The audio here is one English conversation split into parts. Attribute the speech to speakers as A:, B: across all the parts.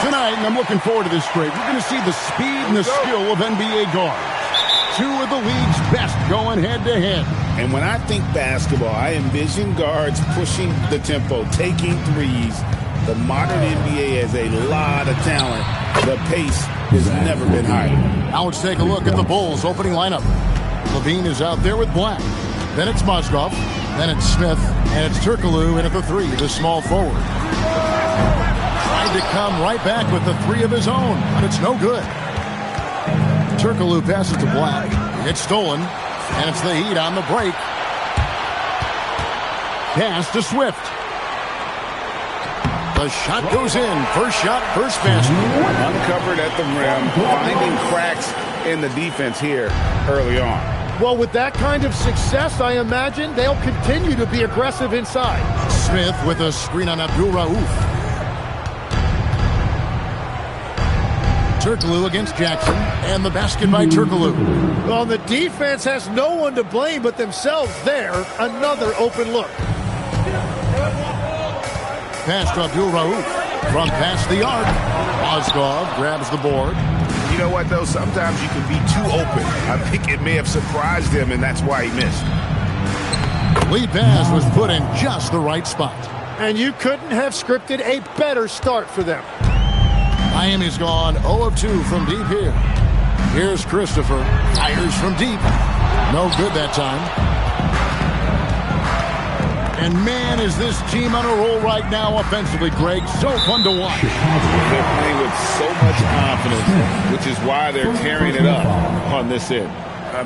A: Tonight, and I'm looking forward to this break, we're going to see the speed and the skill of NBA guards. Two of the league's best going head-to-head.
B: And when I think basketball, I envision guards pushing the tempo, taking threes. The modern NBA has a lot of talent. The pace has never been higher.
A: Now let's take a look at the Bulls' opening lineup. Levine is out there with Black. Then it's Mozgov. Then it's Smith. And it's Turkoglu in at the 3, the small forward. Trying to come right back with the 3 of his own, but it's no good. Turkoglu passes to Black. It's stolen, and it's the Heat on the break. Pass to Swift. The shot goes in. First shot, first basket.
B: Uncovered at the rim, finding cracks in the defense here early on.
C: Well, with that kind of success, I imagine they'll continue to be aggressive inside.
A: Smith with a screen on Abdul Rauf. Turkoglu against Jackson, and the basket by Turkoglu.
C: Well, the defense has no one to blame but themselves there. Another open look.
A: Pass to Abdul Rauf. From past the arc. Mozgov grabs the board.
B: You know what, though? Sometimes you can be too open. I think it may have surprised him, and that's why he missed.
A: The lead pass was put in just the right spot.
C: And you couldn't have scripted a better start for them.
A: Miami's gone 0 of 2 from deep here. Here's Christopher. Fires from deep. No good that time. And man, is this team on a roll right now offensively, Greg. So fun to watch.
B: They're playing with so much confidence, which is why they're tearing it up on this end.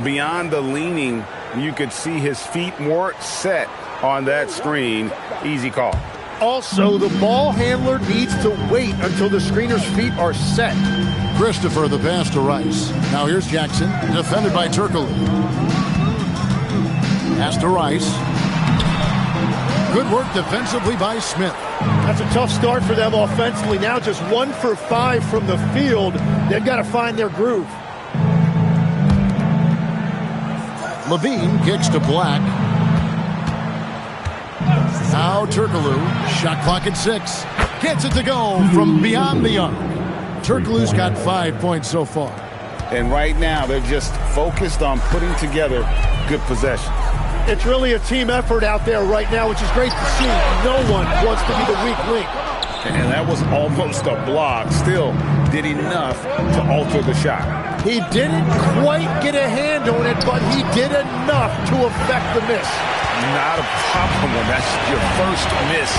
B: Beyond the leaning, you could see his feet more set on that screen. Easy call.
C: Also, the ball handler needs to wait until the screener's feet are set.
A: Christopher, the pass to Rice. Now here's Jackson, defended by Turkoglu. Pass to Rice. Good work defensively by Smith.
C: That's a tough start for them offensively. Now just 1 for 5 from the field. They've got to find their groove.
A: Levine kicks to Black. Now Turkoglu, shot clock at 6. Gets it to go from beyond the arc. Turkoglu's got 5 points so far.
B: And right now, they're just focused on putting together good possession.
C: It's really a team effort out there right now, which is great to see. No one wants to be the weak link.
B: And that was almost a block. Still did enough to alter the shot.
C: He didn't quite get a hand on it, but he did enough to affect the miss.
B: Not a problem when that's your first miss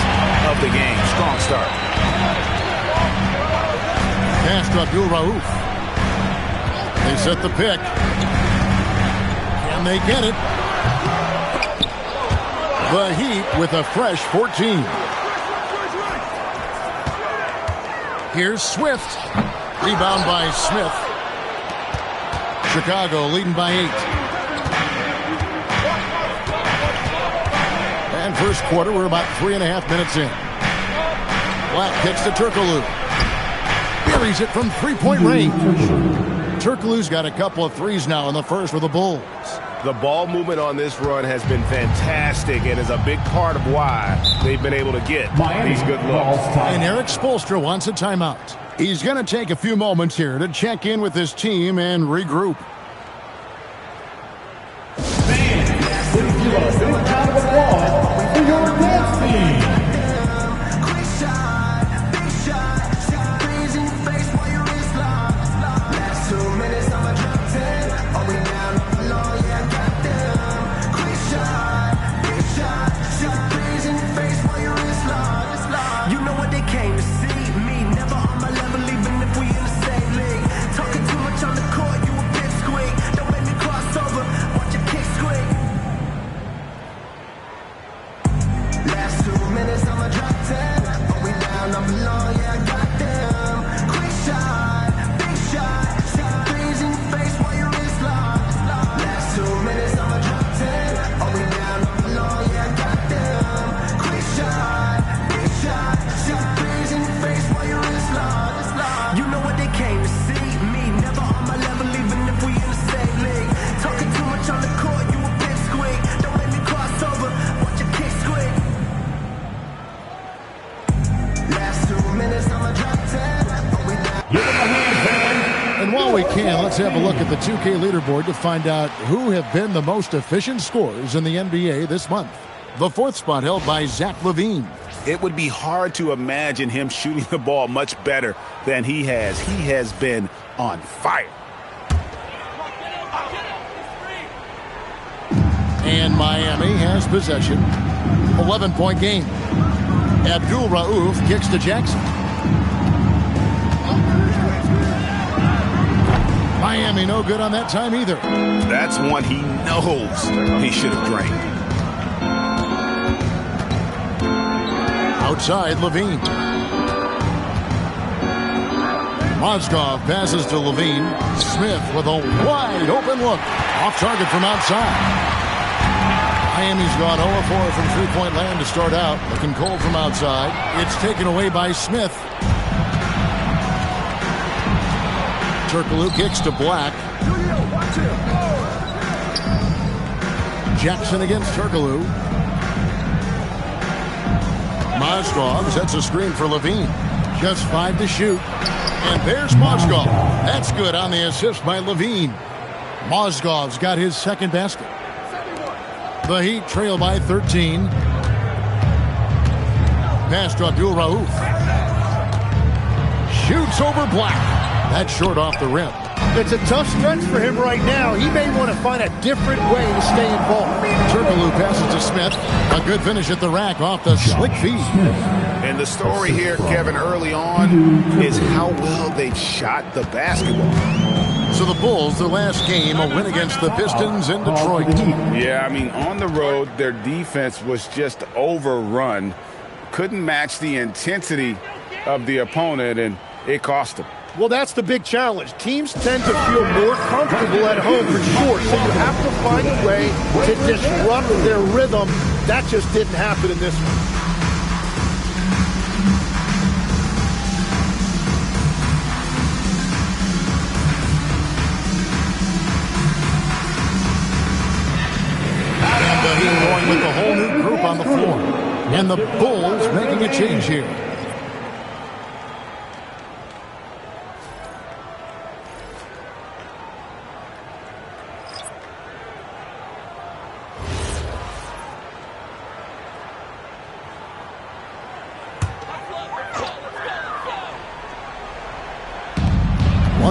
B: of the game. Strong start.
A: Pass to Abdul Rauf. They set the pick. Can they get it? The Heat with a fresh 14. Here's Swift. Rebound by Smith. Chicago leading by 8. And first quarter, we're about 3.5 minutes in. Black kicks to Turkoglu. Buries it from three-point range. Turkoglu's got a couple of threes now in the first for the Bulls.
D: The ball movement on this run has been fantastic and is a big part of why they've been able to get these good looks.
A: And Eric Spoelstra wants a timeout. He's going to take a few moments here to check in with his team and regroup. we can, let's have a look at the 2K leaderboard to find out who have been the most efficient scorers in the NBA this month. The fourth spot held by Zach LaVine.
B: It would be hard to imagine him shooting the ball much better than he has. He has been on fire.
A: And Miami has possession. 11-point game. Abdul Rauf kicks to Jackson. Miami no good on that time either.
B: That's one he knows he should have drained.
A: Outside, LaVine. Mozgov passes to LaVine. Smith with a wide open look. Off target from outside. Miami's gone 0-4 from three-point land to start out. Looking cold from outside. It's taken away by Smith. Turkoglu kicks to Black. Jackson against Turkoglu. Mozgov sets a screen for LaVine. Just 5 to shoot. And there's Mozgov. That's good on the assist by LaVine. Mozgov's got his second basket. The Heat trail by 13. Pass to Abdul Rauf. Shoots over Black. That's short off the rim.
C: It's a tough stretch for him right now. He may want to find a different way to stay involved.
A: Turkoglu passes to Smith. A good finish at the rack off the slick feed.
B: And the story here, Kevin, early on is how well they've shot the basketball.
A: So the Bulls, their last game, a win against the Pistons in Detroit.
B: Yeah, I mean, on the road, their defense was just overrun. Couldn't match the intensity of the opponent, and it cost them.
C: Well, that's the big challenge. Teams tend to feel more comfortable at home for sure, so you have to find a way to disrupt their rhythm. That just didn't happen in this one.
A: And the Heat going with a whole new group on the floor. And the Bulls making a change here.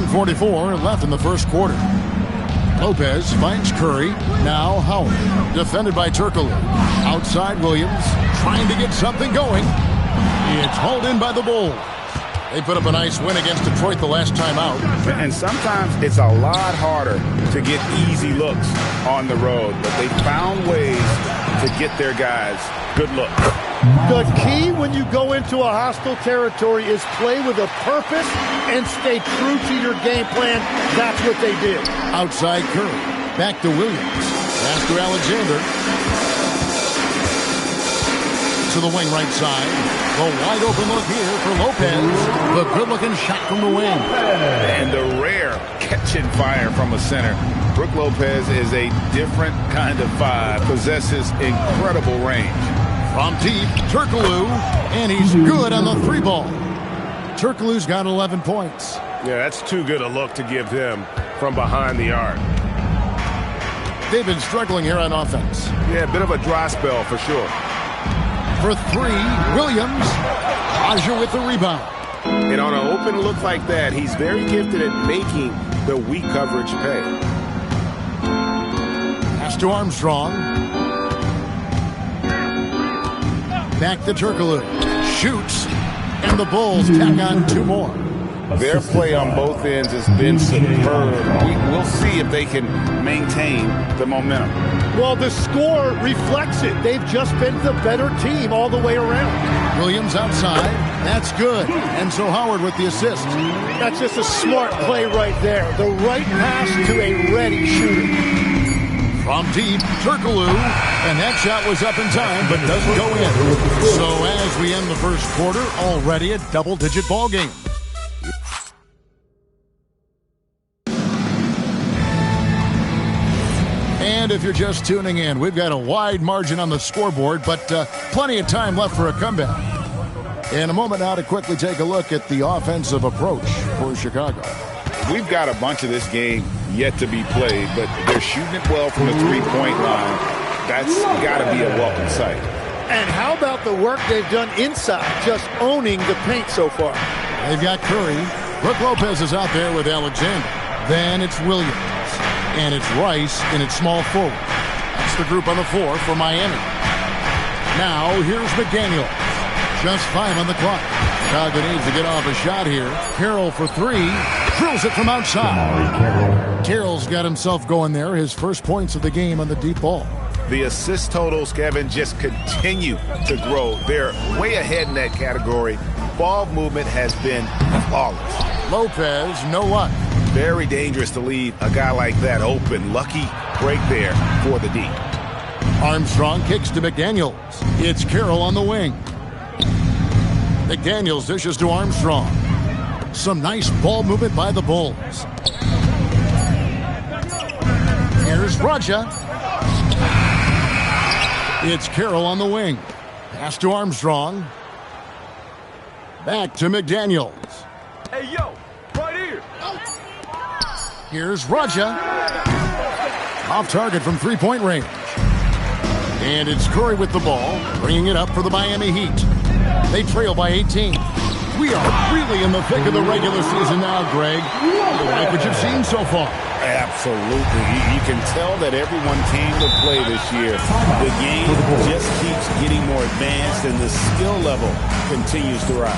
A: .44 left in the first quarter. Lopez finds Curry. Now Howard. Defended by Turkoglu. Outside Williams. Trying to get something going. It's hauled in by the Bulls. They put up a nice win against Detroit the last time out.
B: And sometimes it's a lot harder to get easy looks on the road. But they found ways to get their guys good looks.
C: The key when you go into a hostile territory is play with a purpose and stay true to your game plan. That's what they did.
A: Outside Curry. Back to Williams. Pass to Alexander. To the wing right side. The wide open look here for Lopez. The good looking shot from the wing.
B: And the rare catching fire from a center. Brook Lopez is a different kind of five. Possesses incredible range.
A: From deep, Turkoglu, and he's good on the three ball. Turkoglu's got 11 points.
D: Yeah, that's too good a look to give him from behind the arc.
A: They've been struggling here on offense.
D: Yeah, a bit of a dry spell for sure.
A: For three, Williams. Aja with the rebound.
D: And on an open look like that, he's very gifted at making the weak coverage pay.
A: Pass to Armstrong. Back to Turkoglu. Shoots. And the Bulls tack on 2 more.
B: Their play on both ends has been superb. We'll see if they can maintain the momentum.
C: Well, the score reflects it. They've just been the better team all the way around.
A: Williams outside. That's good. And so Howard with the assist.
C: That's just a smart play right there. The right pass to a ready shooter.
A: From deep, Turkoglu, and that shot was up in time, but doesn't go in. So as we end the first quarter, already a double-digit ball game. And if you're just tuning in, we've got a wide margin on the scoreboard, but plenty of time left for a comeback. In a moment now to quickly take a look at the offensive approach for Chicago.
B: we've got a bunch of this game yet to be played, but they're shooting it well from the three-point line. That's got to be a welcome sight.
C: And how about the work they've done inside, just owning the paint so far?
A: They've got Curry. Brook Lopez is out there with Alexander. Then it's Williams. And it's Rice in its small forward. That's the group on the floor for Miami. Now, here's McDaniel. Just 5 on the clock. Chicago needs to get off a shot here. Carroll for 3. Drills it from outside. Carroll's got himself going there. His first points of the game on the deep ball.
D: The assist totals, Kevin, just continue to grow. They're way ahead in that category. Ball movement has been flawless.
A: Lopez, no luck.
D: Very dangerous to leave a guy like that open. Lucky break there for the D.
A: Armstrong kicks to McDaniels. It's Carroll on the wing. McDaniels dishes to Armstrong. Some nice ball movement by the Bulls. Here's Raja. It's Carroll on the wing. Pass to Armstrong. Back to McDaniels.
E: Hey, yo, right here.
A: Here's Raja. Off target from three-point range. And it's Curry with the ball, bringing it up for the Miami Heat. They trail by 18. We are really in the thick of the regular season now, Greg. You like what you've seen so far?
B: Absolutely. You can tell that everyone came to play this year. The game just keeps getting more advanced, and the skill level continues to rise.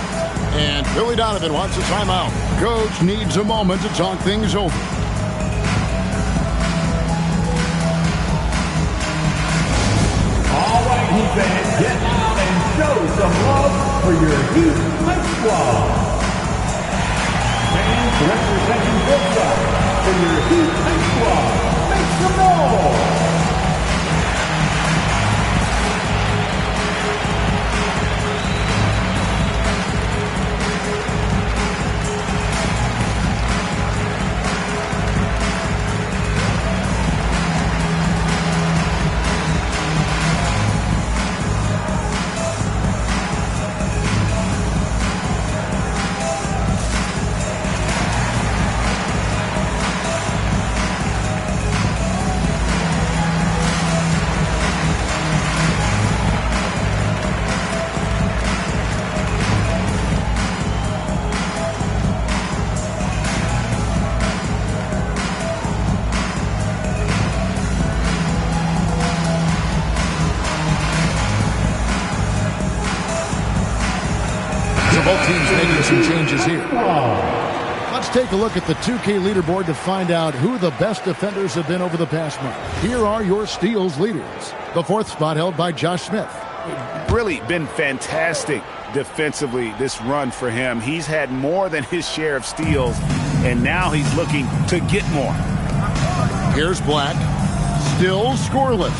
A: And Billy Donovan wants a timeout. Coach needs a moment to talk things over.
F: All right, Heat fans, get out and show some love for your Heat High Squad. Fans representing both sides for your Heat High Squad. Make some noise.
A: Both teams making some changes here. Let's take a look at the 2K leaderboard to find out who the best defenders have been over the past month. Here are your steals leaders. The 4th spot held by Josh Smith.
B: Really been fantastic defensively this run for him. He's had more than his share of steals, and now he's looking to get more.
A: Here's Black. Still scoreless.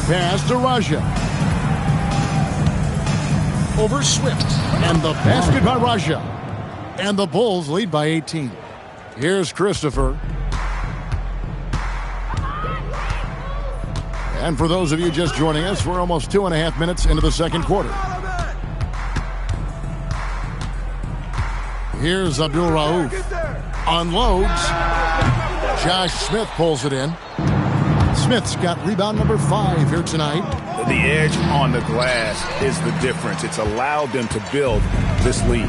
A: Pass to Raja. Over Swift, and the basket by Raja. And the Bulls lead by 18. Here's Christopher. And for those of you just joining us, we're almost 2.5 minutes into the second quarter. Here's Abdul Rauf. Unloads. Josh Smith pulls it in. Smith's got rebound number 5 here tonight.
D: The edge on the glass is the difference. It's allowed them to build this lead.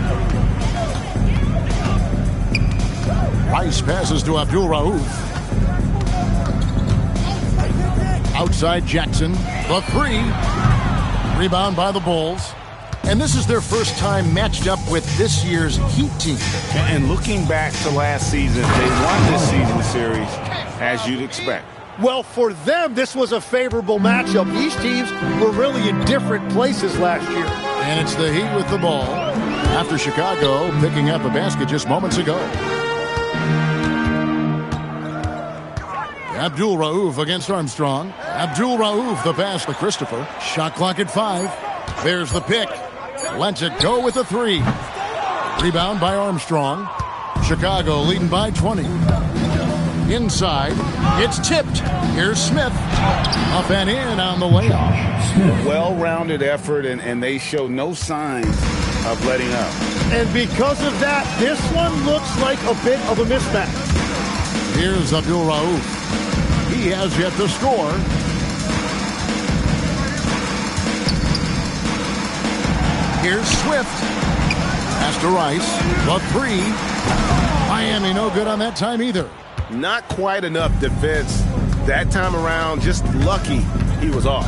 A: Rice passes to Abdul Rauf. Outside Jackson. The 3. Rebound by the Bulls. And this is their first time matched up with this year's Heat team.
B: And looking back to last season, they won this season series as you'd expect.
C: Well, for them, this was a favorable matchup. These teams were really in different places last year.
A: And it's the Heat with the ball after Chicago picking up a basket just moments ago. Abdul Rauf against Armstrong. Abdul Rauf, the pass to Christopher. Shot clock at 5. There's the pick. Lets it go with a 3. Rebound by Armstrong. Chicago leading by 20. Inside, it's tipped. Here's Smith. Up and in on the layup.
B: Well-rounded effort, and they show no signs of letting up.
C: And because of that, this one looks like a bit of a mismatch.
A: Here's Abdul Rauf. He has yet to score. Here's Swift. Pass to Rice. The three. Miami no good on that time either.
D: Not quite enough defense that time around. Just lucky he was off.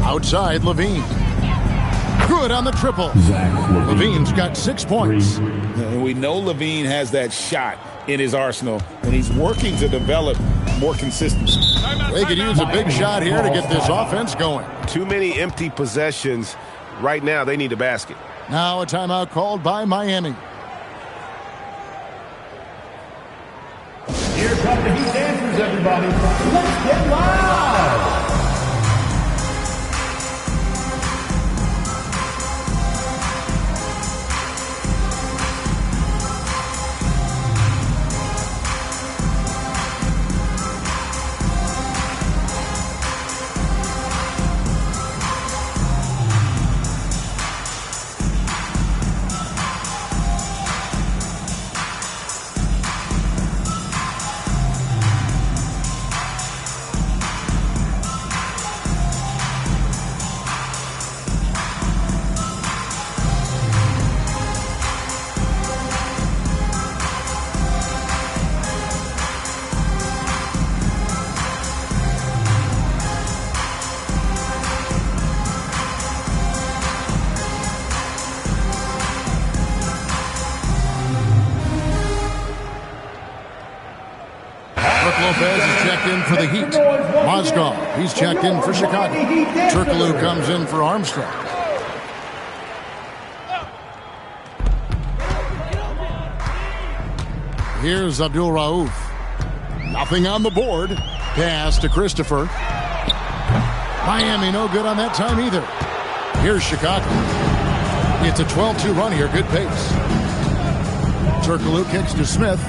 A: Outside, Levine. Good on the triple. Levine's got 6 points.
B: And we know Levine has that shot in his arsenal, and he's working to develop more consistency.
A: They could use a big shot here to get this offense going.
D: Too many empty possessions. Right now, they need a basket.
A: Now a timeout called by Miami.
F: Here come the Heat dancers, everybody. Let's get loud.
A: Lopez is checked in for the Heat. Mozgov, he's checked in for Chicago. Turkoglu comes in for Armstrong. Here's Abdul Rauf. Nothing on the board. Pass to Christopher. Miami no good on that time either. Here's Chicago. It's a 12-2 run here. Good pace. Turkoglu kicks to Smith.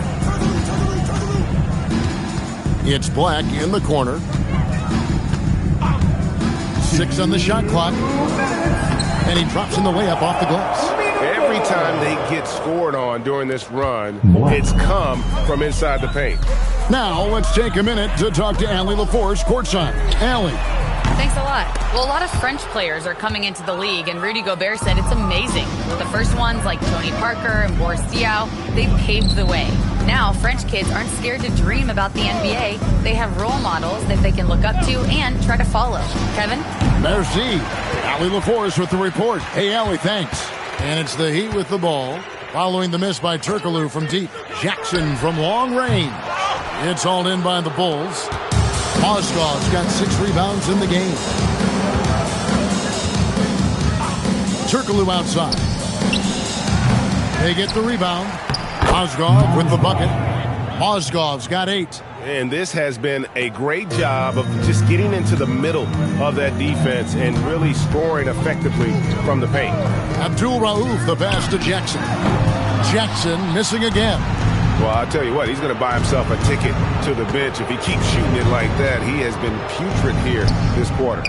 A: It's Black in the corner. 6 on the shot clock. And he drops in the layup off the glass.
D: Every time they get scored on during this run, it's come from inside the paint.
A: Now let's take a minute to talk to Allie LaForce courtside. Allie.
G: Thanks a lot. Well, a lot of French players are coming into the league, and Rudy Gobert said it's amazing. The first ones, like Tony Parker and Boris Diaw, they paved the way. Now, French kids aren't scared to dream about the NBA. They have role models that they can look up to and try to follow. Kevin?
A: Merci. Allie LaForce with the report. Hey, Allie, thanks. And it's the Heat with the ball, following the miss by Turkoglu from deep. Jackson from long range. It's hauled in by the Bulls. Mozgov's got 6 rebounds in the game. Turkoglu outside. They get the rebound. Mozgov with the bucket. Mozgov's got 8.
D: And this has been a great job of just getting into the middle of that defense and really scoring effectively from the paint.
A: Abdul Rauf, the pass to Jackson. Jackson missing again.
D: Well, I'll tell you what, he's going to buy himself a ticket to the bench if he keeps shooting it like that. He has been putrid here this quarter.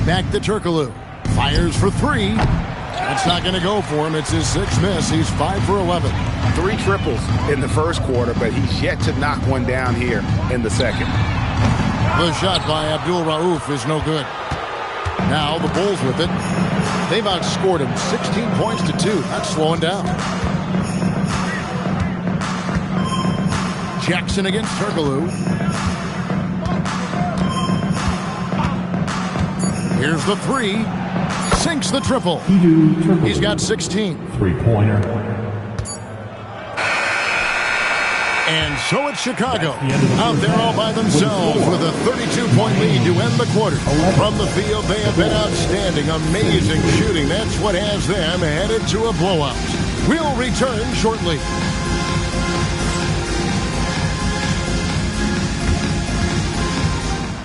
A: Back to Turkoglu. Fires for 3. That's not going to go for him. It's his 6th miss. He's 5 for 11.
D: 3 triples in the first quarter, but he's yet to knock one down here in the second.
A: The shot by Abdul Rauf is no good. Now the Bulls with it. They've outscored him 16 points to 2. That's slowing down. Jackson against Turkoglu. Here's the 3. Sinks the triple. He's got 16.
F: Three-pointer.
A: And so it's Chicago out there all by themselves with a 32-point lead to end the quarter. From the field, they have been outstanding. Amazing shooting. That's what has them headed to a blowout. We'll return shortly.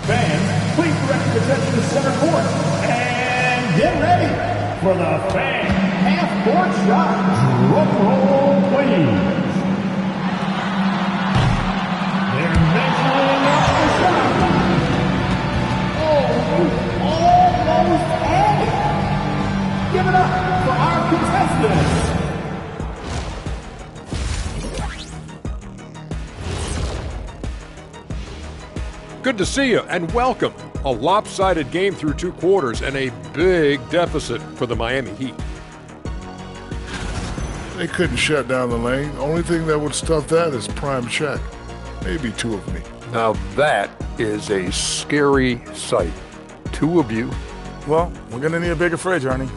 F: Fans, please direct your attention to center court. And get ready for the fan half-court shot. Drum roll, please. They're measuring up the shot. Oh,
H: to see you, and welcome. A lopsided game through 2 quarters and a big deficit for the Miami Heat.
I: They couldn't shut down the lane. Only thing that would stuff that is prime check. Maybe 2 of me.
H: Now that is a scary sight. 2 of you.
J: Well, we're going to need a bigger fridge, Ernie.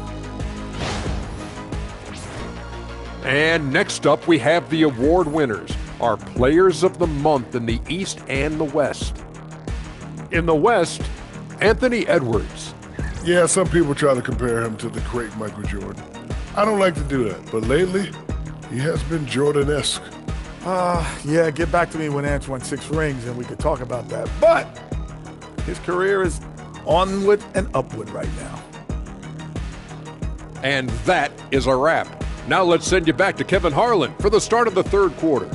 H: And next up, we have the award winners, our Players of the Month in the East and the West. In the West, Anthony Edwards.
I: Yeah, some people try to compare him to the great Michael Jordan. I don't like to do that, but lately, he has been Jordan-esque.
J: Yeah, get back to me when Ants won 6 rings and we could talk about that. But his career is onward and upward right now.
H: And that is a wrap. Now let's send you back to Kevin Harlan for the start of the 3rd quarter.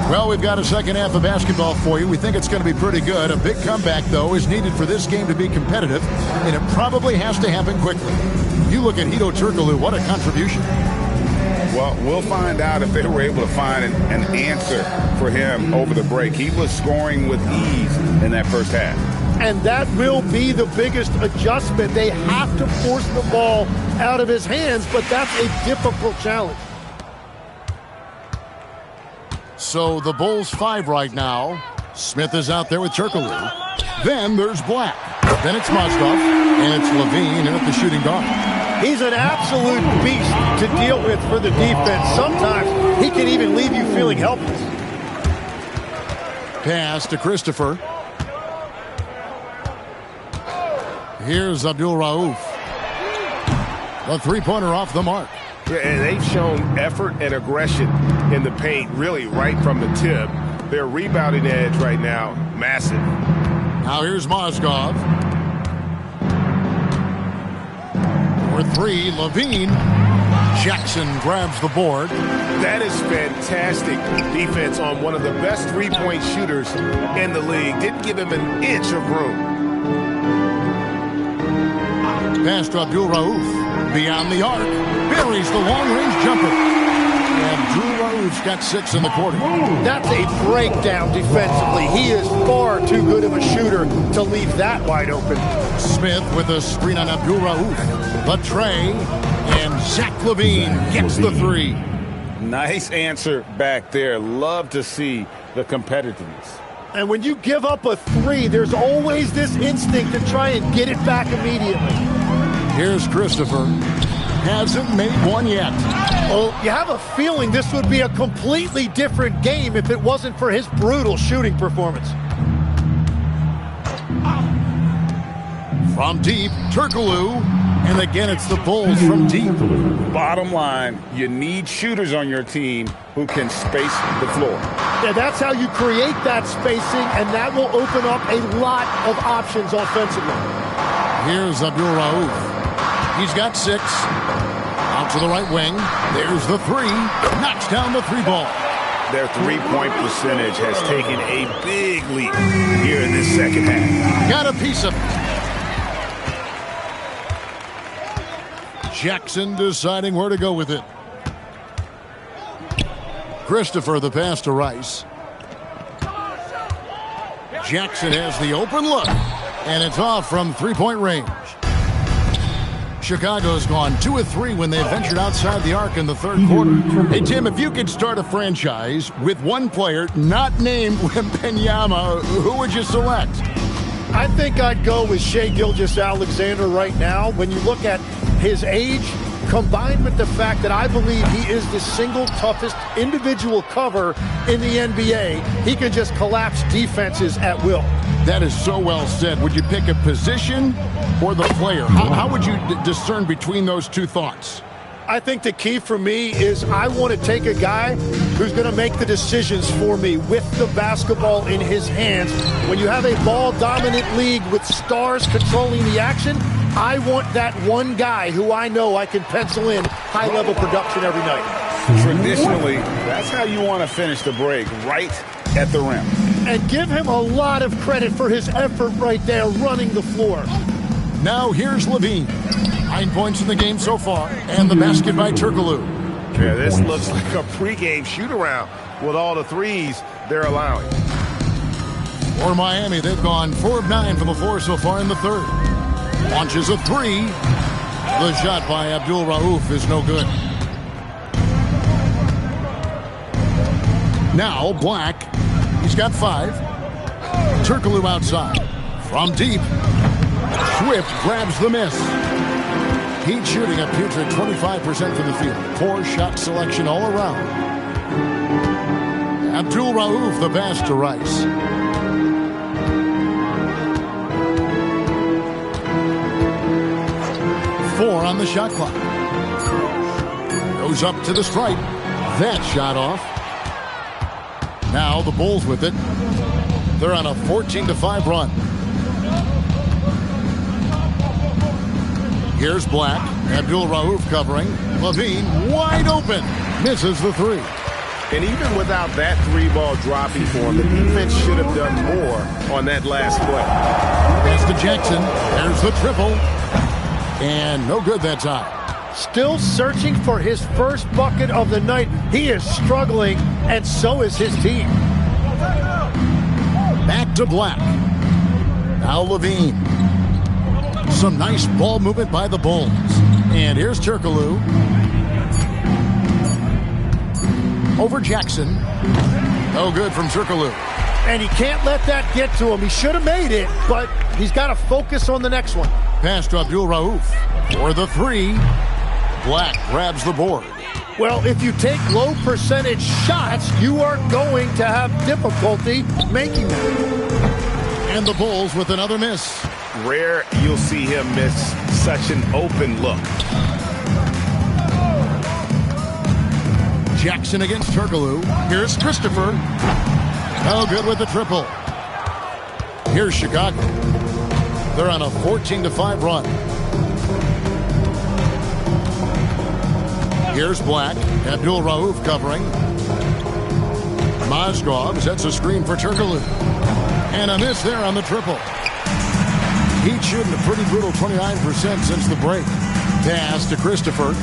A: Well, we've got a second half of basketball for you. We think it's going to be pretty good. A big comeback, though, is needed for this game to be competitive, and it probably has to happen quickly. You look at Hedo Turkoglu, what a contribution.
B: Well, we'll find out if they were able to find an answer for him over the break. He was scoring with ease in that first half.
C: And that will be the biggest adjustment. They have to force the ball out of his hands, but that's a difficult challenge.
A: So the Bulls 5 right now. Smith is out there with Turkoglu. Then there's Black. Then it's Mozgov. And it's Levine in at the shooting guard.
C: He's an absolute beast to deal with for the defense. Sometimes he can even leave you feeling helpless.
A: Pass to Christopher. Here's Abdul Rauf. The 3-pointer off the mark.
D: Yeah, and they've shown effort and aggression in the paint, really right from the tip. Their rebounding edge right now, massive.
A: Now here's Mozgov. For 3, Levine. Jackson grabs the board.
D: That is fantastic defense on one of the best 3-point shooters in the league. Didn't give him an inch of room.
A: Pass to Abdul Rauf. Beyond the arc. Buries the long-range jumper. Abdul Rauf's got 6 in the quarter.
C: That's a breakdown defensively. He is far too good of a shooter to leave that wide open.
A: Smith with a screen on Abdul Rauf. The tray. And Zach Levine gets the 3.
B: Nice answer back there. Love to see the competitiveness.
C: And when you give up a 3, there's always this instinct to try and get it back immediately.
A: Here's Christopher. Hasn't made one yet.
C: Well, you have a feeling this would be a completely different game if it wasn't for his brutal shooting performance.
A: From deep, Turkoglu. And again, it's the Bulls from deep.
B: Bottom line, you need shooters on your team who can space the floor.
C: Yeah, that's how you create that spacing, and that will open up a lot of options offensively.
A: Here's Abdul Rauf. He's got 6. Out to the right wing. There's the 3. Knocks down the 3 ball.
D: Their 3-point percentage has taken a big leap here in this second half.
A: Got a piece of it. Jackson deciding where to go with it. Christopher, the pass to Rice. Jackson has the open look, and it's off from 3-point range. Chicago's gone 2 of 3 when they ventured outside the arc in the 3rd quarter. Hey, Tim, if you could start a franchise with one player not named Wembanyama, who would you select?
C: I think I'd go with Shai Gilgeous-Alexander right now. When you look at his age, combined with the fact that I believe he is the single toughest individual cover in the NBA, he can just collapse defenses at will.
A: That is so well said. Would you pick a position or the player? How would you discern between those two thoughts?
C: I think the key for me is I want to take a guy who's going to make the decisions for me with the basketball in his hands. When you have a ball-dominant league with stars controlling the action, I want that one guy who I know I can pencil in high-level production every night.
B: Traditionally, that's how you want to finish the break, right at the rim.
C: And give him a lot of credit for his effort right there running the floor.
A: Now here's Levine. 9 points in the game so far, and the basket by Turkoglu.
D: Yeah, this looks like a pregame shoot-around with all the threes they're allowing.
A: For Miami, they've gone 4 of 9 from the floor so far in the third. Launches a three. The shot by Abdul Rauf is no good. Now Black. He's got 5. Turkoglu outside. From deep. Swift grabs the miss. Heat shooting a putrid 25% from the field. Poor shot selection all around. Abdul Rauf the pass to Rice. Four on the shot clock. Goes up to the stripe. That shot off. Now the Bulls with it. They're on a 14-5 run. Here's Black. Abdul Rauf covering. Levine wide open. Misses the three.
D: And even without that three-ball dropping for him, the defense should have done more on that last play.
A: Pass to Jackson. There's the triple. And no good that time.
C: Still searching for his first bucket of the night. He is struggling, and so is his team.
A: Back to Black. Now Levine. Some nice ball movement by the Bulls. And here's Turkoglu. Over Jackson. No good from Turkoglu.
C: And he can't let that get to him. He should have made it, but he's got to focus on the next one.
A: Pass to Abdul Rauf for the three. Black grabs the board.
C: Well, if you take low percentage shots, you are going to have difficulty making them.
A: And the Bulls with another miss.
D: Rare you'll see him miss such an open look.
A: Jackson against Turkoglu. Here's Christopher. No good with the triple. Here's Chicago. They're on a 14-5 run. Here's Black. Abdul Rauf covering. Mozgov sets a screen for Turkoglu. And a miss there on the triple. Heat shooting a pretty brutal 29% since the break. Pass to Christopher.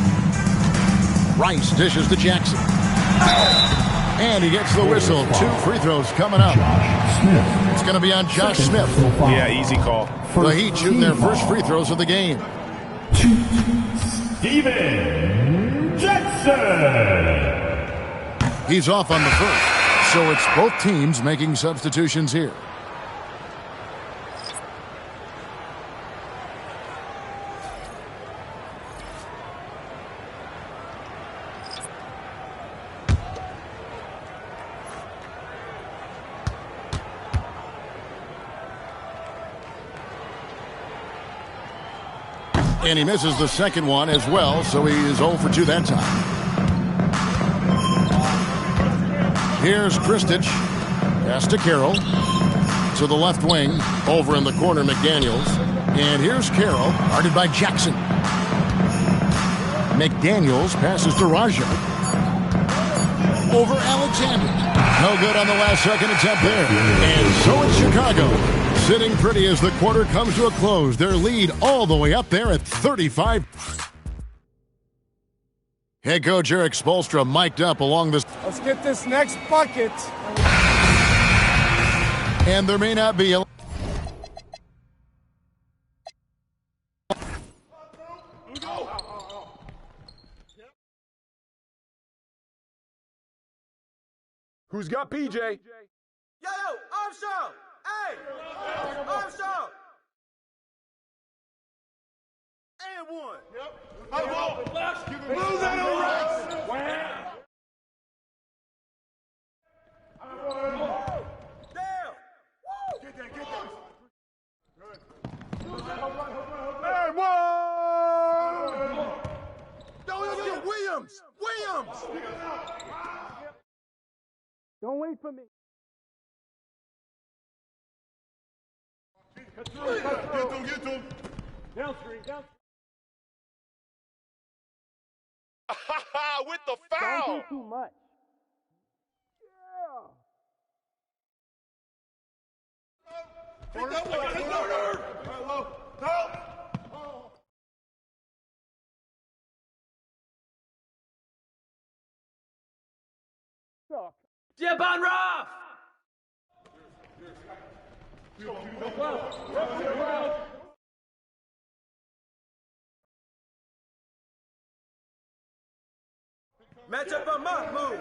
A: Rice dishes to Jackson. And he gets the whistle. 2 free throws coming up. It's going to be on Josh Smith.
D: Yeah, easy call.
A: The Heat shooting their first free throws of the game.
F: Steven Jackson.
A: He's off on the first. So it's both teams making substitutions here. And he misses the second one as well, so he is 0 for 2 that time. Here's Kristich. Pass to Carroll. To the left wing. Over in the corner, McDaniels. And here's Carroll, guarded by Jackson. McDaniels passes to Raja. Over Alexander. No good on the last second attempt there. And so it's Chicago. Sitting pretty as the quarter comes to a close. Their lead all the way up there at 35. Head coach Eric Spoelstra mic'd up along this.
K: Let's get this next bucket.
A: And there may not be a...
E: Who's got PJ?
K: Yo, Armstrong! Hey! Armstrong! And one. Yep. Move that on Rice. Damn! Get that. Good.
E: And one!
K: Don't get Williams! Don't wait for me. Get them. Down screen.
E: With the foul!
K: Don't do too much.
L: Jeban Raf! Matchup on Mahmoud!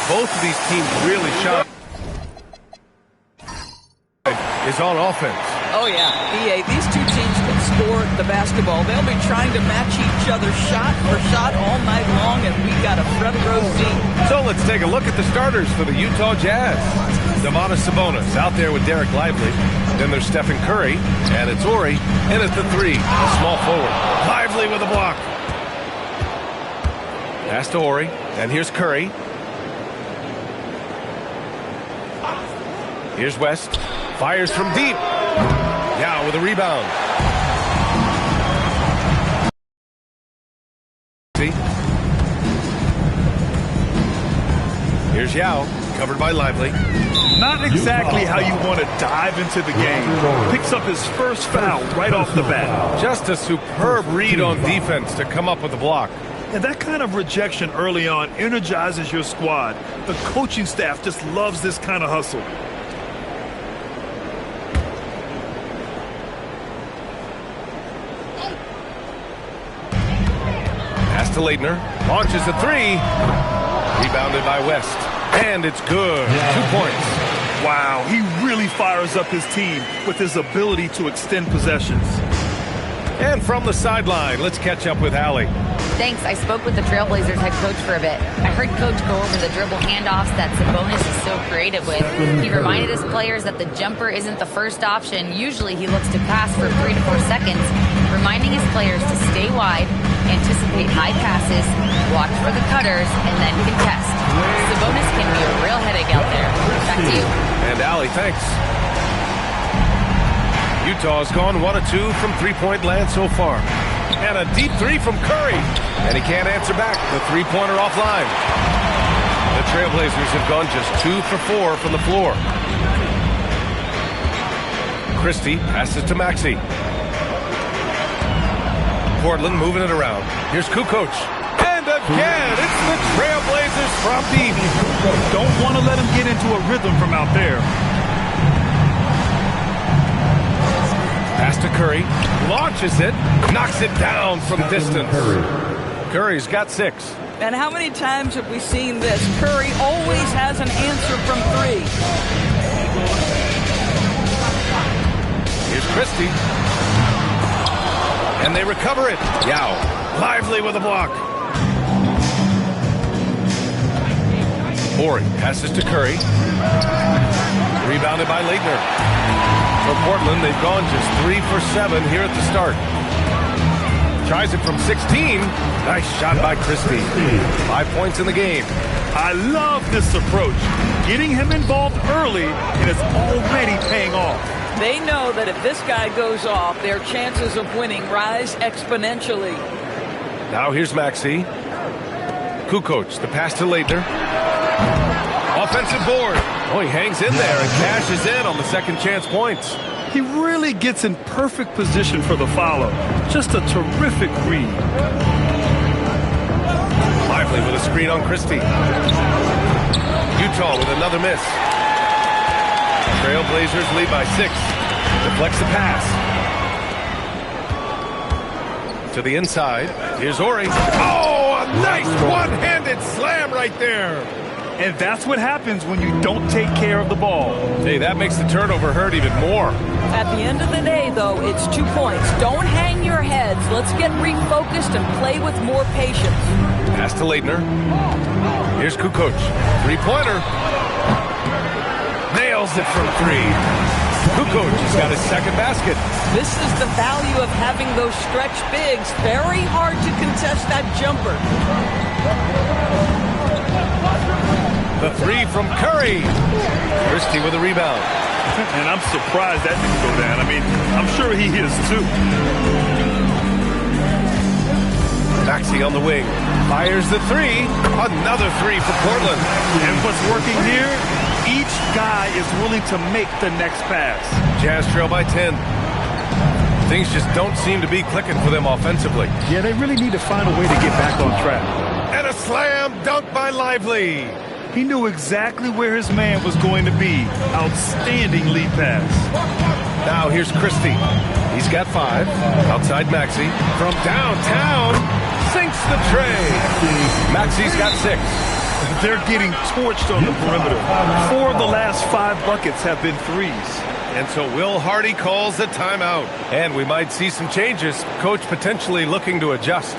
M: both of these teams really shine is on offense.
N: Oh, yeah. EA, these two teams can score the basketball. They'll be trying to match each other shot for shot all night long, and we got a front row seat.
M: So let's take a look at the starters for the Utah Jazz. Domantas Sabonis out there with Derek Lively. Then there's Stephen Curry, and it's Ori in at the 3, a small forward. Lively with a block. Pass to Ori, and here's Curry. Here's West. Fires from deep. Yao with a rebound. See? Here's Yao, covered by Lively.
O: Not exactly how you want to dive into the game. Picks up his first foul right off the bat.
M: Just a superb read on defense to come up with the block.
O: And that kind of rejection early on energizes your squad. The coaching staff just loves this kind of hustle.
M: To Leitner, launches a 3, rebounded by West, and it's good. 2 points.
O: Wow, he really fires up his team with his ability to extend possessions.
M: And from the sideline, let's catch up with Allie.
G: Thanks. I spoke with the Trailblazers head coach for a bit. I heard Coach go over the dribble handoffs that Sabonis is so creative with. He reminded his players that the jumper isn't the first option. Usually he looks to pass for 3 to 4 seconds, reminding his players to stay wide, anticipate high passes, watch for the cutters, and then contest. Sabonis can be a real headache out there. Back to you.
M: And Allie, thanks. Utah's gone 1 of 2 from three-point land so far. And a deep 3 from Curry. And he can't answer back. The three-pointer offline. The Trailblazers have gone just 2 for 4 from the floor. Christie passes to Maxey. Portland moving it around. Here's Kukoc. And again, it's the Trailblazers from deep.
O: Don't want to let him get into a rhythm from out there.
M: Pass to Curry. Launches it. Knocks it down from distance. Curry's got 6.
N: And how many times have we seen this? Curry always has an answer from 3.
M: Here's Christie. And they recover it. Yao. Lively with a block. Ori passes to Curry. Rebounded by Leitner. For Portland, they've gone just 3 for 7 here at the start. Tries it from 16. Nice shot by Christie. 5 points in the game.
O: I love this approach. Getting him involved early, and it's already paying off.
N: They know that if this guy goes off, their chances of winning rise exponentially.
M: Now here's Maxey. Kukoc, the pass to Leitner. Offensive board. Oh, he hangs in there and cashes in on the second chance points.
O: He really gets in perfect position for the follow. Just a terrific read.
M: Lively with a screen on Christie. Utah with another miss. Trailblazers lead by 6. Deflects the pass. To the inside. Here's Ori. Oh, a nice one-handed slam right there.
O: And that's what happens when you don't take care of the ball.
M: Hey, that makes the turnover hurt even more.
N: At the end of the day, though, it's 2 points. Don't hang your heads. Let's get refocused and play with more patience.
M: Pass to Leitner. Here's Kukoc. 3-pointer. Nails it from 3. Kukoc has got his second basket.
N: This is the value of having those stretch bigs. Very hard to contest that jumper.
M: The 3 from Curry. Christie with a rebound.
O: And I'm surprised that didn't go down. I mean, I'm sure he is too.
M: Maxey on the wing. Fires the 3. Another 3 for Portland.
O: And what's working here? Each guy is willing to make the next pass.
M: Jazz trail by 10. Things just don't seem to be clicking for them offensively.
O: Yeah, they really need to find a way to get back on track.
M: And a slam dunk by Lively.
O: He knew exactly where his man was going to be. Outstanding lead pass.
M: Now here's Christie. He's got 5. Outside Maxey. From downtown. Sinks the tray. Maxey's got 6.
O: they're getting torched on the perimeter. 4 of the last 5 buckets have been threes.
M: And so Will Hardy calls the timeout. And we might see some changes. Coach potentially looking to adjust.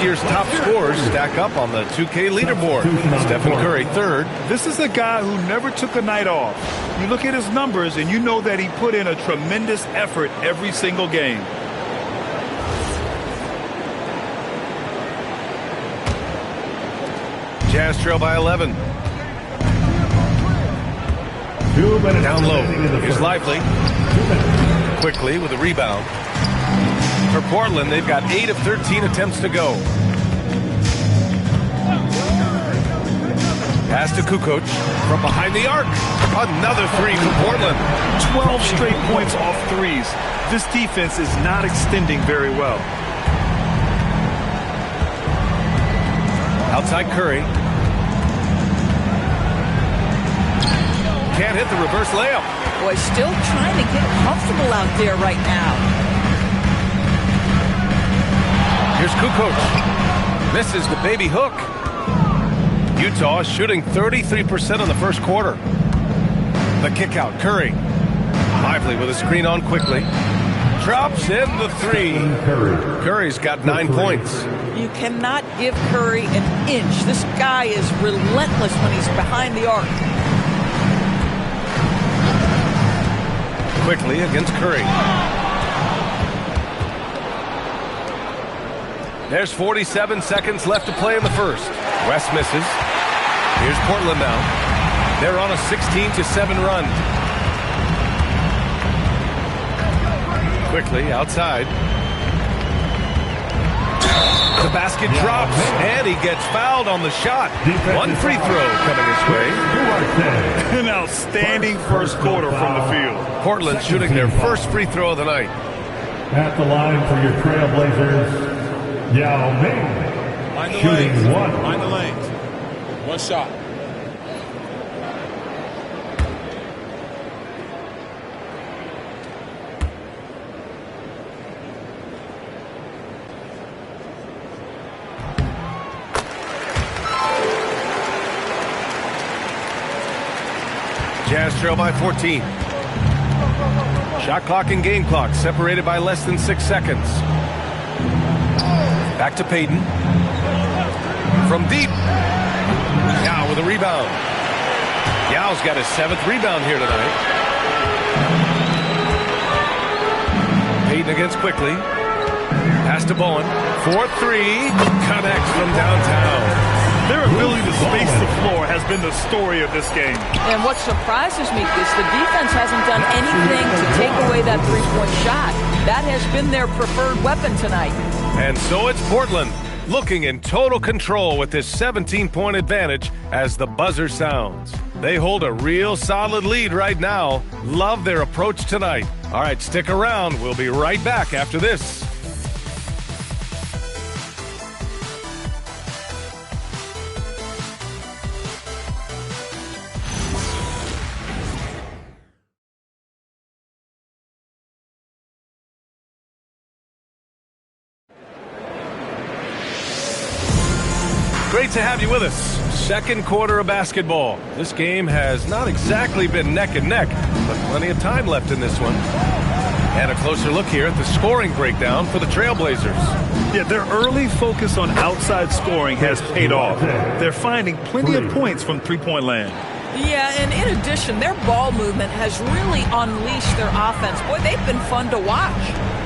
M: Year's top scorers stack up on the 2K leaderboard. Stephen Curry third.
O: This is a guy who never took a night off. You look at his numbers and you know that he put in a tremendous effort every single game.
M: Jazz trail by 11. Down low. Here's Lively. Quickly with a rebound. For Portland, they've got 8 of 13 attempts to go. Pass to Kukoc from behind the arc. Another three from Portland.
O: 12 straight points off threes. This defense is not extending very well.
M: Outside Curry. Can't hit the reverse layup.
N: Boy, still trying to get comfortable out there right now.
M: Here's Kukoc. Misses the baby hook. Utah shooting 33% in the first quarter. The kick out. Curry. Lively with a screen on quickly. Drops in the three. Curry's got 9 points.
N: You cannot give Curry an inch. This guy is relentless when he's behind the arc.
M: Quickly against Curry. There's 47 seconds left to play in the first. West misses. Here's Portland now. They're on a 16-7 run. Quickly outside. The basket drops, and he gets fouled on the shot. One free throw coming his way.
O: An outstanding first quarter from the field.
M: Portland shooting their first free throw of the night.
F: At the line for your Trailblazers, Yao Ming. Shooting one.
P: Mind the lanes. One shot.
M: Jazz trail by 14. Shot clock and game clock separated by less than 6 seconds. Back to Payton. From deep. Yao with a rebound. Yao's got his 7th rebound here tonight. Payton against Quickly. Pass to Bowen. 4-3. Connects from downtown.
O: Their ability to space the floor has been the story of this game.
N: And what surprises me is the defense hasn't done anything to take away that three-point shot. That has been their preferred weapon tonight.
M: And so it's Portland looking in total control with this 17-point advantage as the buzzer sounds. They hold a real solid lead right now. Love their approach tonight. All right, stick around. We'll be right back after this. great to have you with us. Second quarter of basketball. This game has not exactly been neck and neck, but plenty of time left in this one. And a closer look here at the scoring breakdown for the Trailblazers.
O: Yeah, their early focus on outside scoring has paid off. They're finding plenty of points from three-point land.
N: Yeah, and in addition, their ball movement has really unleashed their offense. Boy, they've been fun to watch.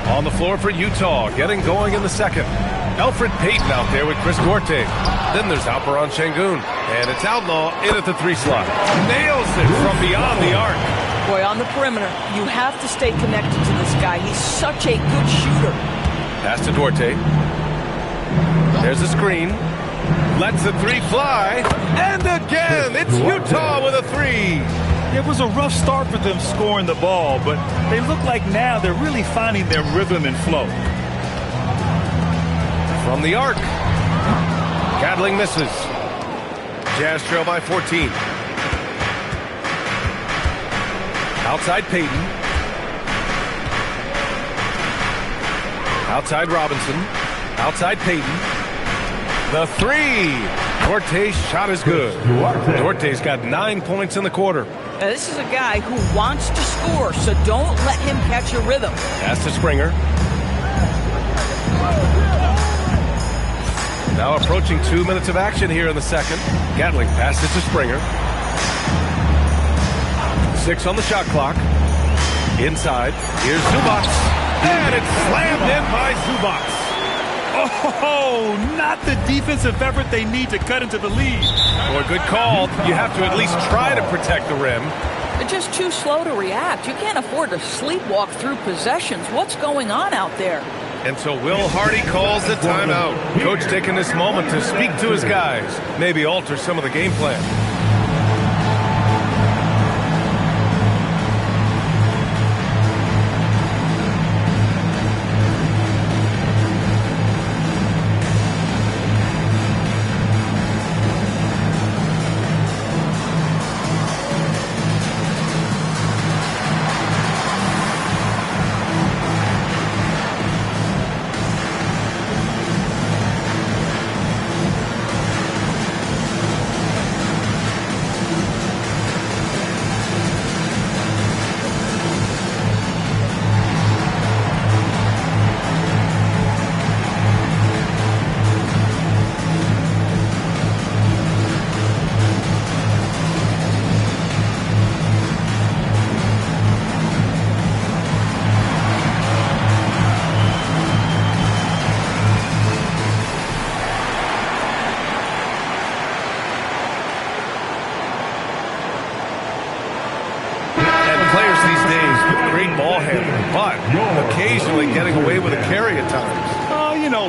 M: On the floor for Utah, getting going in the second. Alfred Payton out there with Chris Duarte. Then there's Alperon Şengün. And it's Outlaw in at the 3 slot. Nails it from beyond the arc.
N: Boy, on the perimeter, you have to stay connected to this guy. He's such a good shooter.
M: Pass to Duarte. There's a screen. Lets the 3 fly. And again, it's Utah with a 3.
O: It was a rough start for them scoring the ball, but they look like now they're really finding their rhythm and flow.
M: From the arc. Gatling misses. Jazz trail by 14. Outside Payton. Outside Robinson. Outside Payton. The 3. Duarte's shot is good. Duarte's got 9 points in the quarter.
N: Now, this is a guy who wants to score, so don't let him catch a rhythm.
M: Pass to Springer. Now approaching 2 minutes of action here in the second. Gatling passes to Springer. 6 on the shot clock. Inside. Here's Zubac. And it's slammed in by Zubac.
O: Oh, not the defensive effort they need to cut into the lead.
M: Boy, good call. You have to at least try to protect the rim.
N: They're just too slow to react. You can't afford to sleepwalk through possessions. What's going on out there?
M: And so Will Hardy calls the timeout. Coach taking this moment to speak to his guys, maybe alter some of the game plan.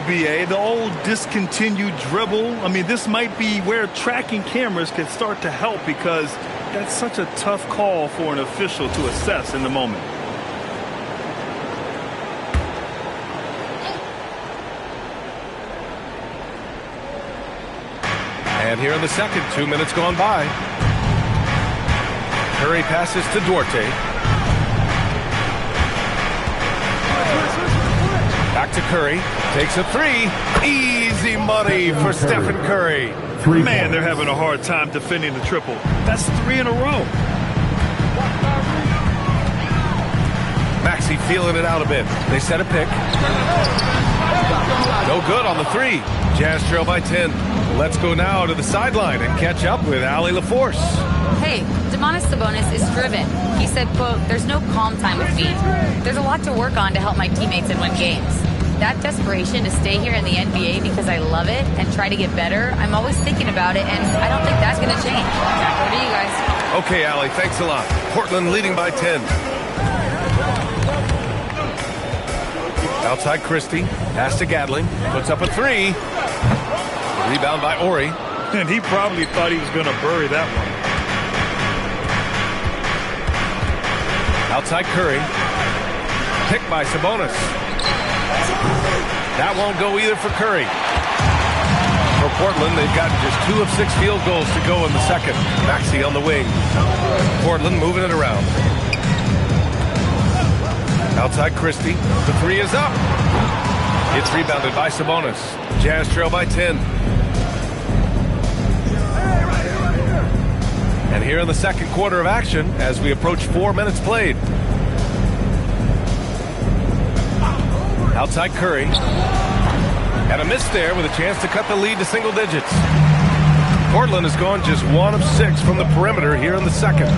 O: BA, the old discontinued dribble. I mean, this might be where tracking cameras can start to help because that's such a tough call for an official to assess in the moment.
M: And here in the second, 2 minutes gone by. Curry passes to Duarte. Back to Curry. Takes a 3. Easy money for Stephen Curry.
O: Man, they're having a hard time defending the triple. That's 3 in a row.
M: Maxey feeling it out a bit. They set a pick. No good on the 3. Jazz trail by 10. Let's go now to the sideline and catch up with Allie LaForce.
G: Hey, Domantas Sabonis is driven. He said, quote, "There's no calm time with me. There's a lot to work on to help my teammates and win games. That desperation to stay here in the NBA because I love it and try to get better, I'm always thinking about it, and I don't think that's going to change." Back over to you guys.
M: Okay, Allie, thanks a lot. Portland leading by 10. Outside Christie. Pass to Gatling. Puts up a 3. Rebound by Ori.
O: And he probably thought he was going to bury that one.
M: Outside Curry. Picked by Sabonis. That won't go either for Curry. For Portland, they've gotten just 2 of 6 field goals to go in the second. Maxey on the wing. Portland moving it around. Outside Christie. The 3 is up. It's rebounded by Sabonis. Jazz trail by 10. here in the second quarter of action as we approach 4 minutes played. Outside Curry. And a miss there with a chance to cut the lead to single digits. Portland has gone just 1 of 6 from the perimeter here in the second.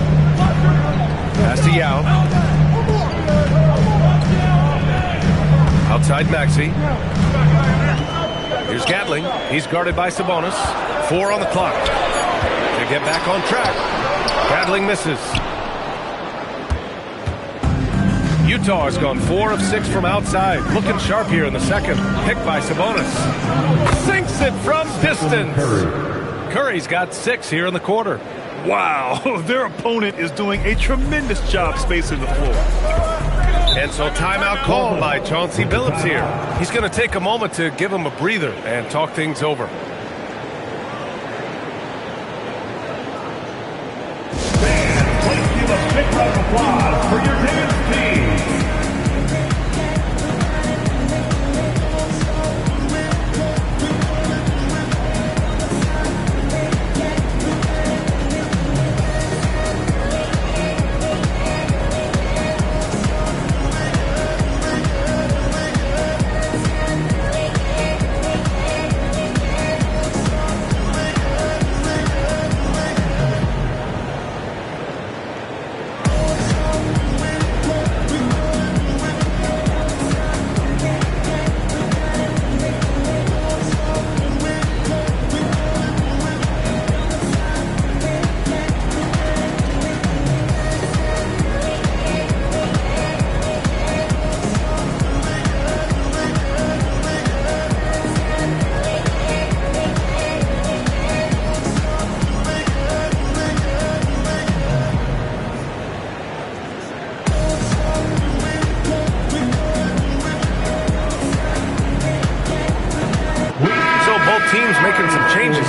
M: Pass to Yao. Outside Maxey. Here's Gatling. He's guarded by Sabonis. 4 on the clock. To get back on track. Gatling misses. Utah has gone 4 of 6 from outside. Looking sharp here in the second. Picked by Sabonis. Sinks it from distance. Curry's got 6 here in the quarter.
O: Wow, their opponent is doing a tremendous job spacing the floor.
M: And so timeout called by Chauncey Billups here. He's going to take a moment to give him a breather and talk things over.
F: Fans, please give a big round of applause for your dance team.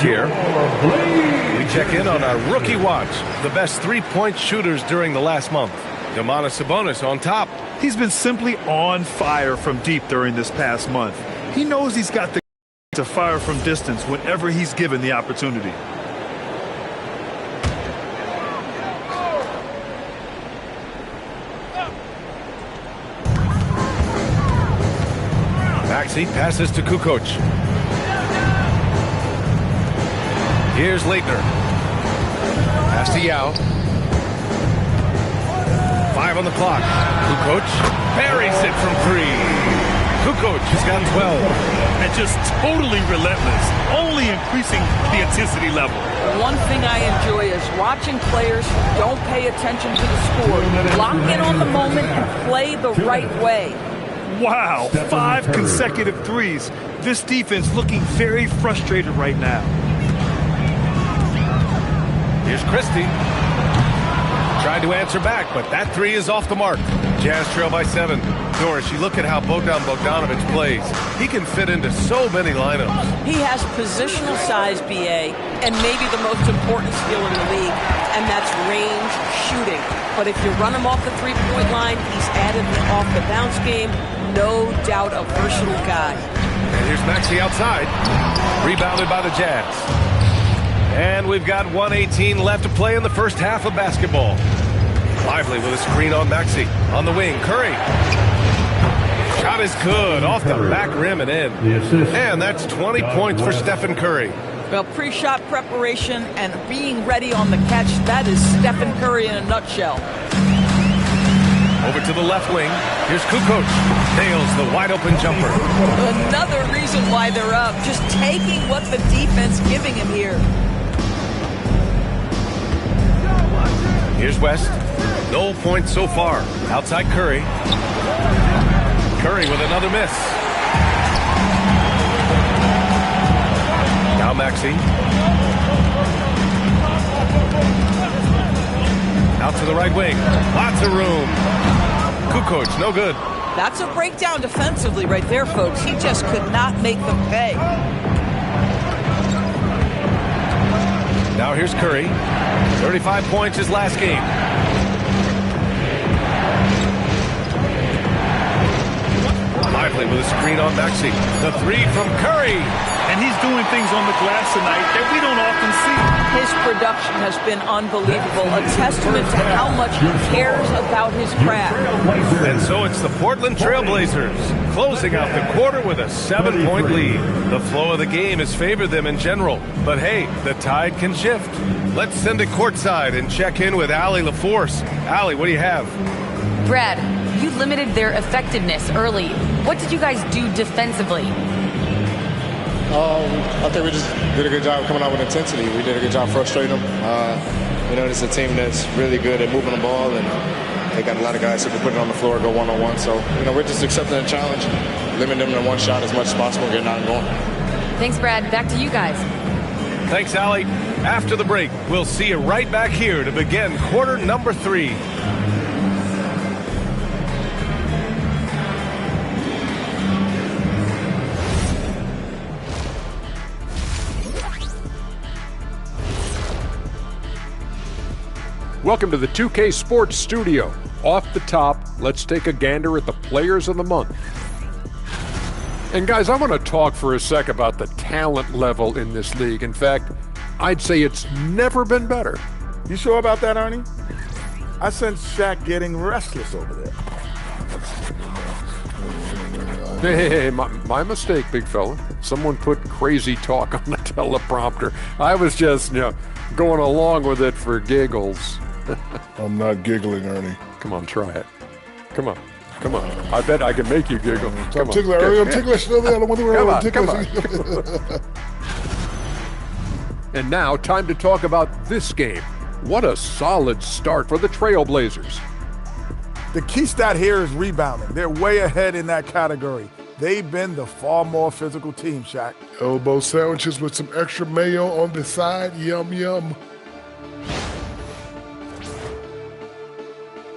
M: Here. We check in on our rookie watch, the best three-point shooters during the last month. Domantas Sabonis on top.
O: He's been simply on fire from deep during this past month. He knows he's got the to fire from distance whenever he's given the opportunity.
M: Maxey passes to Kukoc. Here's Leitner. Pass to Yao. 5 on the clock. Kukoc buries it from 3. Kukoc has got 12.
O: And just totally relentless, only increasing the intensity level.
N: One thing I enjoy is watching players who don't pay attention to the score, lock in on the moment and play the right way.
O: Wow, 5 consecutive threes. This defense looking very frustrated right now.
M: Here's Christie. Tried to answer back, but that 3 is off the mark. Jazz trail by 7. Doris, you look at how Bogdanovic plays. He can fit into so many lineups.
N: He has positional size, BA, and maybe the most important skill in the league, and that's range shooting. But if you run him off the three-point line, he's added the off-the-bounce game. No doubt a versatile guy.
M: And here's Maxey outside. Rebounded by the Jazz. And we've got 1:18 left to play in the first half of basketball. Lively with a screen on Maxey. On the wing, Curry. Shot is good. Off the back rim and in. And that's 20 points for Stephen Curry.
N: Well, pre-shot preparation and being ready on the catch, that is Stephen Curry in a nutshell.
M: Over to the left wing. Here's Kukoc. Nails the wide-open jumper.
N: Another reason why they're up. Just taking what the defense giving him here.
M: Here's West. No points so far. Outside Curry. Curry with another miss. Now Maxey. Out to the right wing. Lots of room. Kukoc, no good.
N: That's a breakdown defensively right there, folks. He just could not make them pay.
M: Now here's Curry. 35 points his last game. Lively with a screen on Maxey. The 3 from Curry.
O: And he's doing things on the glass tonight that we don't often see.
N: His production has been unbelievable, a testament to how much he cares about his craft.
M: And so it's the Portland Trailblazers closing out the quarter with a 7-point lead. The flow of the game has favored them in general, but hey, the tide can shift. Let's send it courtside and check in with Allie LaForce. Allie, what do you have?
G: Brad, you limited their effectiveness early. What did you guys do defensively?
Q: I think we just did a good job coming out with intensity. We did a good job frustrating them. This is a team that's really good at moving the ball, and they got a lot of guys who can put it on the floor, go one-on-one. So, we're just accepting the challenge, limiting them to one shot as much as possible, getting out and going.
G: Thanks, Brad. Back to you guys.
M: Thanks, Allie. After the break, we'll see you right back here to begin quarter number 3.
H: Welcome to the 2K Sports Studio. Off the top, let's take a gander at the Players of the Month. And guys, I want to talk for a sec about the talent level in this league. In fact, I'd say it's never been better.
J: You sure about that, Ernie? I sense Shaq getting restless over there.
H: Hey, my mistake, big fella. Someone put crazy talk on the teleprompter. I was just, going along with it for giggles.
I: I'm not giggling, Ernie.
H: Come on, try it. Come on. I bet I can make you giggle.
I: I'm ticklish, Ernie. I'm ticklish. I don't want to
H: Come on. And now, time to talk about this game. What a solid start for the Trailblazers.
J: The key stat here is rebounding. They're way ahead in that category. They've been the far more physical team, Shaq.
I: Elbow sandwiches with some extra mayo on the side. Yum, yum.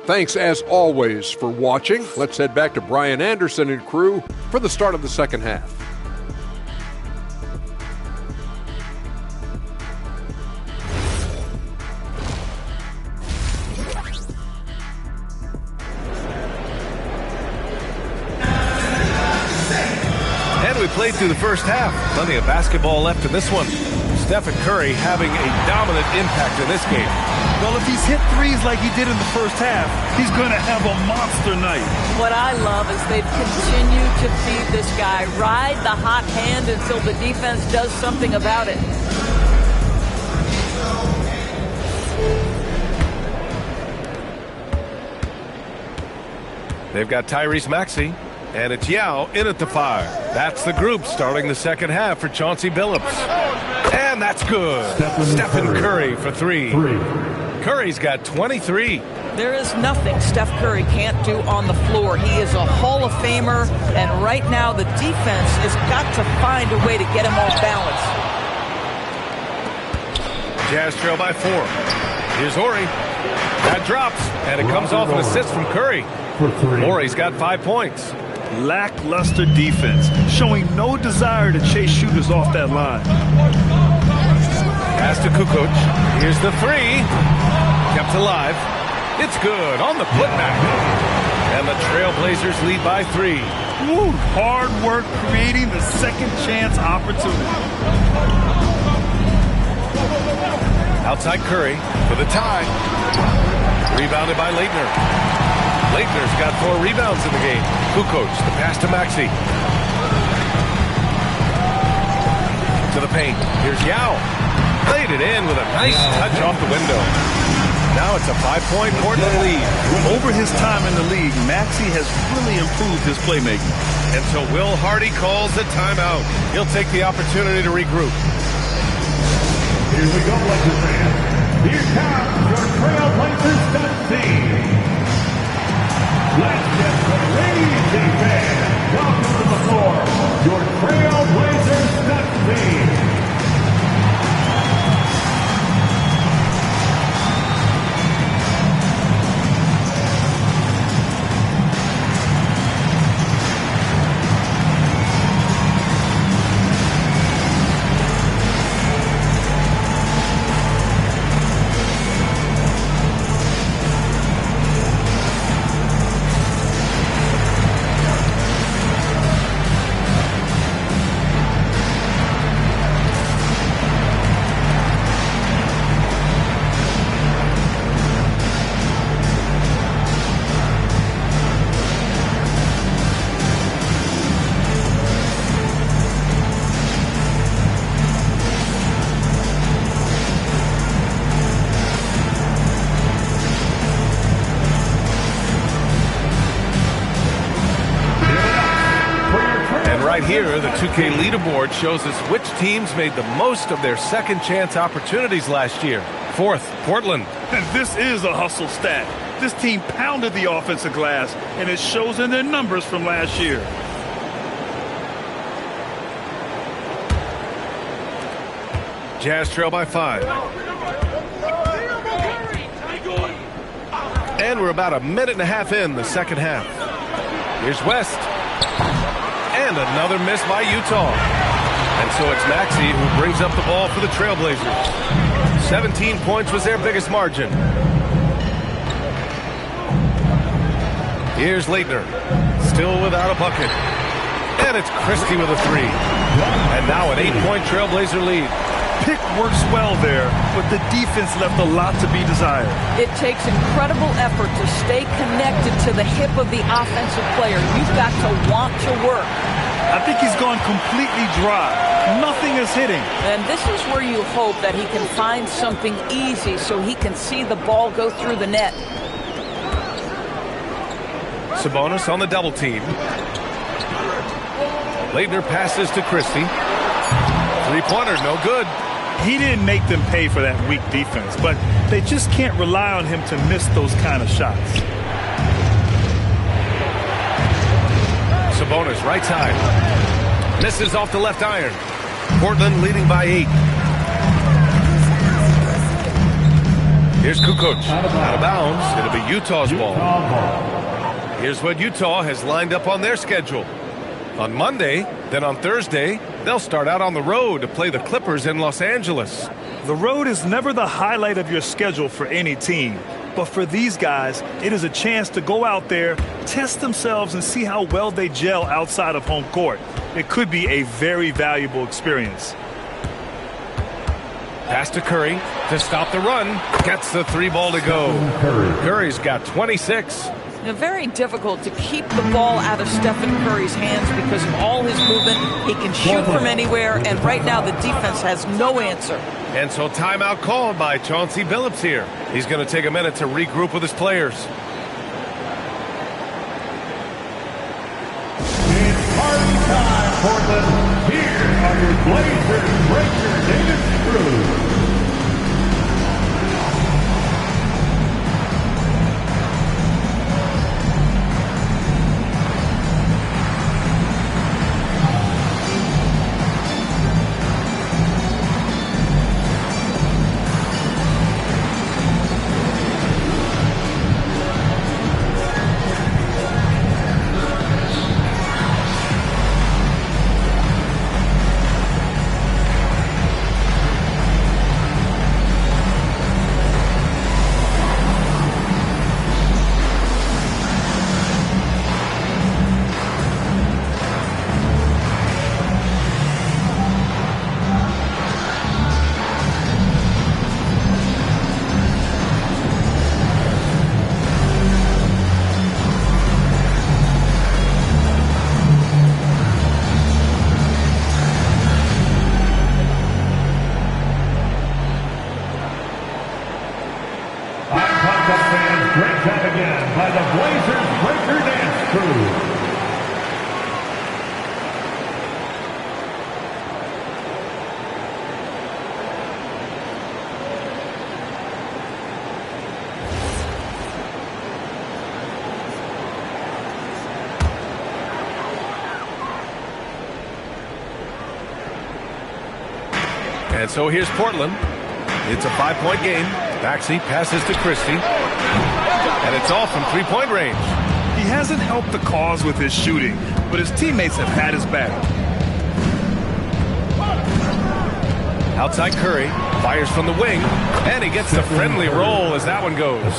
H: Thanks, as always, for watching. Let's head back to Brian Anderson and crew for the start of the second half.
M: And we played through the first half. Plenty of basketball left in this one. Stephen Curry having a dominant impact in this game.
O: Well, if he's hit threes like he did in the first half, he's going to have a monster night.
N: What I love is they've continued to feed this guy, ride the hot hand until the defense does something about it.
M: They've got Tyrese Maxey, and it's Yao in at the 5. That's the group starting the second half for Chauncey Billups. And that's good. Stephen Curry for 3. Curry's got 23.
N: There is nothing Steph Curry can't do on the floor. He is a Hall of Famer, and right now the defense has got to find a way to get him off balance.
M: Jazz trail by 4. Here's Horry. That drops, and it comes off an assist from Curry. Horry's got 5 points.
O: Lackluster defense, showing no desire to chase shooters off that line.
M: Pass to Kukoc. Here's the 3. Kept alive. It's good on the putback. And the Trailblazers lead by 3.
O: Woo, hard work creating the second chance opportunity.
M: Outside Curry for the tie. Rebounded by Leitner. Leitner's got 4 rebounds in the game. Kukoc, the pass to Maxey. To the paint. Here's Yao. Laid it in with a nice touch off the window. Now it's a 5-point Portland lead.
O: Over his time in the league, Maxey has really improved his playmaking.
M: And so Will Hardy calls the timeout. He'll take the opportunity to regroup.
F: Here we go, Lakers fans. Here comes your Trailblazers stud team. Let's get the crazy fans. Welcome to the floor, your Trailblazers stud team.
M: Right here, the 2K leaderboard shows us which teams made the most of their second chance opportunities last year. 4th, Portland.
O: And this is a hustle stat. This team pounded the offensive glass, and it shows in their numbers from last year.
M: Jazz trail by 5. And we're about a minute and a half in the second half. Here's West. And another miss by Utah. And so it's Maxey who brings up the ball for the Trailblazers. 17 points was their biggest margin. Here's Leitner. Still without a bucket. And it's Christie with a 3. And now an 8-point Trailblazer lead.
O: Pick works well there, but the defense left a lot to be desired.
N: It takes incredible effort to stay connected to the hip of the offensive player. You've got to want to work.
O: I think he's gone completely dry. Nothing is hitting.
N: And this is where you hope that he can find something easy so he can see the ball go through the net.
M: Sabonis on the double team. Leitner passes to Christie. Three-pointer, no good.
O: He didn't make them pay for that weak defense, but they just can't rely on him to miss those kind of shots.
M: Sabonis, right side. Misses off the left iron. Portland leading by 8. Here's Kukoc. Out of bounds. It'll be Utah's ball. Here's what Utah has lined up on their schedule. On Monday, then on Thursday, they'll start out on the road to play the Clippers in Los Angeles.
O: The road is never the highlight of your schedule for any team. But for these guys, it is a chance to go out there, test themselves, and see how well they gel outside of home court. It could be a very valuable experience.
M: Pass to Curry to stop the run. Gets the 3 ball to go. Curry's got 26.
N: Very difficult to keep the ball out of Stephen Curry's hands because of all his movement. He can shoot from anywhere, and right now the defense has no answer.
M: And so timeout called by Chauncey Billups here. He's going to take a minute to regroup with his players.
F: It's party time, Portland. Here are your Blazers breakers and screws.
M: And so here's Portland. It's a 5-point game. Maxey passes to Christie. And it's off from 3-point range.
O: He hasn't helped the cause with his shooting, but his teammates have had his back.
M: Outside Curry. Fires from the wing. And he gets the friendly roll as that one goes.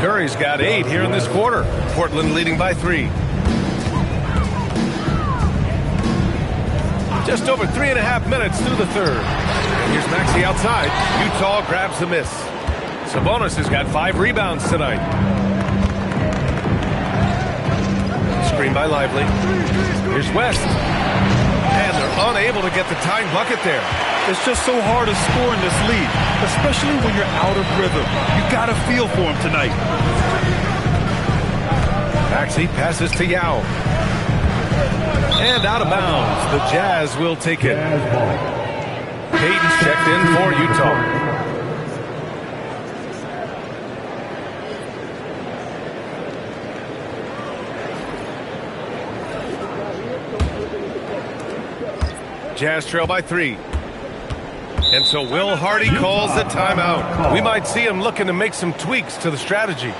M: Curry's got 8 here in this quarter. Portland leading by 3. Just over 3.5 minutes through the third. And here's Maxey outside. Utah grabs the miss. Sabonis has got 5 rebounds tonight. Screen by Lively. Here's West. And they're unable to get the tying bucket there.
O: It's just so hard to score in this league, especially when you're out of rhythm. You got to feel for him tonight.
M: Maxey passes to Yao. And out of bounds. The Jazz will take it. Payton's checked in for Utah. Jazz trail by 3. And so Will Hardy calls the timeout. We might see him looking to make some tweaks to the strategy.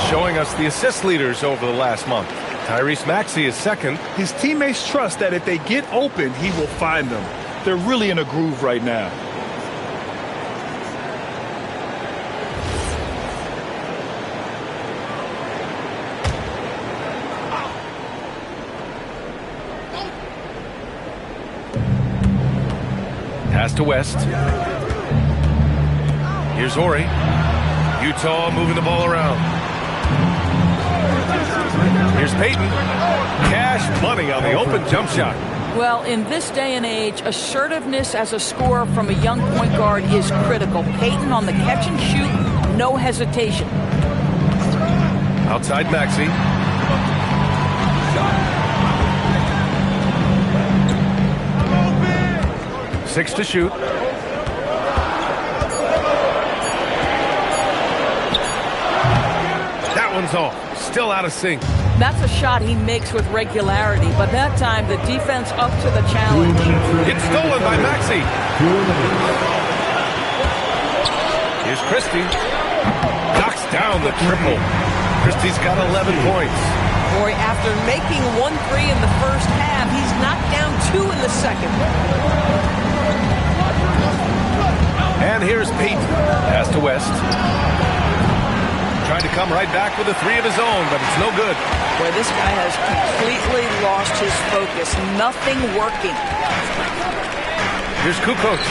M: Showing us the assist leaders over the last month. Tyrese Maxey is second.
O: His teammates trust that if they get open, he will find them. They're really in a groove right now.
M: Pass to West. Here's Horry. Utah moving the ball around. Here's Payton. Cash money on the open jump shot.
N: Well, in this day and age, assertiveness as a scorer from a young point guard is critical. Payton on the catch and shoot, no hesitation.
M: Outside Maxey. 6 to shoot. That one's off. Still out of sync.
N: That's a shot he makes with regularity, but that time the defense up to the challenge.
M: It's stolen by Maxey. Here's Christie. Knocks down the triple. Christie's got 11 points.
N: Boy, after making 1 3 in the first half, he's knocked down 2 in the second.
M: And here's Payton. Pass to West. Trying to come right back with a 3 of his own, but it's no good.
N: Boy, this guy has completely lost his focus. Nothing working.
M: Here's Kukoc.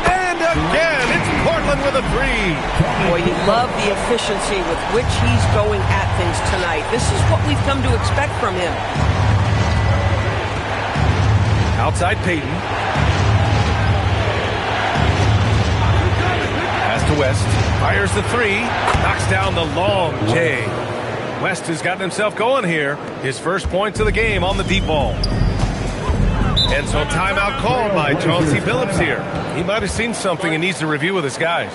M: And again, it's Portland with a 3.
N: Boy, you love the efficiency with which he's going at things tonight. This is what we've come to expect from him.
M: Outside Payton. Pass to West. Fires the 3. Knocks down the long J. West has gotten himself going here. His first points of the game on the deep ball. And so timeout called by Chauncey Billups here. He might have seen something and needs to review with his guys.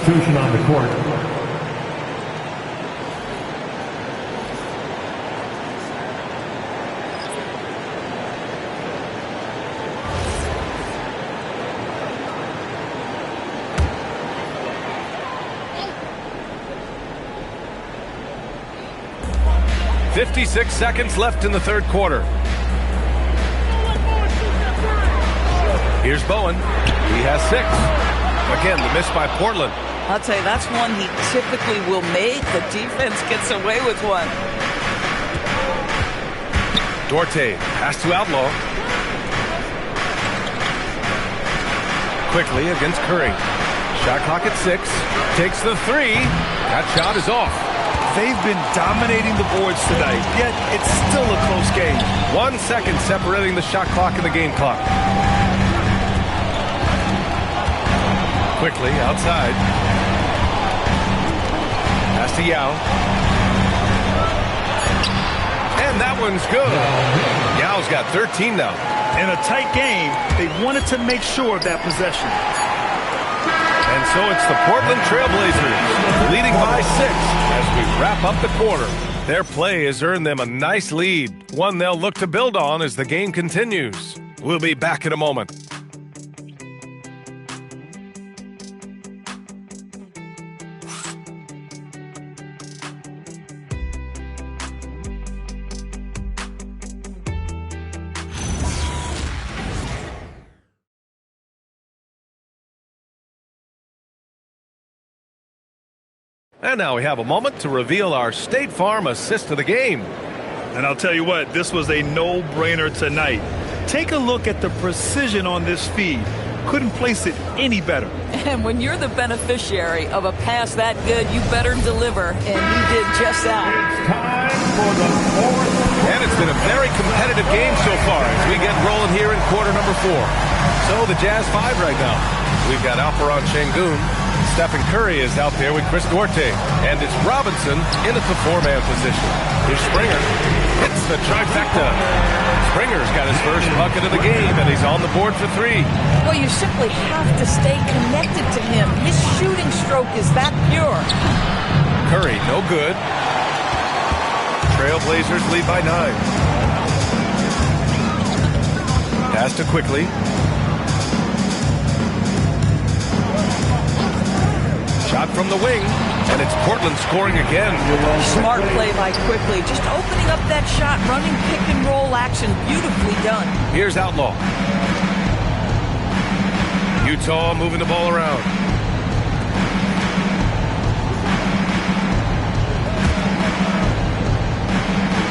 F: substitution on the court.
M: .56 seconds left in the third quarter. Here's Bowen. He has 6. Again, the miss by Portland.
R: I'll tell you, that's one he typically will make. The defense gets away with one.
M: Duarte, pass to Outlaw. Quickly against Curry. Shot clock at 6. Takes the 3. That shot is off.
O: They've been dominating the boards tonight, yet it's still a close game.
M: 1 second separating the shot clock and the game clock. Quickly outside. Pass to Yao. And that one's good. Yao's got 13 now.
O: In a tight game, they wanted to make sure of that possession.
M: And so it's the Portland Trailblazers leading by 6 as we wrap up the quarter. Their play has earned them a nice lead, one they'll look to build on as the game continues. We'll be back in a moment. And now we have a moment to reveal our State Farm assist of the game.
O: And I'll tell you what, this was a no-brainer tonight. Take a look at the precision on this feed. Couldn't place it any better.
R: And when you're the beneficiary of a pass that good, you better deliver. And he did just that.
M: And it's been a very competitive game so far as we get rolling here in quarter number 4. So the Jazz 5 right now. We've got Alperon Şengün. Stephen Curry is out there with Chris Duarte. And it's Robinson in at the 4-man position. Here's Springer. Hits the trifecta. Springer's got his first bucket of the game, and he's on the board for 3.
R: Well, you simply have to stay connected to him. His shooting stroke is that pure.
M: Curry, no good. Trailblazers lead by 9. Pass to Quickly. Shot from the wing, and it's Portland scoring again.
R: Smart play by Quickly. Just opening up that shot, running pick and roll action. Beautifully done.
M: Here's Outlaw. Utah moving the ball around.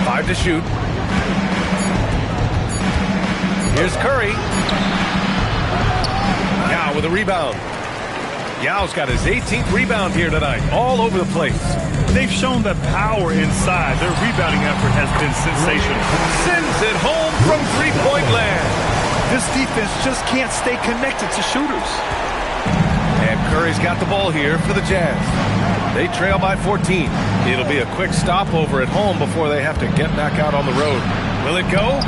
M: Five to shoot. Here's Curry. Yao with a rebound. Yao's got his 18th rebound here tonight, all over the place.
O: They've shown the power inside. Their rebounding effort has been sensational.
M: Sends it home from three-point land.
O: This defense just can't stay connected to shooters.
M: And Curry's got the ball here for the Jazz. They trail by 14. It'll be a quick stopover at home before they have to get back out on the road. Will it go?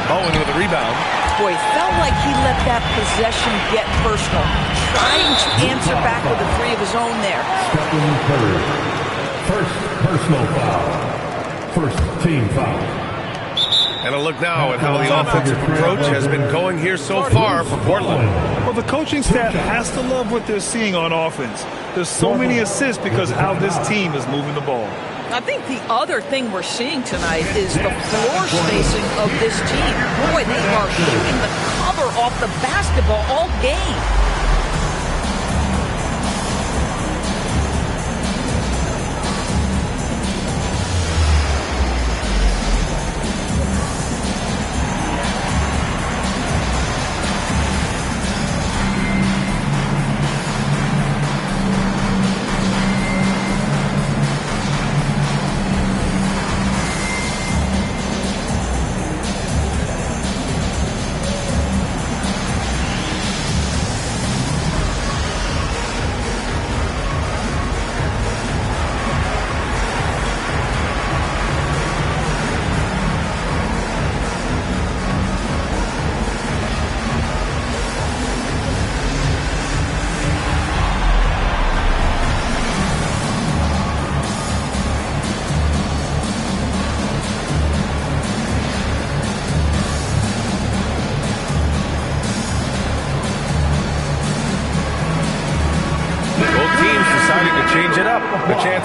M: Bowen with a rebound.
R: Boy, felt like he let that possession get personal. Trying to answer back with a 3 of his own there.
F: Stephen Curry. First personal foul. First team foul.
M: And a look now at how the offensive approach has been going here so far for Portland.
O: Well, the coaching staff has to love what they're seeing on offense. There's so many assists because of how this team is moving the ball.
R: I think the other thing we're seeing tonight is the floor spacing of this team. Boy, they are shooting the cover off the basketball all game.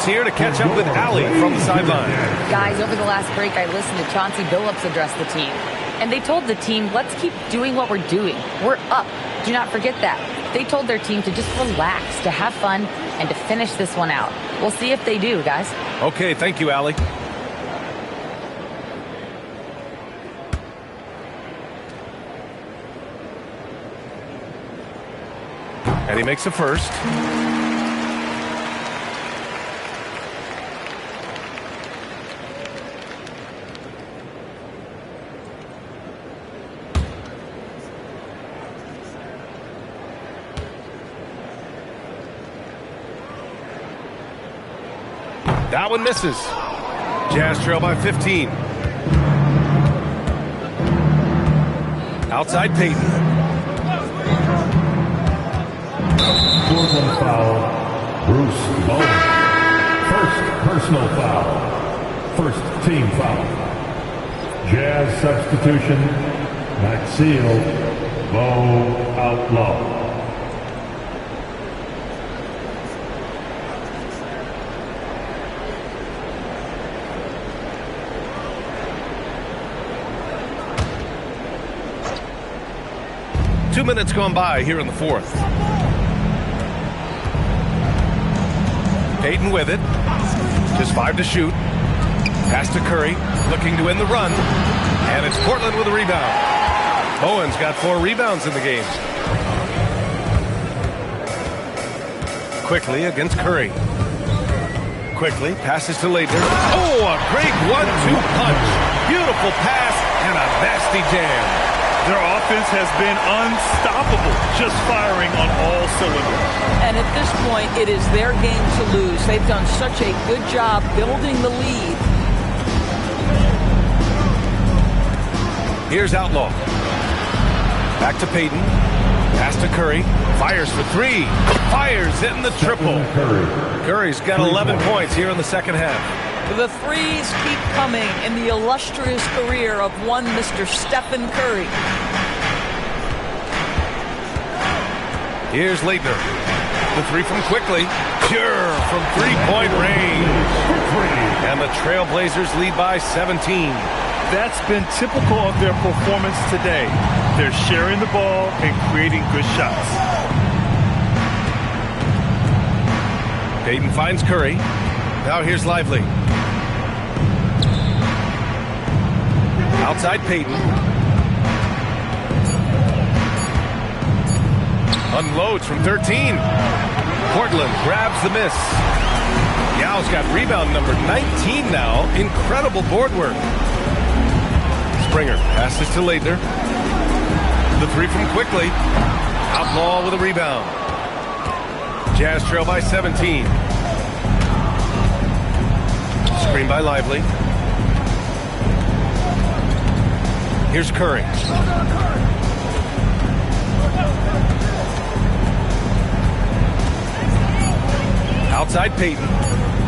M: minutes here to catch up with Allie from the sideline.
G: Guys, over the last break, I listened to Chauncey Billups address the team. And they told the team, let's keep doing what we're doing. We're up. Do not forget that. They told their team to just relax, to have fun, and to finish this one out. We'll see if they do, guys.
M: Okay, thank you, Allie. And he makes a first. That one misses. Jazz trail by 15. Outside Peyton.
F: Portland foul, Bruce Bowen. First personal foul. First team foul. Jazz substitution, Maxfield, Bo Outlaw.
M: Two minutes gone by here in the fourth. Peyton with it. Just 5 to shoot. Pass to Curry. Looking to win the run. And it's Portland with a rebound. Bowen's got 4 rebounds in the game. Quickly against Curry. Quickly passes to Leitner. Oh, a great 1-2 punch. Beautiful pass and a nasty jam.
O: Their offense has been unstoppable, just firing on all cylinders.
R: And at this point, it is their game to lose. They've done such a good job building the lead.
M: Here's Outlaw. Back to Peyton. Pass to Curry. Fires for 3. Fires in the triple. Curry's got 11 points here in the second half.
R: The threes keep coming in the illustrious career of one Mr. Stephen Curry.
M: Here's Leitner. The 3 from Quickly. Pure from 3-point range. And the Trailblazers lead by 17.
O: That's been typical of their performance today. They're sharing the ball and creating good shots.
M: Peyton finds Curry. Now here's Lively. Outside Peyton. Unloads from 13. Portland grabs the miss. Yao's got rebound number 19 now. Incredible board work. Springer passes to Leitner. The 3 from Quickly. Outlaw with a rebound. Jazz trail by 17. Screen by Lively. Here's Curry. Outside Peyton.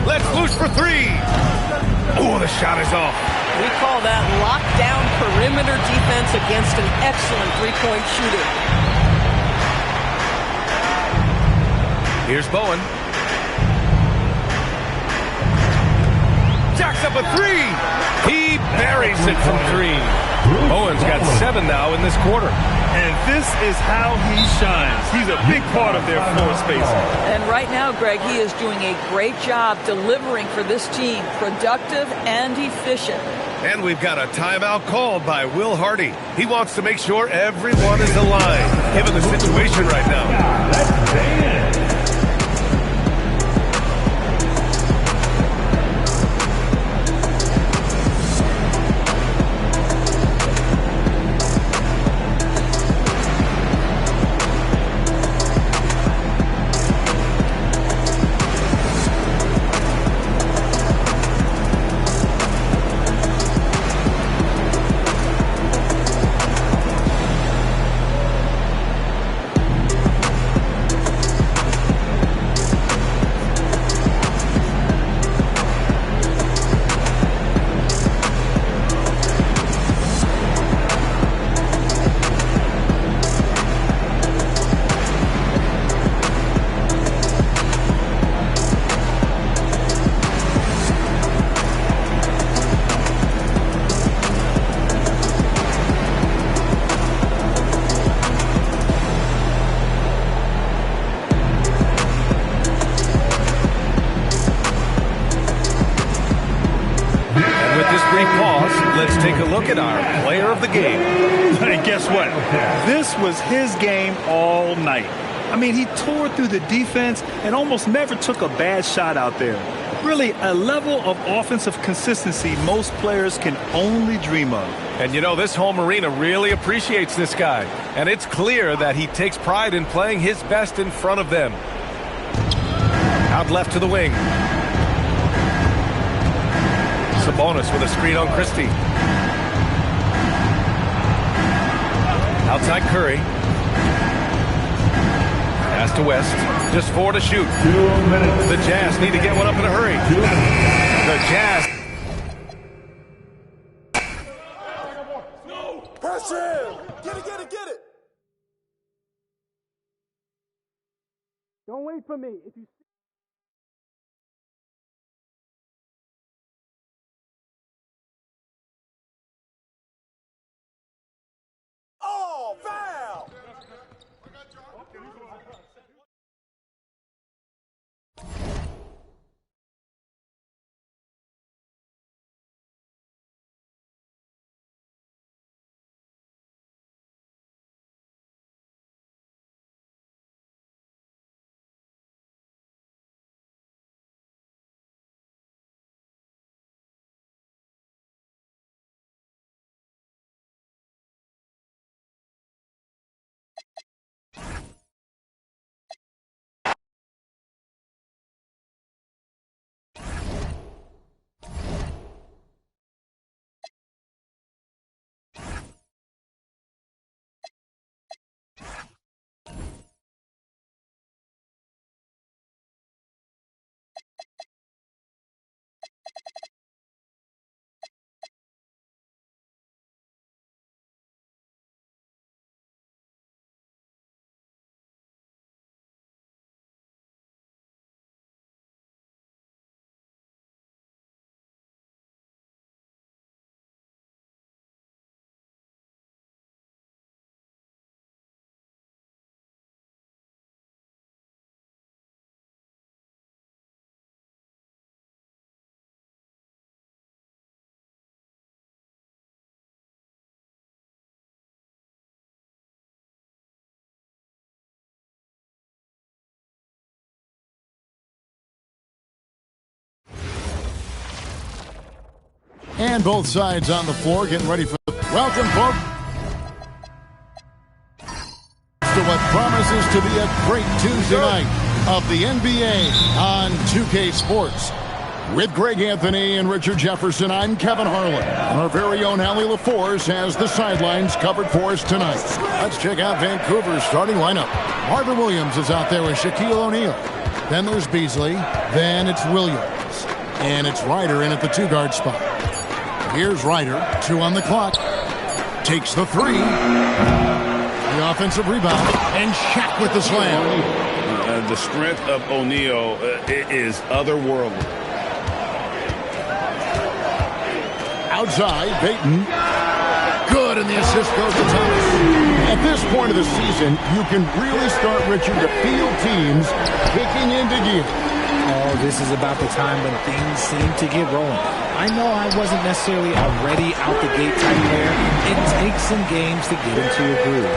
M: Let's loose for 3. Oh, the shot is off.
R: We call that lockdown perimeter defense against an excellent three-point shooter.
M: Here's Bowen. Jacks up a 3. He buries it from 3. Bowen's got 7 now in this quarter.
O: And this is how he shines. He's a big part of their floor spacing.
R: And right now, Greg, he is doing a great job delivering for this team. Productive and efficient.
M: And we've got a timeout called by Will Hardy. He wants to make sure everyone is aligned, given the situation right now. With this brief pause, let's take a look at our player of the game.
O: Hey, guess what? This was his game all night. I mean, he tore through the defense and almost never took a bad shot out there. Really, a level of offensive consistency most players can only dream of.
M: And you know, this home arena really appreciates this guy. And it's clear that he takes pride in playing his best in front of them. Out left to the wing. Sabonis with a screen on Christie. Outside Curry. Pass to West. Just 4 to shoot.
F: 2 minutes.
M: The Jazz need to get one up in a hurry.
F: 2 minutes.
M: The Jazz.
K: Press him! Get it, get it, get it! Don't wait for me. If you Oh, foul!
A: And both sides on the floor getting ready for welcome, folks, to what promises to be a great Tuesday night of the NBA on 2K Sports. With Greg Anthony and Richard Jefferson, I'm Kevin Harlan. And our very own Allie LaForce has the sidelines covered for us tonight. Let's check out Vancouver's starting lineup. Marvin Williams is out there with Shaquille O'Neal. Then there's Beasley. Then it's Williams. And it's Ryder in at the 2-guard spot. Here's Ryder, 2 on the clock. Takes the 3. The offensive rebound. And Shaq with the slam.
B: The strength of O'Neal is otherworldly.
A: Outside, Payton. Good, and the assist goes to Thomas. At this point of the season, you can really start, Richard, to feel teams kicking into gear.
S: Oh, this is about the time when things seem to get rolling. I know I wasn't necessarily a ready out-the-gate type player. It takes some games to get into a groove.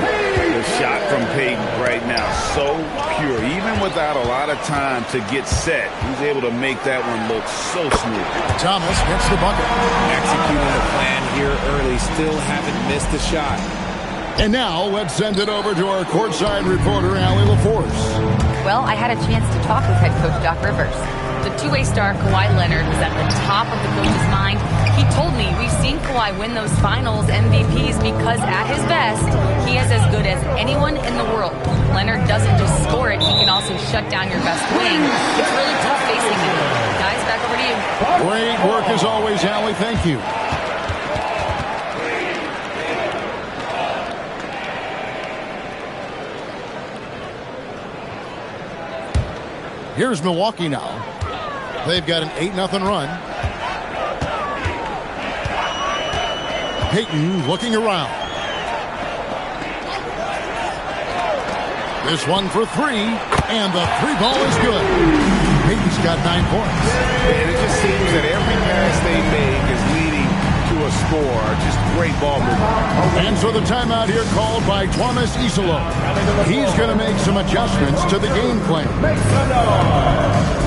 B: The shot from Payton right now, so pure. Even without a lot of time to get set, he's able to make that one look so smooth.
A: Thomas gets the bucket.
S: Executing the plan here early, still haven't missed a shot.
A: And now, let's send it over to our courtside reporter, Allie LaForce.
G: Well, I had a chance to talk with head coach Doc Rivers. The two-way star Kawhi Leonard was at the top of the coach's mind. He told me we've seen Kawhi win those finals MVPs because at his best, he is as good as anyone in the world. Leonard doesn't just score it, he can also shut down your best wing. It's really tough facing him. Guys, back over to you.
A: Great work as always, Allie. Thank you. Here's Milwaukee now. They've got an 8-0 run. Payton looking around. This one for 3, and the 3-ball is good. Payton's got 9 points.
B: And it just seems that every pass they make is leading
A: And so the timeout here called by Thomas Isolo. He's going to make some adjustments to the game plan.
F: Make some noise.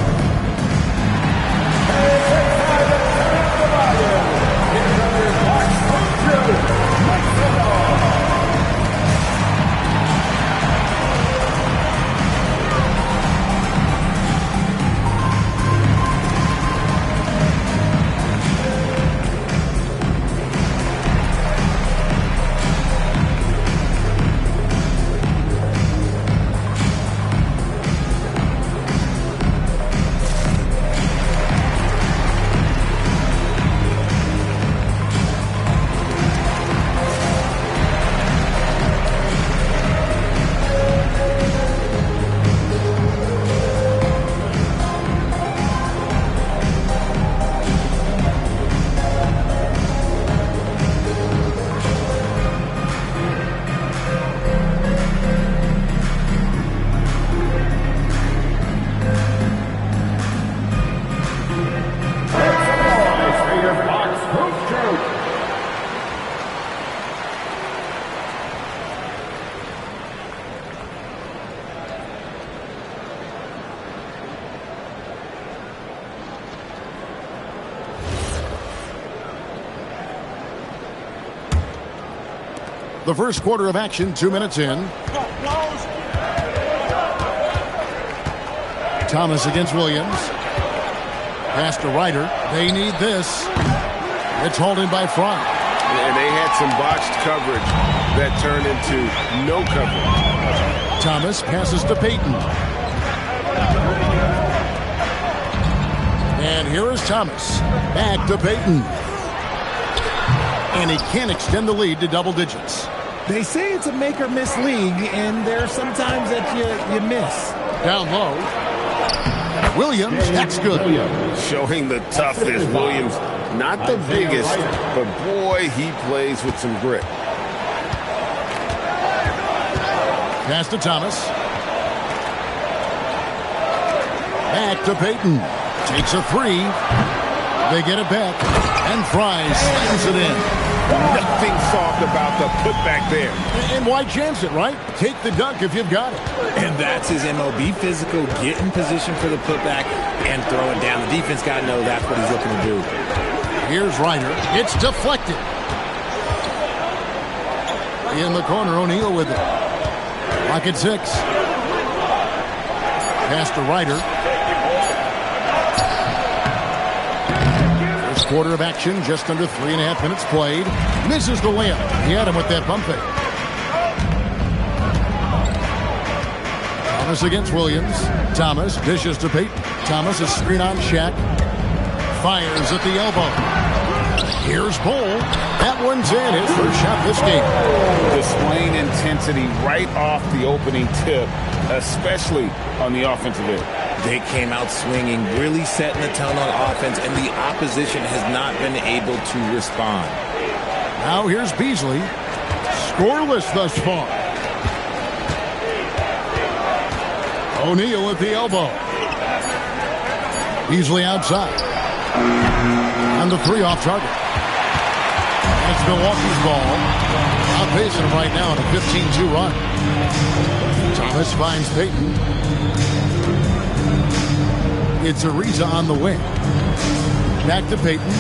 A: The first quarter of action, 2 minutes in. Thomas against Williams. Pass to Ryder. They need this. It's hauled in by Fry.
B: And they had some botched coverage that turned into no coverage.
A: Thomas passes to Payton. And here is Thomas. Back to Payton. And he can't extend the lead to double digits.
S: They say it's a make-or-miss league, and there are some times that you miss.
A: Down low. Williams, that's good.
B: Showing the toughness. Williams, not the biggest, but boy, he plays with some grit.
A: Pass to Thomas. Back to Payton. Takes a three. They get it back. And Fry slams it in.
B: Nothing soft about the putback there.
A: And why chance it, right? Take the dunk if you've got it.
S: And that's his MO. Be physical, get in position for the putback, and throw it down. The defense got to know that's what he's looking to do.
A: Here's Ryder. It's deflected. In the corner, O'Neal with it. Lock at 6. Pass to Ryder. First quarter of action, just under 3.5 minutes played. Misses the layup. He had him with that pump fake. Thomas against Williams. Thomas dishes to Payton. Thomas, a screen on Shaq. Fires at the elbow. Here's Bull. That one's in. His first shot this game.
B: Displaying intensity right off the opening tip, especially on the offensive end.
S: They came out swinging, really setting the tone on offense, and the opposition has not been able to respond.
A: Now here's Beasley. Scoreless thus far. O'Neal at the elbow. Beasley outside. And the three off target. It's Milwaukee's ball. Outpacing him right now in a 15-2 run. Thomas finds Payton. It's Ariza on the wing. Back to Payton.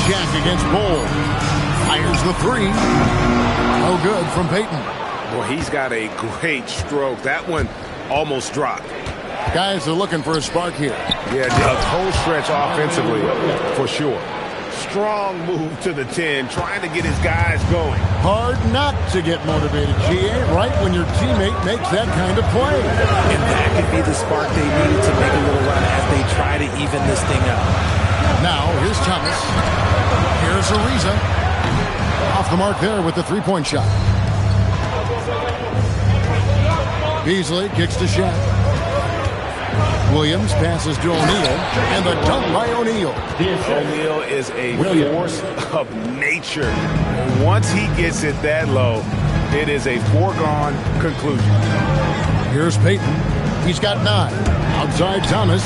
A: Shaq against Bull. Fires the three. No good from Payton.
B: Well, he's got a great stroke. That one almost dropped.
A: Guys are looking for a spark here.
B: Yeah, the whole stretch offensively, for sure. Strong move to the 10, trying to get his guys going.
A: Hard not to get motivated, GA, right when your teammate makes that kind of play.
S: And that could be the spark they needed to make a little run as they try to even this thing up.
A: Now, here's Thomas. Here's Ariza. Off the mark there with the three-point shot. Beasley kicks to Shaq. Williams passes to O'Neal, and the dunk by O'Neal.
B: O'Neal is a force of nature. Once he gets it that low, it is a foregone conclusion.
A: Here's Payton. He's got 9. Outside Thomas.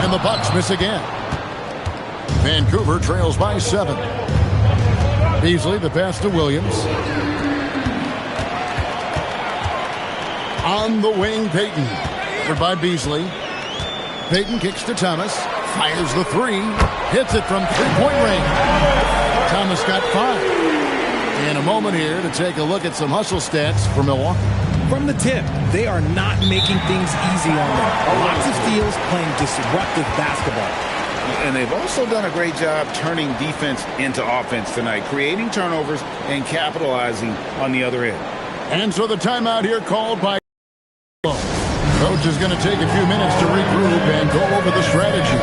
A: And the Bucks miss again. Vancouver trails by 7. Beasley, the pass to Williams. On the wing, Payton. Covered by Beasley. Payton kicks to Thomas. Fires the 3. Hits it from three-point range. Thomas got 5. In a moment here to take a look at some hustle stats for Milwaukee.
S: From the tip, they are not making things easy on them. Lots of steals, playing disruptive basketball.
B: And they've also done a great job turning defense into offense tonight, creating turnovers and capitalizing on the other end.
A: And so the timeout here called by Coach is going to take a few minutes to regroup and go over the strategy.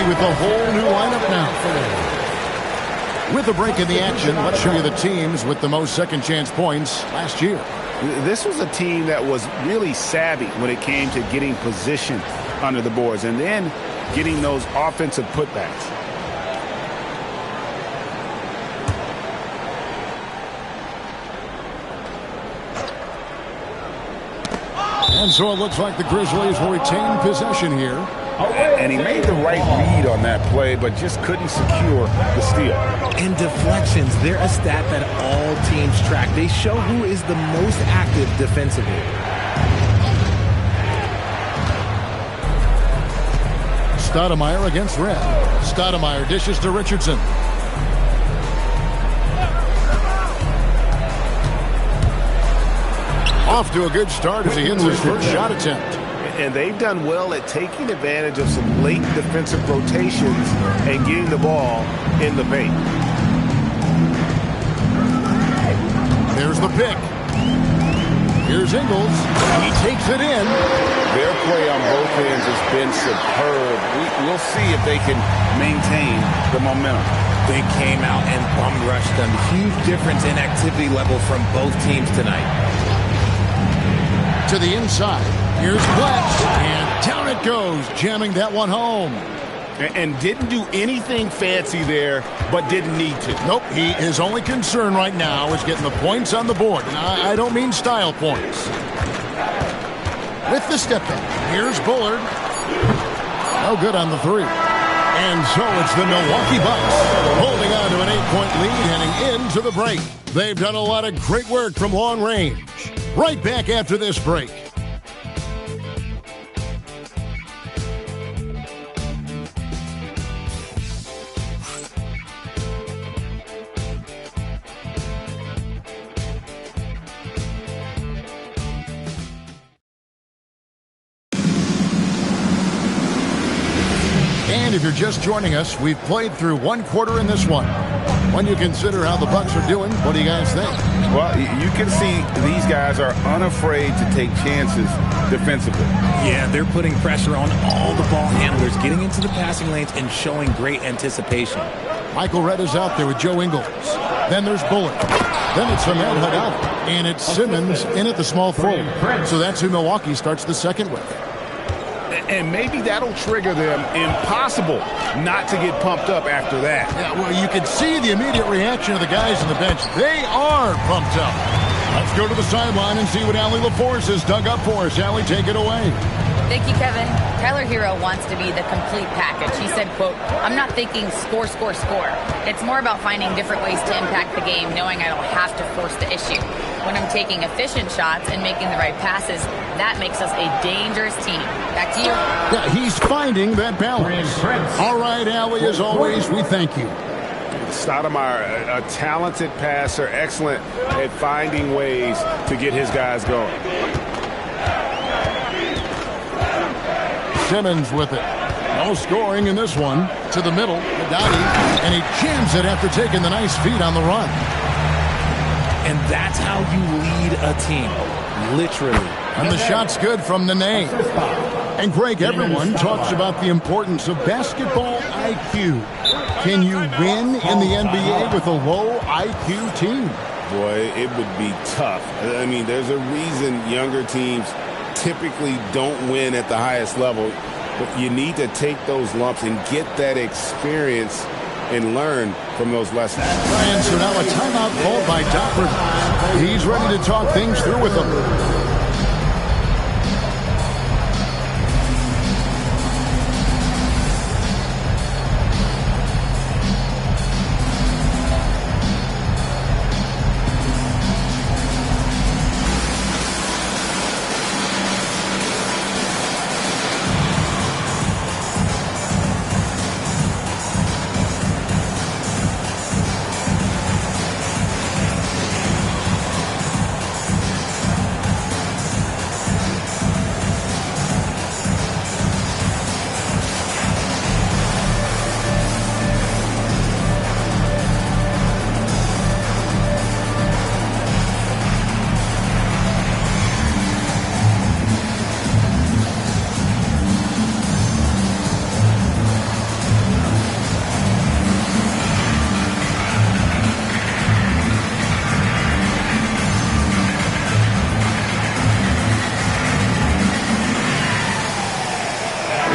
A: With a whole new lineup now. With a break in the action, let's show you the teams with the most second chance points last year.
B: This was a team that was really savvy when it came to getting position under the boards and then getting those offensive putbacks.
A: And so it looks like the Grizzlies will retain possession here.
B: And he made the right read on that play, but just couldn't secure the steal.
S: And deflections, they're a stat that all teams track. They show who is the most active defensively.
A: Stoudemire against Red. Stoudemire dishes to Richardson. Off to a good start as he hits his first shot attempt.
B: And they've done well at taking advantage of some late defensive rotations and getting the ball in the paint.
A: There's the pick. Here's Ingles. He takes it in.
B: Their play on both ends has been superb. We'll see if they can maintain the momentum.
S: They came out and bum rushed them. Huge difference in activity level from both teams tonight.
A: To the inside. Here's Fletch, and down it goes, jamming that one home.
B: And didn't do anything fancy there, but didn't need to.
A: Nope, his only concern right now is getting the points on the board. And I don't mean style points. With the step in, here's Bullard. No good on the 3. And so it's the Milwaukee Bucks holding on to an 8-point lead heading into the break. They've done a lot of great work from long range. Right back after this break. And if you're just joining us, we've played through one quarter in this one. When you consider how the Bucks are doing, what do you guys think?
B: Well, you can see these guys are unafraid to take chances defensively.
S: Yeah, they're putting pressure on all the ball handlers, getting into the passing lanes and showing great anticipation.
A: Michael Redd is out there with Joe Ingles. Then there's Bullard. Then it's Ahmed Haddad. And it's Simmons in at the small forward. So that's who Milwaukee starts the second with.
B: And maybe that'll trigger them. Impossible not to get pumped up after that.
A: Yeah, well, you can see the immediate reaction of the guys on the bench. They are pumped up. Let's go to the sideline and see what Allie LaForce has dug up for us. Allie, take it away.
G: Thank you, Kevin. Tyler Hero wants to be the complete package. He said, quote, "I'm not thinking score, score, score. It's more about finding different ways to impact the game, knowing I don't have to force the issue." When I'm taking efficient shots and making the right passes, that makes us a dangerous team. Back to you.
A: Yeah, he's finding that balance. All right, Allie, as always, we thank you.
B: Stoudemire, a talented passer, excellent at finding ways to get his guys going.
A: Simmons with it. No scoring in this one. To the middle, Dottie, and he jams it after taking the nice feed on the run.
S: And that's how you lead a team, literally.
A: And the shot's good from Nene. And Greg, everyone talks about the importance of basketball IQ. Can you win in the NBA with a low IQ team?
B: Boy, it would be tough. I mean, there's a reason younger teams typically don't win at the highest level. But you need to take those lumps and get that experience and learn from those lessons.
A: And so now a timeout called by Doc Rivers. He's ready to talk things through with them.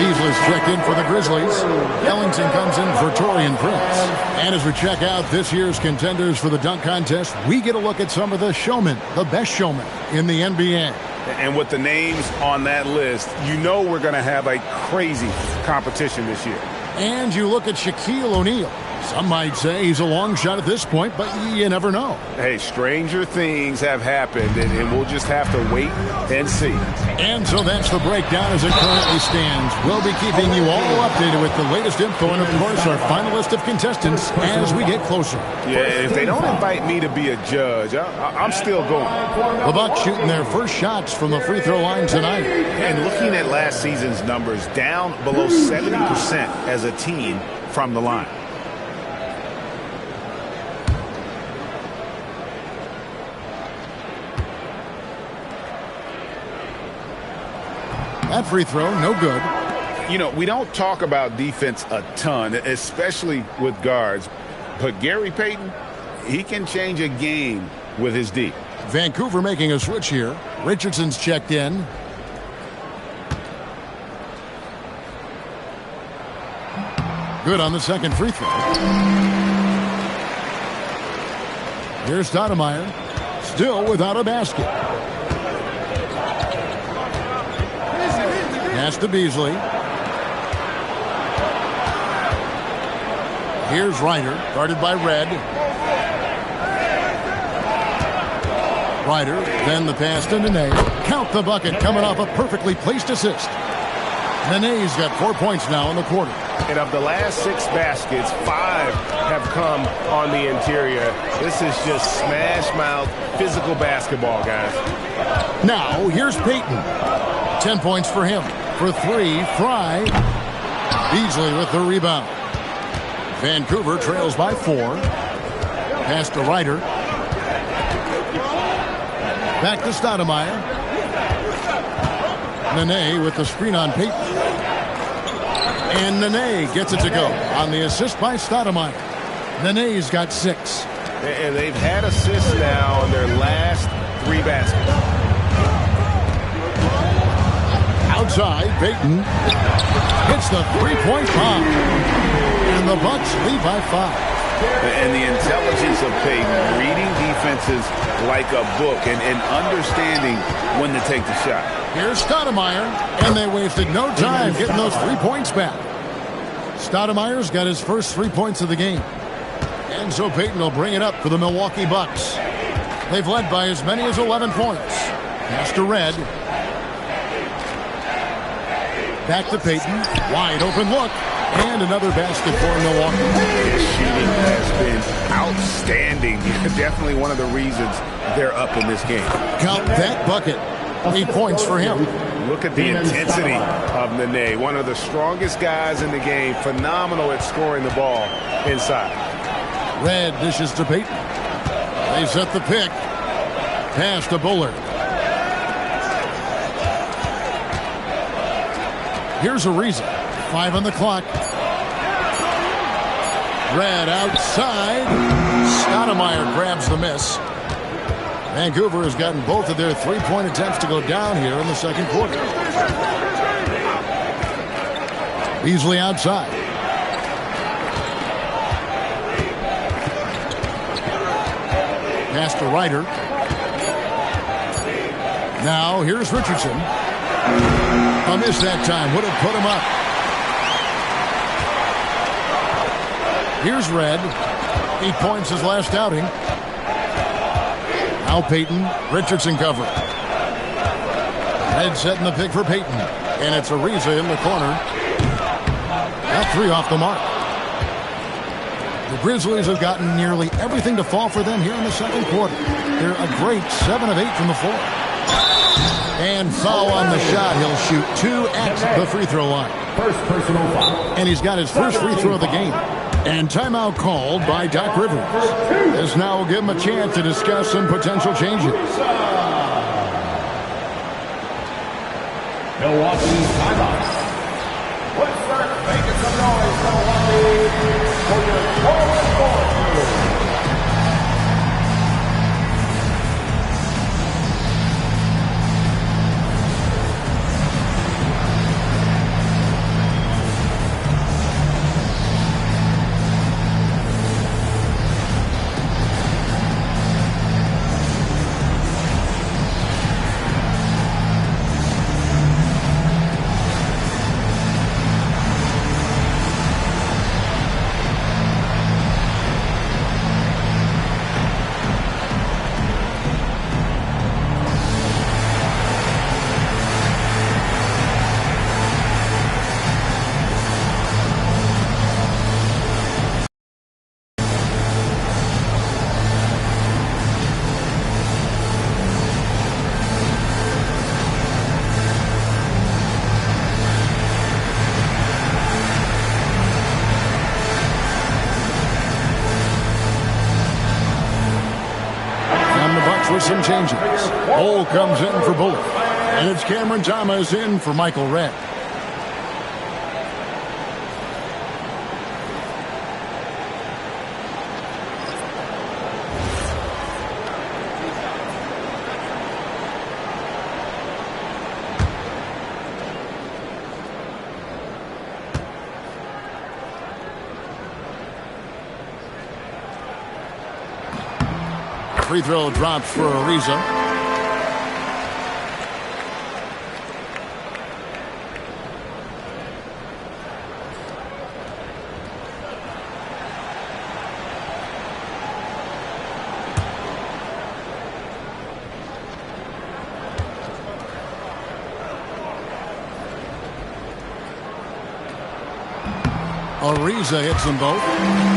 A: Beasley's checked in for the Grizzlies. Ellington comes in for Taurean Prince. And as we check out this year's contenders for the dunk contest, we get a look at some of the showmen, the best showmen in the NBA.
B: And with the names on that list, you know we're going to have a crazy competition this year.
A: And you look at Shaquille O'Neal. Some might say he's a long shot at this point, but you never know.
B: Hey, stranger things have happened, and we'll just have to wait and see.
A: And so that's the breakdown as it currently stands. We'll be keeping you all updated with the latest info and, of course, our final list of contestants as we get closer.
B: Yeah, if they don't invite me to be a judge, I'm still going.
A: The Bucks shooting their first shots from the free throw line tonight.
D: And looking at last season's numbers, down below 70% as a team from the line.
A: That free throw, no good.
B: You know, we don't talk about defense a ton, especially with guards. But Gary Payton, he can change a game with his D.
A: Vancouver making a switch here. Richardson's checked in. Good on the second free throw. Here's Stoudemire, still without a basket. Pass to Beasley. Here's Ryder, guarded by Red. Ryder, then the pass to Nene. Count the bucket, coming off a perfectly placed assist. Nene's got 4 points now in the quarter.
B: And of the last 6 baskets, 5 have come on the interior. This is just smash-mouth physical basketball, guys.
A: Now, here's Payton. 10 points for him. For 3, Fry. Beasley with the rebound. Vancouver trails by 4. Pass to Ryder. Back to Stoudemire. Nene with the screen on Payton. And Nene gets it to go on the assist by Stoudemire. Nene's got 6.
B: And they've had assists now in their last 3 baskets.
A: Outside, Payton hits the three-point bomb. And the Bucks lead by 5.
B: And the intelligence of Payton, reading defenses like a book and understanding when to take the shot.
A: Here's Stoudemire, and they wasted no time getting those 3 points back. Stoudemire's got his first 3 points of the game. And so Payton will bring it up for the Milwaukee Bucks. They've led by as many as 11 points. Pass to Red. Back to Payton. Wide open look. And another basket for Milwaukee.
B: His shooting has been outstanding. Definitely one of the reasons they're up in this game.
A: Count that bucket. 8 points for him.
B: Look at the intensity of Nene, one of the strongest guys in the game. Phenomenal at scoring the ball inside.
A: Red dishes to Payton. They set the pick. Pass to Bullard. Here's Ariza. 5 on the clock. Red outside. Stoudemire grabs the miss. Vancouver has gotten both of their three-point attempts to go down here in the second quarter. Beasley outside. Pass to Ryder. Now here's Richardson. A miss that time. Would have put him up. Here's Red. 8 points his last outing. Now Payton. Richardson cover. Red setting the pick for Payton. And it's Ariza in the corner. That 3 off the mark. The Grizzlies have gotten nearly everything to fall for them here in the second quarter. They're a great 7 of 8 from the floor. And foul on the shot. He'll shoot 2 at the free throw line.
F: First personal foul.
A: And he's got his first free throw of the game. And timeout called by Doc Rivers. This now will give him a chance to discuss some potential changes.
F: Milwaukee timeout. Let's start making some noise, Milwaukee, for your forward score.
A: With some changes. Cole comes in for Bullard. And it's Cameron Thomas in for Michael Red. Free throw drops for Ariza. Ariza hits them both.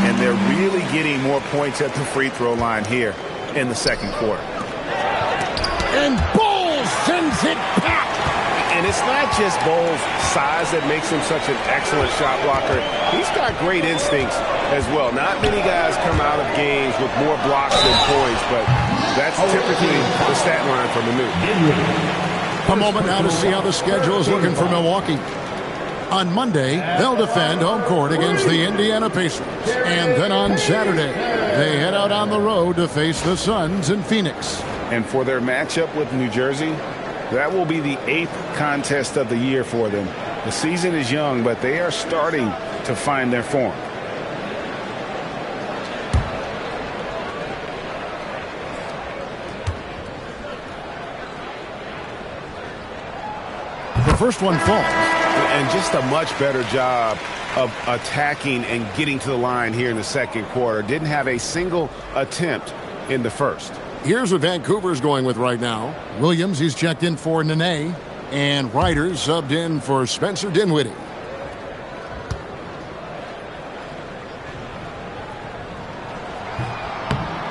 B: And they're really getting more points at the free throw line here in the second quarter.
A: And Bowles sends it back.
B: And it's not just Bowles' size that makes him such an excellent shot blocker. He's got great instincts as well. Not many guys come out of games with more blocks than points, but that's typically the stat line from the new.
A: A moment now to see how the schedule is looking for Milwaukee. On Monday, they'll defend home court against the Indiana Pacers. And then on Saturday, they head out on the road to face the Suns in Phoenix.
B: And for their matchup with New Jersey, that will be the 8th contest of the year for them. The season is young, but they are starting to find their form.
A: The first one falls.
B: And just a much better job of attacking and getting to the line here in the second quarter. Didn't have a single attempt in the first.
A: Here's what Vancouver's going with right now. Williams, he's checked in for Nene. And Ryder's subbed in for Spencer Dinwiddie.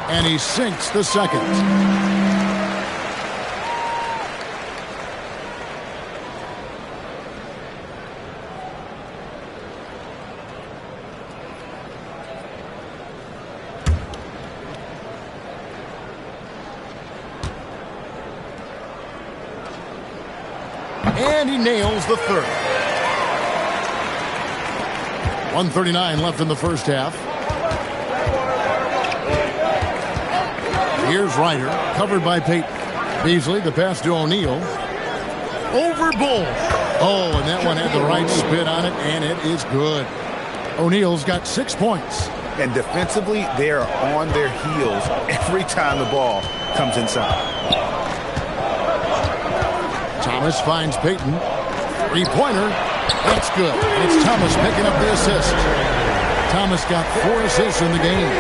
A: And he sinks the second. And he nails the third. 1:39 left in the first half. Here's Ryder, covered by Peyton. Beasley, the pass to O'Neal. Over Bull. Oh, and that one had the right spin on it, and it is good. O'Neal's got 6 points.
D: And defensively, they are on their heels every time the ball comes inside.
A: Thomas finds Peyton. Three-pointer. That's good. It's Thomas picking up the assist. Thomas got 4 assists in the game.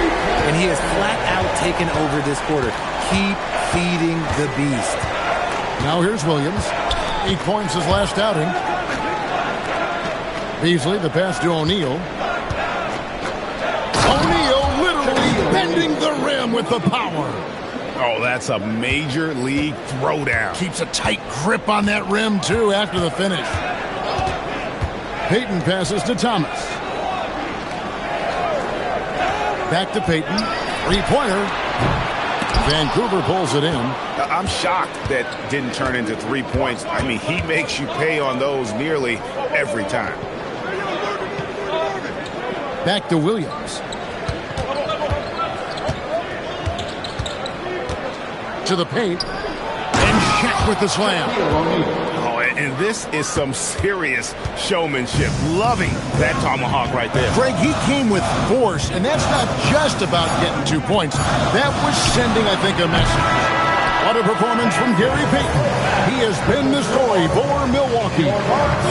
S: And he has flat out taken over this quarter. Keep feeding the beast.
A: Now here's Williams. 8 points his last outing. Beasley, the pass to O'Neal. O'Neal literally bending the rim with the power.
D: Oh, that's a major league throwdown.
A: Keeps a tight grip on that rim, too, after the finish. Peyton passes to Thomas. Back to Peyton. Three-pointer. Vancouver pulls it in.
D: I'm shocked that didn't turn into 3 points. I mean, he makes you pay on those nearly every time.
A: Back to Williams. To the paint. And Shaq with the slam.
D: Oh, and this is some serious showmanship. Loving that tomahawk right there.
A: Greg, he came with force, and that's not just about getting 2 points. That was sending, I think, a message. What a performance from Gary Payton. He has been the story for Milwaukee.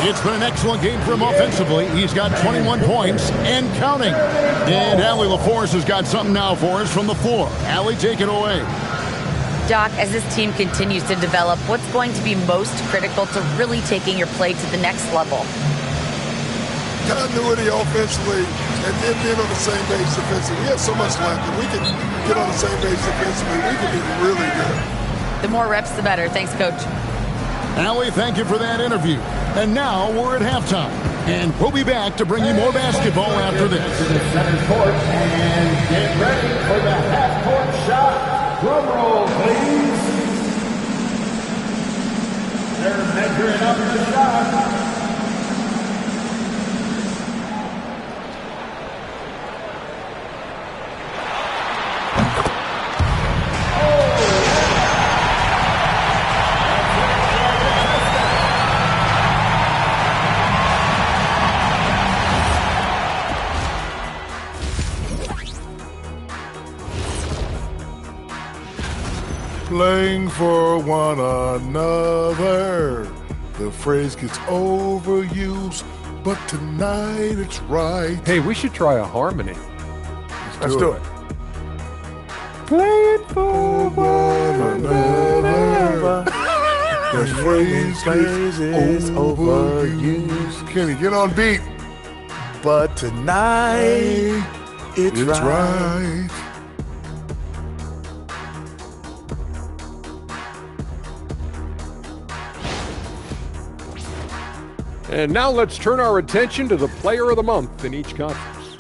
A: It's been an excellent game for him offensively. He's got 21 points and counting. And Allie LaForce has got something now for us from the floor. Allie, take it away.
G: Doc, as this team continues to develop, what's going to be most critical to really taking your play to the next level?
I: Continuity offensively and then being on the same page defensively. We have so much left. If we can get on the same page defensively, we can be really good.
G: The more reps, the better. Thanks, Coach.
A: Allie, thank you for that interview. And now we're at halftime. And we'll be back to bring you more basketball after this.
F: To the center court and get ready for the half-court shot. Drum roll, please. They're measuring up the shot.
I: Playing for one another. The phrase gets overused, but tonight it's right.
H: Hey, we should try a harmony.
J: Let's do it.
H: Playing for one another.
I: The phrase gets overused. Kenny, get on beat.
J: But tonight it's right.
H: And now let's turn our attention to the player of the month in each conference.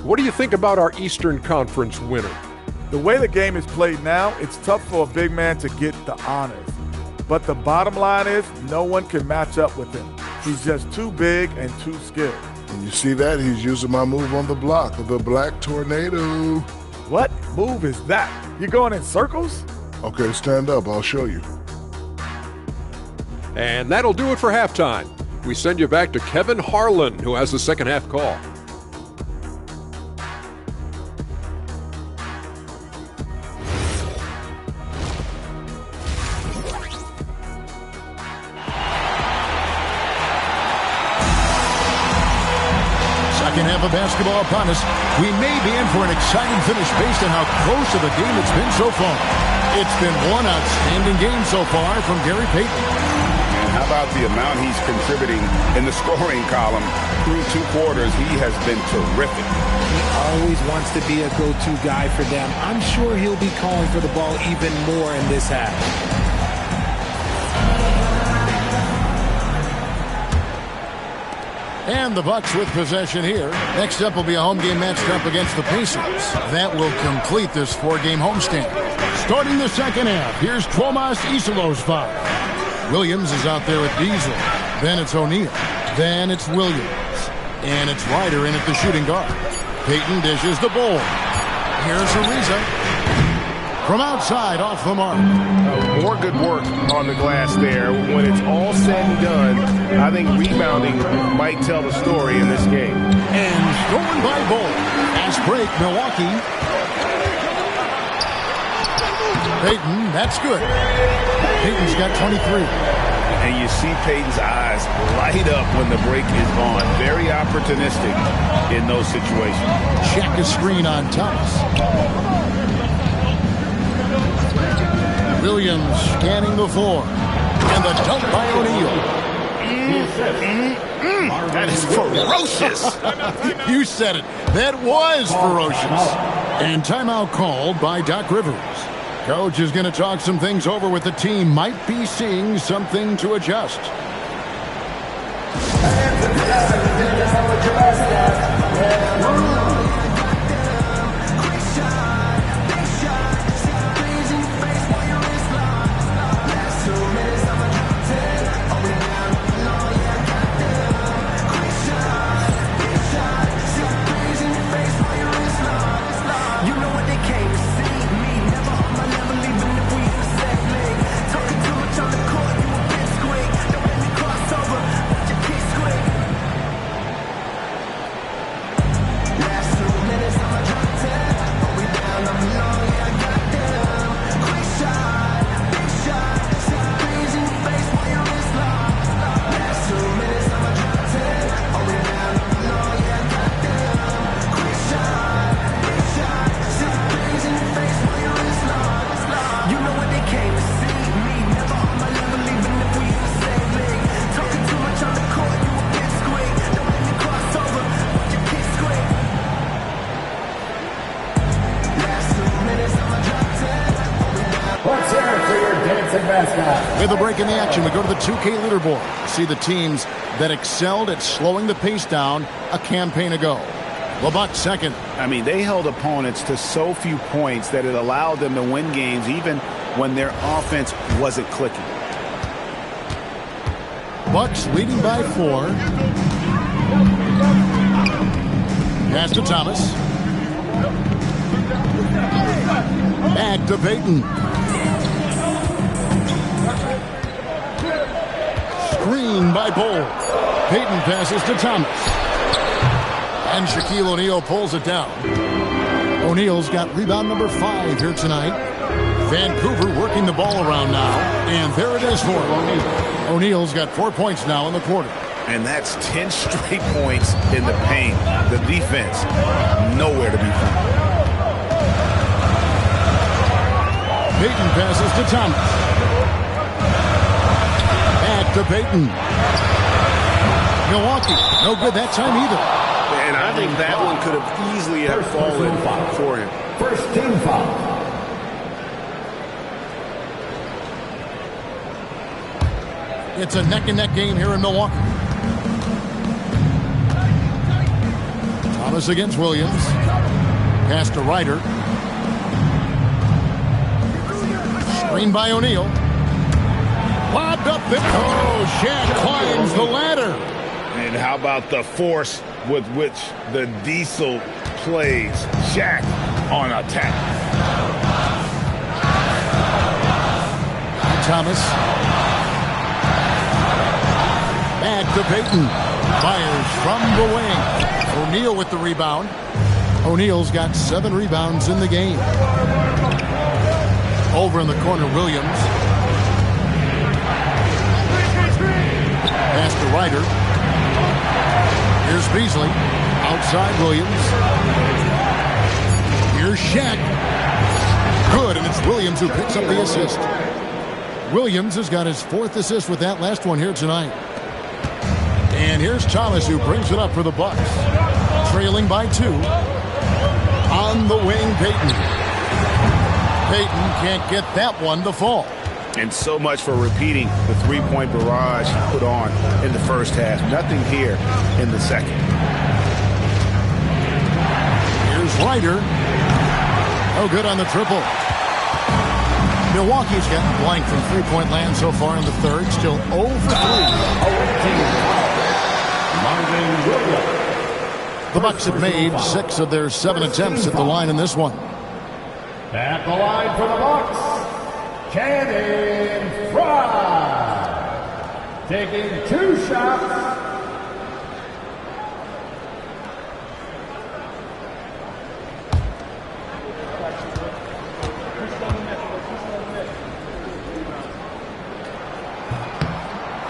H: What do you think about our Eastern Conference winner?
J: The way the game is played now, it's tough for a big man to get the honors. But the bottom line is no one can match up with him. He's just too big and too skilled.
I: And you see that? He's using my move on the block, the Black Tornado.
J: What move is that? You going in circles?
I: Okay, stand up. I'll show you.
H: And that'll do it for halftime. We send you back to Kevin Harlan, who has the second half call.
A: Second second half of basketball upon us. We may be in for an exciting finish based on how close of a game it's been so far. It's been one outstanding game so far from Gary Payton.
B: And how about the amount he's contributing in the scoring column through 2 quarters? He has been terrific.
S: He always wants to be a go-to guy for them. I'm sure he'll be calling for the ball even more in this half.
A: And the Bucks with possession here. Next up will be a home game matched up against the Pacers. That will complete this 4-game homestand. Starting the second half, here's Tomas Isolos's foul. Williams is out there with Diesel. Then it's O'Neal. Then it's Williams. And it's Ryder in at the shooting guard. Payton dishes the ball. Here's Ariza. From outside, off the mark.
D: More good work on the glass there. When it's all said and done, I think rebounding might tell the story in this game.
A: And stolen by Bull. Fast break, Milwaukee. Payton, that's good. Payton's got 23.
B: And you see Payton's eyes light up when the break is on. Very opportunistic in those situations.
A: Check a screen on Thomas. Williams scanning the floor. And the dunk by O'Neal.
B: That is ferocious.
A: You said it. That was ferocious. And timeout called by Doc Rivers. Coach is going to talk some things over with the team. Might be seeing something to adjust. With a break in the action, we go to the 2K leaderboard. See the teams that excelled at slowing the pace down a campaign ago. The Bucks second.
B: I mean, they held opponents to so few points that it allowed them to win games even when their offense wasn't clicking.
A: Bucks leading by 4. Pass to Thomas. Back to Payton. Screen by Bull. Payton passes to Thomas. And Shaquille O'Neal pulls it down. O'Neal's got rebound number 5 here tonight. Vancouver working the ball around now. And there it is for him. O'Neal's got 4 points now in the quarter.
B: And that's 10 straight points in the paint. The defense, nowhere to be found.
A: Payton passes to Thomas. Back to Payton. Milwaukee, no good that time either.
B: And I think that one could have easily have fallen for him.
F: First team foul.
A: It's a neck-and-neck game here in Milwaukee. Thomas against Williams. Pass to Ryder. Screen by O'Neal. Lobbed up there. Oh, Shaq climbs the ladder.
B: And how about the force with which the Diesel plays? Shaq on attack.
A: Thomas. Back to Payton. Fires from the wing. O'Neal with the rebound. O'Neal's got 7 rebounds in the game. Over in the corner, Williams. Pass to Ryder. Here's Beasley. Outside Williams. Here's Shaq. Good, and it's Williams who picks up the assist. Williams has got his 4th assist with that last one here tonight. And here's Thomas who brings it up for the Bucks. Trailing by 2. On the wing, Payton. Payton can't get that one to fall.
D: And so much for repeating the three-point barrage he put on in the first half. Nothing here in the second.
A: Here's Ryder. Oh, good on the triple. Milwaukee's gotten blank from three-point land so far in the third. Still 0 for 3. The Bucks have made 6 of their 7 attempts at the line in this one.
F: At the line for the Bucks, Channing Frye. Taking 2 shots.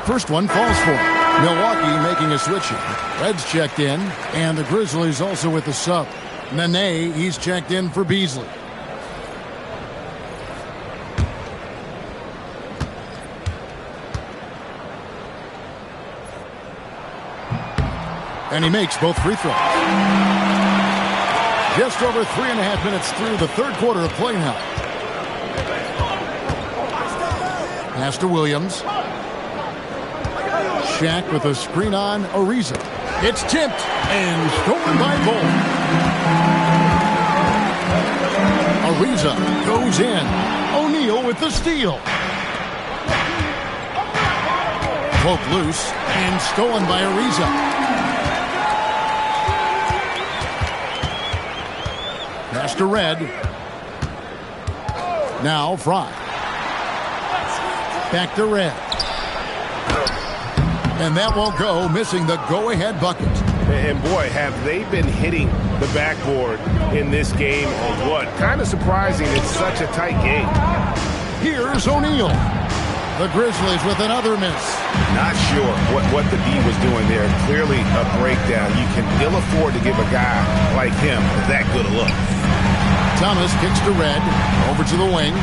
A: First one falls for him. Milwaukee making a switch here. Reds checked in, and the Grizzlies also with the sub. Nene, he's checked in for Beasley. And he makes both free throws. Just over 3.5 minutes through the third quarter of play now. Pass to Williams. Shaq with a screen on Ariza. It's tipped and stolen by Bolt. Ariza goes in. O'Neal with the steal. Poked loose and stolen by Ariza. Pass to Red. Now Frye. Back to Red. And that won't go, missing the go-ahead bucket.
D: And boy, have they been hitting the backboard in this game or what? Kind of surprising it's such a tight game.
A: Here's O'Neal. The Grizzlies with another miss.
D: Not sure what the D was doing there. Clearly a breakdown. You can ill afford to give a guy like him that good a look.
A: Thomas kicks to Red. Over to the wing.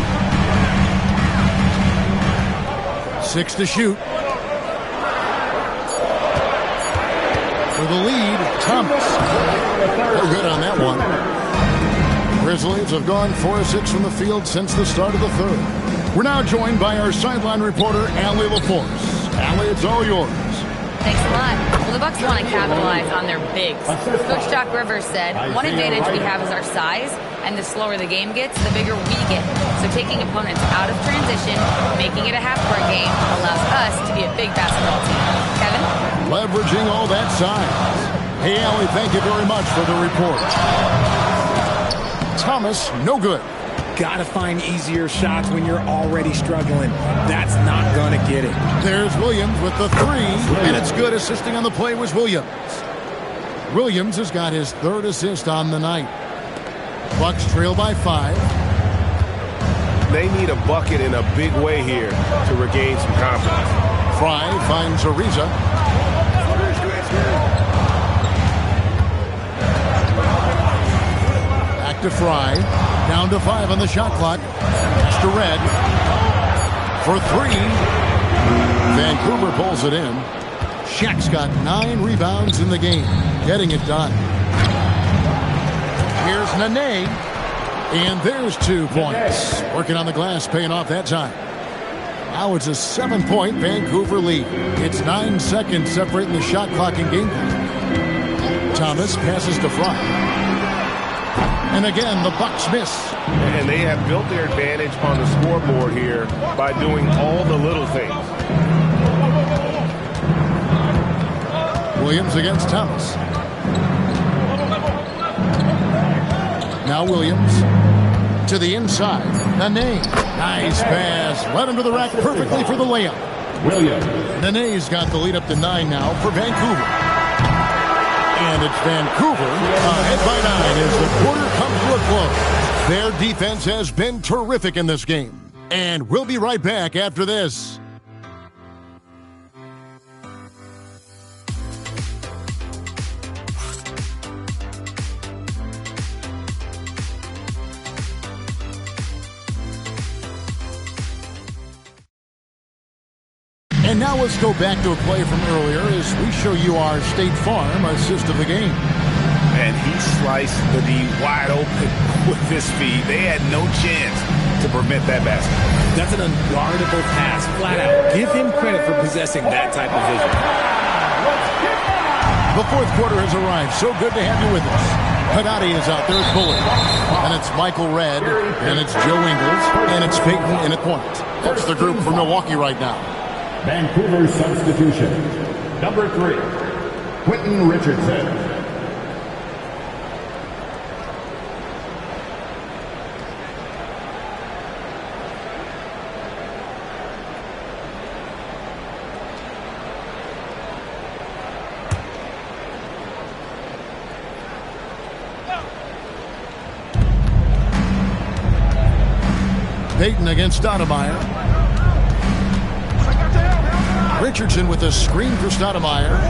A: 6 to shoot. For the lead, Thomas. No good on that one. Grizzlies have gone 4 of 6 from the field since the start of the third. We're now joined by our sideline reporter, Allie LaForce. Allie, it's all yours.
G: Thanks a lot. Well, the Bucks want to capitalize on their bigs. Coach Doc Rivers said, one advantage we have is our size, and the slower the game gets, the bigger we get. So taking opponents out of transition, making it a half-court game, allows us to be a big basketball team. Kevin?
A: Leveraging all that size. Hey, Allie, thank you very much for the report. Thomas, no good.
S: Gotta find easier shots when you're already struggling. That's not gonna get it.
A: There's Williams with the 3, and it's good. Assisting on the play was Williams. Williams has got his 3rd assist on the night. Bucks trail by 5.
D: They need a bucket in a big way here to regain some confidence.
A: Frye finds Ariza. Back to Frye. Down to 5 on the shot clock. Pass to Red. For 3. Vancouver pulls it in. Shaq's got 9 rebounds in the game. Getting it done. Here's Nene. And there's 2 points. Working on the glass, paying off that time. Now it's a 7-point Vancouver lead. It's 9 seconds separating the shot clock and game clock. Thomas passes to Frye. And again, the Bucks miss.
D: And they have built their advantage on the scoreboard here by doing all the little things.
A: Williams against Thomas. Now Williams to the inside. Nene. Nice pass. Led him to the rack perfectly for the layup.
F: Williams.
A: Nene's got the lead up to 9 now for Vancouver. And it's Vancouver ahead by 9 as the quarter comes to a close. Their defense has been terrific in this game. And we'll be right back after this. And now let's go back to a play from earlier as we show you our State Farm assist of the game.
D: And he sliced the D wide open with his feet. They had no chance to prevent that basket.
S: That's an unguardable pass, flat out. Give him credit for possessing that type of vision.
A: The fourth quarter has arrived. So good to have you with us. Haddadi is out there at Bullard. And it's Michael Redd. And it's Joe Ingles. And it's Peyton in at point. That's the group for Milwaukee right now.
F: Vancouver substitution. Number 3, Quentin Richardson.
A: Peyton against Stoudemire. Richardson with a screen for Stoudemire.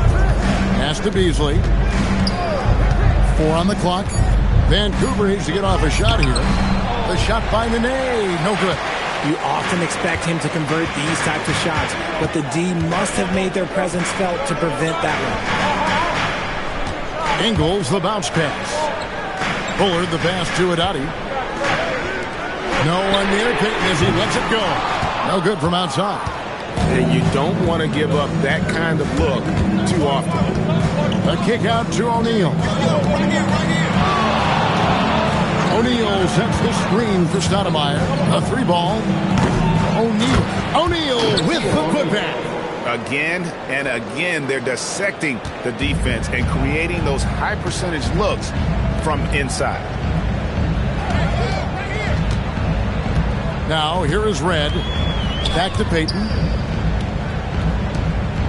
A: Pass to Beasley. 4 on the clock. Vancouver needs to get off a shot here. The shot by Nene. No good.
S: You often expect him to convert these types of shots, but the D must have made their presence felt to prevent that one.
A: Ingles, the bounce pass. Bullard, the pass to Haddadi. No one near Peyton as he lets it go. No good from outside.
B: And you don't want to give up that kind of look too often.
A: A kick out to O'Neal. O'Neal sets the screen for Stoudemire. A 3-ball. O'Neal with the putback.
D: Again and again, they're dissecting the defense and creating those high percentage looks from inside.
A: Now, here is Redd. Back to Peyton.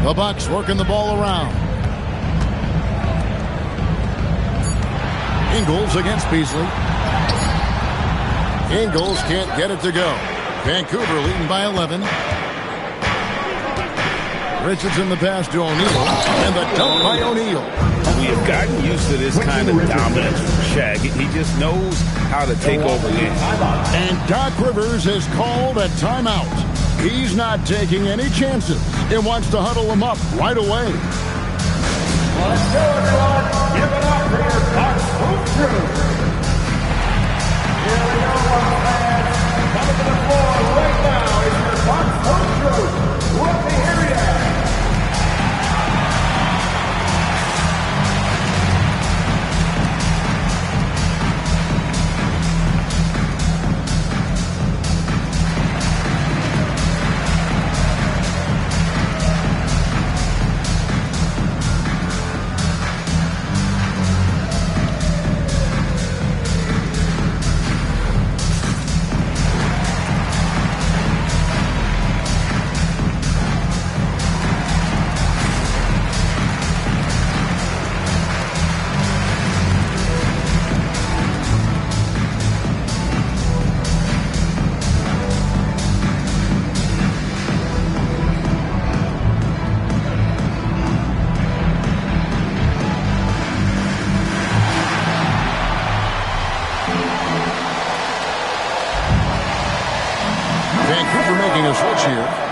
A: The Bucks working the ball around. Ingles against Beasley. Ingles can't get it to go. Vancouver leading by 11. Richardson the pass to O'Neal. And the dunk by O'Neal.
B: We have gotten used to this kind of dominance from Shaq. He just knows how to take over games.
A: And Doc Rivers has called a timeout. He's not taking any chances and wants to huddle them up right away.
F: Let's go, everyone. Give it up for your Bucks home crew. Here we go, fans. Coming to the floor right now is your Bucks home crew. Let me hear ya.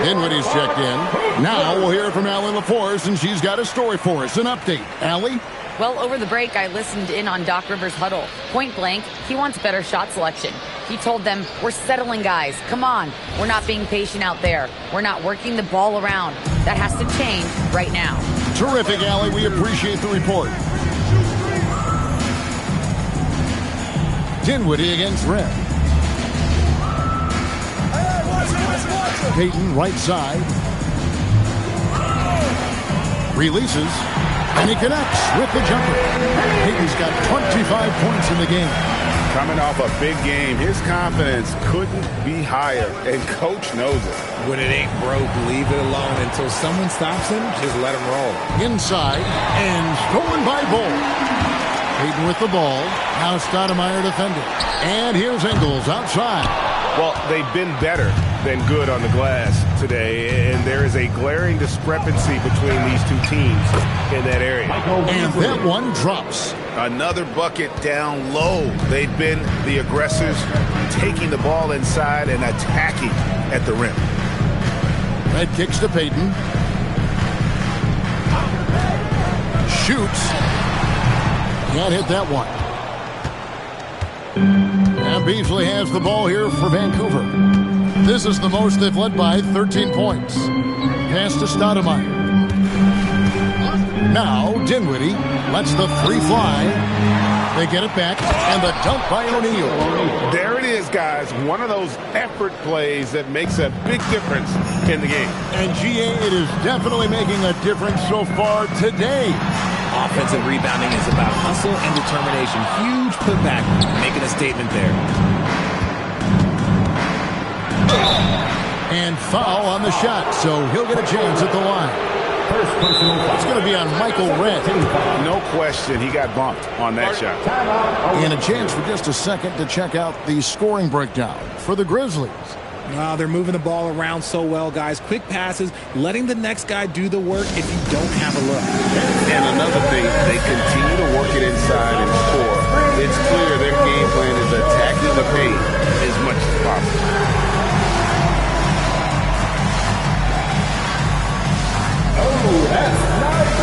A: Dinwiddie's checked in. Now we'll hear from Allie LaForce, and she's got a story for us. An update. Allie?
G: Well, over the break, I listened in on Doc Rivers' huddle. Point blank, he wants better shot selection. He told them, we're settling, guys. Come on. We're not being patient out there. We're not working the ball around. That has to change right now.
A: Terrific, Allie. We appreciate the report. Dinwiddie against Redd. Peyton, right side. Releases. And he connects with the jumper. Peyton's got 25 points in the game.
B: Coming off a big game, his confidence couldn't be higher, and Coach knows it.
S: When it ain't broke, leave it alone until someone stops him. Just let him roll.
A: Inside and stolen by Bull. Peyton with the ball. Now Stoudemire defending. And here's Ingles outside.
B: Well, they've been better than good on the glass today, and there is a glaring discrepancy between these two teams in that area.
A: And that one drops.
D: Another bucket down low. They've been the aggressors, taking the ball inside and attacking at the rim.
A: Red kicks to Peyton. Shoots. Can't hit that one. And Beasley has the ball here for Vancouver. This is the most they've led by 13 points. Pass to Stoudemire. Now Dinwiddie lets the three fly. They get it back, and the dunk by O'Neal.
B: There it is, guys. One of those effort plays that makes a big difference in the game.
A: And GA, it is definitely making a difference so far today.
S: Offensive rebounding is about hustle and determination. Huge putback, making a statement there.
A: And foul on the shot, so he'll get a chance at the line. It's going to be on Michael Redd.
B: No question, he got bumped on that shot.
A: And a chance for just a second to check out the scoring breakdown for the Grizzlies.
S: They're moving the ball around so well, guys. Quick passes, letting the next guy do the work if you don't have a look.
B: And another thing, they continue to work it inside and score. It's clear their game plan is attacking the paint as much as possible.
F: Oh, that's nice.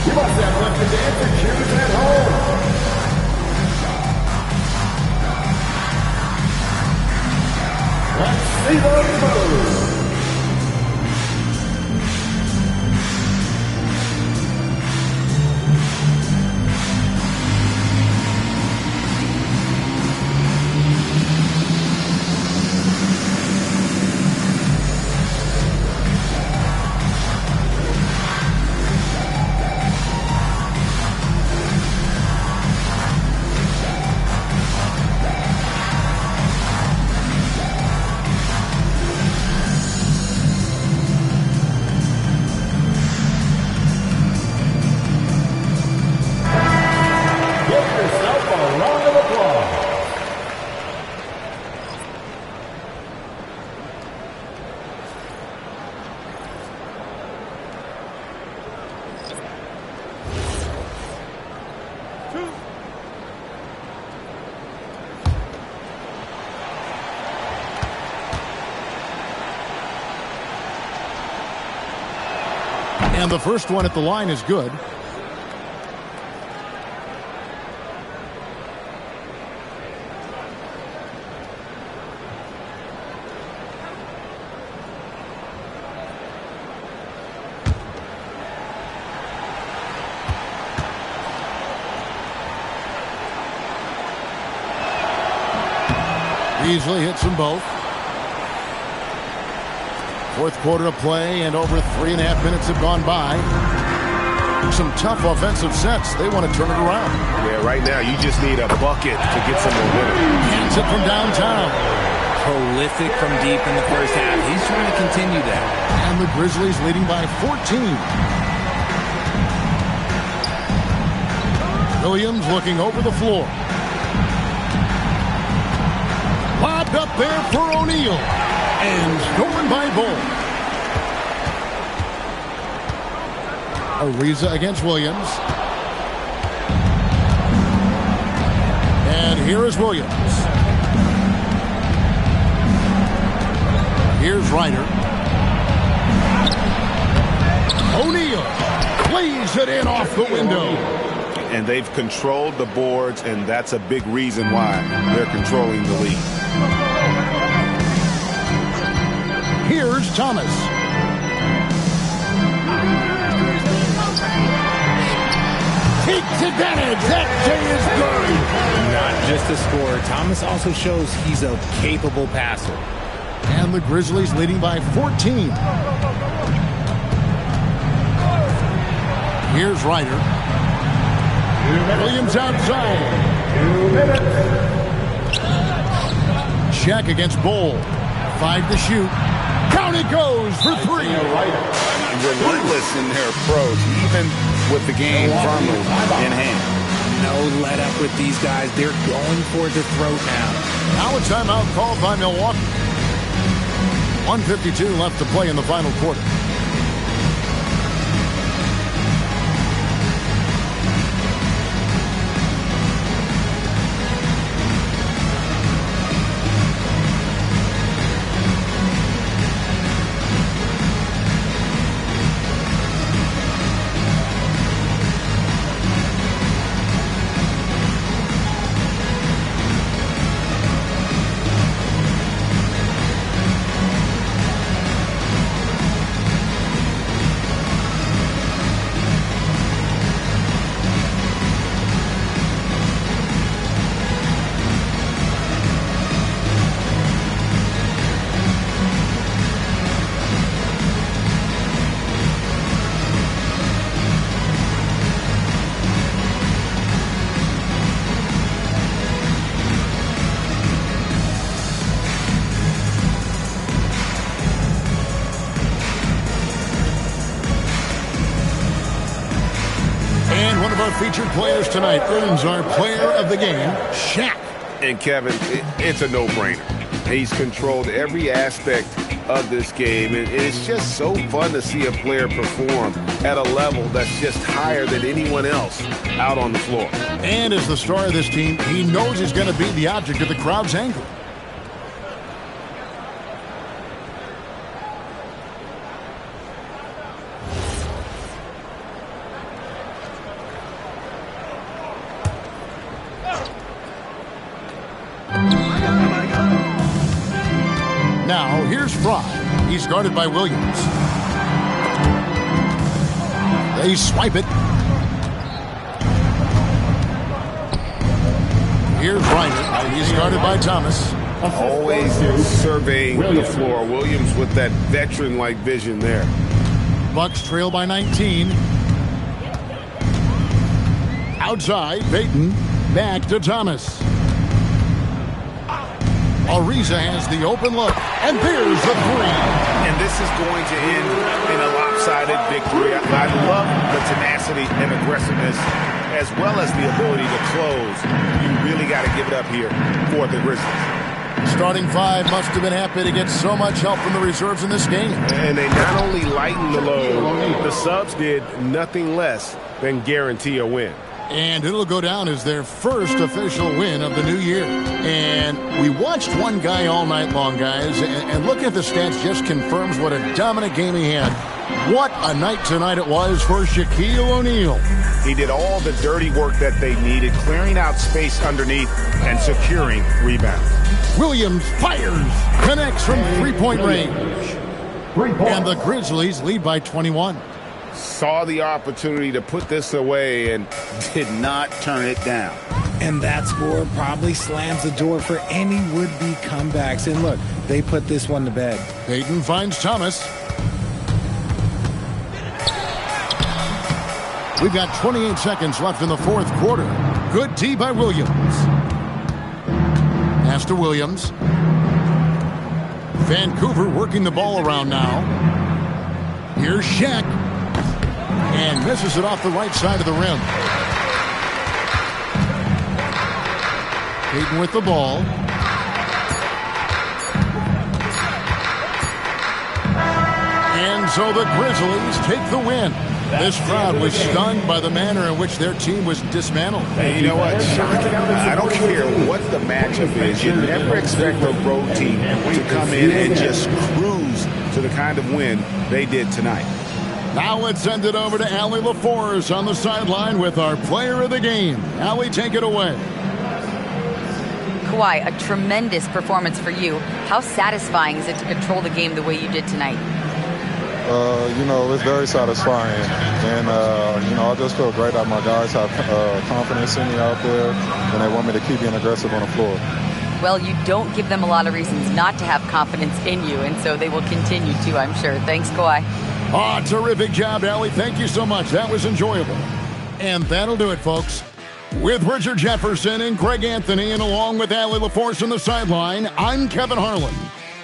F: You must have left the dancing shoes at home. Let's see those moves.
A: And the first one at the line is good. Beasley hits them both. Fourth quarter of play, and over 3.5 minutes have gone by. Some tough offensive sets. They want to turn it around.
B: Yeah, right now you just need a bucket to get some momentum.
A: Gets it from downtown.
S: Prolific from deep in the first half. He's trying to continue that.
A: And the Grizzlies leading by 14. Williams looking over the floor. Lobbed up there for O'Neal. And stolen by Bull. Ariza against Williams. And here is Williams. Here's Ryder. O'Neal plays it in off the window.
B: And they've controlled the boards, and that's a big reason why they're controlling the lead.
A: Here's Thomas. Takes advantage. That J is good.
S: Not just a scorer. Thomas also shows he's a capable passer.
A: And the Grizzlies leading by 14. Here's Ryder. Williams outside.
F: 2 minutes.
A: Check against Bull. 5 to shoot. Down it goes for 3.
B: Relentless in their approach, even with the game firmly in hand.
S: No let up with these guys. They're going for the throat now.
A: Now a timeout called by Milwaukee. 1:52 left to play in the final quarter. featured players tonight earns our player of the game, Shaq.
B: And Kevin, it's a no-brainer. He's controlled every aspect of this game, and it's just so fun to see a player perform at a level that's just higher than anyone else out on the floor.
A: And as the star of this team, he knows he's going to be the object of the crowd's anger. Now, here's Fry. He's guarded by Williams. They swipe it. Here's Reiner. He's guarded by Thomas.
B: Always surveying the floor. Williams with that veteran-like vision there.
A: Bucks trail by 19. Outside, Payton. Back to Thomas. Ariza has the open look, and there's the three.
D: And this is going to end in a lopsided victory. I love the tenacity and aggressiveness, as well as the ability to close. You really got to give it up here for the Grizzlies.
A: Starting five must have been happy to get so much help from the reserves in this game.
B: And they not only lightened the load, the subs did nothing less than guarantee a win.
A: And it'll go down as their first official win of the new year. And we watched one guy all night long, guys, and looking at the stats just confirms what a dominant game he had. What a night tonight it was for Shaquille O'Neal.
D: He did all the dirty work that they needed, clearing out space underneath and securing rebounds.
A: Williams fires, connects from three-point range. And the Grizzlies lead by 21.
B: Saw the opportunity to put this away and did not turn it down.
S: And that score probably slams the door for any would-be comebacks. And look, they put this one to bed.
A: Payton finds Thomas. We've got 28 seconds left in the fourth quarter. Good tee by Williams. Pass to Williams. Vancouver working the ball around now. Here's Shaq. And misses it off the right side of the rim. Payton with the ball. And so the Grizzlies take the win. This crowd was stunned by the manner in which their team was dismantled.
D: And you know what? Shocking. I don't care what the matchup is. You never expect a road team to come in and just cruise to the kind of win they did tonight.
A: Now let's send it over to Allie LaForce on the sideline with our player of the game. Allie, take it away.
G: Kawhi, a tremendous performance for you. How satisfying is it to control the game the way you did tonight?
Q: It's very satisfying. And, I just feel great that my guys have confidence in me out there, and they want me to keep being aggressive on the floor.
G: Well, you don't give them a lot of reasons not to have confidence in you, and so they will continue to, I'm sure. Thanks, Kawhi.
A: Terrific job, Allie. Thank you so much. That was enjoyable. And that'll do it, folks. With Richard Jefferson and Greg Anthony, and along with Allie LaForce on the sideline, I'm Kevin Harlan.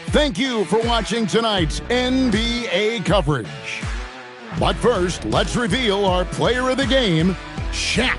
A: Thank you for watching tonight's NBA coverage. But first, let's reveal our player of the game, Shaq.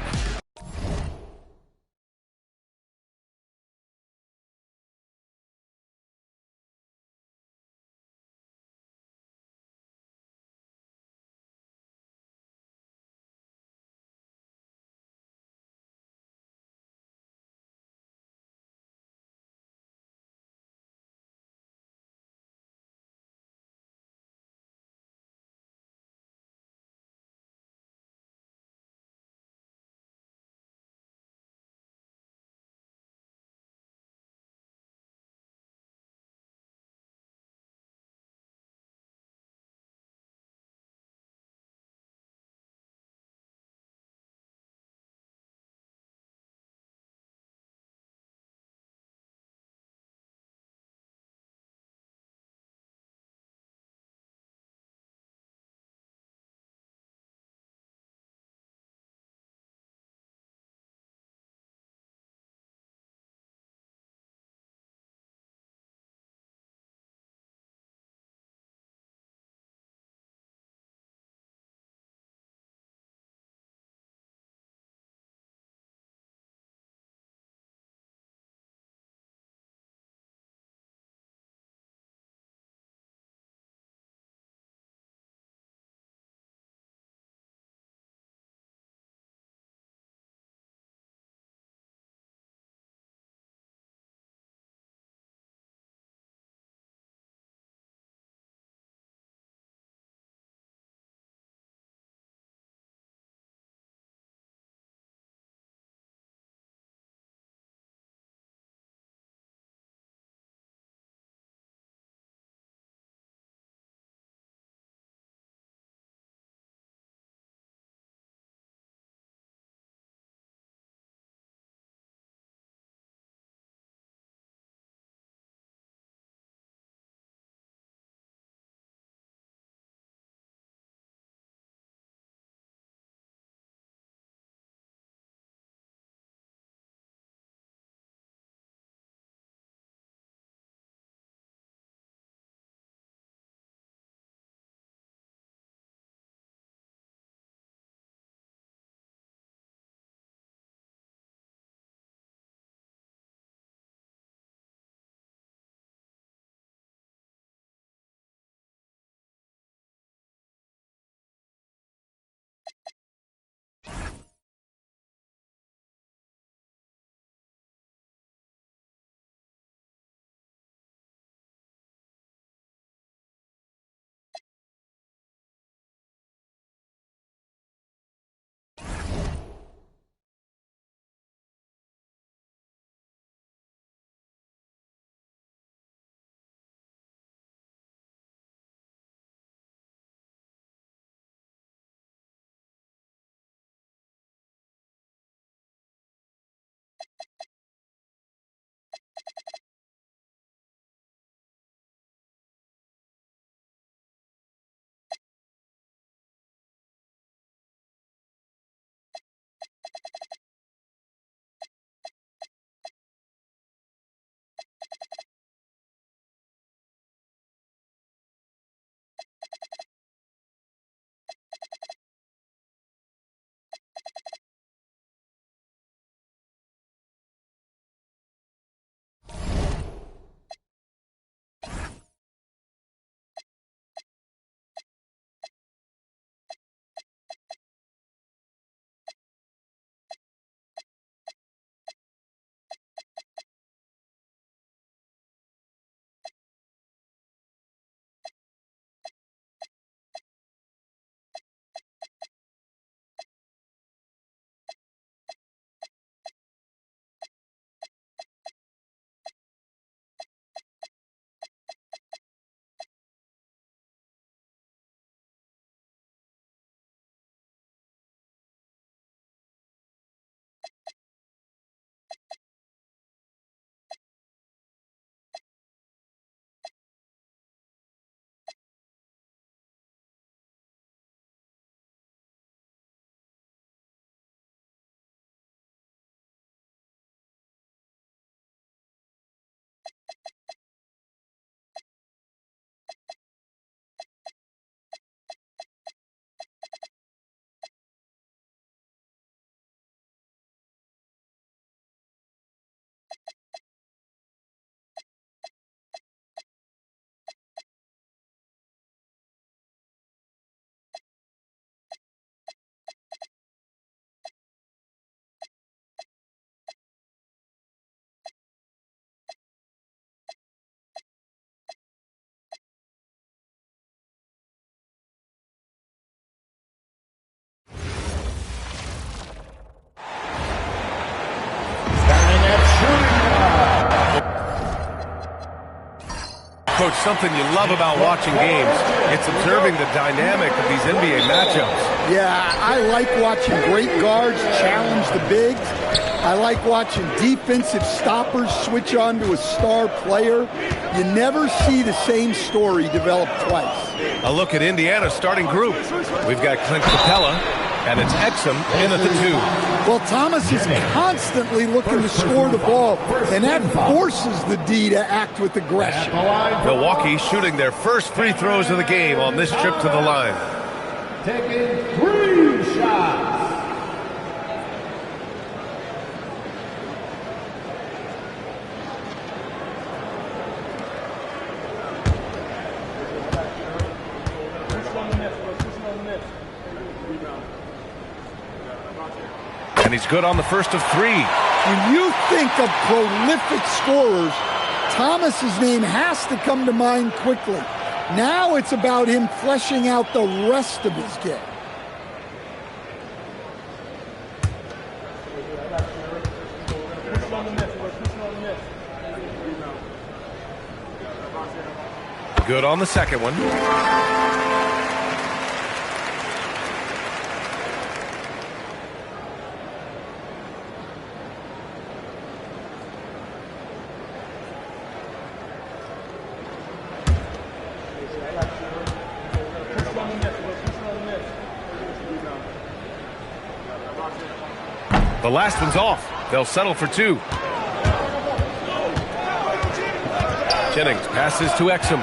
M: Coach, something you love about watching games. It's observing the dynamic of these NBA matchups.
T: Yeah, I like watching great guards challenge the bigs. I like watching defensive stoppers switch on to a star player. You never see the same story develop twice.
M: A look at Indiana's starting group. We've got Clint Capella, and it's Exum in at the 2.
T: Well, Thomas is constantly looking to score the ball, and that forces the D to act with aggression.
M: Milwaukee shooting their first free throws of the game on this trip to the line.
F: Taking 3 shots.
M: And he's good on the first of 3.
T: When you think of prolific scorers, Thomas's name has to come to mind quickly. Now it's about him fleshing out the rest of his game.
M: Good on the second one. The last one's off. They'll settle for 2. Jennings passes to Exum.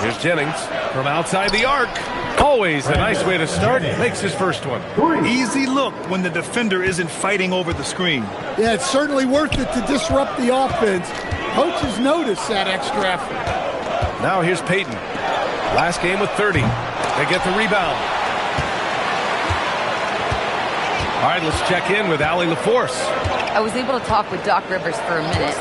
M: Here's Jennings from outside the arc. Always a nice way to start. Makes his first one.
O: Easy look when the defender isn't fighting over the screen.
T: Yeah, it's certainly worth it to disrupt the offense. Coaches notice that extra effort.
M: Now here's Payton. Last game with 30. They get the rebound. All right, let's check in with Allie LaForce.
G: I was able to talk with Doc Rivers for a minute.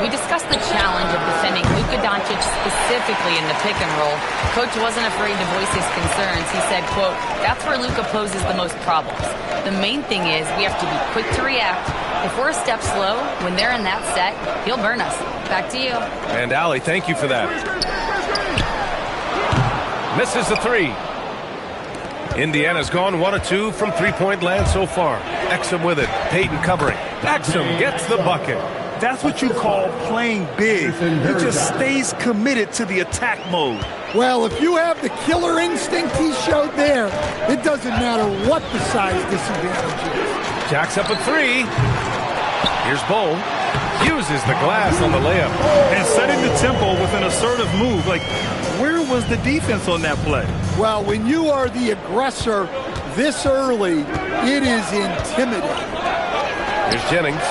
G: We discussed the challenge of defending Luka Doncic specifically in the pick and roll. Coach wasn't afraid to voice his concerns. He said, quote, "That's where Luka poses the most problems. The main thing is we have to be quick to react. If we're a step slow, when they're in that set, he'll burn us." Back to you.
M: And Allie, thank you for that. Misses the 3. Indiana's gone 1 of 2 from three-point land so far. Exum with it. Payton covering. Exum gets the bucket.
O: That's what you call playing big. He just stays committed to the attack mode.
T: Well, if you have the killer instinct he showed there, it doesn't matter what the size disadvantage is.
M: Jacks up a 3. Here's Bull. Uses the glass on the layup.
O: And setting the tempo with an assertive move. Like, where was the defense on that play?
T: Well, when you are the aggressor this early, it is intimidating.
M: Here's Jennings.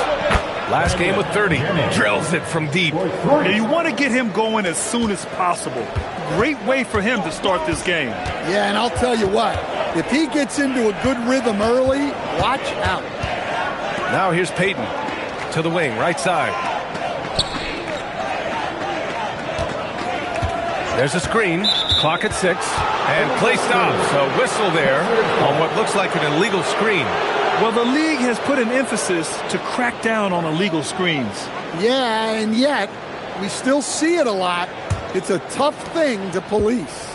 M: Last game with 30. Drills it from deep.
O: Yeah, you want to get him going as soon as possible. Great way for him to start this game.
T: Yeah, and I'll tell you what, if he gets into a good rhythm early, watch out.
M: Now here's Payton to the wing, right side. There's a screen, clock at 6, and play stops. A whistle there on what looks like an illegal screen.
O: Well, the league has put an emphasis to crack down on illegal screens.
T: Yeah, and yet, we still see it a lot. It's a tough thing to police.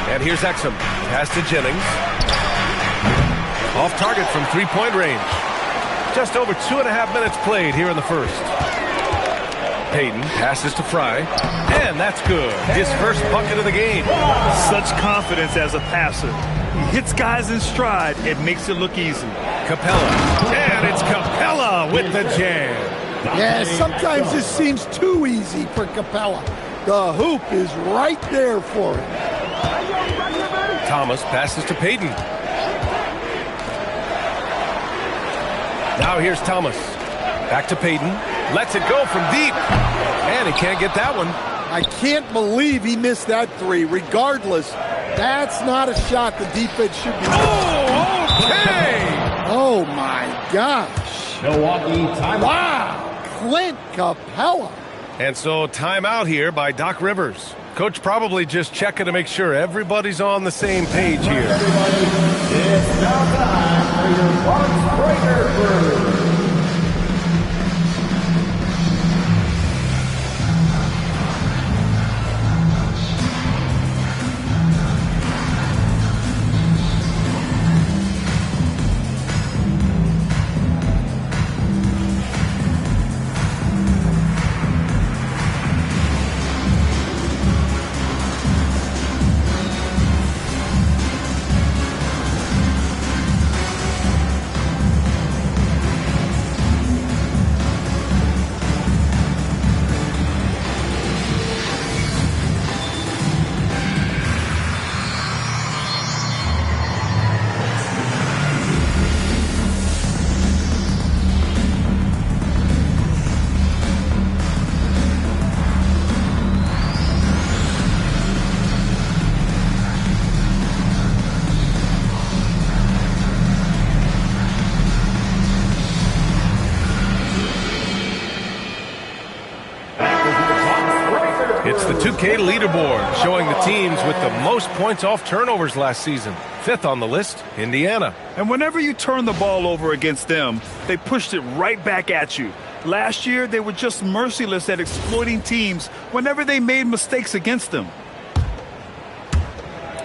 M: And here's Exum. Pass to Jennings. Off target from three-point range. Just over 2.5 minutes played here in the first. Payton passes to Fry, and that's good. His first bucket of the game.
O: Such confidence as a passer. He hits guys in stride. It makes it look easy.
M: Capella, and it's Capella with the jam.
T: Yeah, sometimes this seems too easy for Capella. The hoop is right there for him.
M: Thomas passes to Payton. Now here's Thomas. Back to Payton. Lets it go from deep. And he can't get that one.
T: I can't believe he missed that 3. Regardless, that's not a shot the defense should be.
M: Oh, okay.
T: Oh, my gosh.
F: Milwaukee timeout.
T: Wow. Clint Capella.
M: And so timeout here by Doc Rivers. Coach probably just checking to make sure everybody's on the same page here.
F: Everybody, it's now time for your Marks Breaker crew.
M: FK leaderboard, showing the teams with the most points off turnovers last season. 5th on the list, Indiana.
O: And whenever you turn the ball over against them, they pushed it right back at you. Last year, they were just merciless at exploiting teams whenever they made mistakes against them.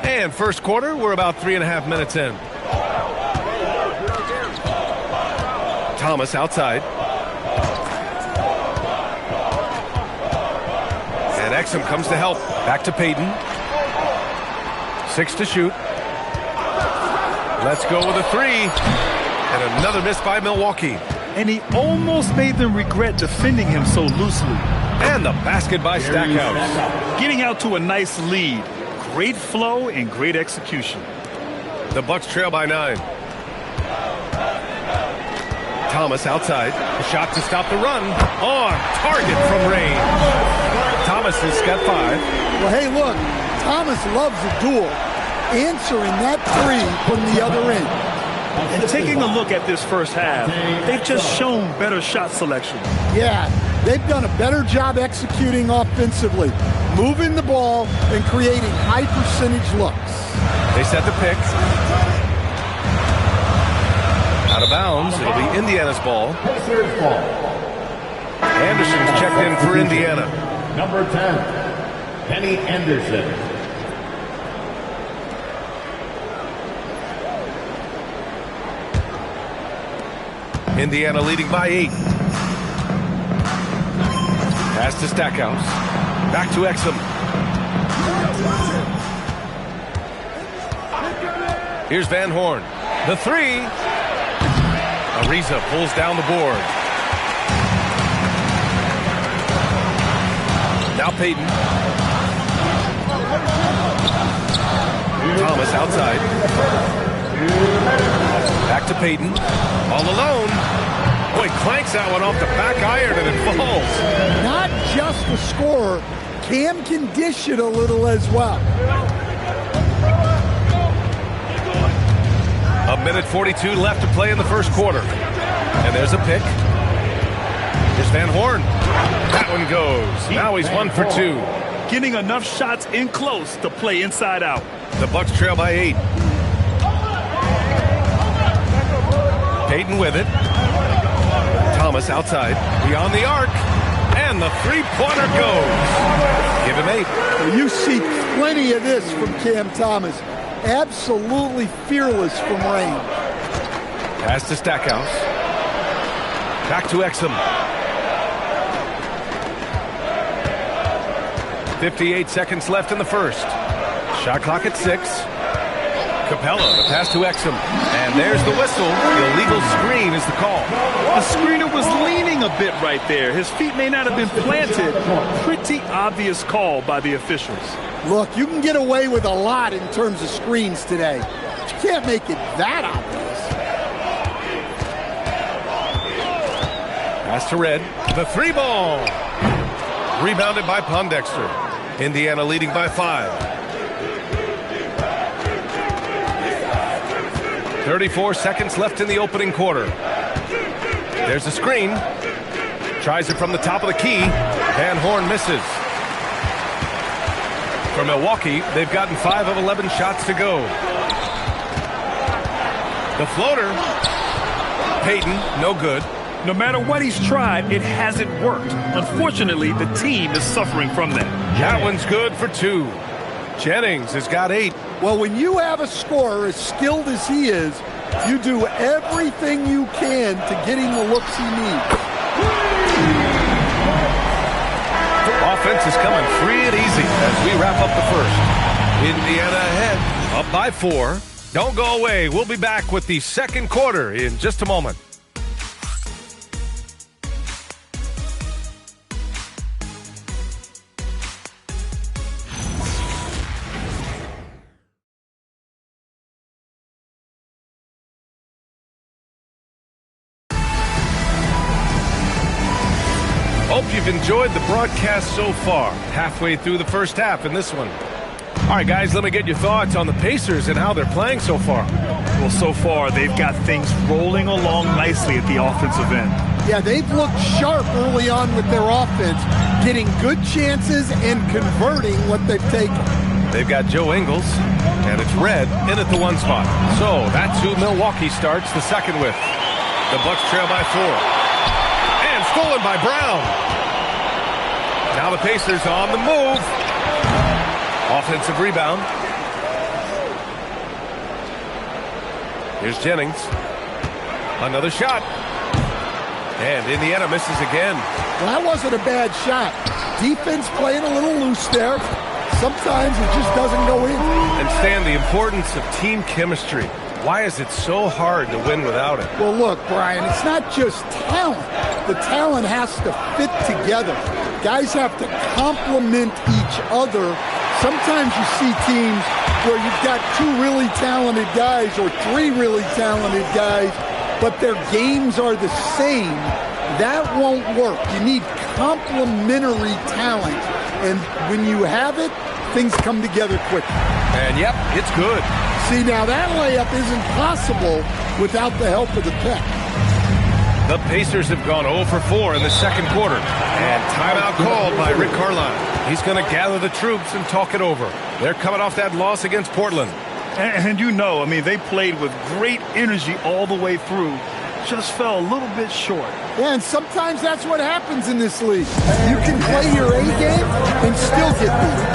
M: And first quarter, we're about 3.5 minutes in. Thomas outside. And Exum comes to help. Back to Payton. 6 to shoot. Let's go with a 3. And another miss by Milwaukee.
O: And he almost made them regret defending him so loosely.
M: And the basket by Stackhouse.
O: Getting out to a nice lead. Great flow and great execution.
M: The Bucks trail by 9. Thomas outside. A shot to stop the run. On target from range. Thomas has got 5.
T: Well, hey, look. Thomas loves a duel. Answering that 3 from the other end.
O: And taking a look at this first half, they've just shown better shot selection.
T: Yeah, they've done a better job executing offensively, moving the ball and creating high percentage looks.
M: They set the pick. Out of bounds. It'll be Indiana's ball. Anderson's checked in for Indiana.
F: Number 10, Kenny Anderson.
M: Indiana leading by 8. Pass to Stackhouse. Back to Exum. Here's Van Horn. The 3. Ariza pulls down the board. Now Payton. Thomas outside. Back to Payton. All alone. Boy, clanks that one off the back iron and it falls.
T: Not just the scorer. Cam can dish it a little as well.
M: A minute 42 left to play in the first quarter. And there's a pick. Here's Van Horn. That one goes. Now he's 1 for 2.
O: Getting enough shots in close to play inside out.
M: The Bucks trail by 8. Payton with it. Thomas outside. Beyond the arc. And the three-pointer goes. Give him 8.
T: Well, you see plenty of this from Cam Thomas. Absolutely fearless from range.
M: Pass to Stackhouse. Back to Exum. 58 seconds left in the first. Shot clock at 6. Capella, the pass to Exum. And there's the whistle. The illegal screen is the call.
O: The screener was leaning a bit right there. His feet may not have been planted. Pretty obvious call by the officials.
T: Look, you can get away with a lot in terms of screens today. But you can't make it that obvious.
M: Pass to Red. The 3 ball. Rebounded by Pondexter. Indiana leading by 5. 34 seconds left in the opening quarter. There's a screen. Tries it from the top of the key. Van Horn misses. For Milwaukee, they've gotten 5 of 11 shots to go. The floater. Payton, no good.
O: No matter what he's tried, it hasn't worked. Unfortunately, the team is suffering from that.
M: That one's good for 2. Jennings has got 8.
T: Well, when you have a scorer as skilled as he is, you do everything you can to get him the looks he needs.
M: Offense is coming free and easy as we wrap up the first. Indiana ahead, up by 4. Don't go away. We'll be back with the second quarter in just a moment. Hope you've enjoyed the broadcast so far. Halfway through the first half in this one. All right, guys, let me get your thoughts on the Pacers and how they're playing so far.
O: Well, so far, they've got things rolling along nicely at the offensive end.
T: Yeah, they've looked sharp early on with their offense, getting good chances and converting what they've taken.
M: They've got Joe Ingles, and it's Red in at the 1 spot. So that's who Milwaukee starts the second with. The Bucks trail by 4. And stolen by Brown. Now the Pacers on the move. Offensive rebound. Here's Jennings. Another shot. And Indiana misses again.
T: Well, that wasn't a bad shot. Defense playing a little loose there. Sometimes it just doesn't go in.
M: And Stan, the importance of team chemistry. Why is it so hard to win without it?
T: Well, look, Brian, it's not just talent. The talent has to fit together. Guys have to complement each other. Sometimes you see teams where you've got 2 really talented guys or 3 really talented guys, but their games are the same. That won't work. You need complementary talent. And when you have it, things come together quickly.
M: And yep, it's good.
T: See, now that layup isn't possible without the help of the tech.
M: The Pacers have gone 0 for 4 in the second quarter. And timeout called by Rick Carlisle. He's going to gather the troops and talk it over. They're coming off that loss against Portland.
O: And you know, I mean, they played with great energy all the way through. Just fell a little bit short.
T: Yeah, and sometimes that's what happens in this league. You can play your A game and still get beat.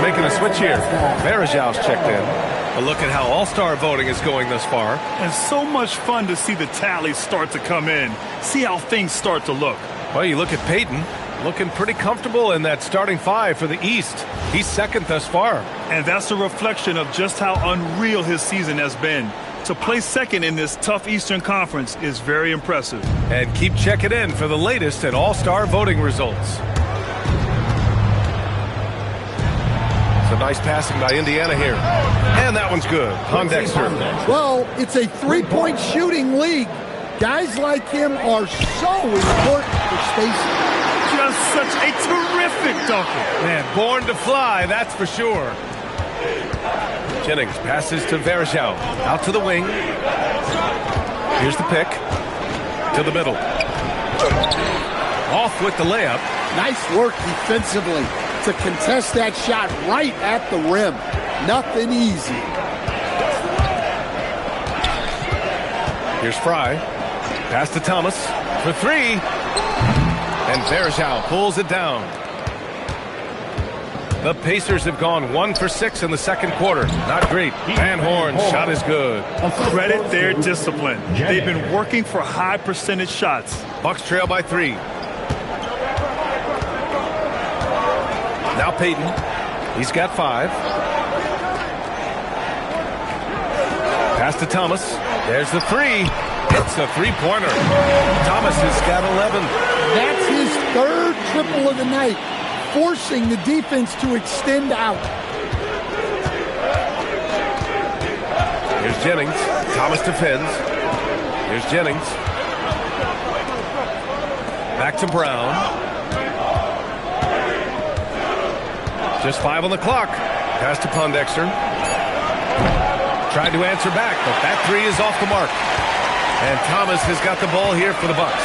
M: Making a switch here. Varejão's checked in. A look at how all-star voting is going thus far.
O: And so much fun to see the tallies start to come in. See how things start to look.
M: Well, you look at Peyton, looking pretty comfortable in that starting 5 for the East. He's second thus far.
O: And that's a reflection of just how unreal his season has been. To play second in this tough Eastern Conference is very impressive.
M: And keep checking in for the latest at all-star voting results. So nice passing by Indiana here. And that one's good. Pondexter.
T: Well, it's a 3-point shooting league. Guys like him are so important for spacing.
O: Just such a terrific dunker.
M: Man, born to fly, that's for sure. Jennings passes to Varejão. Out to the wing. Here's the pick. To the middle. Off with the layup.
T: Nice work defensively to contest that shot right at the rim. Nothing easy.
M: Here's Fry. Pass to Thomas for 3. And Varejão pulls it down. The Pacers have gone 1 for 6 in the second quarter. Not great. Van Horn's shot is good.
O: Credit their discipline. They've been working for high percentage shots.
M: Bucks trail by 3. Now Peyton. He's got 5. Pass to Thomas. There's the 3. It's a 3-pointer. Thomas has got 11.
T: That's his 3rd triple of the night, forcing the defense to extend out.
M: Here's Jennings. Thomas defends. Here's Jennings. Back to Brown. Just 5 on the clock. Pass to Pondexter. Tried to answer back, but that 3 is off the mark. And Thomas has got the ball here for the Bucks.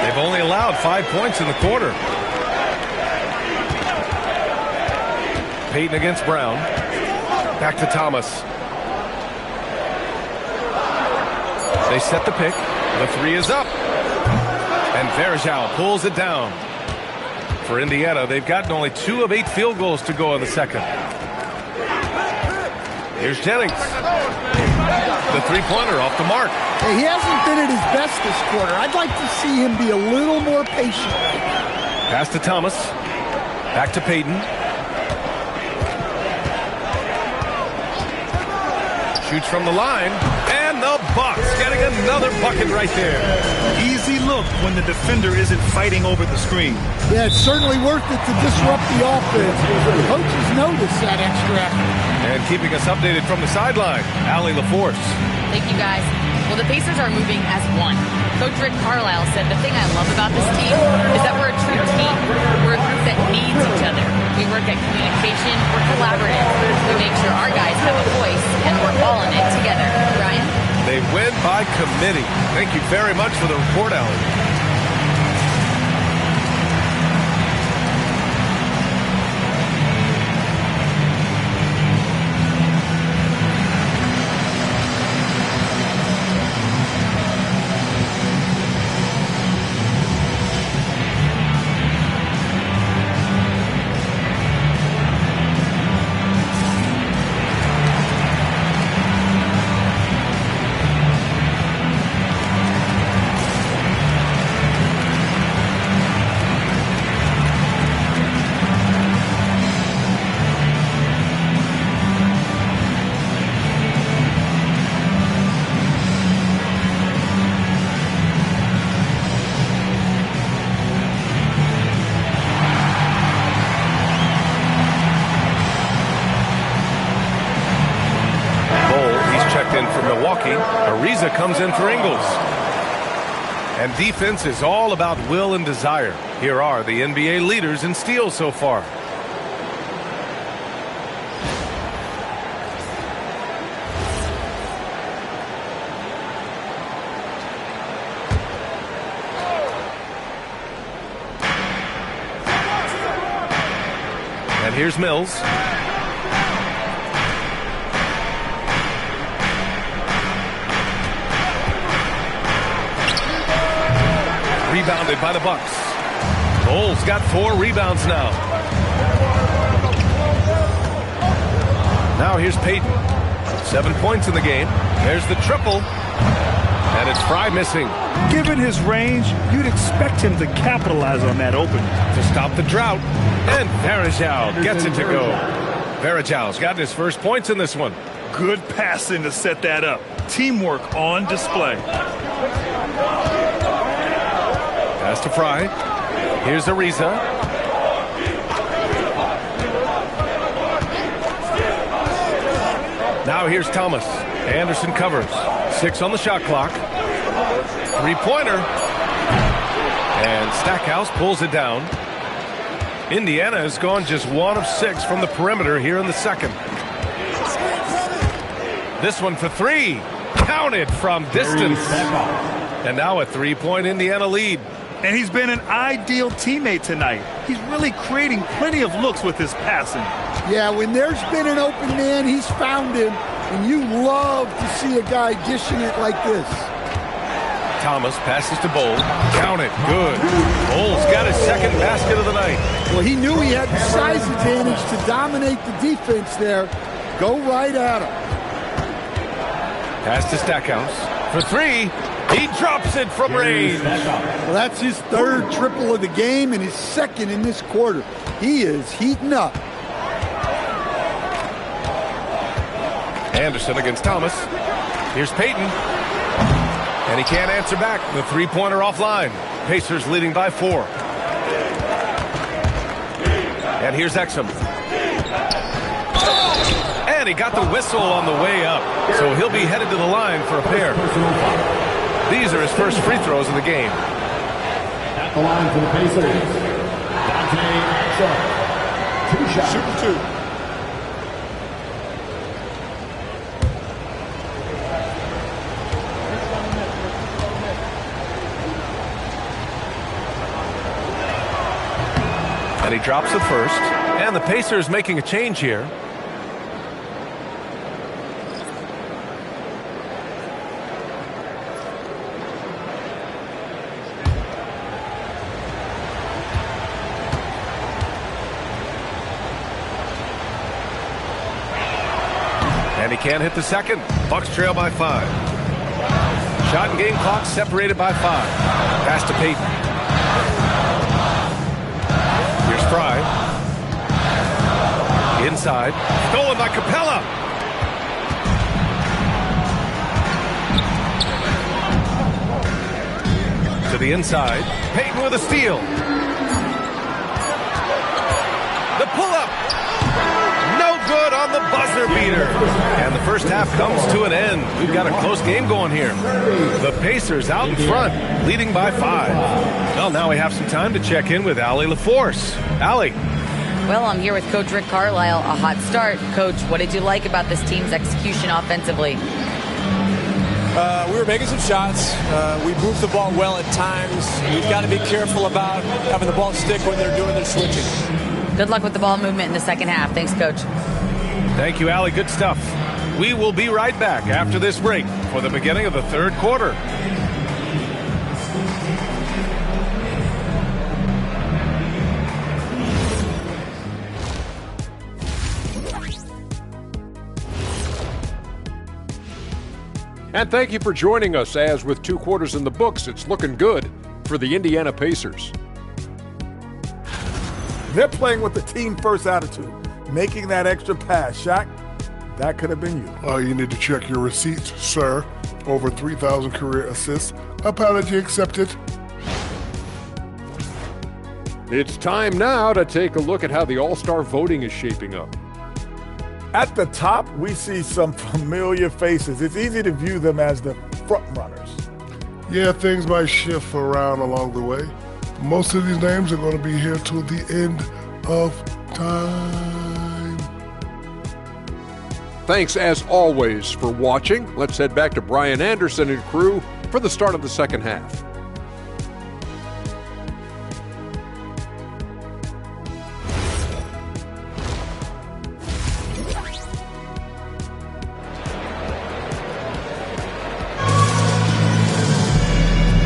M: They've only allowed 5 points in the quarter. Peyton against Brown. Back to Thomas. They set the pick. The three is up. And Verjao pulls it down. For Indiana, they've gotten only 2 of 8 field goals to go in the second. Here's Jennings. The three-pointer off the mark.
T: Hey, he hasn't been at his best this quarter. I'd like to see him be a little more patient.
M: Pass to Thomas. Back to Payton. Shoots from the line. And the Bucks getting another bucket right there.
O: Easy look when the defender isn't fighting over the screen.
T: Yeah, it's certainly worth it to disrupt the offense. The coaches notice that extra effort.
M: And keeping us updated from the sideline, Allie LaForce.
G: Thank you, guys. Well, the Pacers are moving as one. Coach Rick Carlisle said, the thing I love about this team is that we're a true team. We're a group that needs each other. We work at communication. We're collaborative. We make sure our guys have a voice, and we're all in it together. Ryan?
M: They win by committee. Thank you very much for the report, Allie. Ariza comes in for Ingles. And defense is all about will and desire. Here are the NBA leaders in steals so far. And here's Mills. Rebounded by the Bucks. Bulls got 4 rebounds now. Now here's Payton. 7 points in the game. There's the triple. And it's Fry missing.
O: Given his range, you'd expect him to capitalize on that opening.
M: To stop the drought. And Verjao gets it to go. Verajao's gotten his first points in this one.
O: Good passing to set that up. Teamwork on display.
M: Pass to Fry. Here's Ariza. Now here's Thomas. Anderson covers. 6 on the shot clock. 3-pointer. And Stackhouse pulls it down. Indiana has gone just 1 of 6 from the perimeter here in the second. This one for 3. Counted from distance. And now a 3-point Indiana lead.
O: And he's been an ideal teammate tonight. He's really creating plenty of looks with his passing.
T: Yeah, when there's been an open man, he's found him. And you love to see a guy dishing it like this.
M: Thomas passes to Bowl. Count it. Good. Bowles got his second basket of the night.
T: Well, he knew he had the size advantage to dominate the defense there. Go right at him.
M: Pass to Stackhouse. For 3. He drops it from range.
T: Well, that's his 3rd triple of the game and his 2nd in this quarter. He is heating up.
M: Anderson against Thomas. Here's Payton. And he can't answer back. The 3-pointer offline. Pacers leading by 4. And here's Exum. And he got the whistle on the way up. So he'll be headed to the line for a pair. These are his first free throws of the game.
F: At the line for the Pacers, Dante Exum. 2 shots.
E: Super 2.
M: And he drops the first. And the Pacers making a change here. And he can't hit the second. Bucks trail by 5. Shot and game clock separated by 5. Pass to Peyton. Here's Fry. Inside. Stolen by Capella. To the inside. Peyton with a steal. The pull-up. No good on the buzzer beater. And the first half comes to an end. We've got a close game going here. The Pacers out in front, leading by 5. Well, now we have some time to check in with Allie LaForce. Allie.
G: Well, I'm here with Coach Rick Carlisle. A hot start. Coach, what did you like about this team's execution offensively?
U: We were making some shots. We moved the ball well at times. You've got to be careful about having the ball stick when they're doing their switching.
G: Good luck with the ball movement in the second half. Thanks, Coach.
M: Thank you, Allie. Good stuff. We will be right back after this break for the beginning of the third quarter.
H: And thank you for joining us, as with 2 quarters in the books, it's looking good for the Indiana Pacers.
J: They're playing with the team-first attitude, making that extra pass. Shaq, that could have been you.
I: You need to check your receipts, sir. Over 3,000 career assists. Apology accepted.
H: It's time now to take a look at how the All-Star voting is shaping up.
J: At the top, we see some familiar faces. It's easy to view them as the front runners.
I: Yeah, things might shift around along the way. Most of these names are going to be here till the end of time.
H: Thanks, as always, for watching. Let's head back to Brian Anderson and crew for the start of the second half.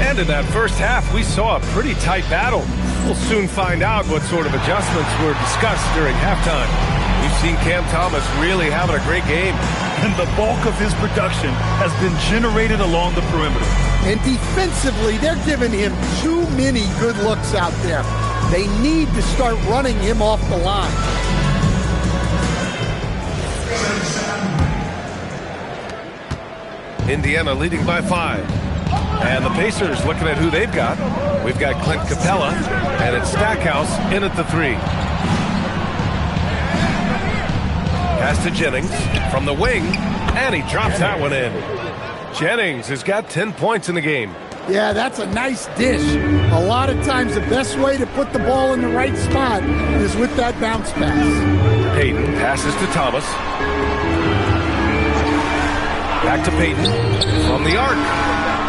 M: And in that first half, we saw a pretty tight battle. We'll soon find out what sort of adjustments were discussed during halftime. We've seen Cam Thomas really having a great game.
O: And the bulk of his production has been generated along the perimeter.
T: And defensively, they're giving him too many good looks out there. They need to start running him off the line.
M: Indiana leading by 5. And the Pacers looking at who they've got. We've got Clint Capella, and it's Stackhouse in at the 3. Pass to Jennings from the wing, and he drops that one in. Jennings has got 10 points in the game.
T: Yeah, that's a nice dish. A lot of times the best way to put the ball in the right spot is with that bounce pass.
M: Peyton passes to Thomas. Back to Peyton from the arc.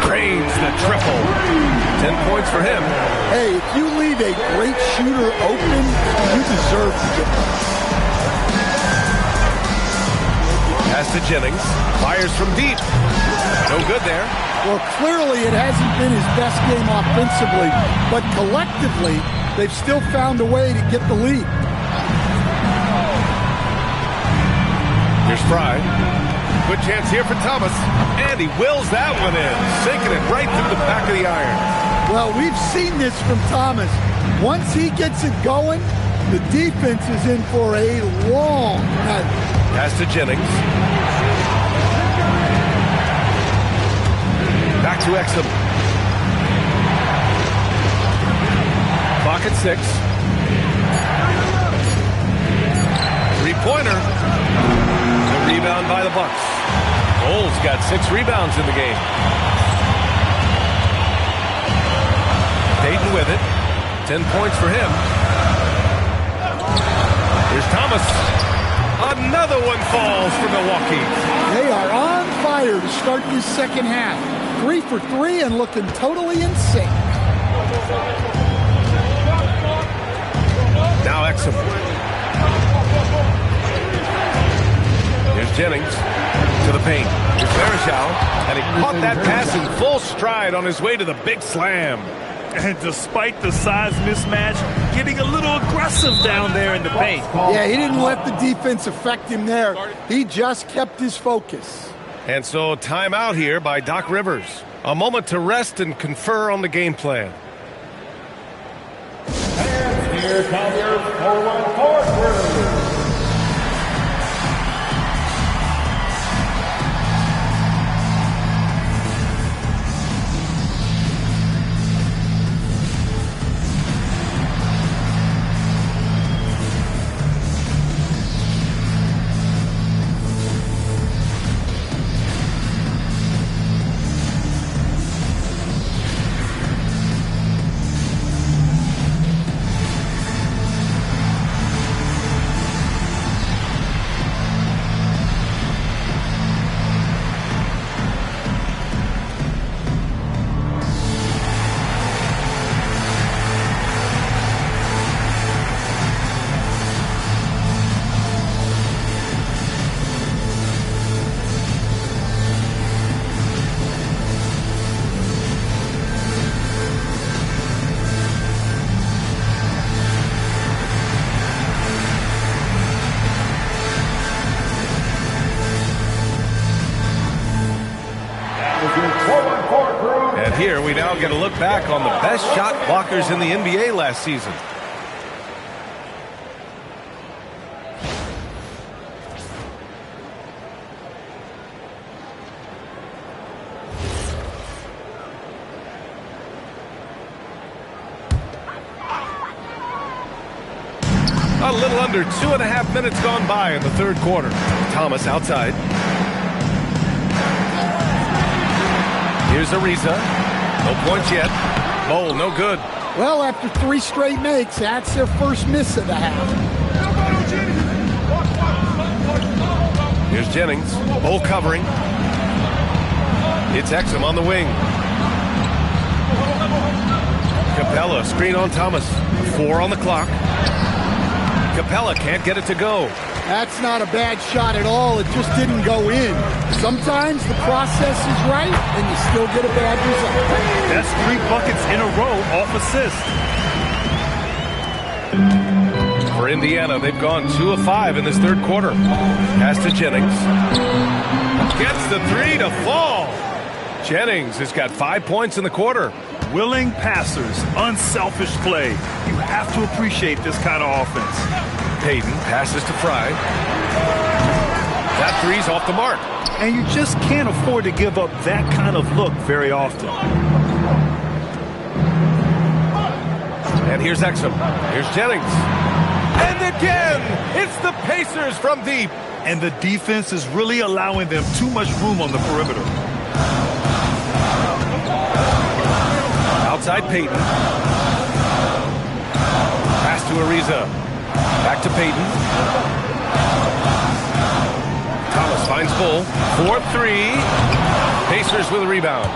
M: Cranes the triple. 10 points for him.
T: Hey, if you leave a great shooter open, you deserve to get that.
M: Pass to Jennings. Fires from deep. No good there.
T: Well, clearly it hasn't been his best game offensively, but collectively, they've still found a way to get the lead.
M: Here's Fry. Good chance here for Thomas. And he wills that one in, sinking it right through the back of the iron.
T: Well, we've seen this from Thomas. Once he gets it going, the defense is in for a long night.
M: Pass to Jennings. Back to Exum. Clock at 6. 3-pointer. The rebound by the Bucks. Cole's got 6 rebounds in the game. Peyton with it. 10 points for him. Here's Thomas. Another one falls for Milwaukee.
T: They are on fire to start this second half. 3 for 3 and looking totally in sync.
M: Now Exum. Here's Jennings to the paint. Here's Marichal, and he caught that pass in full stride on his way to the big slam.
O: And despite the size mismatch, getting a little aggressive down there in the paint.
T: Yeah, he didn't let the defense affect him there. He just kept his focus.
M: And so timeout here by Doc Rivers. A moment to rest and confer on the game plan.
F: And here come your forward court crew.
M: And here we now get a look back on the best shot blockers in the NBA last season. A little under 2.5 minutes gone by in the third quarter. Thomas outside. Here's Ariza. No points yet. Bowl, no good.
T: Well, after 3 straight makes, that's their first miss of the half.
M: Here's Jennings. Bowl covering. It's Exum on the wing. Capella, screen on Thomas. 4 on the clock. Capella can't get it to go.
T: That's not a bad shot at all. It just didn't go in. Sometimes the process is right, and you still get a bad result.
O: That's 3 buckets in a row off assist.
M: For Indiana, they've gone 2 of 5 in this third quarter. Pass to Jennings. Gets the 3 to fall. Jennings has got 5 points in the quarter.
O: Willing passers, unselfish play. You have to appreciate this kind of offense.
M: Payton passes to Fry. That 3's off the mark.
O: And you just can't afford to give up that kind of look very often.
M: And here's Exum. Here's Jennings. And again, it's the Pacers from deep.
O: And the defense is really allowing them too much room on the perimeter.
M: Outside Payton. Pass to Ariza. Back to Payton. Thomas finds Bull. 4-3. Pacers with a rebound.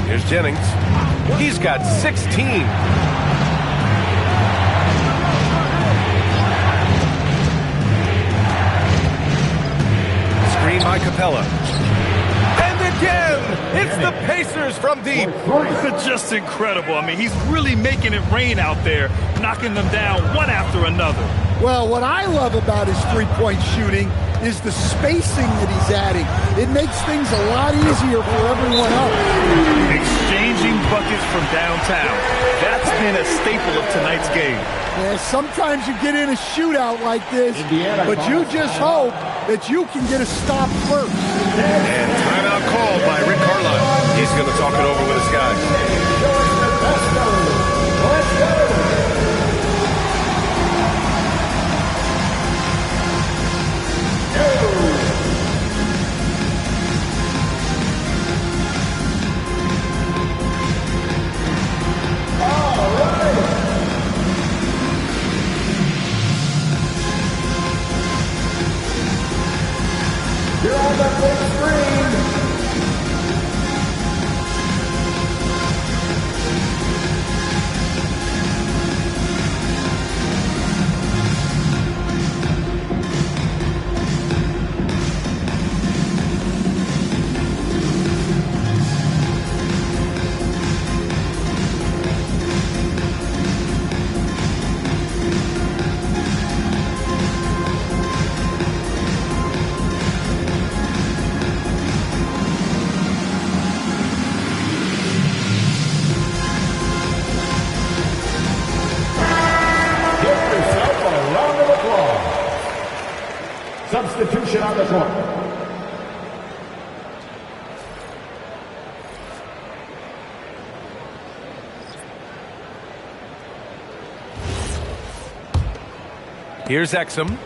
M: Here's Jennings. He's got 16. Screen by Capella. Again, it's the Pacers from deep.
O: Just incredible. I mean, he's really making it rain out there, knocking them down one after another.
T: Well, what I love about his three-point shooting is the spacing that he's adding. It makes things a lot easier for everyone else.
O: Exchanging buckets from downtown. That's been a staple of tonight's game.
T: Yeah, sometimes you get in a shootout like this, but you just hope that you can get a stop first.
M: And timeout called by Rick Carlisle. He's going to talk it over with his guys.
F: Let's go! You're on the big screen. Transition on this one.
M: Here's Exum.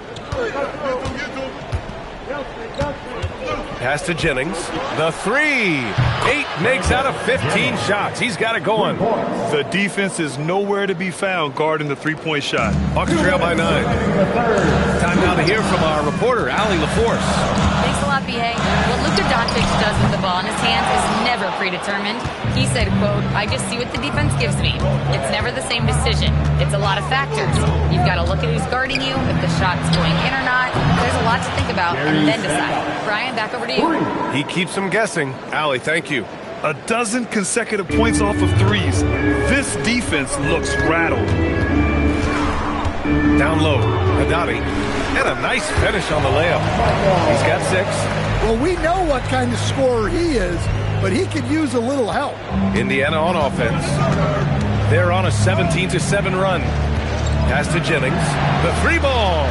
M: Pass to Jennings. The three. 8 makes out of 15 shots. He's got it going.
O: The defense is nowhere to be found guarding the three-point shot.
M: Bucks trail by 9. Time now to hear from our reporter, Allie LaForce.
G: Thanks a lot, B.A. What Luka Doncic does with the ball in his hands is never predetermined. He said, quote, "I just see what the defense gives me. It's never the same decision. It's a lot of factors. You've got to look at who's guarding you, if the shot's going in or not. There's a lot to think about and then decide." Brian, back over to you.
M: He keeps them guessing. Allie, thank you.
O: A dozen consecutive points off of threes. This defense looks rattled.
M: Down low, Haddadi. And a nice finish on the layup. He's got 6.
T: Well, we know what kind of scorer he is, but he could use a little help.
M: Indiana on offense. They're on a 17-7 run. Pass to Jennings. The 3 ball.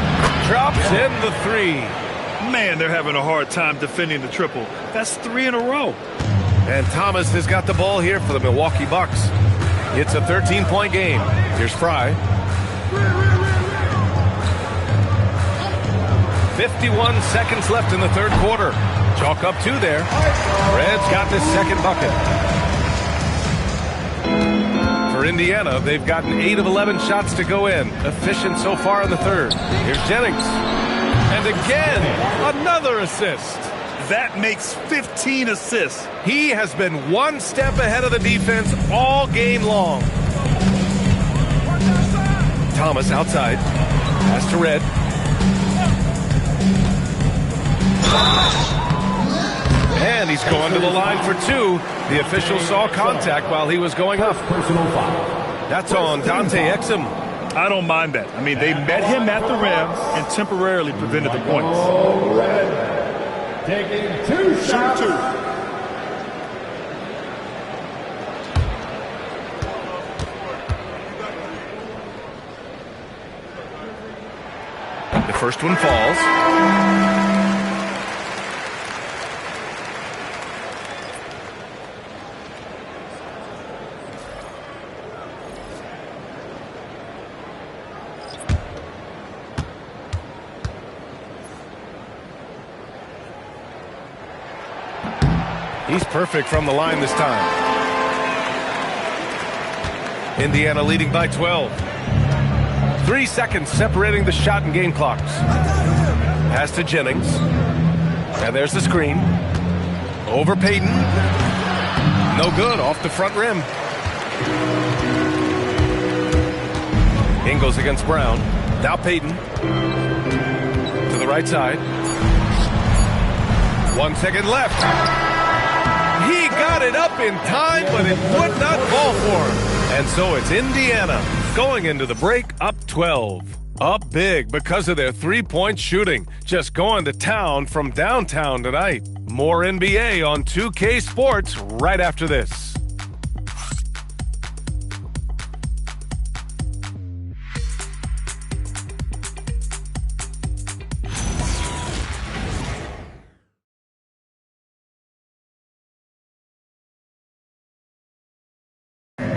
M: Drops in the 3.
O: Man, they're having a hard time defending the triple. That's 3 in a row.
M: And Thomas has got the ball here for the Milwaukee Bucks. It's a 13-point game. Here's Fry. 51 seconds left in the third quarter. Chalk up 2 there. Red's got the second bucket. For Indiana, they've gotten 8 of 11 shots to go in. Efficient so far in the third. Here's Jennings. And again, another assist.
O: That makes 15 assists.
M: He has been one step ahead of the defense all game long. Thomas outside. Pass to Red. And he's going to the line for 2. The official saw contact while he was going up. That's on Dante Exum.
O: I don't mind that. I mean, they met him at the rim and temporarily prevented the points.
F: Taking 2 shots.
M: The first one falls. He's perfect from the line this time. Indiana leading by 12. 3 seconds separating the shot and game clocks. Pass to Jennings. And there's the screen. Over Payton. No good, off the front rim. Ingles against Brown. Now Payton. To the right side. 1 second left. He got it up in time, but it would not fall for him. And so it's Indiana going into the break up 12. Up big because of their three-point shooting. Just going to town from downtown tonight. More NBA on 2K Sports right after this.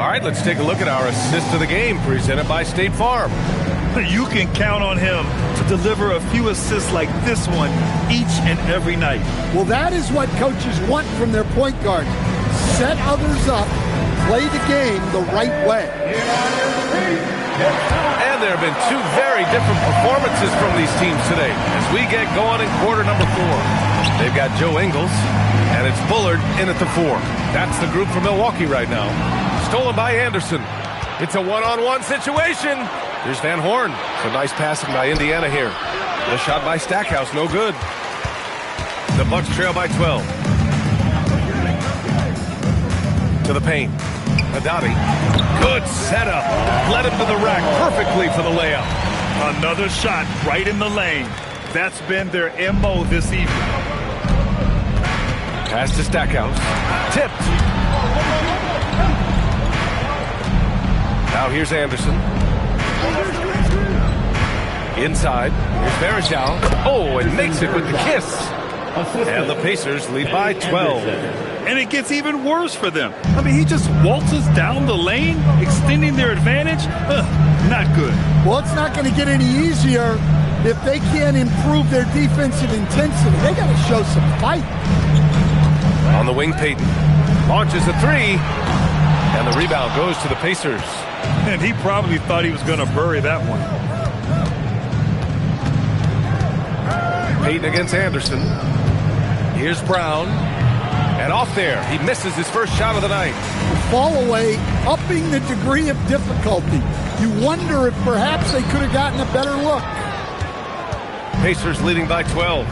M: All right, let's take a look at our assist of the game presented by State Farm.
O: You can count on him to deliver a few assists like this one each and every night.
T: Well, that is what coaches want from their point guards. Set others up, play the game the right way.
M: And there have been 2 very different performances from these teams today as we get going in quarter number 4. They've got Joe Ingles, and it's Bullard in at the 4. That's the group for Milwaukee right now. Stolen by Anderson. It's a one-on-one situation. Here's Van Horn. So nice passing by Indiana here. The shot by Stackhouse, no good. The Bucks trail by 12. To the paint. Haddadi. Good setup. Led him to the rack perfectly for the layup.
O: Another shot right in the lane. That's been their MO this evening.
M: Pass to Stackhouse. Tipped. Now here's Anderson. Inside, here's Verajao. Oh, and makes it with the kiss. And the Pacers lead by 12.
O: And it gets even worse for them. I mean, he just waltzes down the lane, extending their advantage. Not good.
T: Well, it's not going to get any easier if they can't improve their defensive intensity. They got to show some fight.
M: On the wing, Payton launches a three, and the rebound goes to the Pacers.
O: And he probably thought he was going to bury that one.
M: Payton against Anderson. Here's Brown. And off there, he misses his first shot of the night.
T: Fall away, upping the degree of difficulty. You wonder if perhaps they could have gotten a better look.
M: Pacers leading by 12.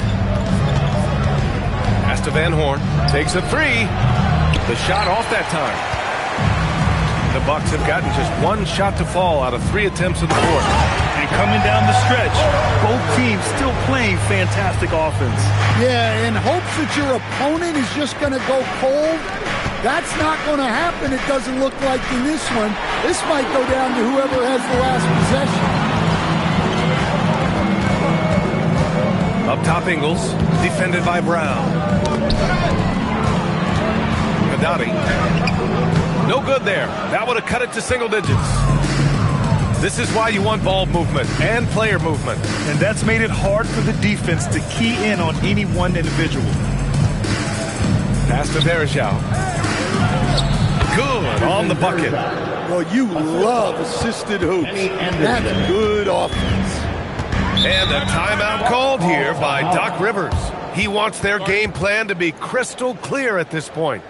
M: Pass to Van Horn. Takes a three. The shot off that time. The Bucks have gotten just one shot to fall out of 3 attempts in the fourth.
O: And coming down the stretch, both teams still playing fantastic offense.
T: Yeah, in hopes that your opponent is just going to go cold. That's not going to happen, it doesn't look like in this one. This might go down to whoever has the last possession.
M: Up top, Ingles, defended by Brown. Haddadi. No good there. That would have cut it to single digits. This is why you want ball movement and player movement.
O: And that's made it hard for the defense to key in on any one individual.
M: Pass to Verajao. Good on the bucket.
T: Well, you love assisted hoops. That's good offense.
M: And a timeout called here by Doc Rivers. He wants their game plan to be crystal clear at this point.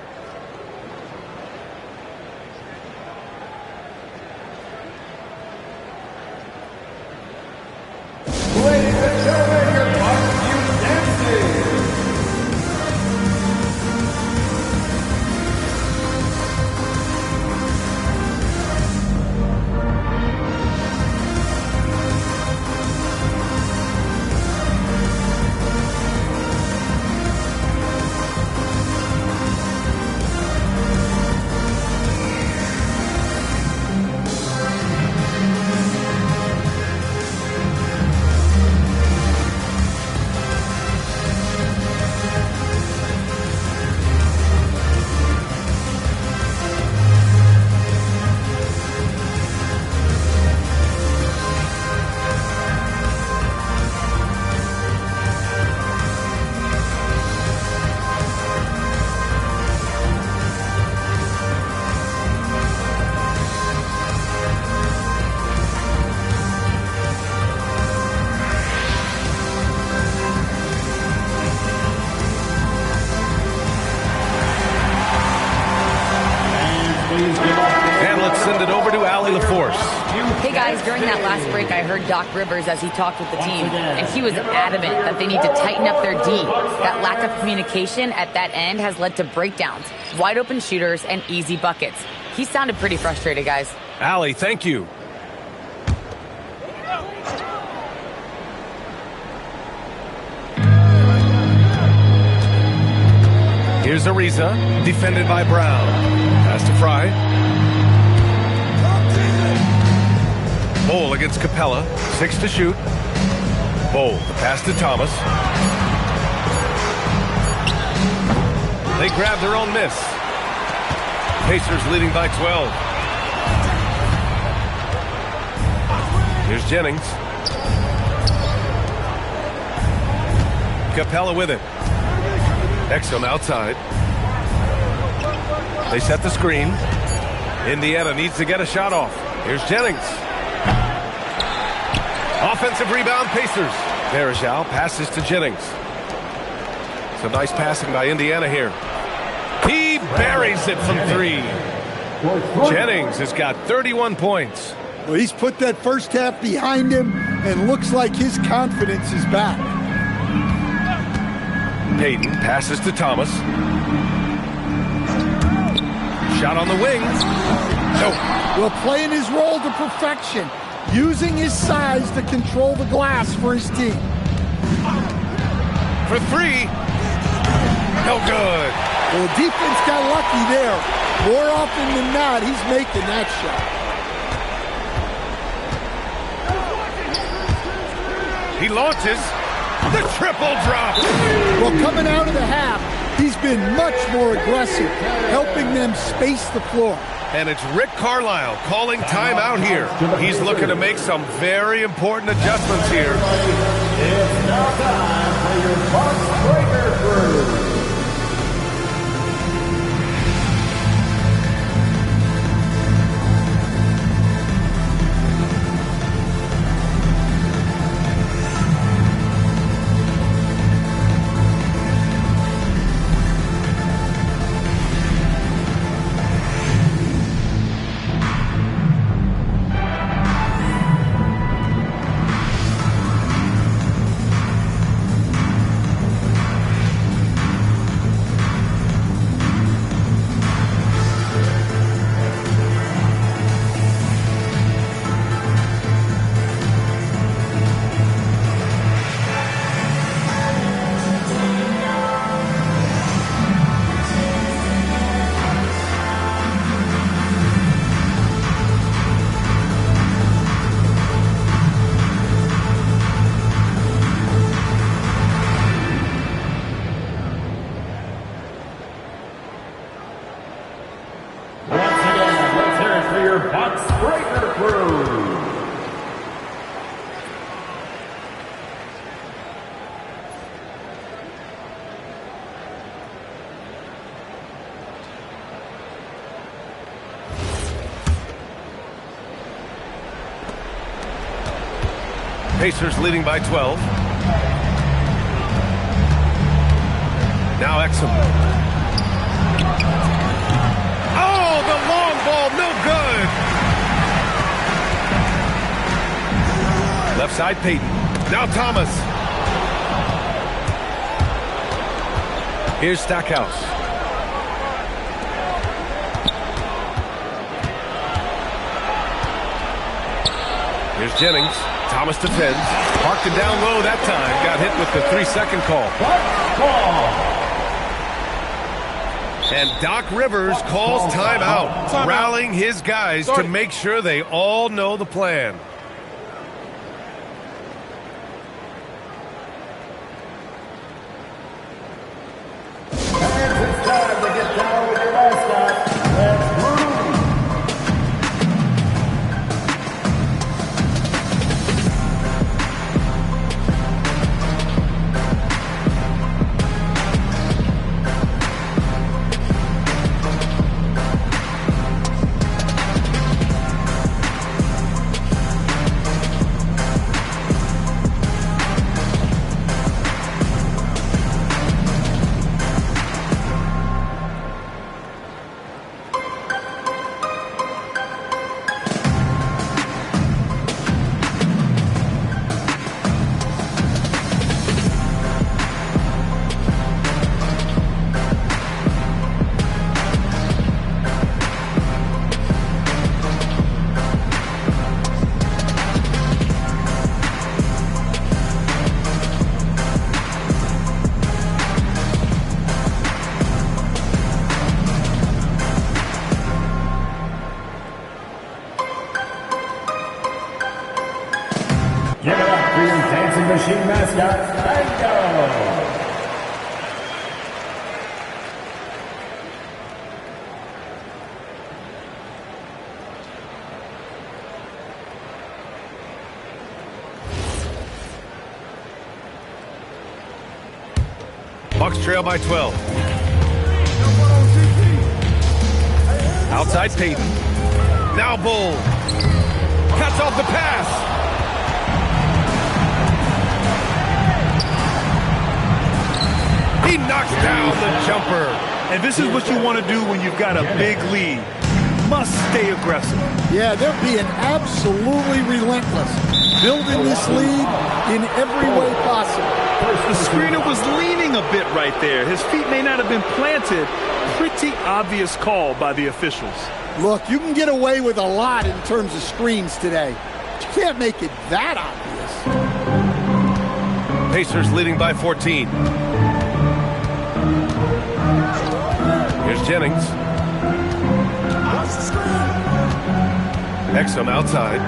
F: Ladies and gentlemen, your barbecue dancing.
G: Hey guys, during that last break, I heard Doc Rivers as he talked with the team, and he was adamant that they need to tighten up their D. That lack of communication at that end has led to breakdowns, wide open shooters, and easy buckets. He sounded pretty frustrated, guys.
M: Allie, thank you. Here's Ariza, defended by Brown. Pass to Fry. Bol against Capella. 6 to shoot. Bol, the pass to Thomas. They grab their own miss. Pacers leading by 12. Here's Jennings. Capella with it. Exum outside. They set the screen. Indiana needs to get a shot off. Here's Jennings. Offensive rebound, Pacers. Verajao passes to Jennings. Some nice passing by Indiana here. He buries it from 3. Jennings has got 31 points.
T: Well, he's put that first half behind him and looks like his confidence is back.
M: Payton passes to Thomas. Shot on the wing. No.
T: Well, playing his role to perfection. Using his size to control the glass for his team.
M: For 3. No good.
T: Well, the defense got lucky there. More often than not, he's making that shot.
M: He launches. The triple drop.
T: Well, coming out of the half, he's been much more aggressive, helping them space the floor.
M: And it's Rick Carlisle calling timeout here. He's looking to make some very important adjustments here.
F: It's now time for your Bucks Breaker Crew.
M: Pacers leading by 12. Now Exum. Oh, the long ball, no good. Left side, Payton. Now Thomas. Here's Stackhouse. Here's Jennings. Thomas defends. Parked it down low that time. Got hit with the 3-second call. And Doc Rivers calls timeout, rallying his guys to make sure they all know the plan.
F: It's time to get down with your mascot. Let's move. Give it up for your dancing machine mascot, Tango!
M: Bucks trail by 12. Outside Payton. Now Bull. Cuts off the pass. He knocks down the jumper.
O: And this is what you want to do when you've got a big lead. Must stay aggressive.
T: Yeah, they're being absolutely relentless. Building this lead in every way possible.
O: The screener was leaning a bit right there. His feet may not have been planted. Pretty obvious call by the officials.
T: Look, you can get away with a lot in terms of screens today. But you can't make it that obvious.
M: Pacers leading by 14. Here's Jennings. Exum outside.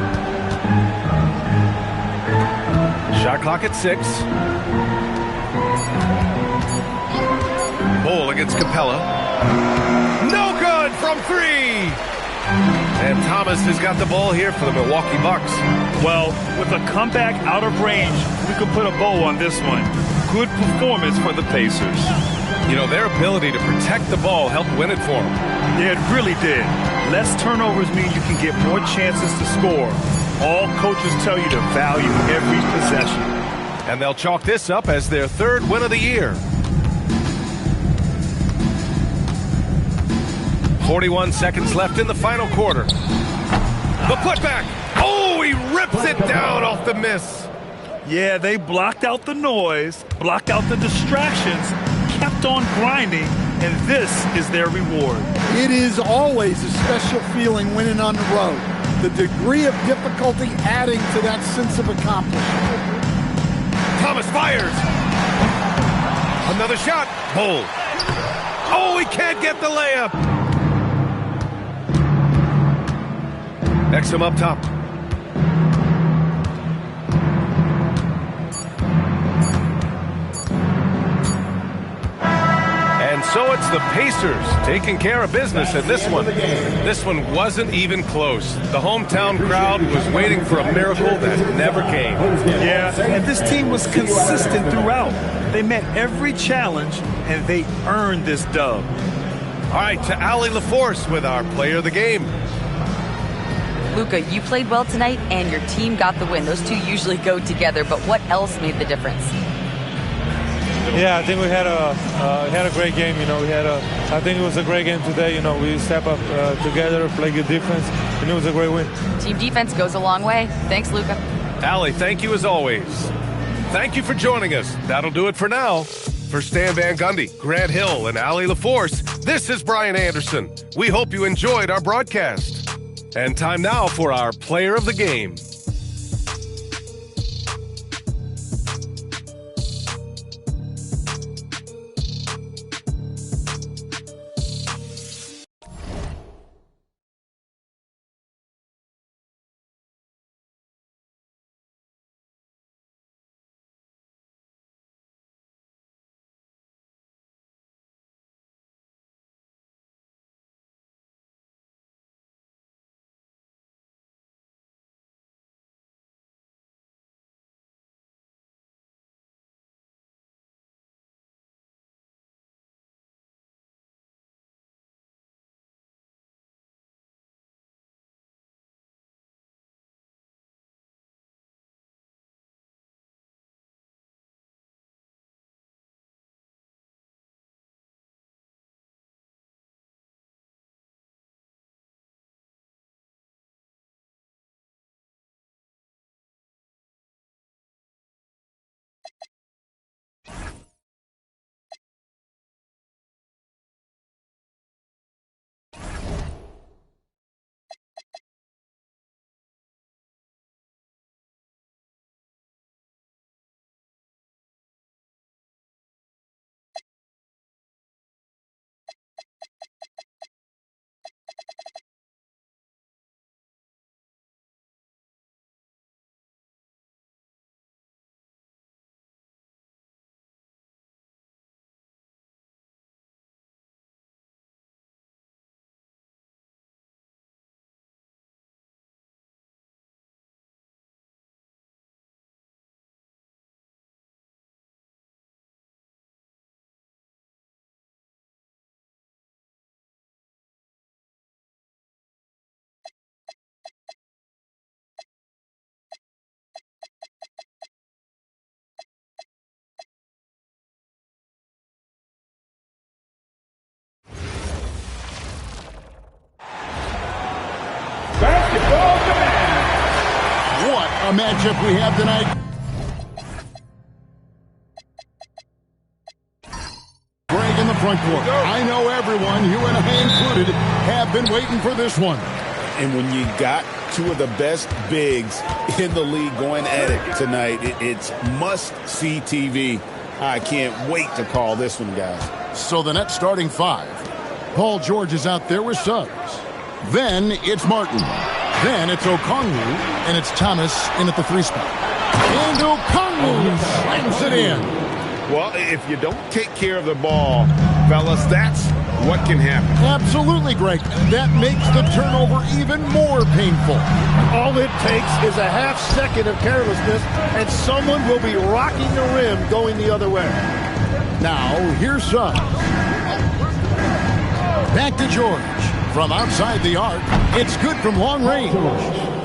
M: Shot Shot clock at 6. Bol against Capella. No good from 3. And Thomas has got the ball here for the Milwaukee Bucks.
O: Well, with a comeback out of range, we could put a bow on this one. Good performance for the Pacers.
M: You know, their ability to protect the ball helped win it for them.
O: Yeah, it really did. Less turnovers mean you can get more chances to score. All coaches tell you to value every possession.
M: And they'll chalk this up as their 3rd win of the year. 41 seconds left in the final quarter. The putback. Oh, he rips it down off the miss.
O: Yeah, they blocked out the noise, blocked out the distractions, kept on grinding, and this is their reward.
T: It is always a special feeling winning on the road. The degree of difficulty adding to that sense of accomplishment.
M: Thomas fires. Another shot. Bol. Oh, he can't get the layup. Exum up top. And so it's the Pacers taking care of business in this one. This one wasn't even close. The hometown crowd was waiting for a miracle that never came.
O: Yeah, and this team was consistent throughout. They met every challenge, and they earned this dub.
M: All right, to Allie LaForce with our player of the game.
G: Luka, you played well tonight, and your team got the win. Those two usually go together, but what else made the difference?
C: Yeah, I think we had a great game. You know, I think it was a great game today. You know, we step up together, play good defense, and it was a great win.
G: Team defense goes a long way. Thanks, Luka.
M: Allie, thank you as always. Thank you for joining us. That'll do it for now. For Stan Van Gundy, Grant Hill, and Allie LaForce, this is Brian Anderson. We hope you enjoyed our broadcast. And time now for our player of the game.
A: What a matchup we have tonight. Greg in the front court. I know everyone, you and I included, have been waiting for this one.
D: And when you got two of the best bigs in the league going at it tonight, it's must-see TV. I can't wait to call this one, guys.
A: So the net starting 5. Paul George is out there with subs. Then it's Martin. Then it's Okongwu, and it's Thomas in at the 3 spot. And Okongwu slams it in.
B: Well, if you don't take care of the ball, fellas, that's what can happen.
A: Absolutely, Greg. That makes the turnover even more painful.
L: All it takes is a half second of carelessness, and someone will be rocking the rim going the other way.
A: Now, here's Suggs. Back to George. From outside the arc, it's good from long range.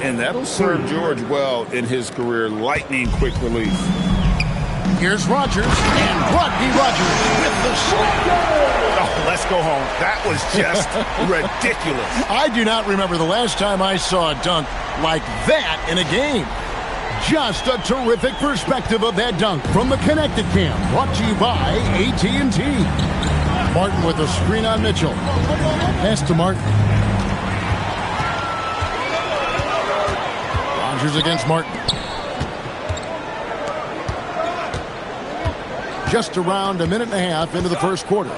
B: And that'll serve George well in his career. Lightning quick release.
A: Here's Rogers, and Rodney Rogers with the shot.
D: Oh, let's go home. That was just ridiculous.
A: I do not remember the last time I saw a dunk like that in a game. Just a terrific perspective of that dunk from the Connected Cam, brought to you by AT&T. Martin with a screen on Mitchell. Pass to Martin. Rogers against Martin. Just around a minute and a half into the first quarter.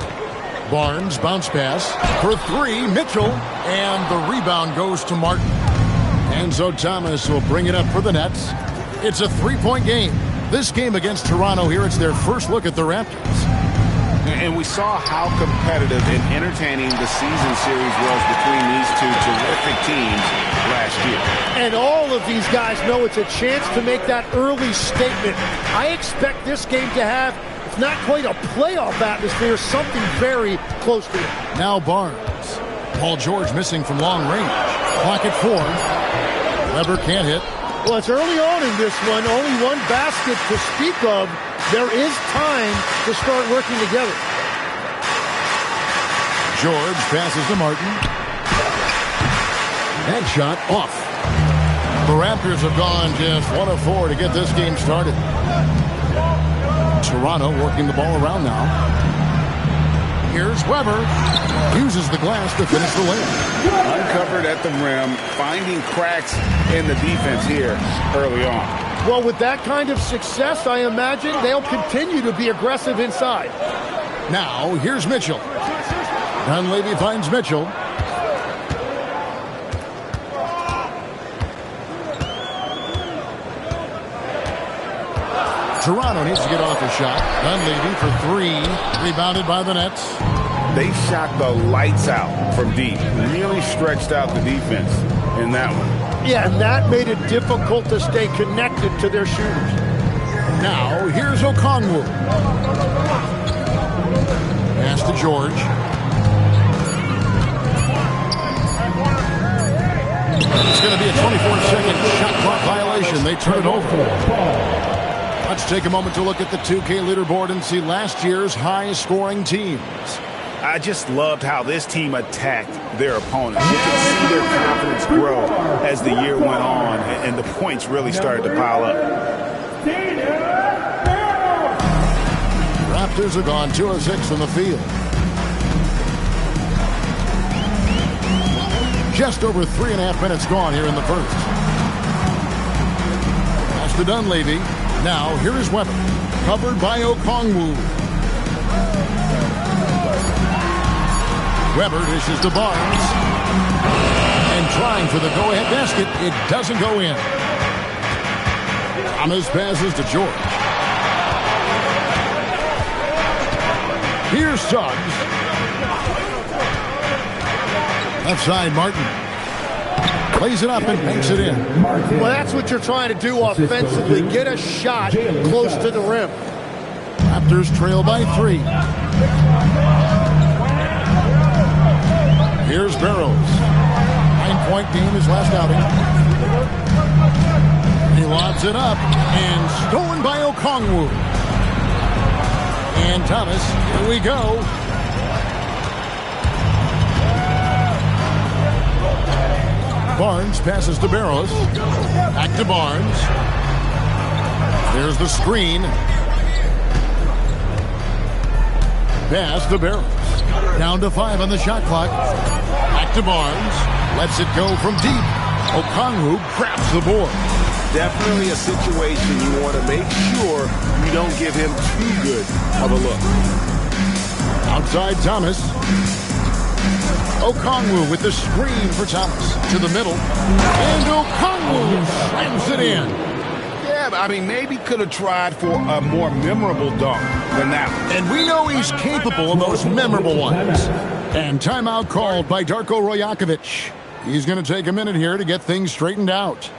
A: Barnes bounce pass for three. Mitchell, and the rebound goes to Martin. Enzo Thomas will bring it up for the Nets. It's a three-point game. This game against Toronto here, it's their first look at the Raptors.
B: And we saw how competitive and entertaining the season series was between these two terrific teams last year.
L: And all of these guys know it's a chance to make that early statement. I expect this game to have, if not quite a playoff atmosphere, something very close to it.
A: Now Barnes. Paul George missing from long range. Clock at 4. Weber can't hit.
L: Well, it's early on in this one. Only one basket to speak of. There is time to start working together.
A: George passes to Martin. That shot off. The Raptors have gone just 1 of 4 to get this game started. Toronto working the ball around now. Here's Weber. Uses the glass to finish the layup.
B: Uncovered at the rim, finding cracks in the defense here early on.
L: Well, with that kind of success, I imagine they'll continue to be aggressive inside.
A: Now, here's Mitchell. Dunleavy finds Mitchell. Toronto needs to get off a shot. Dunleavy for 3. Rebounded by the Nets.
B: They shot the lights out from deep. Really stretched out the defense in that one.
L: Yeah, and that made it difficult to stay connected to their shooters.
A: Now, here's Okongwu. Pass to George. It's going to be a 24-second shot clock violation. They turn it over. Let's take a moment to look at the 2K leaderboard and see last year's high-scoring teams.
D: I just loved how this team attacked their opponents. You could see their confidence grow as the year went on, and the points really started to pile up.
A: Raptors have gone 2 of 6 from the field. Just over 3.5 minutes gone here in the first. Pass to Dunleavy. Now, here is Weber. Covered by Okongwu. Weber dishes to Barnes. And trying for the go-ahead basket. It doesn't go in. Thomas passes to George. Here's Suggs. Left side, Martin. Plays it up and banks it in.
L: Well, that's what you're trying to do offensively. Get a shot close to the rim.
A: Raptors trail by 3. Here's Barrows. 9-point game his last outing. He lobs it up and stolen by Okongwu. And Thomas, here we go. Barnes passes to Barrows. Back to Barnes. There's the screen. Pass to Barrows. Down to 5 on the shot clock. Back to Barnes. Lets it go from deep. Okongwu grabs the board.
D: Definitely a situation you want to make sure you don't give him too good of a look.
A: Outside Thomas. Okongwu with the screen for Thomas. To the middle. And Okongwu slams it in.
D: Yeah,
B: Yeah, I mean, maybe could have tried for a more memorable dunk than that one.
A: And we know he's capable of those memorable ones. And timeout called by Darko Rojakovic. He's going to take a minute here to get things straightened out.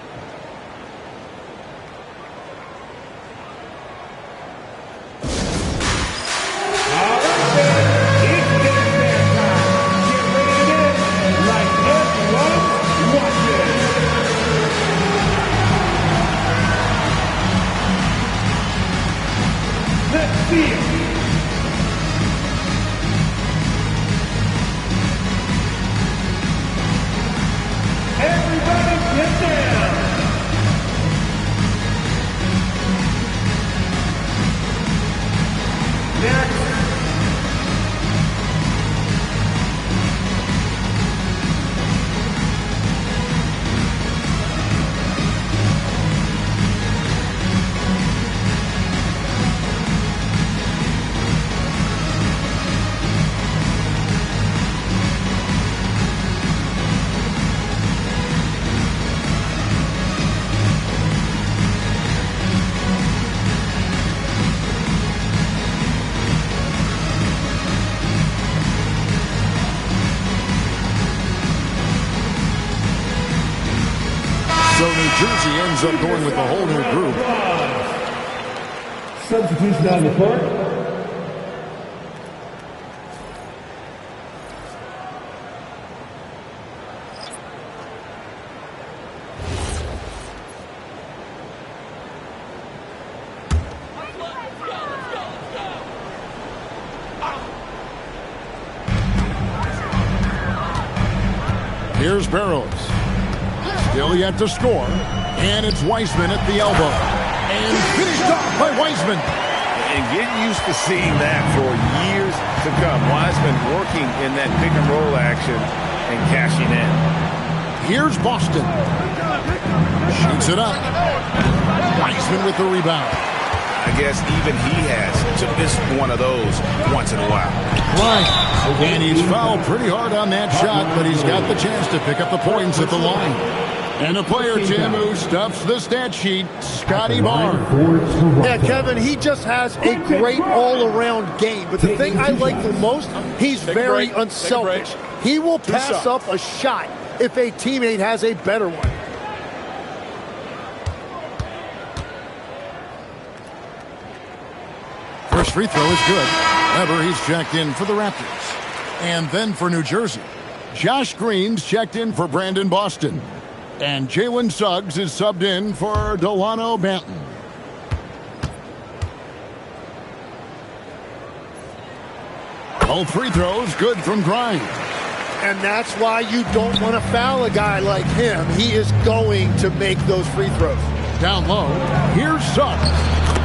A: So New Jersey ends up going with a whole new group.
F: Substitution on the court.
A: Here's Barrows. Still yet to score. And it's Wiseman at the elbow. And finished off by Wiseman.
B: And get used to seeing that for years to come. Wiseman working in that pick and roll action and cashing in.
A: Here's Boston. Shoots it up. Wiseman with the rebound.
B: I guess even he has to miss one of those once in a while.
A: Right. And he's fouled pretty hard on that shot, but he's got the chance to pick up the points at the line. And a player, Tim, who stuffs the stat sheet, Scotty Barnes.
L: Yeah, Kevin, he just has a great all-around game. But the thing I like the most, he's very unselfish. He will pass up a shot if a teammate has a better one.
A: First free throw is good. However, he's checked in for the Raptors. And then for New Jersey, Josh Green's checked in for Brandon Boston. And Jalen Suggs is subbed in for Delano Banton. Both free throws good from Grimes.
L: And that's why you don't want to foul a guy like him. He is going to make those free throws.
A: Down low, here's Suggs.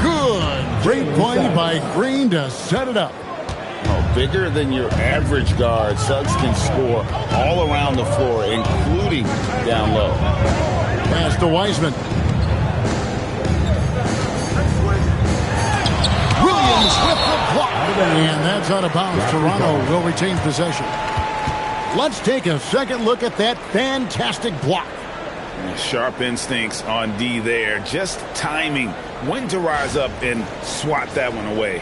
A: Good. Great play by Green to set it up.
B: Oh, bigger than your average guard, Suggs can score all around the floor, including down low.
A: Pass to Wiseman. Williams with the block. And that's out of bounds. Toronto will retain possession. Let's take a second look at that fantastic block.
B: Sharp instincts on D there. Just timing when to rise up and swat that one away.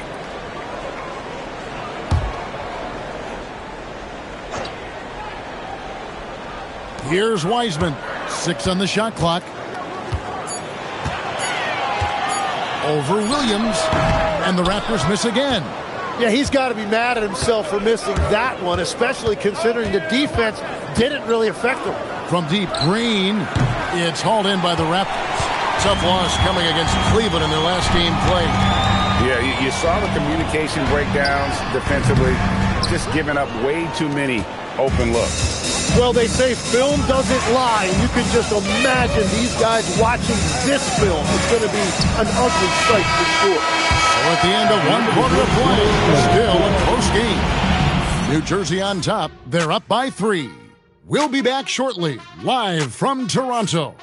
A: Here's Wiseman. 6 on the shot clock. Over Williams. And the Raptors miss again.
L: Yeah, he's got to be mad at himself for missing that one, especially considering the defense didn't really affect him.
A: From deep, Green. It's hauled in by the Raptors. Tough loss coming against Cleveland in their last game played.
B: Yeah, you saw the communication breakdowns defensively. Just giving up way too many open looks.
L: Well, they say film doesn't lie. You can just imagine these guys watching this film. It's going to be an ugly sight for sure.
A: So at the end of one quarter of play, still a close game. New Jersey on top. They're up by 3. We'll be back shortly, live from Toronto.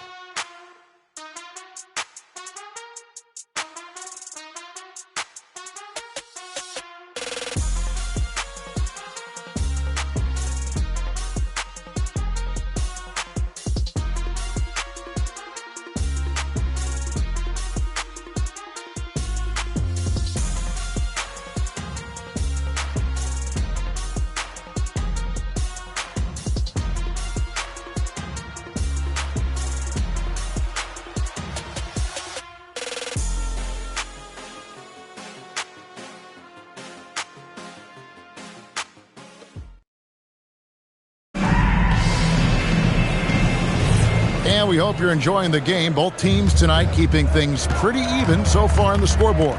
A: Well, we hope you're enjoying the game. Both teams tonight keeping things pretty even so far on the scoreboard.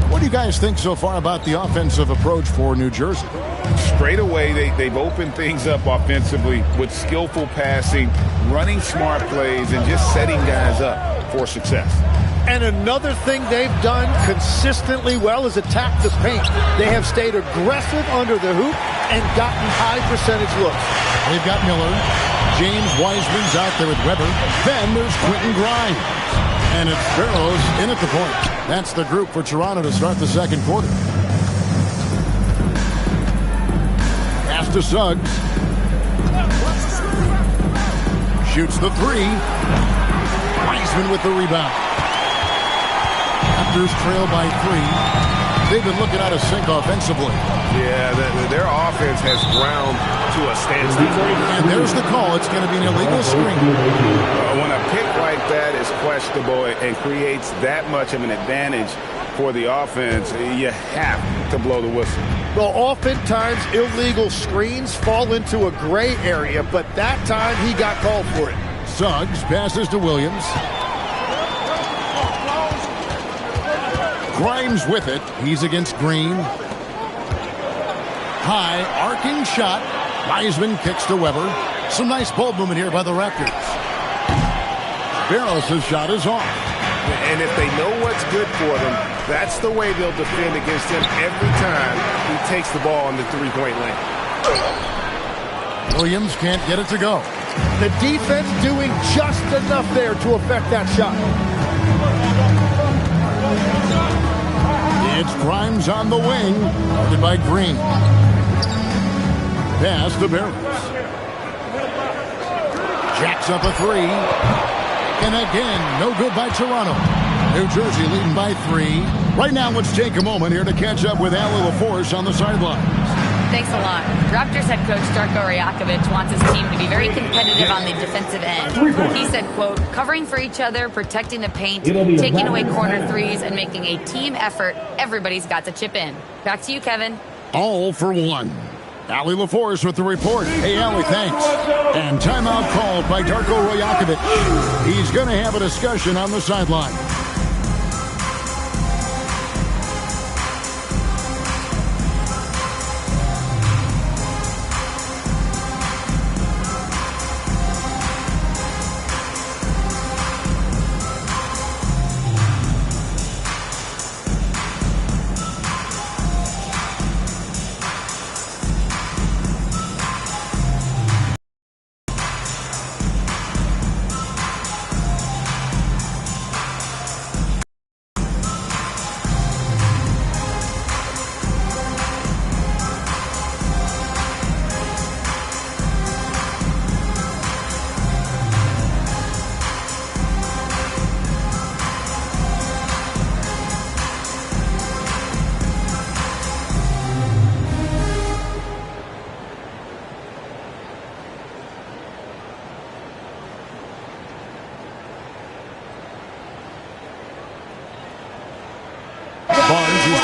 A: What do you guys think so far about the offensive approach for New Jersey?
B: Straight away, they've opened things up offensively with skillful passing, running smart plays, and just setting guys up for success.
L: And another thing they've done consistently well is attack the paint. They have stayed aggressive under the hoop and gotten high percentage looks.
A: They've got Miller. James Wiseman's out there with Weber. Then there's Quentin Grimes. And it's Barrows in at the point. That's the group for Toronto to start the second quarter. Pass to Suggs. Shoots the three. Wiseman with the rebound. Raptors trail by 3. They've been looking out of sync offensively.
B: Yeah, their offense has ground to a standstill.
A: And there's the call. It's going to be an illegal screen.
B: When a pick like that is questionable and creates that much of an advantage for the offense, you have to blow the whistle.
L: Well, oftentimes illegal screens fall into a gray area, but that time he got called for it.
A: Suggs passes to Williams. Grimes with it. He's against Green. High, arcing shot. Wiseman kicks to Weber. Some nice ball movement here by the Raptors. Barrows' shot is off.
B: And if they know what's good for them, that's the way they'll defend against him every time he takes the ball in the three-point lane.
A: Williams can't get it to go.
L: The defense doing just enough there to affect that shot.
A: It's Grimes on the wing, guarded by Green. Pass to Barrows. Jacks up a 3. And again, no good by Toronto. New Jersey leading by 3. Right now, let's take a moment here to catch up with Ali LaForce on the sidelines.
G: Thanks a lot. Raptors head coach Darko Rajakovic wants his team to be very competitive on the defensive end. He said, quote, covering for each other, protecting the paint, taking away corner threes, and making a team effort. Everybody's got to chip in. Back to you, Kevin.
A: All for one. Ali LaForce with the report. Hey, Ali, thanks. And timeout called by Darko Rajakovic. He's going to have a discussion on the sideline.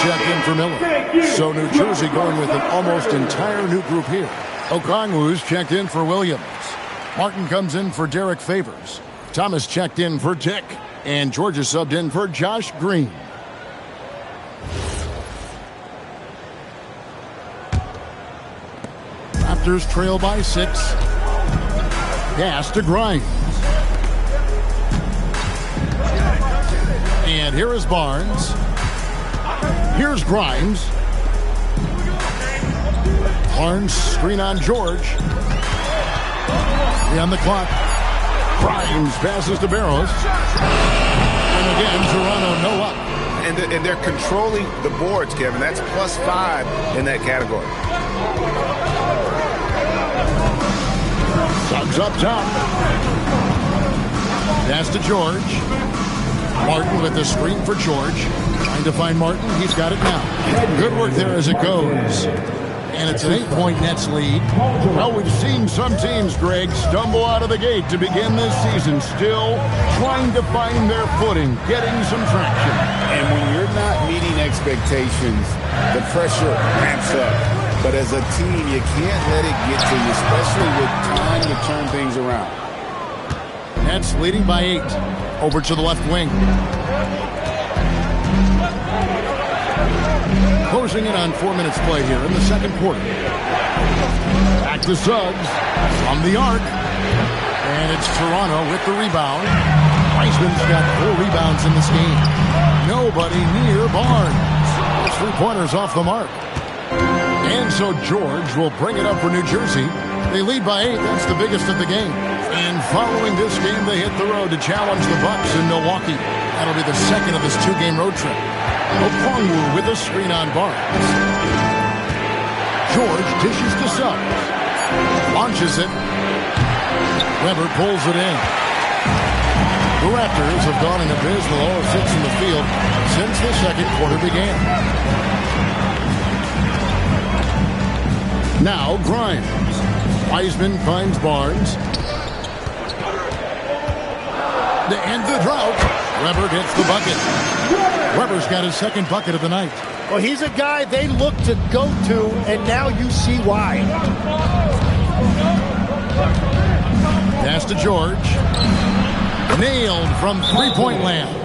A: Checked in for Miller. So New Jersey going with an almost entire new group here. Okongwu's checked in for Williams. Martin comes in for Derek Favors. Thomas checked in for Dick. And Georgia subbed in for Josh Green. Raptors trail by 6. Pass to Grimes. And here is Barnes. Here's Grimes. Barnes screen on George. 3 on the clock. Grimes passes to Barrows. And again, Toronto no up.
B: And they're controlling the boards, Kevin. That's +5 in that category.
A: Suggs up top. Pass to George. Martin with the screen for George. Trying to find Martin. He's got it now. Good work there as it goes. And it's an 8-point Nets lead. Well, we've seen some teams, Greg, stumble out of the gate to begin this season, still trying to find their footing, getting some traction.
B: And when you're not meeting expectations, the pressure ramps up. But as a team, you can't let it get to you, especially with time to turn things around.
A: Nets leading by 8. Over to the left wing. Closing in on 4 minutes play here in the second quarter. Back to Suggs from the arc. And it's Toronto with the rebound. Wiseman's got 4 rebounds in this game. Nobody near Barnes. 3-pointers off the mark. And so George will bring it up for New Jersey. They lead by 8. That's the biggest of the game. And following this game, they hit the road to challenge the Bucks in Milwaukee. That'll be the second of this 2-game road trip. Okongwu with a screen on Barnes. George dishes to Suggs. Launches it. Weber pulls it in. The Raptors have gone an abysmal 0-6 in the field since the second quarter began. Now Grimes. Wiseman finds Barnes. To end the drought, Weber gets the bucket. Weber's got his second bucket of the night.
L: Well, he's a guy they look to go to, and now you see why.
A: Pass to George. Nailed from three-point land.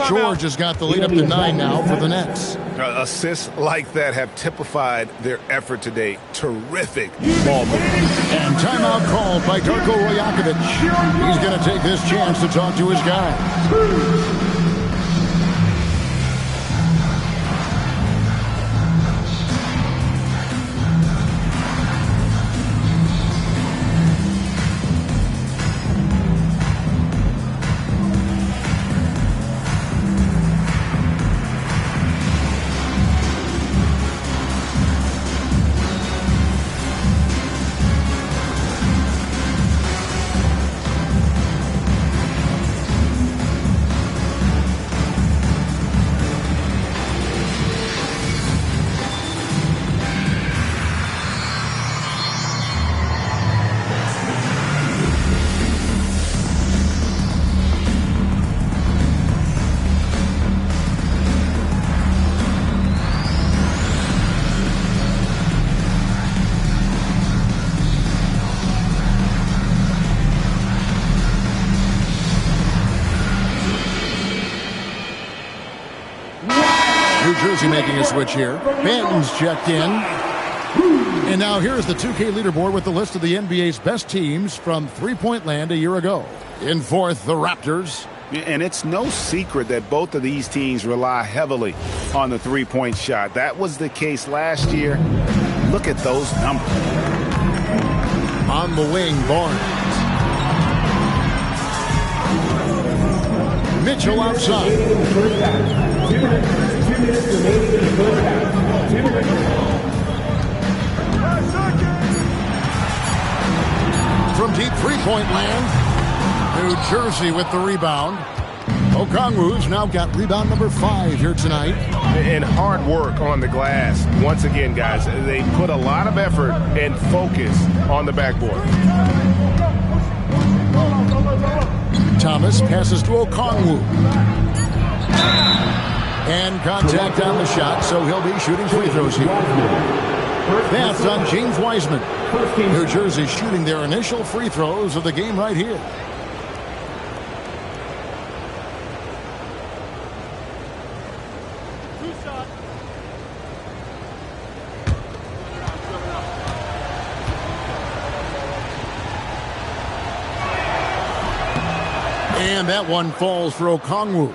A: George has got the lead up to 9 now for the Nets.
B: Assists like that have typified their effort today. Terrific ball movement.
A: And timeout called by Darko Rajakovic. He's going to take this chance to talk to his guy. New Jersey making a switch here. Banton's checked in. And now here's the 2K leaderboard with the list of the NBA's best teams from three-point land a year ago. In fourth, the Raptors.
B: And it's no secret that both of these teams rely heavily on the three-point shot. That was the case last year. Look at those numbers.
A: On the wing, Barnes. Mitchell outside. From deep three-point land, New Jersey with the rebound. Okongwu's now got rebound number 5 here tonight.
B: And hard work on the glass. Once again, guys, they put a lot of effort and focus on the backboard.
A: Thomas passes to Okongwu. And contact on the shot, so he'll be shooting free throws here. That's on James Wiseman. New Jersey shooting their initial free throws of the game right here. And that one falls for Okongwu.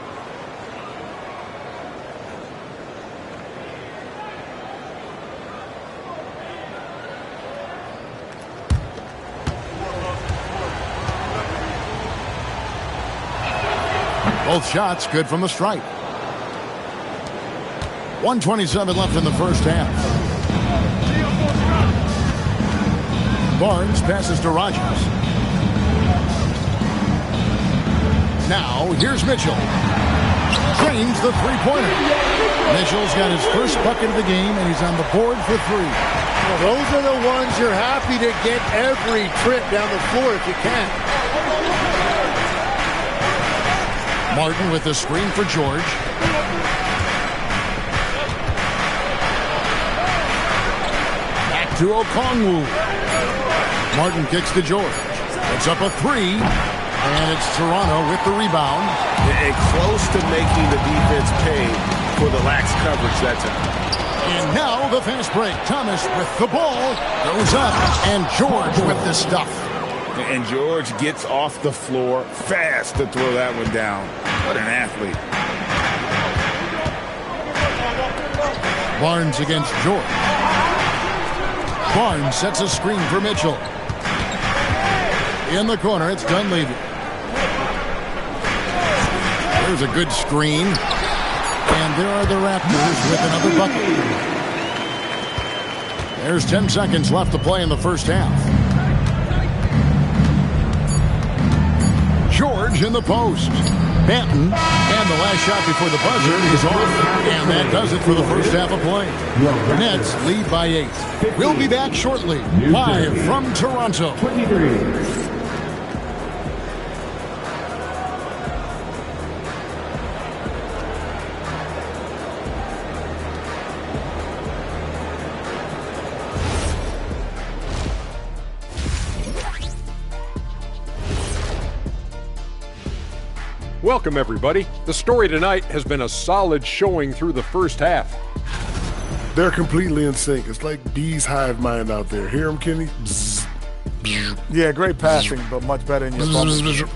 A: Both shots good from the stripe. 1:27 left in the first half. Barnes passes to Rogers. Now, here's Mitchell. Drains the three-pointer. Mitchell's got his first bucket of the game, and he's on the board for 3.
L: Well, those are the ones you're happy to get every trip down the floor if you can.
A: Martin with the screen for George. Back to Okongwu. Martin kicks to George. Puts up a 3. And it's Toronto with the rebound.
D: And close to making the defense pay for the lax coverage that time.
A: And now the fast break. Thomas with the ball. Goes up. And George with the stuff.
D: And George gets off the floor fast to throw that one down. What an athlete.
A: Barnes against George. Barnes sets a screen for Mitchell. In the corner, it's Dunleavy. There's a good screen. And there are the Raptors with another bucket. There's 10 seconds left to play in the first half. George in the post. Banton. And the last shot before the buzzer is off. And that does it for the first half of play. Nets lead by 8. We'll be back shortly. Live from Toronto.
F: 23.
H: Welcome, everybody. The story tonight has been a solid showing through the first half.
I: They're completely in sync. It's like bees hive mind out there. Hear them, Kenny? Bzz, bzz.
J: Yeah, great passing, but much better in your bubble impression.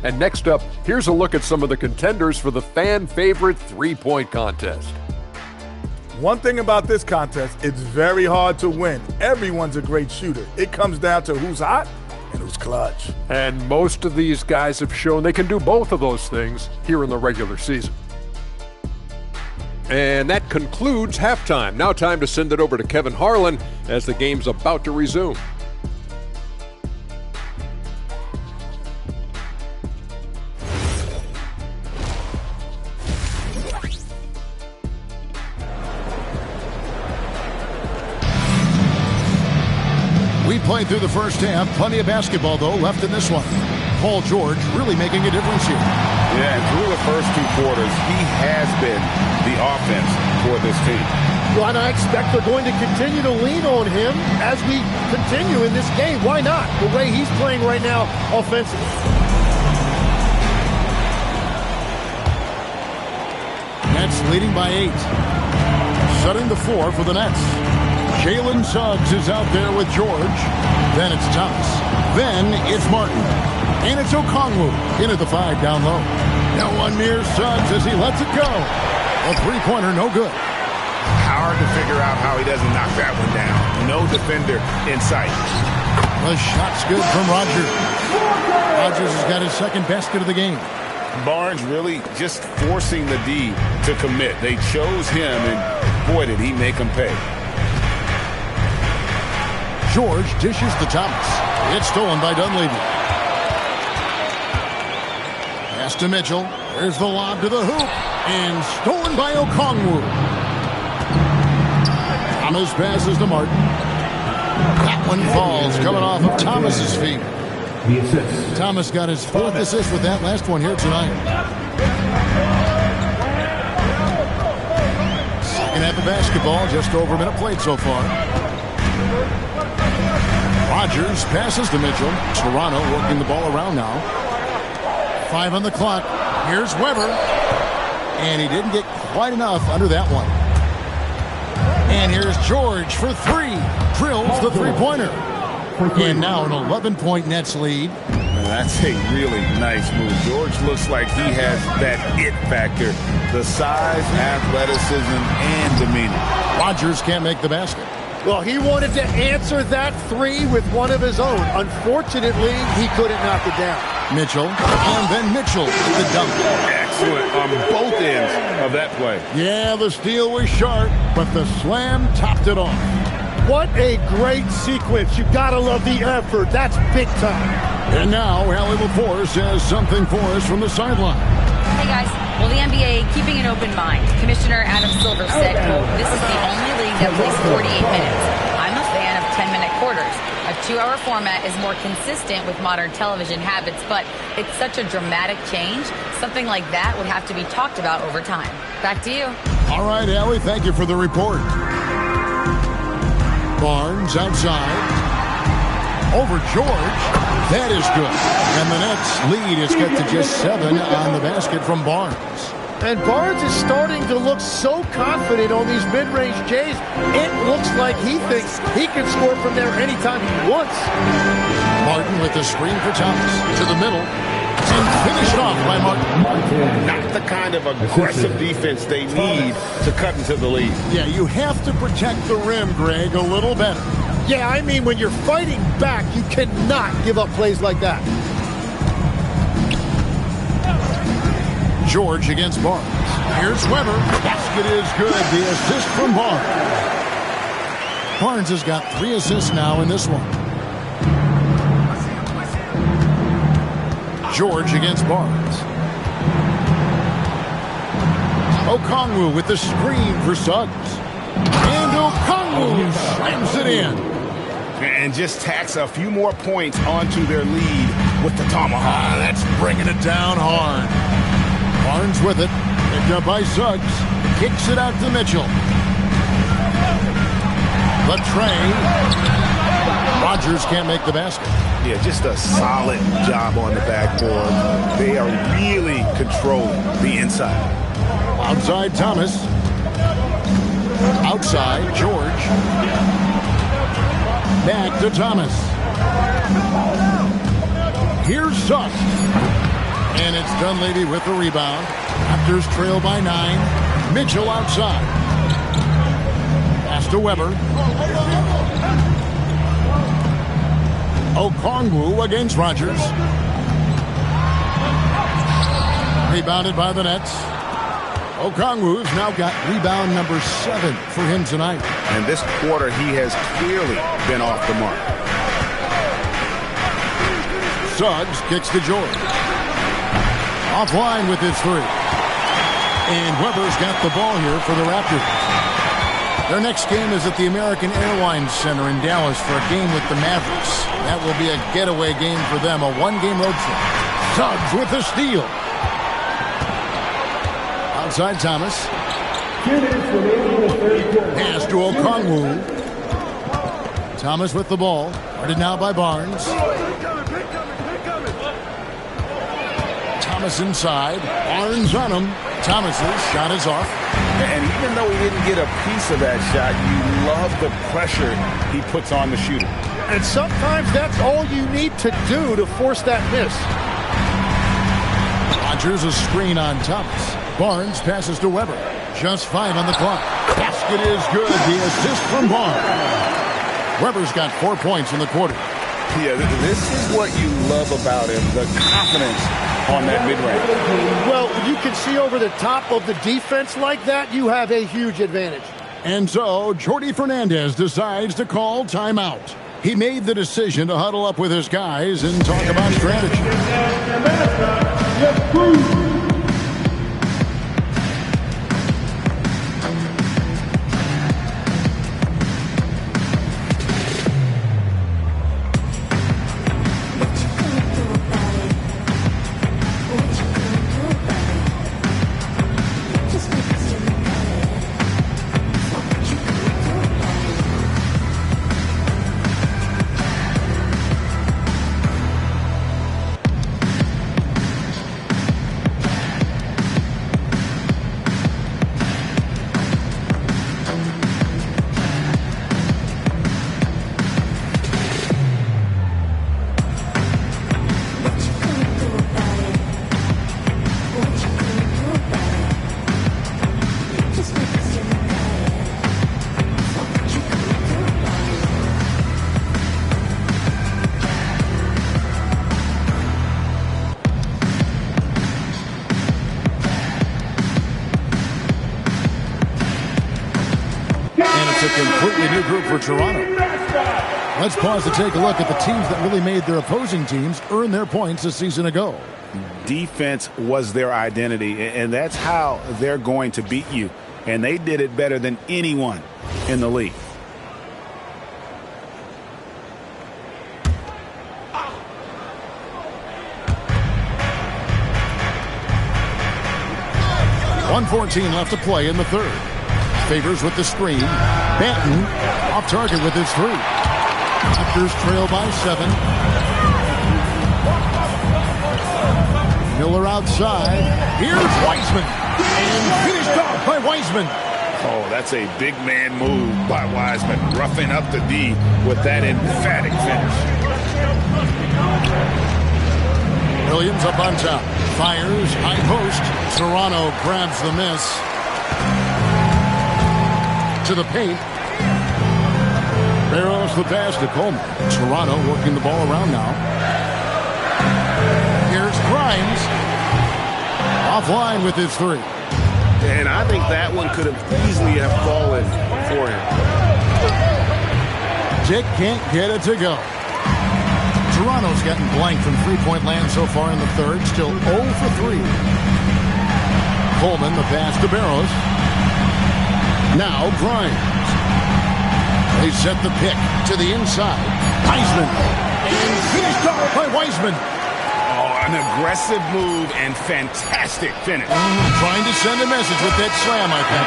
H: And next up, here's a look at some of the contenders for the fan-favorite three-point contest.
J: One thing about this contest, it's very hard to win. Everyone's a great shooter. It comes down to who's hot and who's clutch.
H: And most of these guys have shown they can do both of those things here in the regular season. And that concludes halftime. Now time to send it over to Kevin Harlan as the game's about to resume.
A: We played through the first half. Plenty of basketball, though, left in this one. Paul George really making a difference here.
D: Yeah, and through the first 2 quarters, he has been the offense for this team.
L: Well, and I expect they're going to continue to lean on him as we continue in this game. Why not? The way he's playing right now offensively.
A: Nets leading by 8. Setting the floor for the Nets. Jalen Suggs is out there with George. Then it's Thomas. Then it's Martin. And it's Okongwu into the 5 down low. No one near Suggs as he lets it go. A three-pointer, no good.
D: Hard to figure out how he doesn't knock that one down. No defender in sight.
A: The shot's good from Rogers. Rogers has got his second basket of the game.
D: Barnes really just forcing the D to commit. They chose him, and boy, did he make them pay.
A: George dishes to Thomas. It's stolen by Dunleavy. Pass to Mitchell. There's the lob to the hoop. And stolen by Okongwu. Thomas passes to Martin. That one falls, coming off of Thomas's feet. Thomas got his 4th assist with that last one here tonight. Second half of basketball, just over a minute played so far. Rogers passes to Mitchell. Toronto working the ball around now. 5 on the clock. Here's Weber. And he didn't get quite enough under that one. And here's George for 3. Drills the three-pointer. And now an 11-point Nets lead.
D: That's a really nice move. George looks like he has that it factor. The size, athleticism, and demeanor.
A: Rogers can't make the basket.
L: Well, he wanted to answer that 3 with one of his own. Unfortunately, he couldn't knock it down.
A: Mitchell, and then Mitchell with the dunk.
D: Excellent on both ends of that play.
A: Yeah, the steal was sharp, but the slam topped it off.
L: What a great sequence. You gotta love the effort. That's big time.
A: And now, Allie LaForce has something for us from the sideline.
G: Hey, guys. Well, the NBA keeping an open mind. Commissioner Adam Silver said, quote, "This is the only league that plays 48 minutes. I'm a fan of 10-minute quarters. A 2-hour format is more consistent with modern television habits, but it's such a dramatic change. Something like that would have to be talked about over time." Back to you.
A: All right, Allie, thank you for the report. Barnes outside. Over George. That is good. And the Nets lead is cut to just 7 on the basket from Barnes.
L: And Barnes is starting to look so confident on these mid-range Jays. It looks like he thinks he can score from there anytime he wants.
A: Martin with the screen for Thomas. To the middle. And finished off by Martin.
B: Not the kind of aggressive defense they need to cut into the lead.
A: Yeah, you have to protect the rim, Greg, a little better.
L: Yeah, I mean, when you're fighting back, you cannot give up plays like that.
A: George against Barnes. Here's Weber. Basket is good. The assist from Barnes. Barnes has got 3 assists now in this one. George against Barnes. Okongwu with the screen for Suggs. And Okongwu slams it in.
B: And just tacks a few more points onto their lead with the tomahawk.
A: That's bringing it down hard. Barnes with it. Picked up by Suggs. Kicks it out to Mitchell. The train. Rodgers can't make the basket.
B: Yeah, just a solid job on the backboard. They are really controlling the inside.
A: Outside Thomas. Outside George. Back to Thomas. Here's Suggs. And it's Dunleavy with the rebound. Raptors trail by 9. Mitchell outside. Pass to Weber. Okongwu against Rodgers. Rebounded by the Nets. Okongwu's now got rebound number 7 for him tonight.
B: And this quarter, he has clearly been off the mark.
A: Suggs kicks to George. Offline with his 3. And Weber's got the ball here for the Raptors. Their next game is at the American Airlines Center in Dallas for a game with the Mavericks. That will be a getaway game for them, a 1-game road trip. Suggs with the steal. Outside Thomas. Pass to Okongwu. Thomas with the ball. Guarded now by Barnes. Thomas inside. Barnes on him. Thomas's shot is off.
B: And even though he didn't get a piece of that shot, you love the pressure he puts on the shooter.
L: And sometimes that's all you need to do to force that miss.
A: Rodgers a screen on Thomas. Barnes passes to Weber. Just 5 on the clock. Basket is good. The assist from Barnes. Weber's got 4 points in the quarter.
B: Yeah, this is what you love about him, the confidence on that mid-range.
L: Well, you can see over the top of the defense like that, you have a huge advantage.
A: And so, Jordi Fernandez decides to call timeout. He made the decision to huddle up with his guys and talk about strategy. Completely new group for Toronto. Let's pause to take a look at the teams that really made their opposing teams earn their points a season ago.
B: Defense was their identity, and that's how they're going to beat you. And they did it better than anyone in the league. .114 left to play in the third. Favors with the screen. Banton
A: Off target with his 3. Raptors trail by 7. Miller outside. Here's Wiseman. And finished off by Wiseman.
B: Oh, that's a big man move by Wiseman. Roughing up the D with that emphatic finish.
A: Williams up on top. Fires. High post. Toronto grabs the miss. To the paint. Barrows the pass to Coleman. Toronto working the ball around now. Here's Grimes. Offline with his 3.
B: And I think that one could have easily have fallen for him.
A: Dick can't get it to go. Toronto's gotten blank from three-point land so far in the third. Still 0 for 3. Coleman the pass to Barrows. Now Grimes. They set the pick to the inside. Wiseman. And finished off by Wiseman.
B: Oh, an aggressive move and fantastic finish.
A: Trying to send a message with that slam, I think.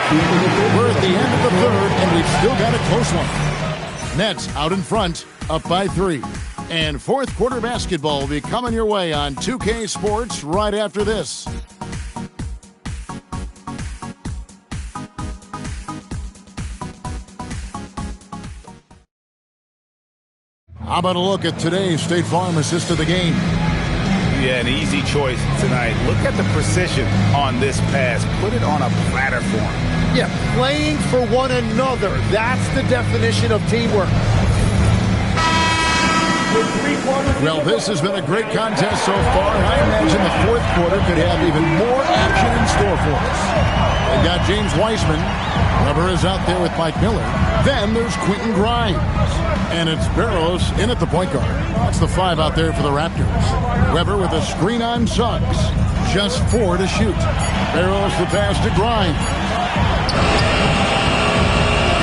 A: We're at the end of the third, and we've still got a close one. Nets out in front, up by 3. And fourth quarter basketball will be coming your way on 2K Sports right after this. How about a look at today's State Farm assist of the game?
B: Yeah, an easy choice tonight. Look at the precision on this pass. Put it on a platter for him.
L: Yeah, playing for one another. That's the definition of teamwork.
A: Well, this has been a great contest so far. I imagine the fourth quarter could have even more action in store for us. They've got James Wiseman. Weber is out there with Mike Miller. Then there's Quentin Grimes. And it's Barrows in at the point guard. That's the 5 out there for the Raptors. Weber with a screen on Suggs. Just 4 to shoot. Barrows the pass to Grimes.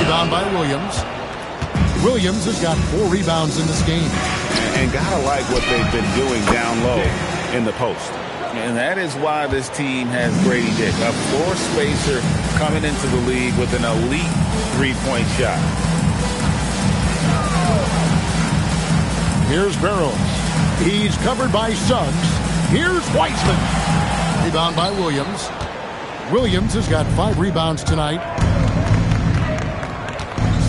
A: Rebound by Williams. Williams has got 4 rebounds in this game.
B: And gotta like what they've been doing down low in the post. And that is why this team has Grady Dick, a floor spacer coming into the league with an elite three-point shot.
A: Here's Barrows. He's covered by Suggs. Here's Wiseman. Rebound by Williams. Williams has got 5 rebounds tonight.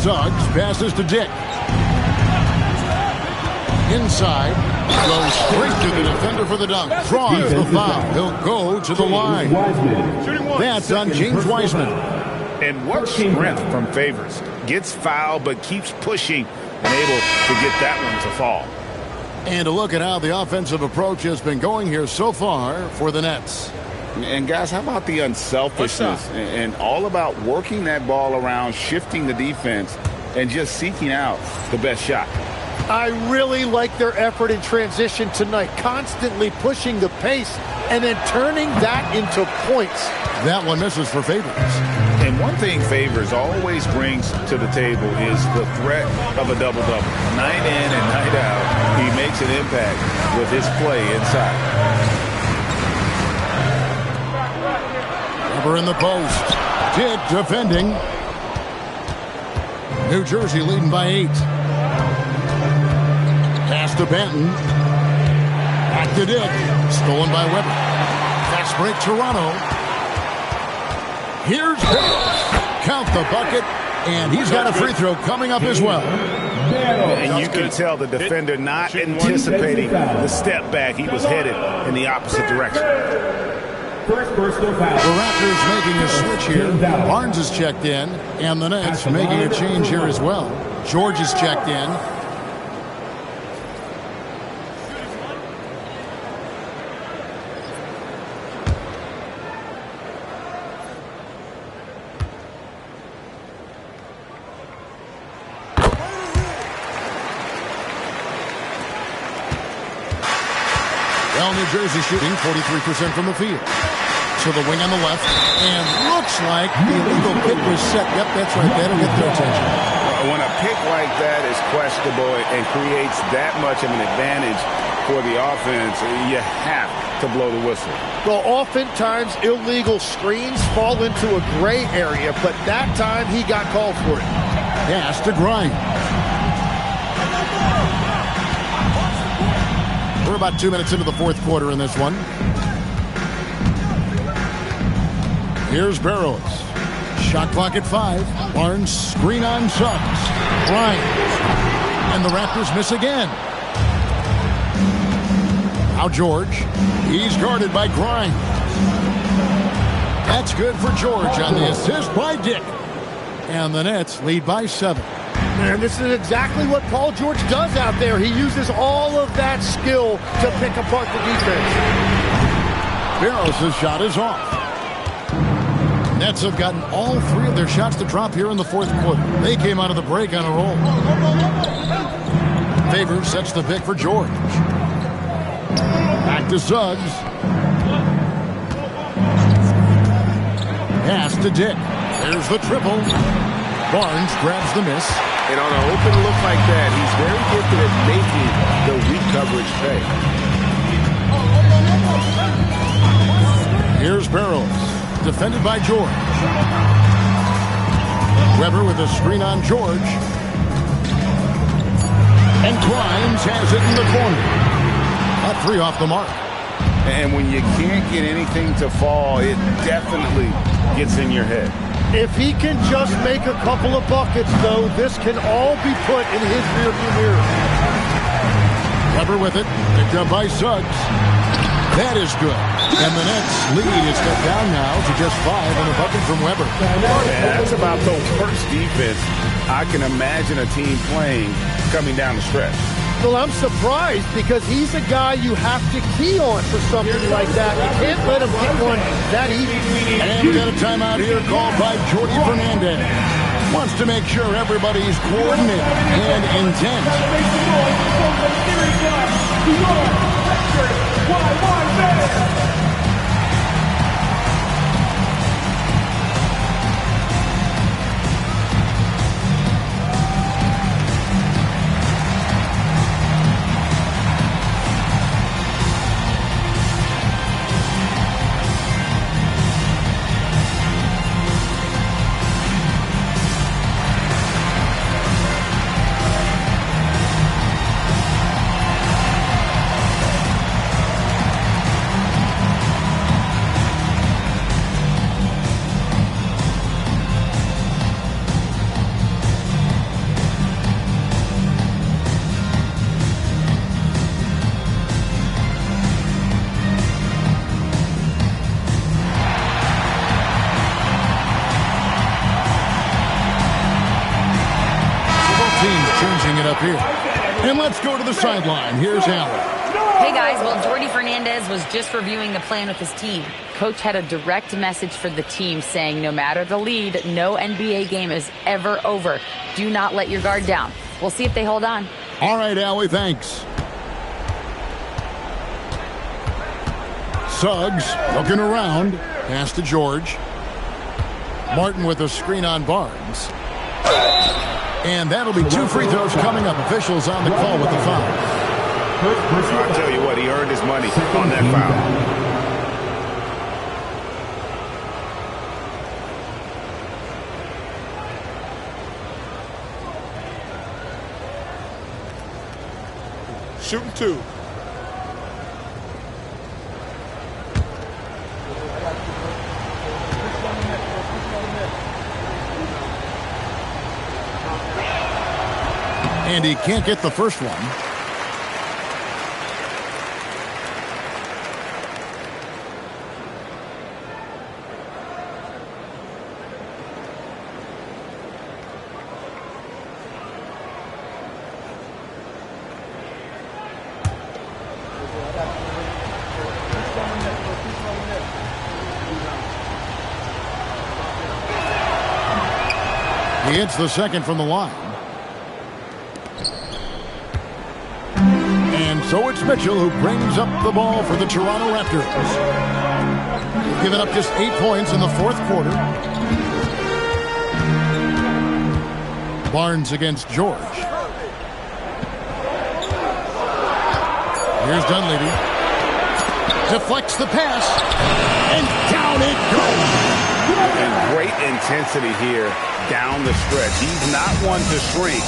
A: Suggs passes to Dick. Inside. Goes straight to the defender for the dunk. Draws the foul. He'll go to the line. That's on James Wiseman.
B: And what strength from Favors. Gets fouled but keeps pushing and able to get that one to fall.
A: And a look at how the offensive approach has been going here so far for the Nets.
B: And guys, how about the unselfishness and all about working that ball around, shifting the defense, and just seeking out the best shot.
L: I really like their effort in transition tonight, constantly pushing the pace and then turning that into points.
A: That one misses for Favors.
B: And one thing Favors always brings to the table is the threat of a double-double. Night in and night out, he makes an impact with his play inside.
A: Weber in the post. Dick defending. New Jersey leading by 8. Pass to Benton. Back to Dick. Stolen by Weber. Fast break Toronto. Here's Barrows. Count the bucket. And he's got a free throw coming up as well.
B: And you can tell the defender not anticipating the step back. He was headed in the opposite direction.
F: First personal foul.
A: The Raptors making a switch here. Barnes is checked in, and the Nets making a change here as well. George is checked in. Well, New Jersey shooting 43% from the field. To the wing on the left, and looks like the illegal pick was set. Yep, that's right. That'll get their attention.
B: When a pick like that is questionable and creates that much of an advantage for the offense, you have to blow the whistle.
L: Well, oftentimes illegal screens fall into a gray area, but that time he got called for it.
A: Pass to Grimes. We're about 2 minutes into the fourth quarter in this one. Here's Barrows. Shot clock at 5. Barnes screen on Suggs. Grimes. And the Raptors miss again. Now George. He's guarded by Grimes. That's good for George on the assist by Dick. And the Nets lead by 7.
L: And this is exactly what Paul George does out there. He uses all of that skill to pick apart the defense.
A: Barrows' shot is off. Nets have gotten all 3 of their shots to drop here in the fourth quarter. They came out of the break on a roll. Favors sets the pick for George. Back to Suggs. Pass to Dick. There's the triple. Barnes grabs the miss.
B: And on an open look like that, he's very gifted at making the weak coverage pay.
A: Here's Barrows. Defended by George. Weber with a screen on George. And Grimes has it in the corner. That 3 off the mark.
B: And when you can't get anything to fall, it definitely gets in your head.
L: If he can just make a couple of buckets, though, this can all be put in his rearview mirror.
A: Weber with it. Picked up by Suggs. That is good. And the Nets lead is cut down now to just 5 on a bucket from Weber.
B: Yeah, that's about the worst defense I can imagine a team playing coming down the stretch.
L: Well, I'm surprised because he's a guy you have to key on for something like that. You can't let him get one that easy.
A: And we got a timeout here called by Jordy Fernandez. Wants to make sure everybody's coordinated and intent. Here. And let's go to the sideline. Here's Allen.
G: Hey guys, well, Jordy Fernandez was just reviewing the plan with his team. Coach had a direct message for the team saying no matter the lead, no NBA game is ever over. Do not let your guard down. We'll see if they hold on.
A: All right, Allie, thanks. Suggs looking around. Pass to George. Martin with a screen on Barnes. And that'll be 2 free throws coming up. Officials on the call with the foul.
B: I'll tell you what, he earned his money on that foul.
J: Shooting 2.
A: And he can't get the first one. He hits the second from the line. And so it's Mitchell who brings up the ball for the Toronto Raptors. They've given up just 8 points in the fourth quarter. Barnes against George. Here's Dunleavy. Deflects the pass. And down it goes.
B: And great intensity here down the stretch. He's not one to shrink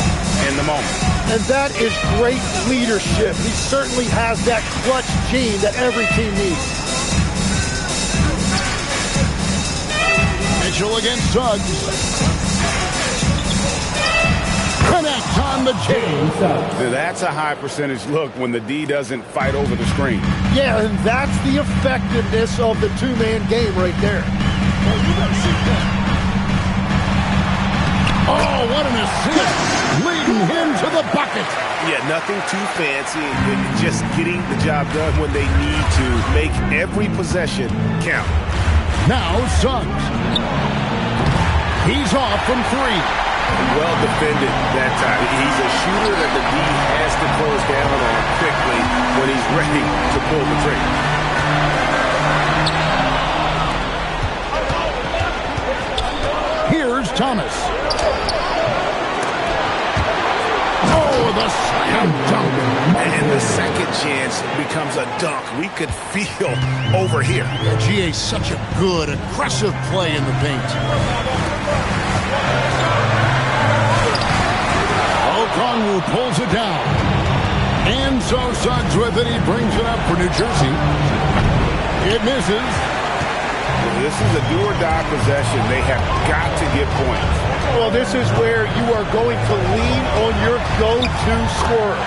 B: in the moment.
L: And that is great leadership. He certainly has that clutch gene that every team needs.
A: Mitchell against Suggs. Connect on the chain.
B: That's a high percentage look when the D doesn't fight over the screen.
L: Yeah, and that's the effectiveness of the two-man game right there.
A: Oh, what an assist. Leading him to the bucket.
D: Yeah, nothing too fancy. Just getting the job done when they need to. Make every possession count.
A: Now Suggs. He's off from three.
D: Well defended that time. He's a shooter that the D has to close down on quickly when he's ready to pull the trigger.
A: Here's Thomas. Oh, the slam dunk.
D: And the second chance becomes a dunk. We could feel over here.
A: Yeah, GA's such a good, aggressive play in the paint. Okongwu pulls it down. And so Suggs with it. He brings it up for New Jersey. It misses.
B: This is a do-or-die possession. They have got to get points.
L: Well, this is where you are going to lean on your go-to scorer.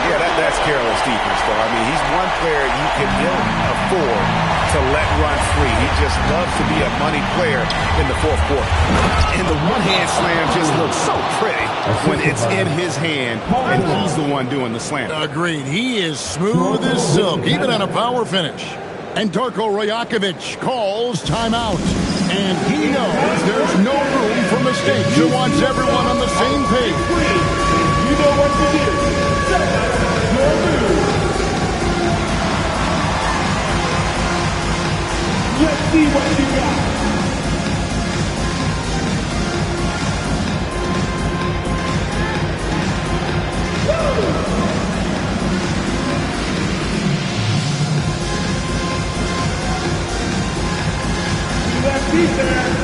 B: Yeah, that's careless defense, though. I mean, he's one player you can ill afford to let run free. He just loves to be a money player in the fourth quarter. And the one-hand slam just looks so pretty when it's in his hand and he's the one doing the slam.
A: Agreed. He is smooth as silk, even on a power finish. And Darko Rajakovic calls timeout. And he knows there's no room for mistakes. He wants everyone on the same page.
F: You know what to do. Your move. Let's see what you got. Defense.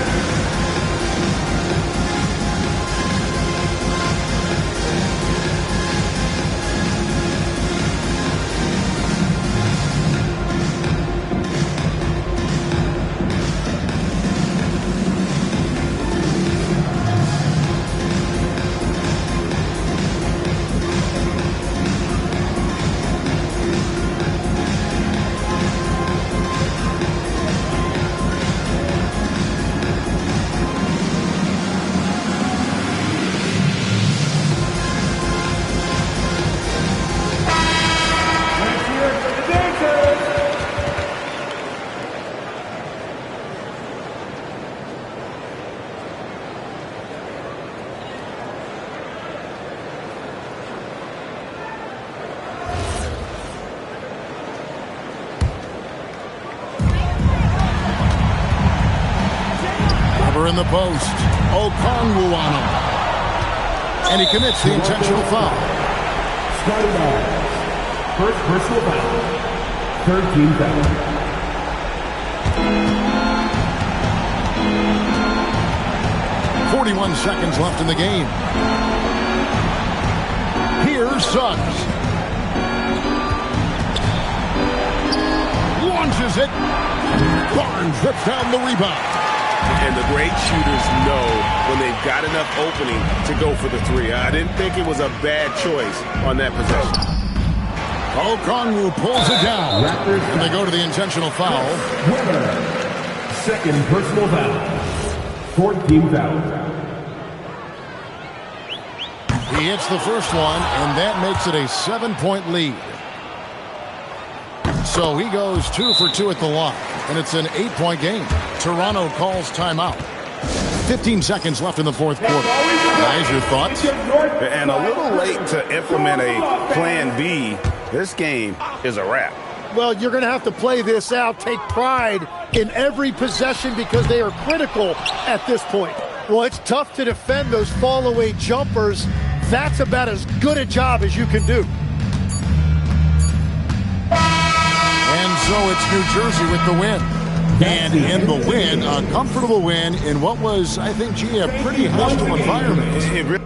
A: In the post. Okongwu on him. And he commits the intentional foul.
F: Starting off. First personal foul. Third team foul.
A: .41 seconds left in the game. Here's Suggs. Launches it. Barnes rips down the rebound.
D: And the great shooters know when they've got enough opening to go for the three. I didn't think it was a bad choice on that possession.
A: Okongwu pulls it down. And they go to the intentional foul.
F: Weber. Second personal foul. Fourth team foul.
A: He hits the first one, and that makes it a 7-point lead. So he goes 2 for 2 at the line, and it's an 8-point game. Toronto calls timeout. 15 seconds left in the fourth quarter. Guys, your thoughts?
B: And a little late to implement a plan B. This game is a wrap.
L: Well, you're going to have to play this out, take pride in every possession because they are critical at this point. Well, it's tough to defend those fall-away jumpers. That's about as good a job as you can do.
A: And so it's New Jersey with the win. And in the win, a comfortable win in what was, I think, a pretty hostile environment.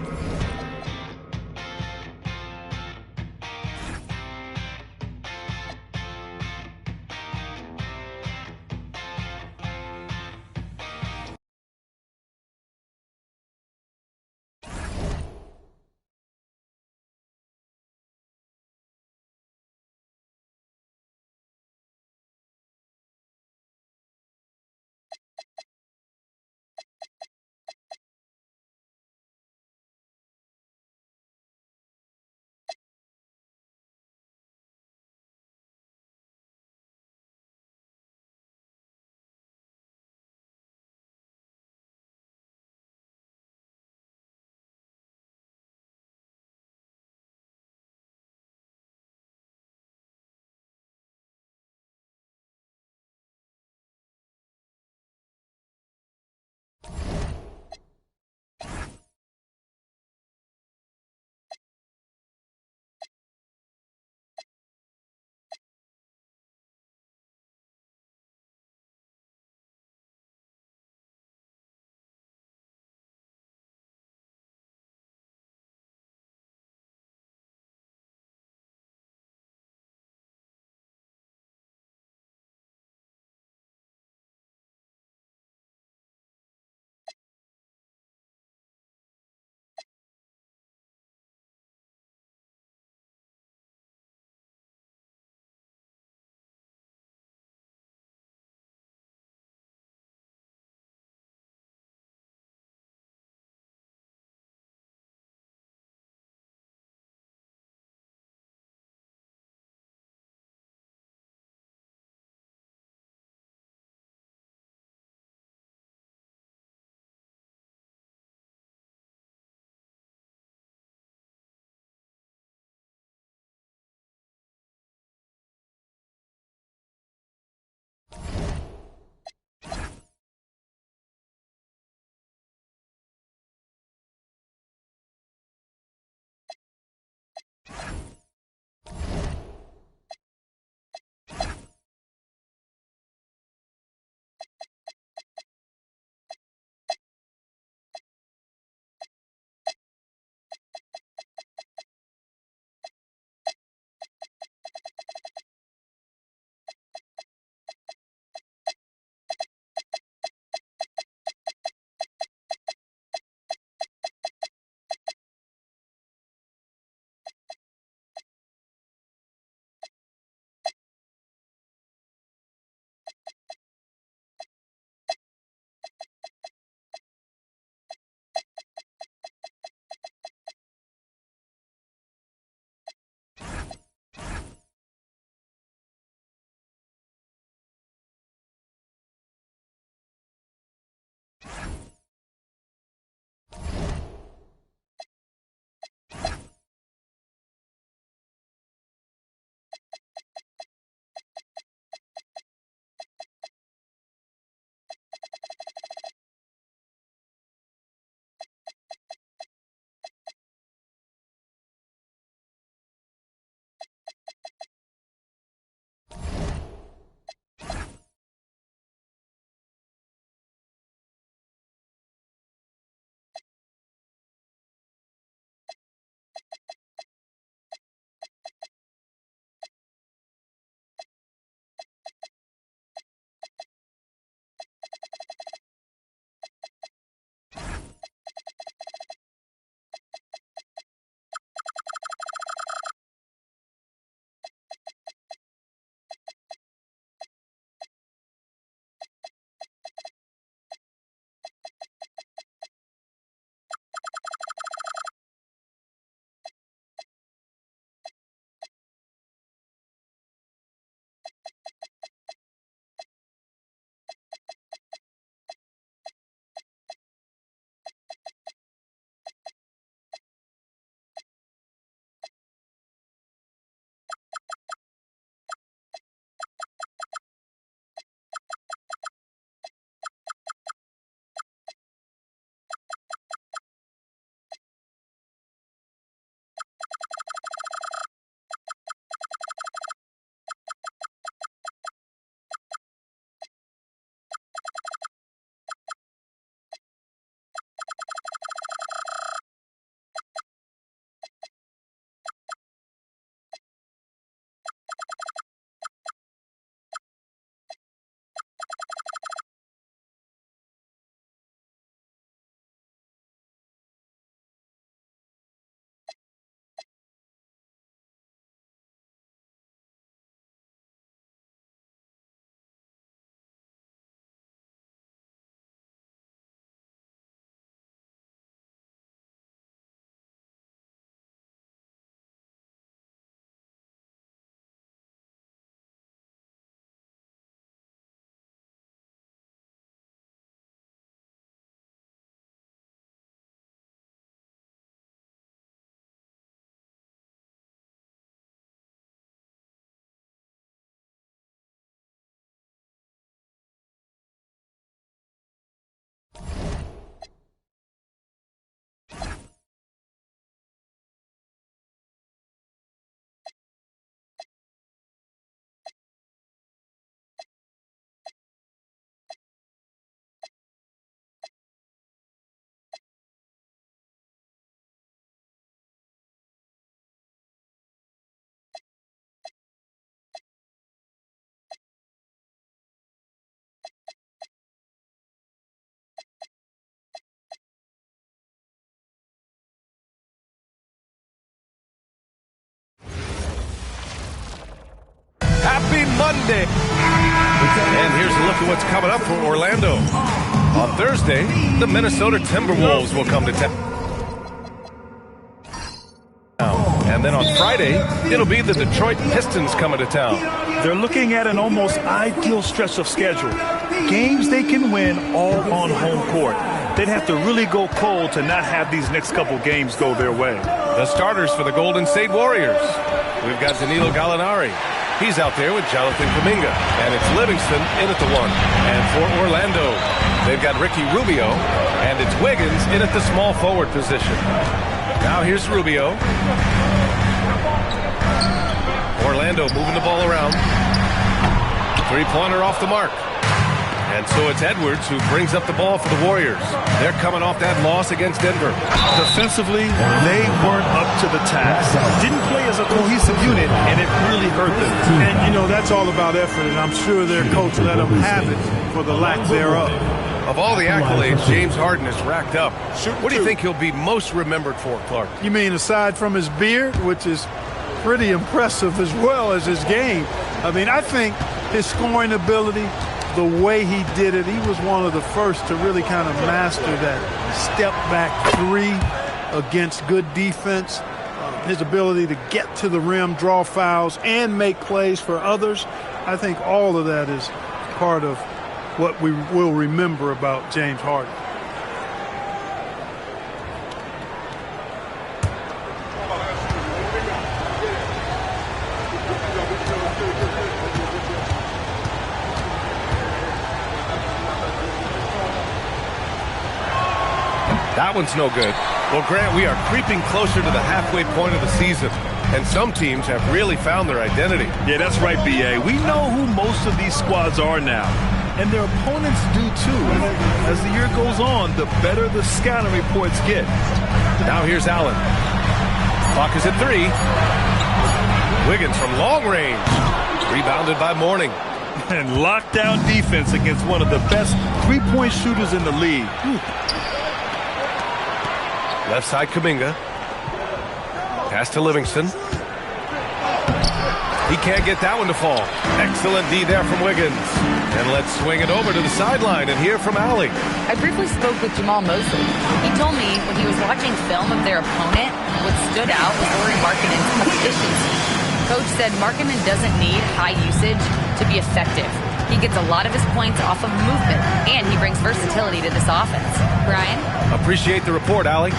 M: Monday. And here's a look at what's coming up for Orlando. On Thursday, the Minnesota Timberwolves will come to town. And then on Friday, it'll be the Detroit Pistons coming to town.
O: They're looking at an almost ideal stretch of schedule. Games they can win all on home court. They'd have to really go cold to not have these next couple games go their way.
M: The starters for the Golden State Warriors. We've got Danilo Gallinari. He's out there with Jonathan Kuminga. And it's Livingston in at the 1. And for Orlando, they've got Ricky Rubio. And it's Wiggins in at the small forward position. Now here's Rubio. Orlando moving the ball around. Three-pointer off the mark. And so it's Edwards who brings up the ball for the Warriors. They're coming off that loss against Denver.
O: Defensively, they weren't up to the task. Didn't play as a cohesive unit, and it really hurt them.
J: And, you know, that's all about effort, and I'm sure their coach let them have it for the lack thereof.
M: Of all the accolades James Harden has racked up, what do you think he'll be most remembered for, Clark?
J: You mean aside from his beard, which is pretty impressive, as well as his game? I mean, I think his scoring ability, the way he did it, he was one of the first to really kind of master that step-back three against good defense. His ability to get to the rim, draw fouls, and make plays for others. I think all of that is part of what we will remember about James Harden.
M: That one's no good. Well, Grant, we are creeping closer to the halfway point of the season, and some teams have really found their identity.
O: Yeah, that's right, B.A. We know who most of these squads are now, and their opponents do too. As the year goes on, the better the scouting reports get.
M: Now here's Allen. Clock is at 3. Wiggins from long range. Rebounded by Mourning.
O: And lockdown defense against one of the best three-point shooters in the league.
M: Left side Kuminga. Pass to Livingston. He can't get that one to fall. Excellent D there from Wiggins. And let's swing it over to the sideline and hear from Allie.
G: I briefly spoke with Jamal Mosley. He told me when he was watching film of their opponent, what stood out was Lauri Markkanen's efficiency. Coach said Markkanen doesn't need high usage to be effective. He gets a lot of his points off of movement, and he brings versatility to this offense. Brian?
M: Appreciate the report, Allie.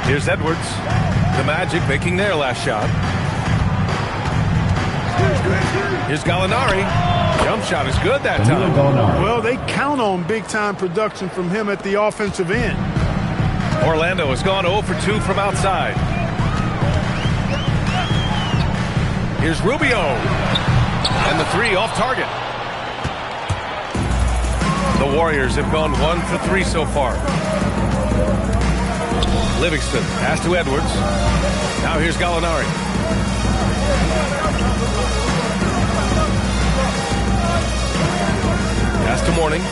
M: Here's Edwards. The Magic making their last shot. Here's Gallinari. Jump shot is good that time.
J: Well, they count on big-time production from him at the offensive end.
M: Orlando has gone 0 for 2 from outside. Here's Rubio. And the 3 off target. The Warriors have gone 1 for 3 so far. Livingston, pass to Edwards. Now here's Gallinari. Pass to Mourning.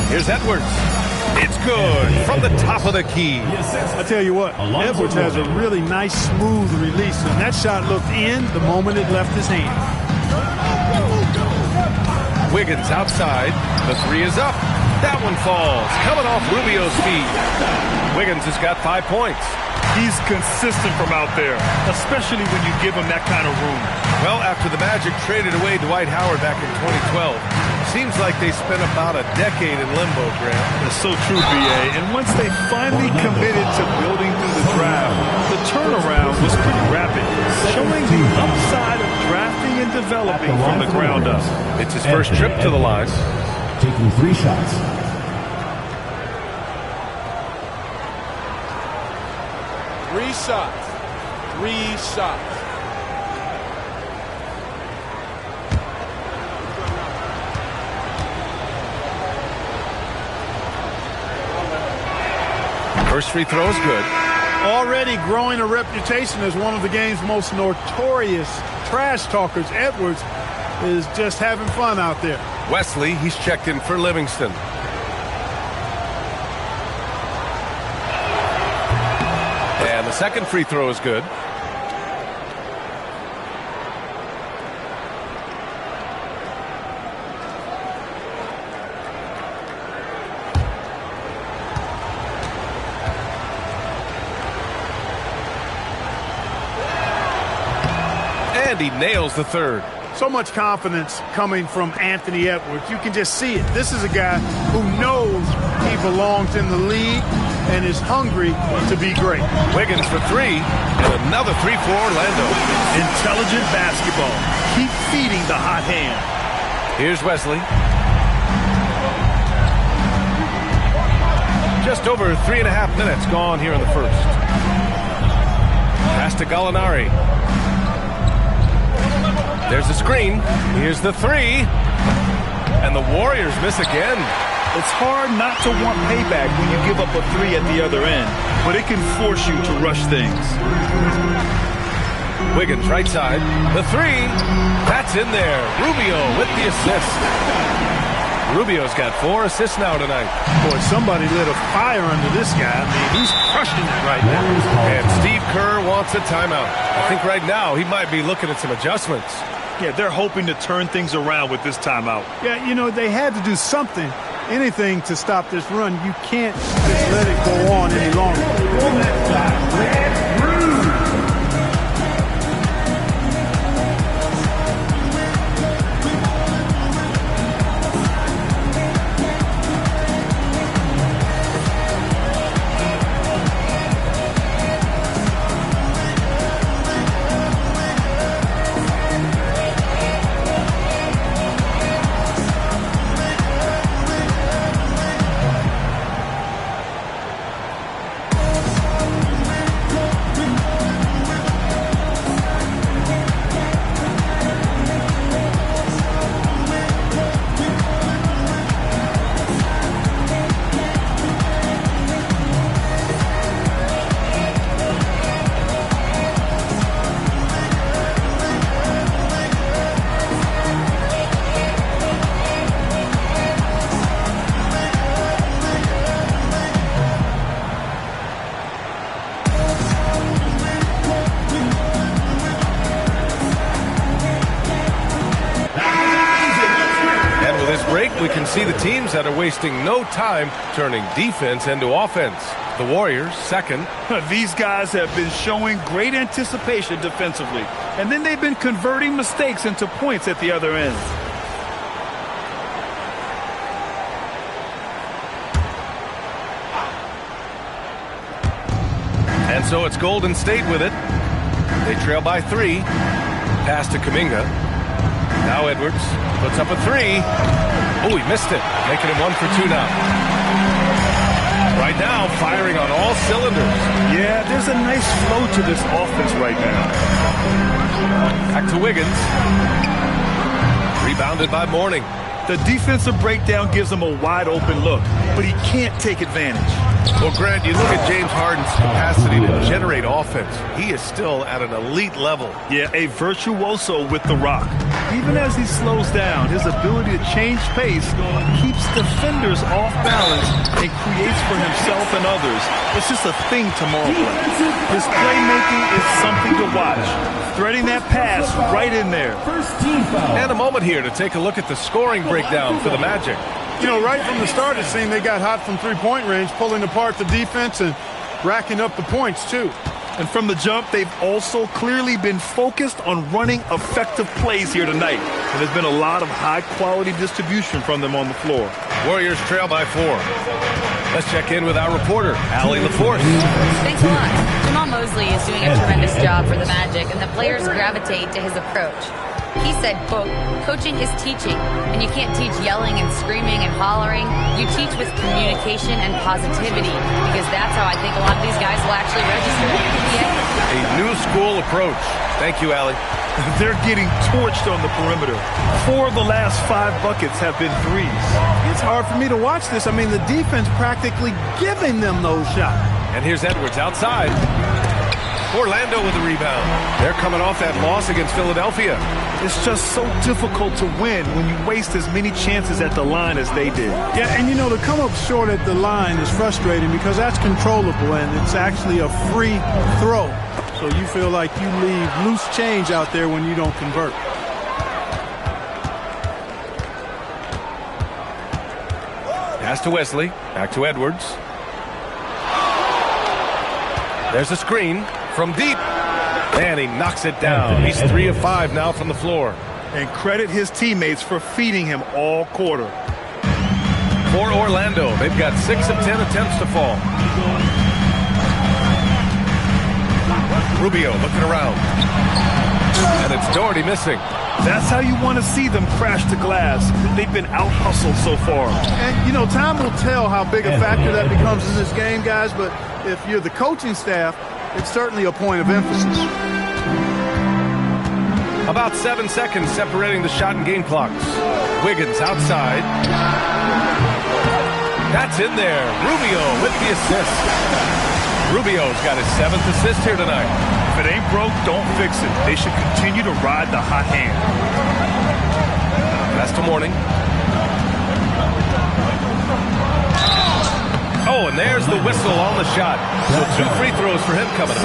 M: Here's Edwards. It's good from the top of the key.
J: I tell you what, Edwards has a really nice, smooth release, and that shot looked in the moment it left his hand.
M: Wiggins outside. The 3 is up. That one falls. Coming off Rubio's feet. Wiggins has got 5 points.
O: He's consistent from out there, especially when you give him that kind of room.
M: Well, after the Magic traded away Dwight Howard back in 2012, seems like they spent about a decade in limbo, Grant.
O: That's so true, B.A. And once they finally committed to building through the draft, the turnaround was pretty rapid, showing the upside of drafting and developing from the ground up.
M: It's his first trip to the line.
F: Taking 3 shots.
U: Three shots.
M: First free throw is good.
J: Already growing a reputation as one of the game's most notorious trash talkers, Edwards is just having fun out there.
M: Wesley, he's checked in for Livingston. And the second free throw is good. And he nails the third.
J: So much confidence coming from Anthony Edwards. You can just see it. This is a guy who knows he belongs in the league and is hungry to be great.
M: Wiggins for three, and another three for Orlando.
O: Intelligent basketball. Keep feeding the hot hand.
M: Here's Wesley. Just over 3.5 minutes gone here in the first. Pass to Gallinari. There's a screen. Here's the three. And the Warriors miss again.
O: It's hard not to want payback when you give up a three at the other end, but it can force you to rush things.
M: Wiggins right side. The three. That's in there. Rubio with the assist. Rubio's got 4 assists now tonight.
J: Boy, somebody lit a fire under this guy. I mean, he's crushing it right now.
M: And Steve Kerr wants a timeout. I think right now he might be looking at some adjustments.
O: Yeah, they're hoping to turn things around with this timeout.
J: Yeah, you know, they had to do something, anything to stop this run. You can't just let it go on any longer.
M: We can see the teams that are wasting no time turning defense into offense. The Warriors, second.
O: These guys have been showing great anticipation defensively, and then they've been converting mistakes into points at the other end.
M: And so it's Golden State with it. They trail by 3. Pass to Kuminga. Now Edwards puts up a 3. Oh, he missed it. Making it 1 for 2 now. Right now, firing on all cylinders.
O: Yeah, there's a nice flow to this offense right now.
M: Back to Wiggins. Rebounded by Mourning.
O: The defensive breakdown gives him a wide open look, but he can't take advantage.
M: Well, Grant, you look at James Harden's capacity to generate offense. He is still at an elite level.
O: Yeah, a virtuoso with the rock. Even as he slows down, his ability to change pace keeps defenders off balance and creates for himself and others. It's just a thing to multiply. His playmaking is something to watch. Threading that pass right in there.
M: And a moment here to take a look at the scoring breakdown for the Magic.
J: You know, right from the start, it seemed they got hot from three-point range, pulling apart the defense and racking up the points, too.
O: And from the jump, they've also clearly been focused on running effective plays here tonight. And there's been a lot of high-quality distribution from them on the floor.
M: Warriors trail by 4. Let's check in with our reporter, Allie LaForce.
G: Thanks a lot. Jamal Mosley is doing a tremendous job for the Magic, and the players gravitate to his approach. He said, quote, coaching is teaching, and you can't teach yelling and screaming and hollering. You teach with communication and positivity, because that's how I think a lot of these guys will actually register in the NBA.
M: A new school approach. Thank you, Allie.
O: They're getting torched on the perimeter. 4 of the last 5 buckets have been threes.
J: It's hard for me to watch this. I mean, the defense practically giving them those shots.
M: And here's Edwards outside. Orlando with the rebound. They're coming off that loss against Philadelphia.
O: It's just so difficult to win when you waste as many chances at the line as they did.
J: Yeah, and you know, to come up short at the line is frustrating because that's controllable and it's actually a free throw. So you feel like you leave loose change out there when you don't convert.
M: Pass to Wesley. Back to Edwards. There's a screen from deep. And he knocks it down. He's 3 of 5 now from the floor.
O: And credit his teammates for feeding him all quarter.
M: For Orlando, they've got 6 of 10 attempts to fall. Rubio looking around. And it's Doherty missing.
O: That's how you want to see them crash to glass. They've been out-hustled so far. And, you know, time will tell how big a factor that becomes in this game, guys, but if you're the coaching staff, it's certainly a point of emphasis.
M: About 7 seconds separating the shot and game clocks. Wiggins outside. That's in there. Rubio with the assist. Rubio's got his 7th assist here tonight.
O: If it ain't broke, don't fix it. They should continue to ride the hot hand.
M: That's to Mourning. Oh, and there's the whistle on the shot. So 2 free throws for him coming up.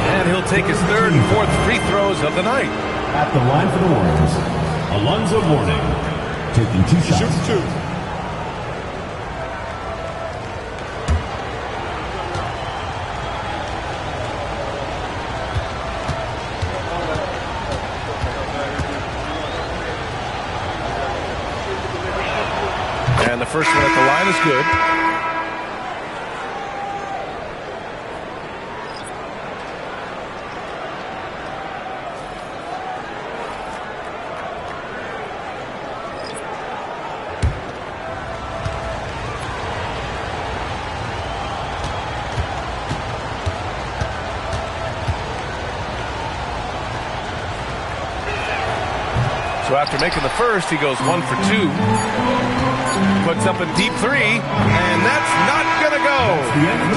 M: And he'll take his 3rd and 4th free throws of the night.
F: At the line for the Warriors, Alonzo Mourning, taking 2 shots.
I: Shoots 2.
M: And the first one at the line is good. So after making the first, he goes 1 for 2. Puts up a deep 3, and that's not going to go.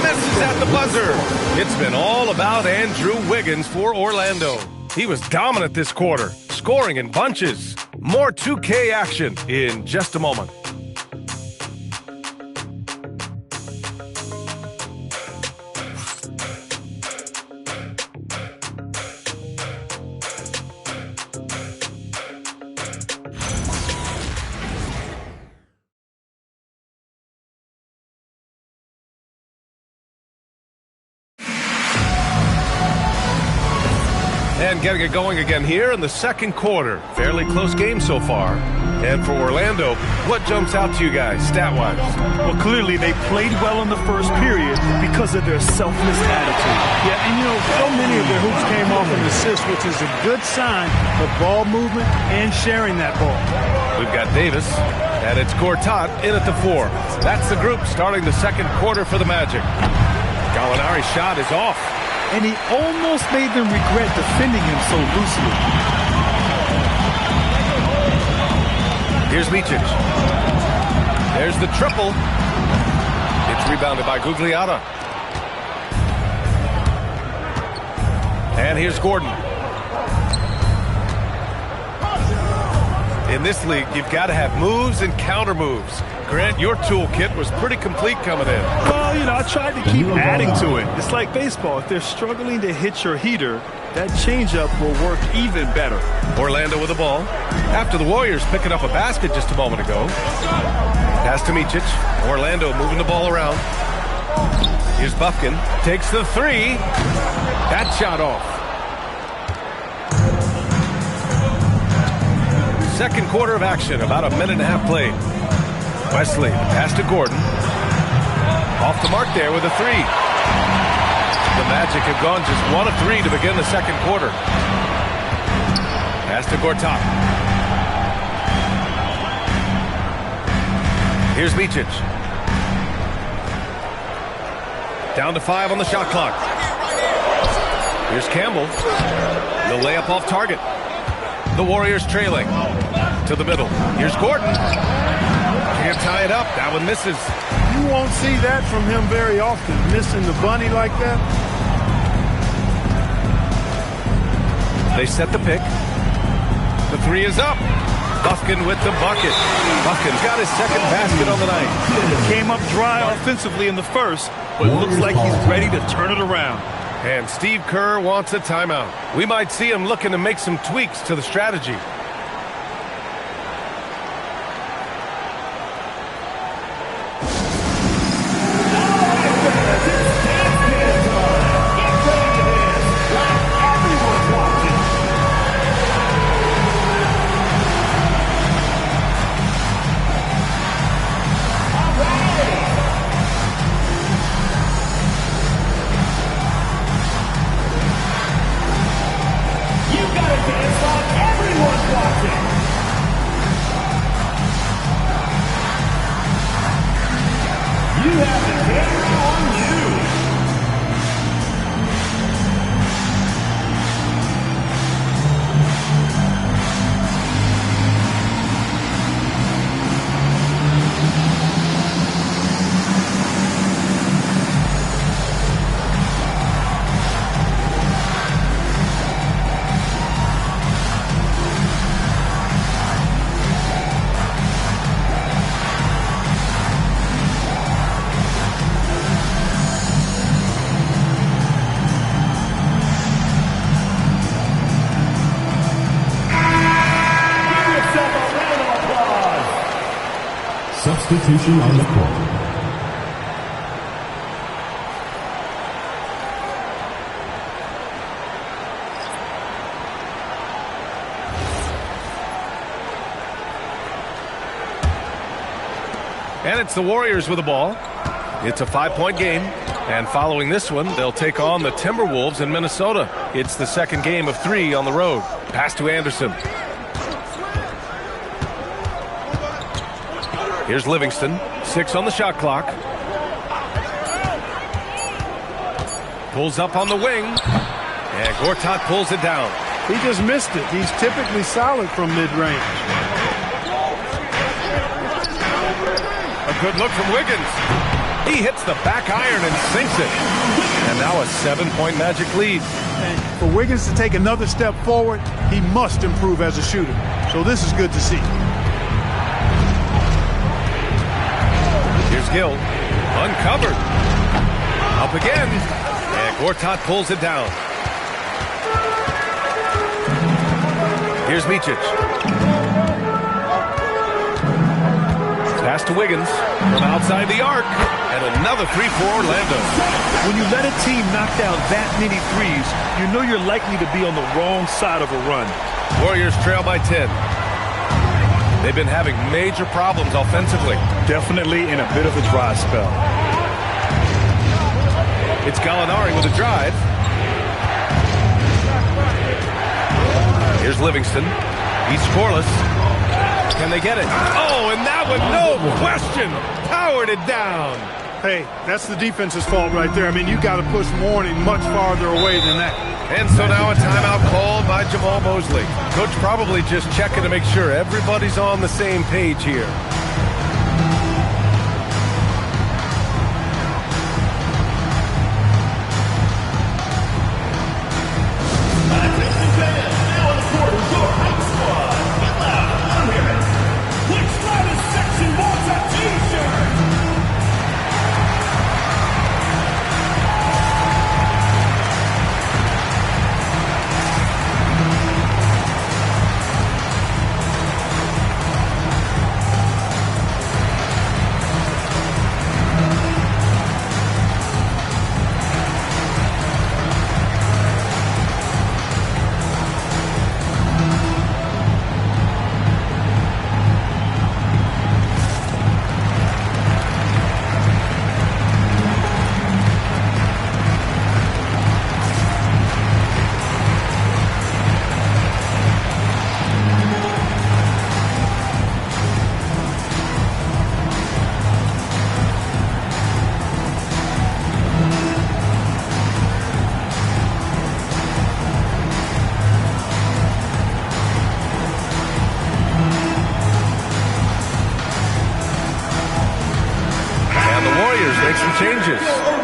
M: Misses at the buzzer. It's been all about Andrew Wiggins for Orlando. He was dominant this quarter, scoring in bunches. More 2K action in just a moment. And getting it going again here in the second quarter. Fairly close game so far. And for Orlando, what jumps out to you guys, stat-wise?
O: Well, clearly they played well in the first period because of their selfless attitude. Yeah, and you know, so many of their hoops came off an assist, which is a good sign of ball movement and sharing that ball.
M: We've got Davis, and it's Gortat in at the 4. That's the group starting the second quarter for the Magic. Gallinari's shot is off.
O: And he almost made them regret defending him so loosely.
M: Here's Micic. There's the triple. It's rebounded by Gugliotta. And here's Gordon. In this league, you've got to have moves and counter moves. Grant, your toolkit was pretty complete coming in.
O: Well, you know, I tried to keep adding to it. It's like baseball. If they're struggling to hit your heater, that changeup will work even better.
M: Orlando with the ball. After the Warriors picking up a basket just a moment ago. Pass to Micic. Orlando moving the ball around. Here's Bufkin. Takes the 3. That shot off. Second quarter of action. About a minute and a half played. Wesley, pass to Gordon. Off the mark there with a 3. The Magic have gone just 1 of 3 to begin the second quarter. Pass to Gortat. Here's Micic. Down to 5 on the shot clock. Here's Campbell. The layup off target. The Warriors trailing. To the middle. Here's Gordon. Can't tie it up. That one misses.
J: You won't see that from him very often, missing the bunny like that.
M: They set the pick. The 3 is up. Bufkin with the bucket. Bufkin's got his second basket on the night.
O: Came up dry offensively in the first, but it looks like he's ready to turn it around.
M: And Steve Kerr wants a timeout. We might see him looking to make some tweaks to the strategy.
F: You have the camera on you.
P: Substitution on the court.
M: And it's the Warriors with the ball. It's a 5-point game. And following this one, they'll take on the Timberwolves in Minnesota. It's the second game of 3 on the road. Pass to Anderson. Here's Livingston. 6 on the shot clock. Pulls up on the wing. And Gortat pulls it down.
J: He just missed it. He's typically solid from mid-range.
M: A good look from Wiggins. He hits the back iron and sinks it. And now a 7-point Magic lead.
J: And for Wiggins to take another step forward, he must improve as a shooter. So this is good to see.
M: Here's Gill. Uncovered. Up again. And Gortat pulls it down. Here's Micic. Pass to Wiggins from outside the arc. And another 3 for Orlando.
O: When you let a team knock down that many threes, you know you're likely to be on the wrong side of a run.
M: Warriors trail by 10. They've been having major problems offensively.
O: Definitely in a bit of a dry spell.
M: It's Gallinari with a drive. Here's Livingston. He's scoreless. Can they get it? Oh, and that one, no question, powered it down.
J: Hey, that's the defense's fault right there. I mean, you got to push Warning much farther away than that.
M: And so now a timeout called by Jamal Mosley. Coach probably just checking to make sure everybody's on the same page here.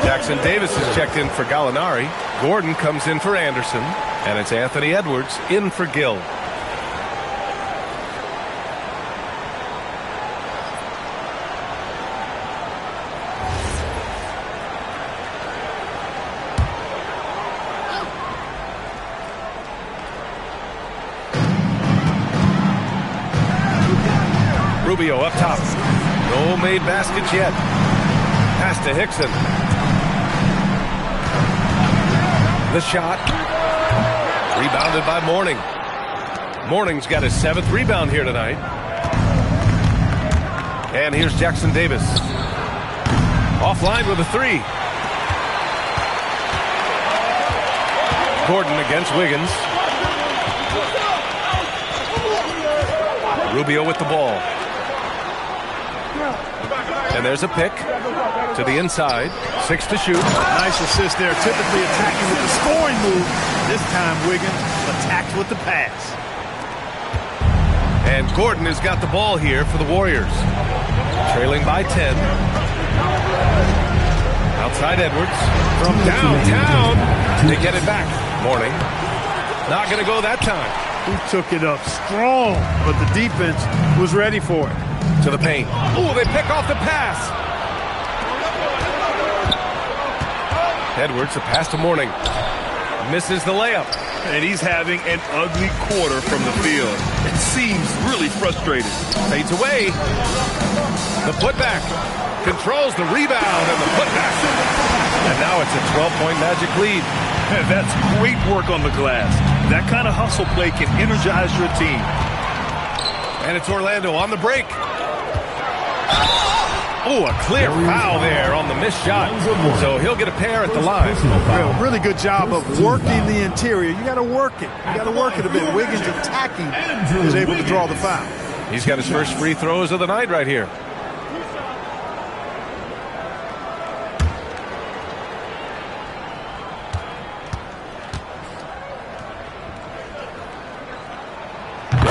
M: Jackson Davis is checked in for Gallinari. Gordon comes in for Anderson. And it's Anthony Edwards in for Gill. Rubio up top. No made baskets yet. Pass to Hickson. The shot. Rebounded by Mourning. Mourning's got his 7th rebound here tonight. And here's Jackson Davis. Offline with a 3. Gordon against Wiggins. Rubio with the ball. And there's a pick to the inside. 6 to shoot.
J: Nice assist there. Typically attacking with the scoring move. This time Wiggins attacked with the pass.
M: And Gordon has got the ball here for the Warriors. Trailing by 10. Outside Edwards. From downtown. They get it back. Morning. Not going to go that time.
J: He took it up strong, but the defense was ready for it.
M: To the paint. Oh, they pick off the pass. Edwards, a pass to Morning. Misses the layup.
O: And he's having an ugly quarter from the field. It seems really frustrated.
M: Fades away. The putback. Controls the rebound and the putback. And now it's a 12-point Magic lead.
O: That's great work on the glass. That kind of hustle play can energize your team.
M: And it's Orlando on the break. Oh, a clear foul there on the missed shot. So he'll get a pair at the line.
J: Really good job of working the interior. You got to work it. You got to work it a bit. Wiggins attacking is able to draw the foul.
M: He's got his first free throws of the night right here.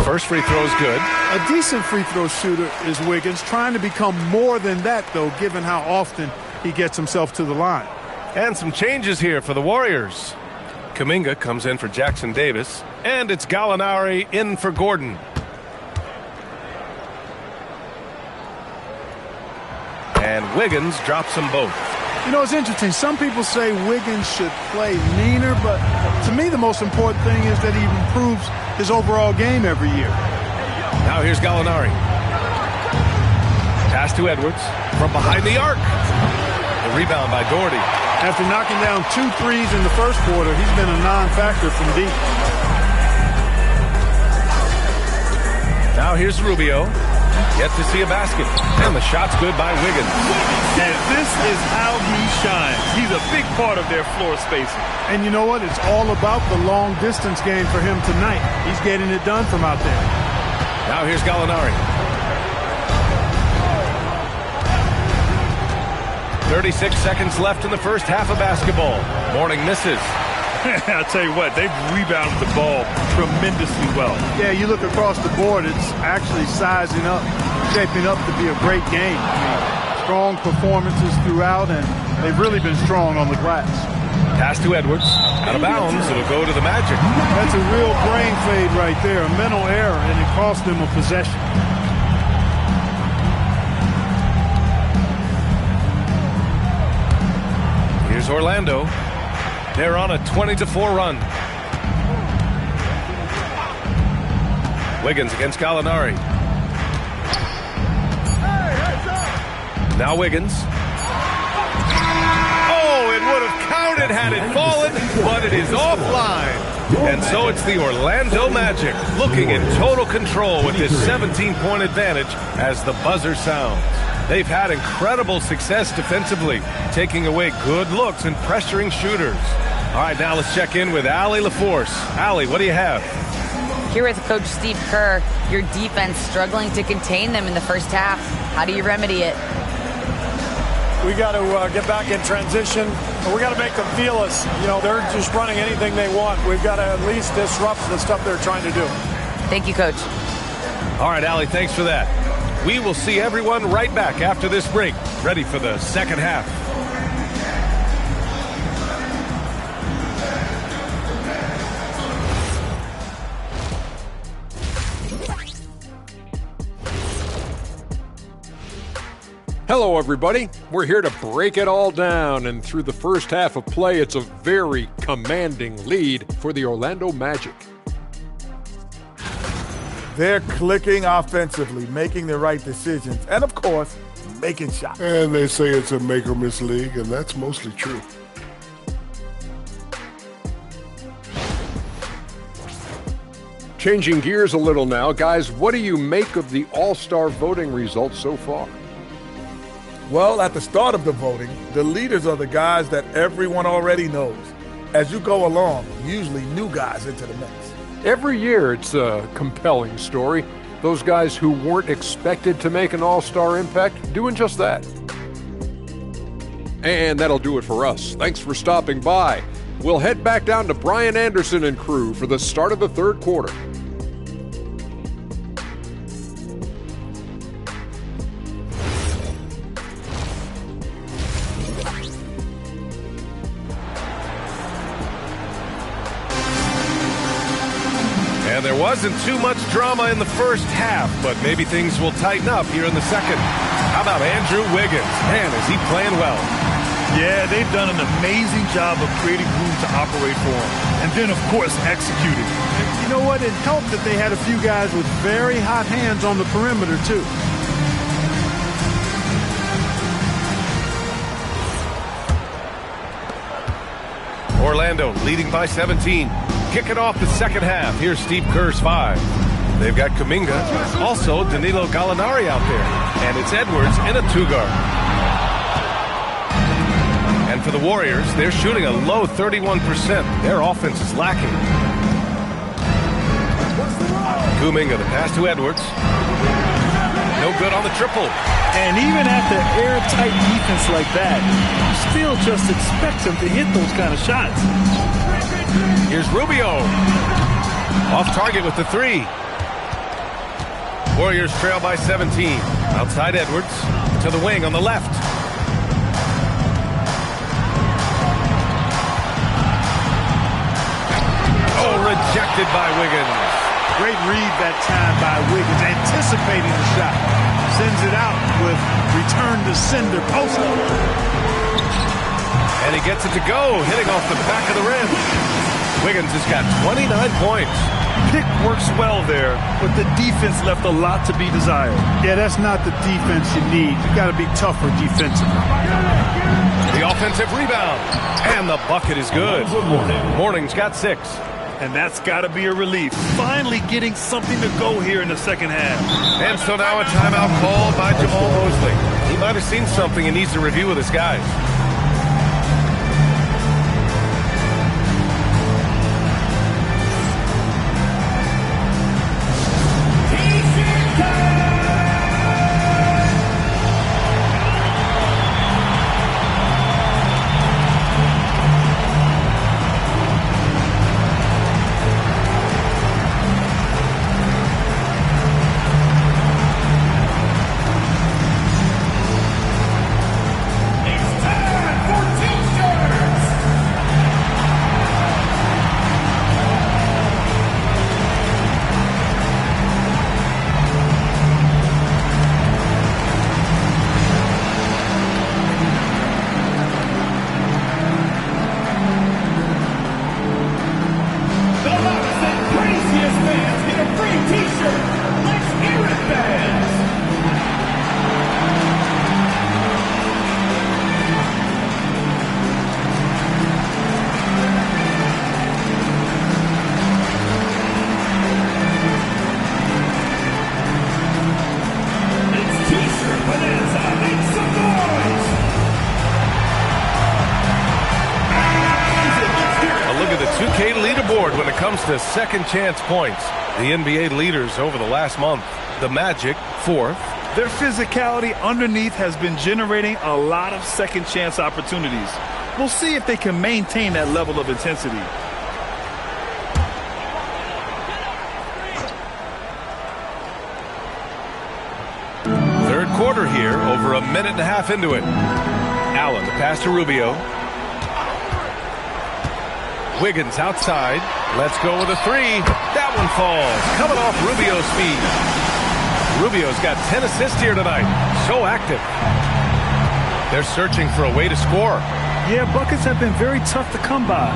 M: First free throw is good.
J: A decent free throw shooter is Wiggins, trying to become more than that, though, given how often he gets himself to the line.
M: And some changes here for the Warriors. Kuminga comes in for Jackson Davis, and it's Gallinari in for Gordon. And Wiggins drops them both.
J: You know, it's interesting. Some people say Wiggins should play leaner, but to me the most important thing is that he improves his overall game every year.
M: Now here's Gallinari. Pass to Edwards from behind the arc. The rebound by Doherty.
J: After knocking down 2 threes in the first quarter, he's been a non-factor from deep.
M: Now here's Rubio. Yet to see a basket. And the shot's good by Wiggins.
O: And this is how he shines. He's a big part of their floor spacing.
J: And you know what? It's all about the long distance game for him tonight. He's getting it done from out there.
M: Now here's Gallinari. 36 seconds left in the first half of basketball. Morning misses.
O: I'll tell you what, they've rebounded the ball tremendously well.
J: Yeah, you look across the board, it's actually sizing up, shaping up to be a great game. I mean, strong performances throughout, and they've really been strong on the glass.
M: Pass to Edwards. Out of bounds. It'll go to the Magic.
J: That's a real brain fade right there, a mental error, and it cost them a possession.
M: Here's Orlando. They're on a 20-4 run. Wiggins against Gallinari. Now Wiggins. Oh, it would have counted had it fallen, but it is offline. And so it's the Orlando Magic looking in total control with this 17-point advantage as the buzzer sounds. They've had incredible success defensively, taking away good looks and pressuring shooters. All right, now let's check in with Allie LaForce. Allie, what do you have?
G: Here with Coach Steve Kerr, your defense struggling to contain them in the first half. How do you remedy it?
N: We got to get back in transition. We got to make them feel us. You know, they're just running anything they want. We've got to at least disrupt the stuff they're trying to do.
G: Thank you, Coach.
M: All right, Allie, thanks for that. We will see everyone right back after this break, ready for the second half.
H: Hello, everybody. We're here to break it all down, and through the first half of play, it's a very commanding lead for the Orlando Magic.
E: They're clicking offensively, making the right decisions, and of course, making shots.
I: And they say it's a make-or-miss league, and that's mostly true.
H: Changing gears a little now, guys, what do you make of the All-Star voting results so far?
E: Well, at the start of the voting, the leaders are the guys that everyone already knows. As you go along, usually new guys into the mix.
H: Every year it's a compelling story, Those guys who weren't expected to make an all-star impact doing just that. And that'll do it for us. Thanks for stopping by. We'll head back down to Brian Anderson and crew for the start of the third quarter.
M: And there wasn't too much drama in the first half, but maybe things will tighten up here in the second. How about Andrew Wiggins? Man, is he playing well.
O: Yeah, they've done an amazing job of creating room to operate for him. And then, of course, executing.
J: You know what? It helped that they had a few guys with very hot hands on the perimeter, too.
M: Orlando leading by 17. Kicking off the second half. Here's Steve Kerr's 5. They've got Kuminga, also Danilo Gallinari out there. And it's Edwards in a 2-guard. And for the Warriors, they're shooting a low 31%. Their offense is lacking. Kuminga, the pass to Edwards. No good on the triple.
O: And even at the airtight defense like that, you still just expect him to hit those kind of shots.
M: Here's Rubio. Off target with the 3. Warriors trail by 17. Outside Edwards to the wing on the left. Oh, rejected by Wiggins.
J: Great read that time by Wiggins, anticipating the shot. Sends it out with return to sender post.
M: And he gets it to go, hitting off the back of the rim. Wiggins has got 29 points.
O: Pick works well there, but the defense left a lot to be desired.
J: Yeah, that's not the defense you need. You got to be tougher defensively.
M: The offensive rebound. And the bucket is good. Morning's got 6.
O: And that's got to be a relief. Finally getting something to go here in the second half.
M: And so now a timeout called by Jamal Mosley. He might have seen something and needs to review with his guys. To second chance points. The NBA leaders over the last month. The Magic, 4th.
O: Their physicality underneath has been generating a lot of second chance opportunities. We'll see if they can maintain that level of intensity.
M: Third quarter here, over a minute and a half into it. Allen, the pass to Rubio. Wiggins outside. Let's go with a 3. That one falls. Coming off Rubio's speed. Rubio's got 10 assists here tonight. So active. They're searching for a way to score.
O: Yeah, buckets have been very tough to come by.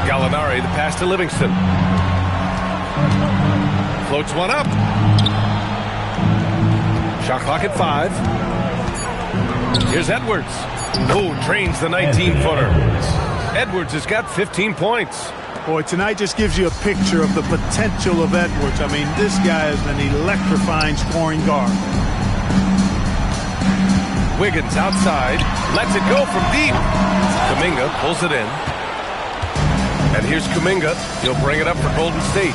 M: Gallinari, the pass to Livingston. Floats one up. Shot clock at 5. Here's Edwards. Oh, drains the 19-footer. Edwards has got 15 points.
J: Boy, tonight just gives you a picture of the potential of Edwards. I mean, this guy is an electrifying scoring guard.
M: Wiggins outside. Lets it go from deep. Kuminga pulls it in. And here's Kuminga. He'll bring it up for Golden State.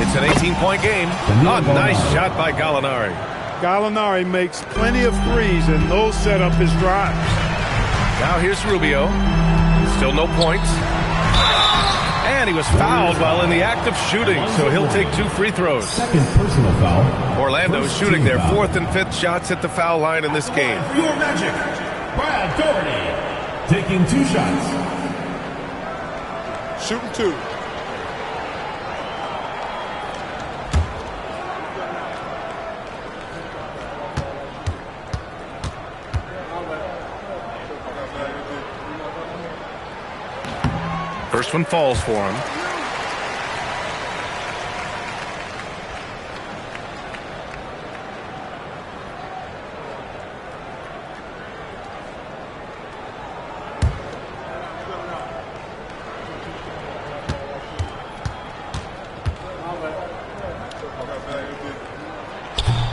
M: It's an 18-point game. A nice shot by Gallinari.
J: Gallinari makes plenty of threes, and those set up his drives.
M: Now here's Rubio. Still no points. And he was fouled while in the act of shooting, so he'll take 2 free throws.
P: Second personal foul.
M: Orlando shooting their 4th and 5th shots at the foul line in this game.
P: For your Magic, Brad Doherty taking 2 shots.
E: Shooting 2.
M: First one falls for him.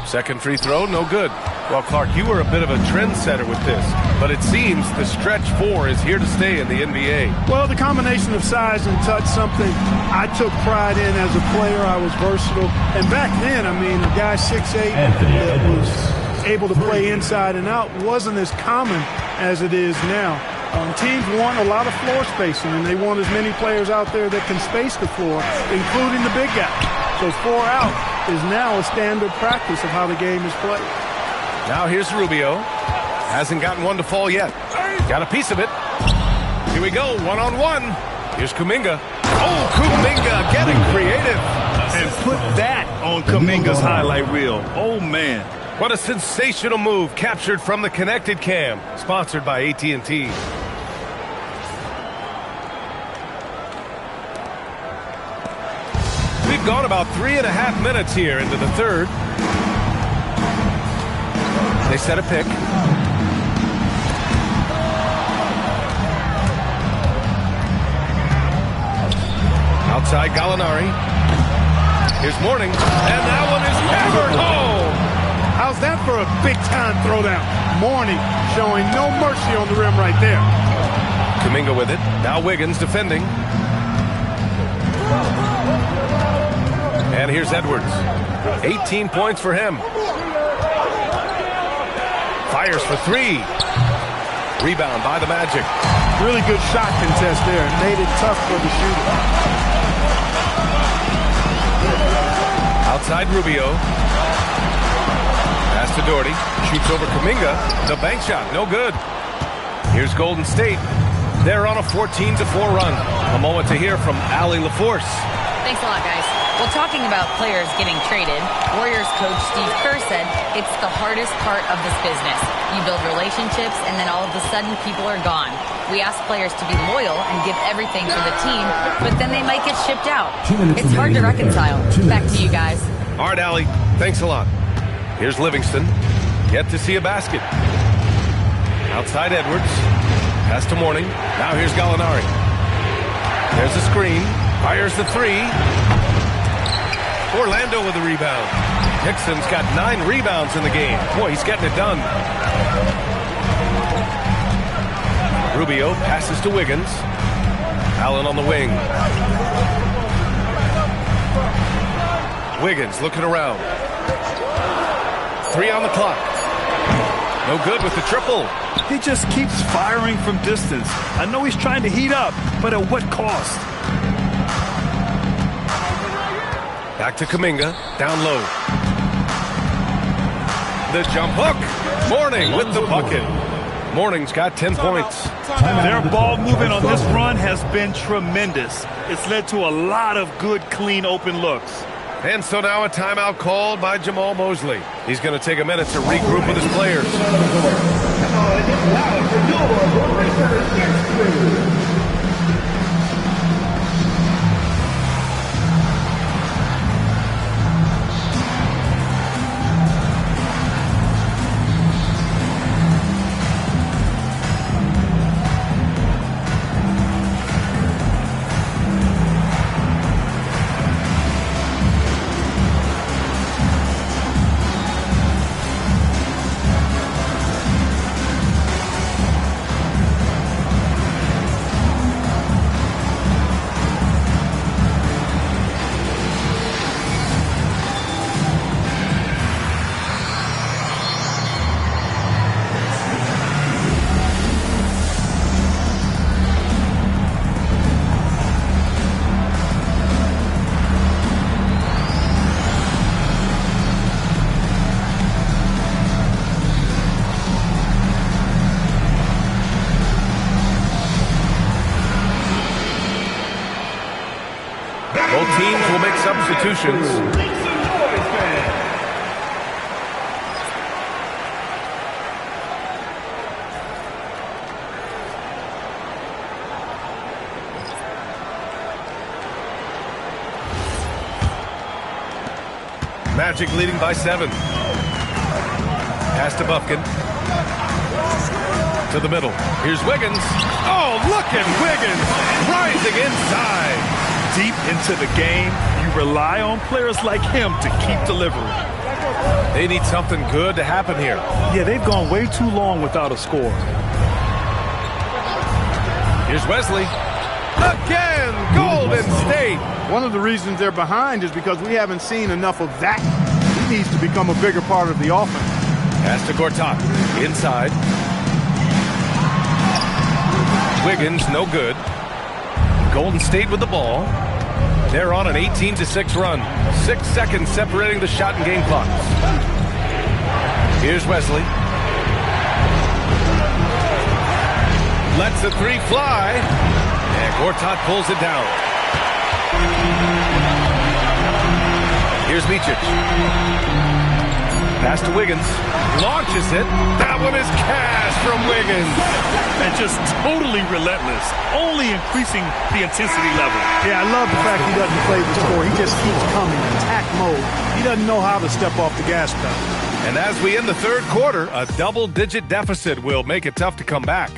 M: Second free throw, no good. Well, Clark, you were a bit of a trendsetter with this, but it seems the stretch 4 is here to stay in the NBA.
J: Well, the combination of size and touch, something I took pride in as a player. I was versatile. And back then, I mean, a guy 6'8" that was able to play inside and out wasn't as common as it is now. Teams want a lot of floor spacing, and they want as many players out there that can space the floor, including the big guy. So 4 out is now a standard practice of how the game is played.
M: Now here's Rubio. Hasn't gotten one to fall yet. Got a piece of it. Here we go, one-on-one. Here's Kuminga. Oh, Kuminga getting creative.
O: And put that on Kuminga's highlight reel. Oh, man.
M: What a sensational move captured from the Connected Cam, sponsored by AT&T. We've gone about 3.5 minutes here into the third. They set a pick. Outside Gallinari. Here's Morning. And that one is hammered home.
J: How's that for a big-time throwdown? Morning showing no mercy on the rim right there.
M: Kuminga with it. Now Wiggins defending. And here's Edwards. 18 points for him. Fires for 3. Rebound by the Magic.
J: Really good shot contest there. It made it tough for the shooter.
M: Outside Rubio. Pass to Doherty. Shoots over Kuminga. The bank shot, no good. Here's Golden State. They're on a 14-4 run. A moment to hear from Allie LaForce.
G: Thanks a lot, guys. Well, talking about players getting traded, Warriors coach Steve Kerr said it's the hardest part of this business. You build relationships, and then all of a sudden, people are gone. We ask players to be loyal and give everything for the team, but then they might get shipped out. It's hard to reconcile. Back to you guys.
M: All right, Allie. Thanks a lot. Here's Livingston. Yet to see a basket. Outside Edwards. Pass to Morning. Now here's Gallinari. There's a screen. Fires the 3. Orlando with the rebound. Hickson's got 9 rebounds in the game. Boy, he's getting it done. Rubio passes to Wiggins. Allen on the wing. Wiggins looking around. 3 on the clock. No good with the triple.
O: He just keeps firing from distance. I know he's trying to heat up, but at what cost?
M: Back to Kuminga, down low. The jump hook. Morning with the bucket. Morning's got 10 points.
O: Their ball movement on this run has been tremendous. It's led to a lot of good, clean, open looks.
M: And so now a timeout called by Jamal Mosley. He's going to take a minute to regroup with his players. Both teams will make substitutions. Magic leading by 7. Pass to Bufkin. To the middle. Here's Wiggins. Oh, look at Wiggins rising inside.
O: Deep into the game, you rely on players like him to keep delivering.
M: They need something good to happen here.
O: Yeah, they've gone way too long without a score.
M: Here's Wesley. Again, Golden State.
J: One of the reasons they're behind is because we haven't seen enough of that. He needs to become a bigger part of the offense.
M: Pass to Gortat. Inside. Wiggins, no good. Golden State with the ball. They're on an 18-6 run. 6 seconds separating the shot and game clocks. Here's Wesley. Lets the 3 fly. And Gortat pulls it down. Here's Micic. Pass to Wiggins. Launches it. That one is cash from Wiggins.
O: And just totally relentless. Only increasing the intensity level.
J: Yeah, I love the fact he doesn't play the score. He just keeps coming. Attack mode. He doesn't know how to step off the gas pedal.
M: And as we end the third quarter, a double-digit deficit will make it tough to come back.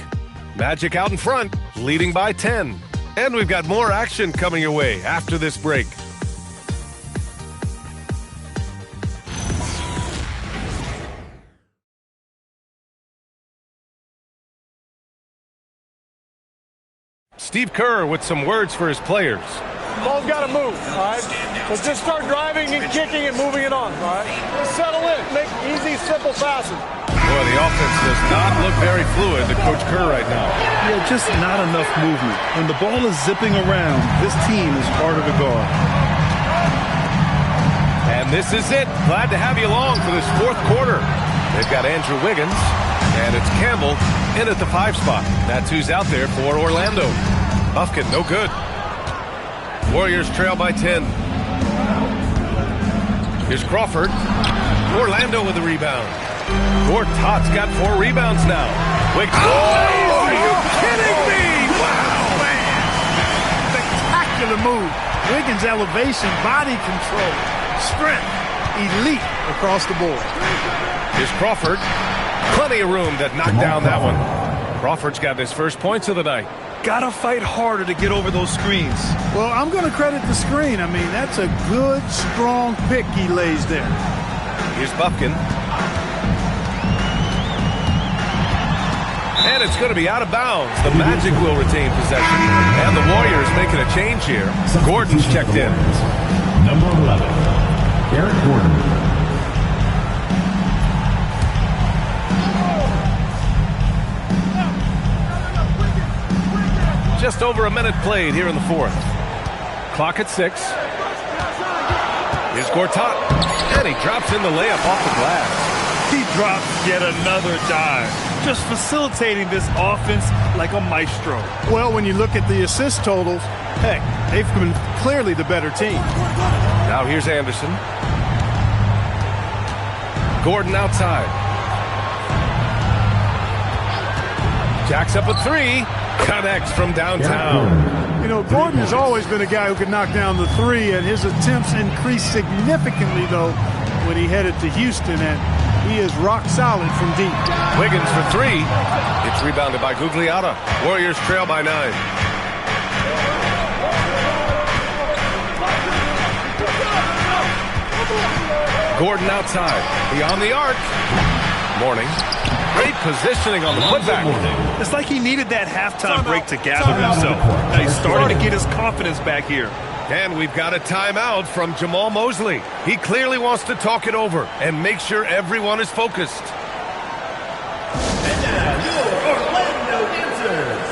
M: Magic out in front, leading by 10. And we've got more action coming your way after this break. Steve Kerr with some words for his players.
N: Ball's got to move, all right? So just start driving and kicking and moving it on, all right? Just settle in. Make easy, simple passes.
M: Boy, the offense does not look very fluid to Coach Kerr right now.
O: Yeah, just not enough movement. When the ball is zipping around, this team is harder to guard.
M: And this is it. Glad to have you along for this fourth quarter. They've got Andrew Wiggins, and it's Campbell in at the 5 spot. That's who's out there for Orlando. Bufkin, no good. Warriors trail by 10. Here's Crawford. Orlando with the rebound. Gortat's got 4 rebounds now. Wiggins. Oh, are you kidding me? Wow, man.
J: Spectacular move. Wiggins' elevation, body control, strength, elite across the board.
M: Here's Crawford. Plenty of room to knock down that one. Crawford's got his first points of the night.
O: Gotta fight harder to get over those screens.
J: Well, I'm going to credit the screen. I mean, that's a good, strong pick he lays there.
M: Here's Bufkin. And it's going to be out of bounds. The Magic will retain possession. And the Warriors making a change here. Gordon's checked in.
P: Number 11, Eric Gordon.
M: Just over a minute played here in the fourth. Clock at 6. Here's Gortat. And he drops in the layup off the glass.
O: He drops yet another dive. Just facilitating this offense like a maestro.
J: Well, when you look at the assist totals, heck, they've been clearly the better team.
M: Now here's Anderson. Gordon outside. Jacks up a 3. Connects from downtown.
J: You know, Gordon has always been a guy who could knock down the 3, and his attempts increased significantly, though, when he headed to Houston, and he is rock solid from deep.
M: Wiggins for 3. It's rebounded by Gugliotta. Warriors trail by 9. Gordon outside. Beyond the arc. Morning. Great positioning on the putback.
O: It's like he needed that halftime break to gather himself. Now he's starting to get his confidence back here.
M: And we've got a timeout from Jamal Mosley. He clearly wants to talk it over and make sure everyone is focused.
P: And now, your Orlando answers.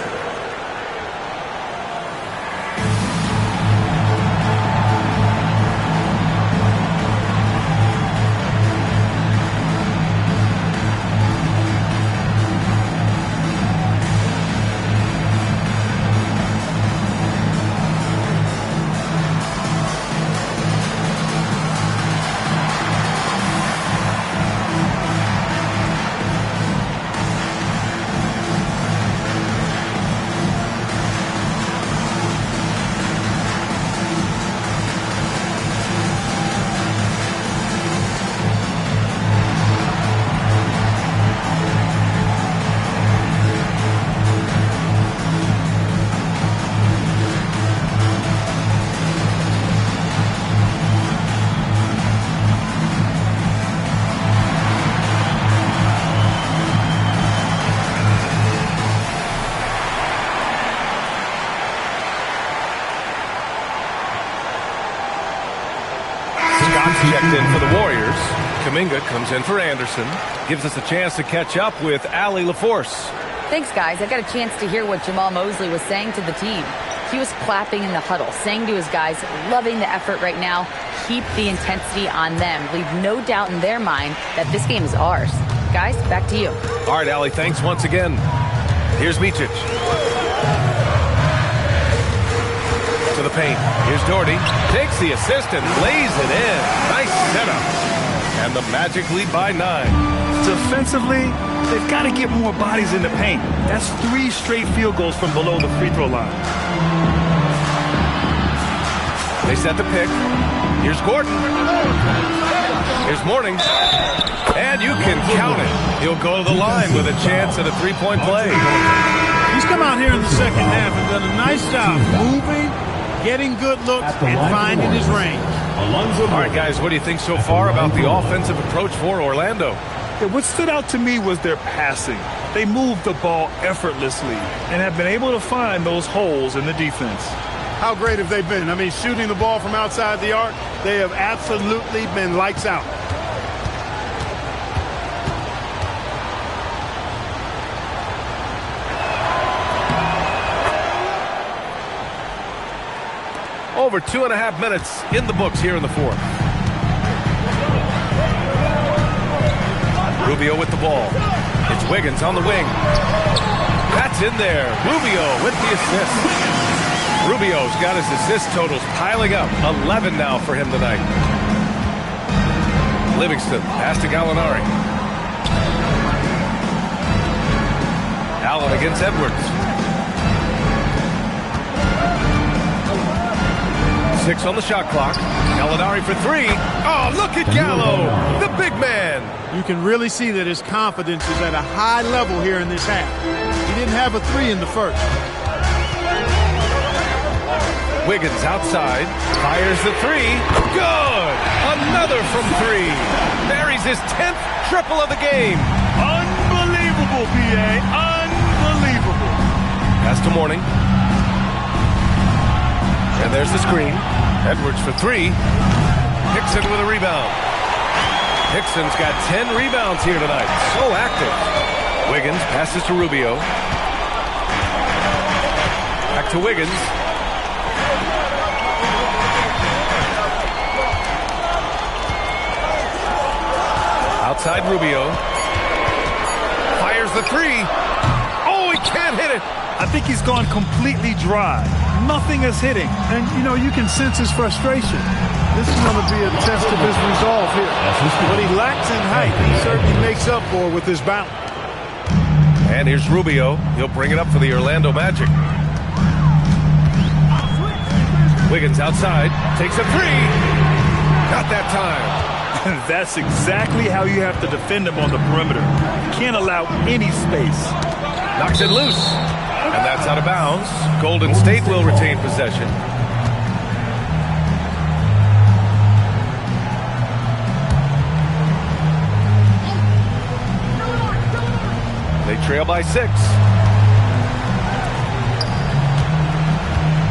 M: Fox checked in for the Warriors. Kuminga comes in for Anderson. Gives us a chance to catch up with Allie LaForce.
G: Thanks, guys. I got a chance to hear what Jamal Mosley was saying to the team. He was clapping in the huddle, saying to his guys, loving the effort right now. Keep the intensity on them. Leave no doubt in their mind that this game is ours. Guys, back to you.
M: All right, Allie, thanks once again. Here's Micic. To the paint. Here's Doherty. Takes the assist and lays it in. Nice setup. And the Magic lead by 9.
O: Defensively, they've got to get more bodies in the paint. That's 3 straight field goals from below the free throw line.
M: They set the pick. Here's Gordon. Here's Mourning. And you can count it. He'll go to the line with a chance at a 3-point play.
J: He's come out here in the second half and done a nice job moving, getting good looks, and finding his range.
M: All right, guys, what do you think so far about the offensive approach for Orlando?
O: Yeah, what stood out to me was their passing. They moved the ball effortlessly and have been able to find those holes in the defense.
J: How great have they been? I mean, shooting the ball from outside the arc, they have absolutely been lights out.
M: Over 2.5 minutes in the books here in the fourth. Rubio with the ball. It's Wiggins on the wing. That's in there. Rubio with the assist. Rubio's got his assist totals piling up. 11 now for him tonight. Livingston, pass to Gallinari. Allen against Edwards. 6 on the shot clock. Gallinari for 3. Oh, look at Gallo, the big man.
J: You can really see that his confidence is at a high level here in this half. He didn't have a 3 in the first.
M: Wiggins outside, fires the 3. Good! Another from 3. Buries his 10th triple of the game.
O: Unbelievable, PA. Unbelievable.
M: Pass to Mourning. And there's the screen. Edwards for 3. Hickson with a rebound. Hickson's got 10 rebounds here tonight. So active. Wiggins passes to Rubio. Back to Wiggins. Outside Rubio. Fires the 3. Oh, he can't hit it.
O: I think he's gone completely dry. Nothing is hitting.
J: And, you know, you can sense his frustration. This is going to be a test of his resolve here. What he lacks in height, he certainly makes up for with his bounce.
M: And here's Rubio. He'll bring it up for the Orlando Magic. Wiggins outside. Takes a 3. Not that time.
O: That's exactly how you have to defend him on the perimeter. Can't allow any space.
M: Knocks it loose. And that's out of bounds. Golden State will retain possession. They trail by 6.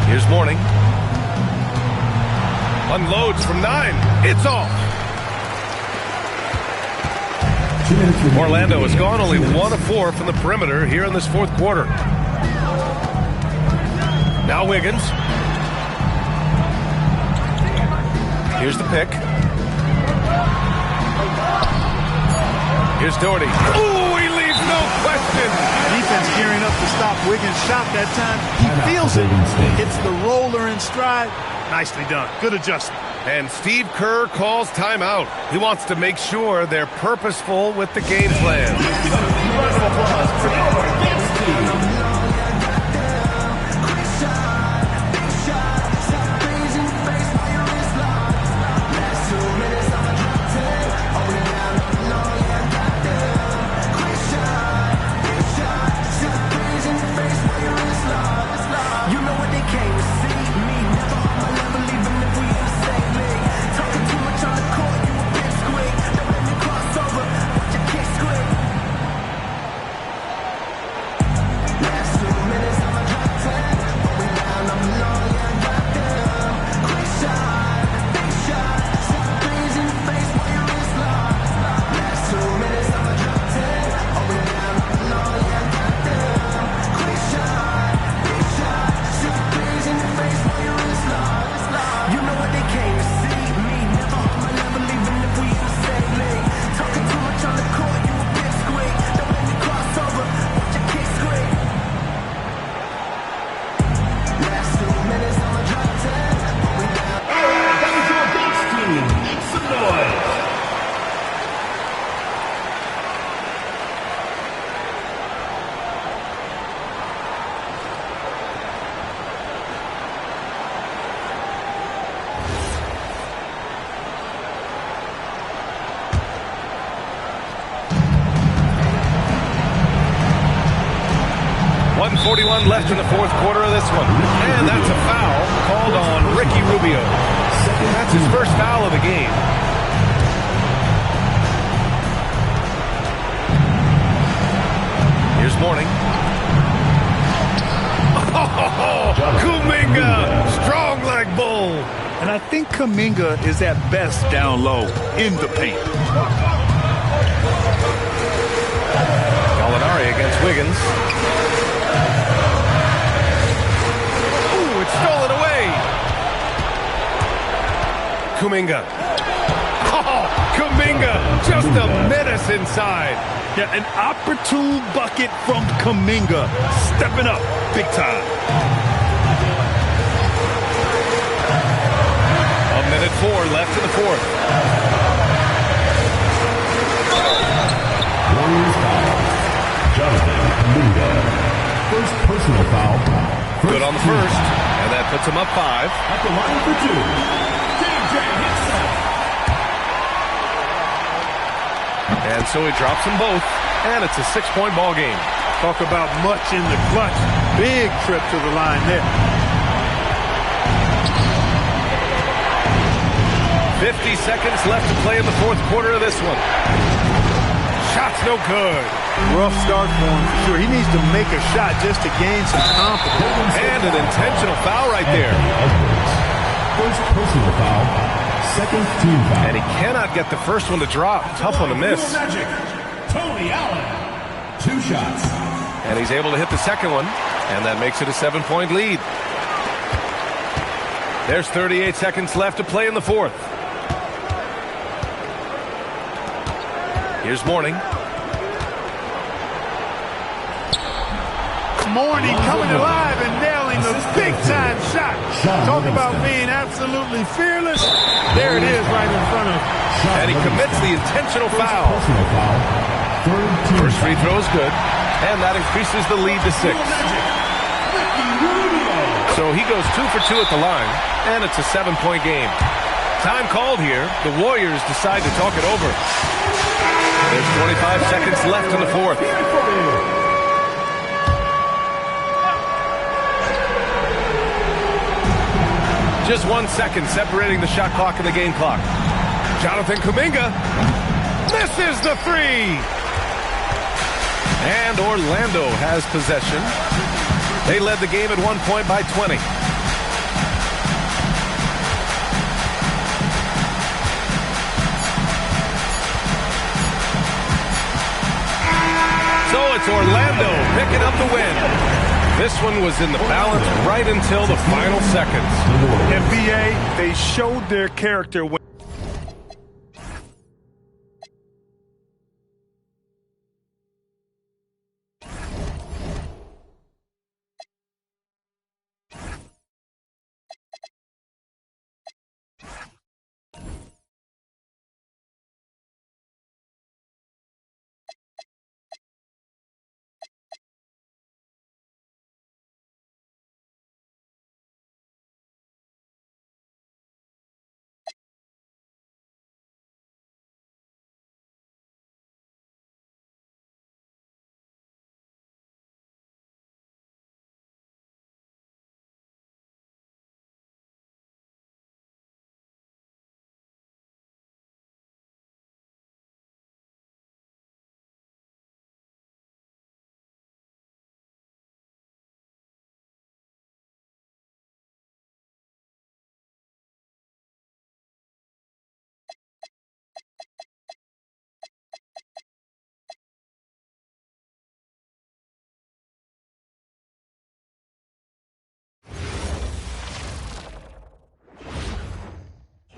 M: Here's Mourning. Unloads from 9. It's off. Orlando has gone only 1 of 4 from the perimeter here in this fourth quarter. Now Wiggins. Here's the pick. Here's Doherty. Ooh, he leaves no question.
J: Defense gearing up to stop Wiggins' shot that time. He feels it. Hits the roller in stride.
O: Nicely done. Good adjustment.
M: And Steve Kerr calls timeout. He wants to make sure they're purposeful with the game plan. 1:41 left in the fourth quarter of this one. And that's a foul called on Ricky Rubio. That's his first foul of the game. Here's Mourning. Oh, Kuminga, strong leg bull.
O: And I think Kuminga is at best down low in the paint.
M: Gallinari against Wiggins. Ooh, it's stolen away. Kuminga. Oh, Kuminga, just a menace inside.
O: Yeah, an opportune bucket from Kuminga. Stepping up big time.
M: 1:04 left in the fourth.
P: Warriors foul. Jonathan Kuminga. First personal foul.
M: Good on the first, and that puts him up 5.
P: At the line for 2, DJ Hickson.
M: And so he drops them both, and it's a 6-point ball game.
J: Talk about much in the clutch. Big trip to the line there.
M: 50 seconds left to play in the fourth quarter of this one. Shot's no good.
J: Rough start for him for sure. He needs to make a shot just to gain some confidence.
M: And an intentional foul right there.
P: First personal foul. Second team foul.
M: And he cannot get the first one to drop. Tough one to miss.
P: Magic. Tony Allen. 2 shots.
M: And he's able to hit the second one. And that makes it a 7-point lead. There's 38 seconds left to play in the fourth. Here's Mourning.
J: Mourning coming alive and nailing the big-time shot. Talk about being absolutely fearless. There it is right in front of him.
M: And he commits the intentional foul. First free throw is good, and that increases the lead to 6. So he goes 2 for 2 at the line, and it's a 7-point game. Time called here. The Warriors decide to talk it over. There's 25 seconds left in the fourth. Just 1 second separating the shot clock and the game clock. Jonathan Kuminga misses the 3. And Orlando has possession. They led the game at 1 point by 20. So it's Orlando picking up the win. This one was in the balance right until the final seconds.
O: NBA, they showed their character when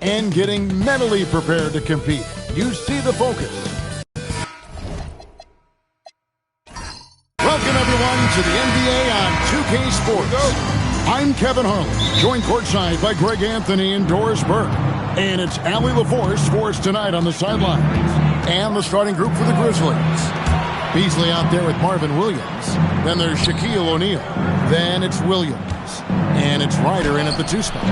A: and getting mentally prepared to compete. You see the focus. Welcome, everyone, to the NBA on 2K Sports. I'm Kevin Harlan, joined courtside by Greg Anthony and Doris Burke. And it's Allie LaForce for us tonight on the sidelines. And the starting group for the Grizzlies. Beasley out there with Marvin Williams. Then there's Shaquille O'Neal. Then it's Williams. And it's Ryder in at the 2 spot.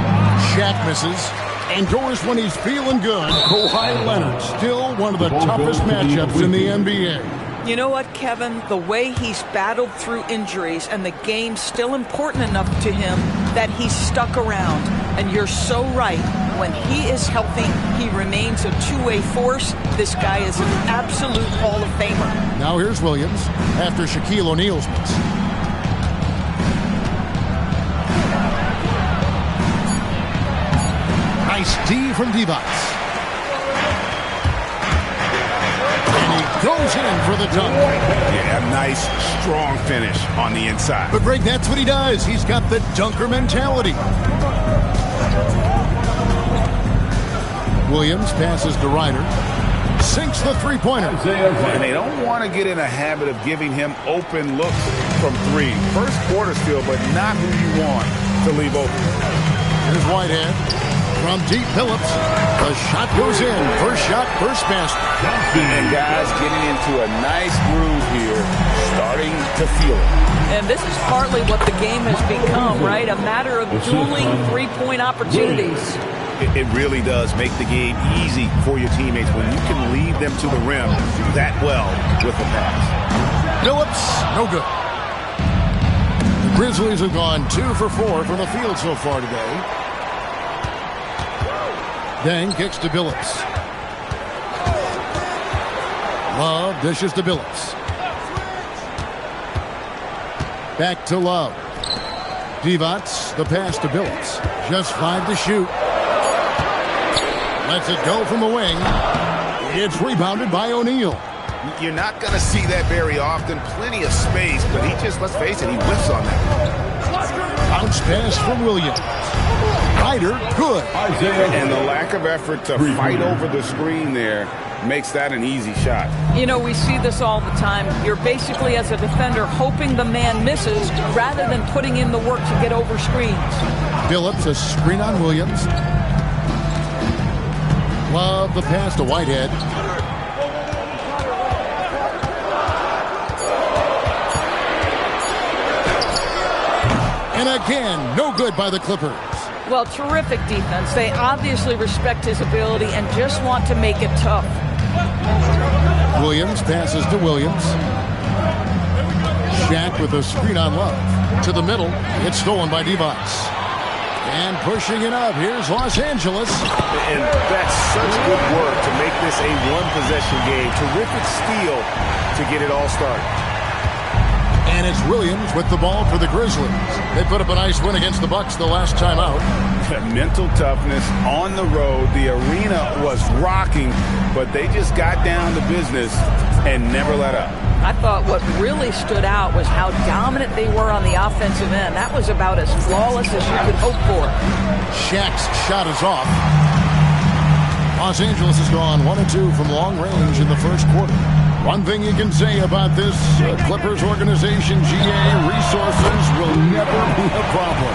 A: Shaq misses. And Doris, when he's feeling good, Kawhi Leonard, still one of the toughest matchups in the NBA.
R: You know what, Kevin? The way he's battled through injuries and the game's still important enough to him that he's stuck around. And you're so right. When he is healthy, he remains a two-way force. This guy is an absolute Hall of Famer.
A: Now here's Williams after Shaquille O'Neal's miss. Nice D from Divac. Goes in for the dunk.
D: Yeah, a nice, strong finish on the inside.
A: But, Greg, that's what he does. He's got the dunker mentality. Williams passes to Ryder. Sinks the three-pointer.
D: And they don't want to get in a habit of giving him open looks from three. First quarter still, but not who you want to leave open.
A: Here's Whitehead. From deep, Phillips. The shot goes in. First shot, first basket.
D: And guys getting into a nice groove here, starting to feel it.
R: And this is partly what the game has become, right? A matter of dueling three-point opportunities.
D: It really does make the game easy for your teammates when you can lead them to the rim that well with the pass.
A: Phillips, no good. The Grizzlies have gone 2 for 4 from the field so far today. Dang kicks to Billups. Love dishes to Billups. Back to Love. Divac, the pass to Billups. Just 5 to shoot. Lets it go from the wing. It's rebounded by O'Neal.
D: You're not going to see that very often. Plenty of space, but he just, let's face it, he whiffs on that.
A: Bounce pass from Williams. Ryder, good.
D: And the lack of effort to fight over the screen there makes that an easy shot.
R: You know, we see this all the time. You're basically, as a defender, hoping the man misses rather than putting in the work to get over screens.
A: Billups, a screen on Williams. Love the pass to Whitehead. And again, no good by the Clippers.
R: Well, terrific defense. They obviously respect his ability and just want to make it tough.
A: Williams passes to Williams. Shaq with a screen on Love. To the middle. It's stolen by Divac. And pushing it up. Here's Los Angeles.
D: And that's such good work to make this a one-possession game. Terrific steal to get it all started.
A: And it's Williams with the ball for the Grizzlies. They put up a nice win against the Bucks the last time out.
D: Mental toughness on the road. The arena was rocking, but they just got down to business and never let up.
R: I thought what really stood out was how dominant they were on the offensive end. That was about as flawless as you could hope for.
A: Shaq's shot is off. Los Angeles has gone 1 of 2 from long range in the first quarter. One thing you can say about this Clippers organization, GA, resources will never be a problem.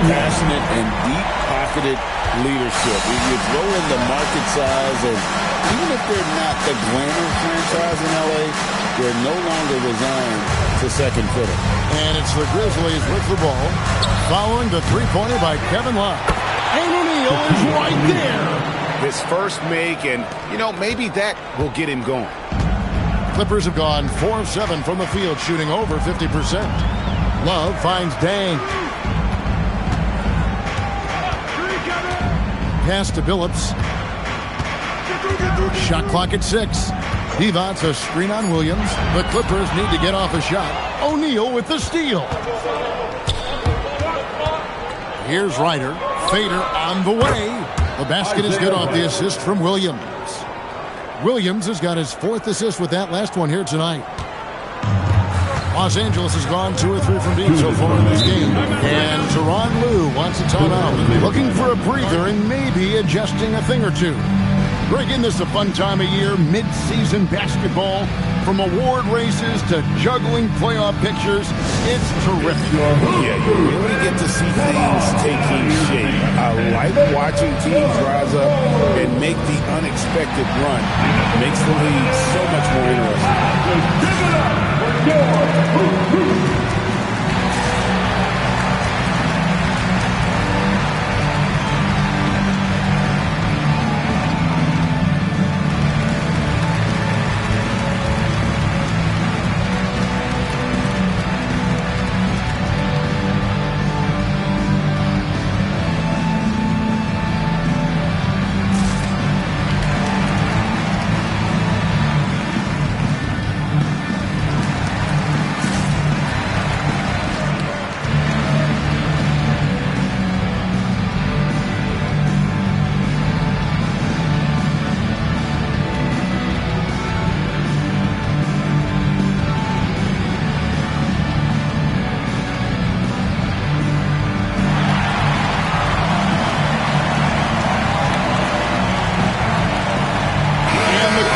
B: Passionate and deep-pocketed leadership. You throw in the market size, and even if they're not the glamour franchise in LA, they're no longer resigned to second fiddle.
A: And it's the Grizzlies with the ball, following the three-pointer by Kevin Love. And O'Neal is right there.
D: His first make, and, you know, maybe that will get him going.
A: Clippers have gone 4 of 7 from the field, shooting over 50%. Love finds Dang. Pass to Billups. Shot clock at 6. Divac, a screen on Williams. The Clippers need to get off a shot. O'Neal with the steal. Here's Ryder. Fader on the way. The basket is good off the assist from Williams. Williams has got his 4th assist with that last one here tonight. Los Angeles has gone 2 or 3 from deep so far in this game. And Tyronn Lue wants a timeout, looking for a breather and maybe adjusting a thing or two. Breaking this a fun time of year, mid-season basketball, from award races to juggling playoff pictures. It's terrific.
D: Yeah, you really get to see things taking shape. I like watching teams rise up and make the unexpected run. Makes the league so much more interesting.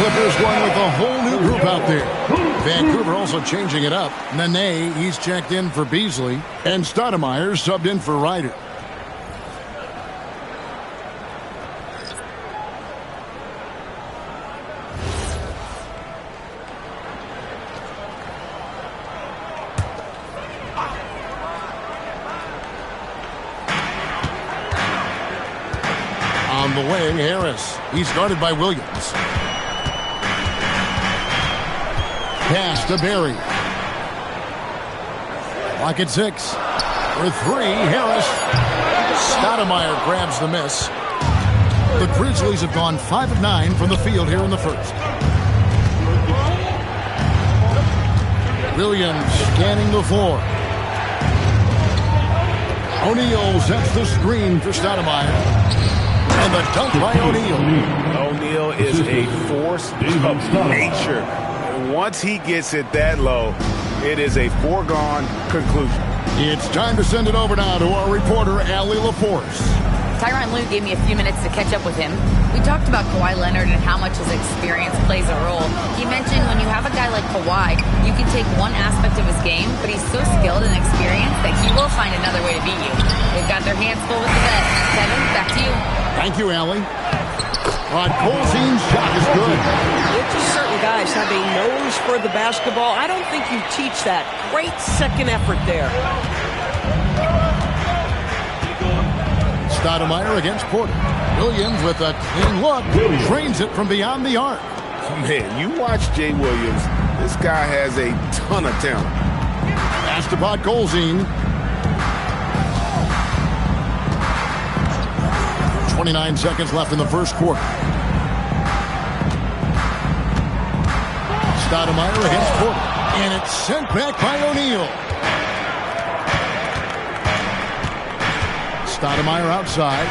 A: Clippers going with a whole new group out there. Vancouver also changing it up. Nene, he's checked in for Beasley. And Stoudemire subbed in for Ryder. On the wing, Harris. He's guarded by Williams. Pass to Barry. Clock at 6. For 3, Harris. Stoudemire grabs the miss. The Grizzlies have gone 5 of 9 from the field here in the first. Williams scanning the floor. O'Neal sets the screen for Stoudemire. And the dunk by O'Neal.
D: O'Neal is a force of nature. Once he gets it that low, it is a foregone conclusion.
A: It's time to send it over now to our reporter, Allie LaForce.
G: Tyronn Lue gave me a few minutes to catch up with him. We talked about Kawhi Leonard and how much his experience plays a role. He mentioned when you have a guy like Kawhi, you can take one aspect of his game, but he's so skilled and experienced that he will find another way to beat you. They've got their hands full with the bet. Kevin, back to you.
A: Thank you, Allie. Colzine's shot is good.
R: Just certain guys have a nose for the basketball. I don't think you teach that. Great second effort there.
A: Stoudemire against Porter. Williams with a clean look. Drains it from beyond the arc.
D: Man, you watch Jay Williams. This guy has a ton of talent.
A: Pass to Colzine. 29 seconds left in the first quarter. Stoudemire against Porter. And it's sent back by O'Neal. Stoudemire outside.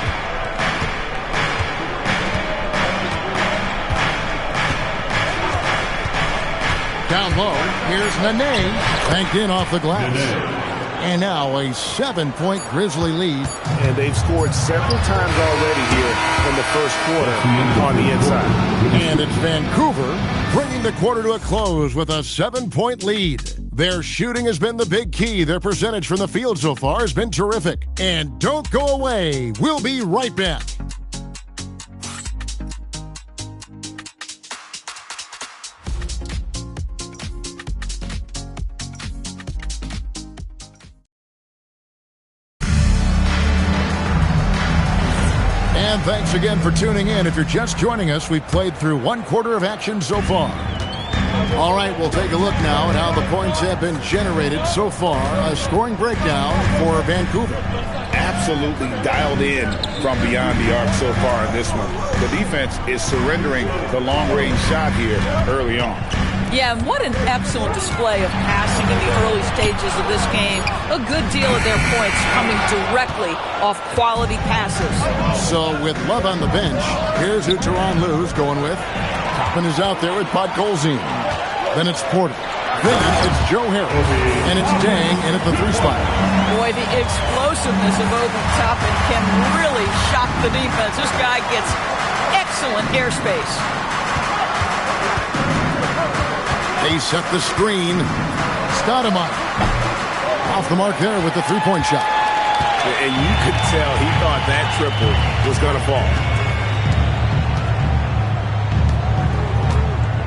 A: Down low. Here's Nene. Banked in off the glass. And now a 7-point Grizzly lead.
D: And they've scored several times already here in the first quarter on the inside.
A: And it's Vancouver bringing the quarter to a close with a 7-point lead. Their shooting has been the big key. Their percentage from the field so far has been terrific. And don't go away. We'll be right back. And thanks again for tuning in. If you're just joining us, we've played through one quarter of action so far. All right, we'll take a look now at how the points have been generated so far. A scoring breakdown for Vancouver.
D: Absolutely dialed in from beyond the arc so far in this one. The defense is surrendering the long-range shot here early on.
R: Yeah, and what an excellent display of passing in the early stages of this game. A good deal of their points coming directly off quality passes.
A: So with Love on the bench, here's who Tyronn Lue's going with. Toppin is out there with Colzine. Then it's Porter. Then it's Joe Harris. And it's Dang in at the 3 spot.
R: Boy, the explosiveness of Obi Toppin can really shock the defense. This guy gets excellent airspace.
A: They set the screen. Stoudemire off the mark there with the 3-point shot.
D: And you could tell he thought that triple was going to fall.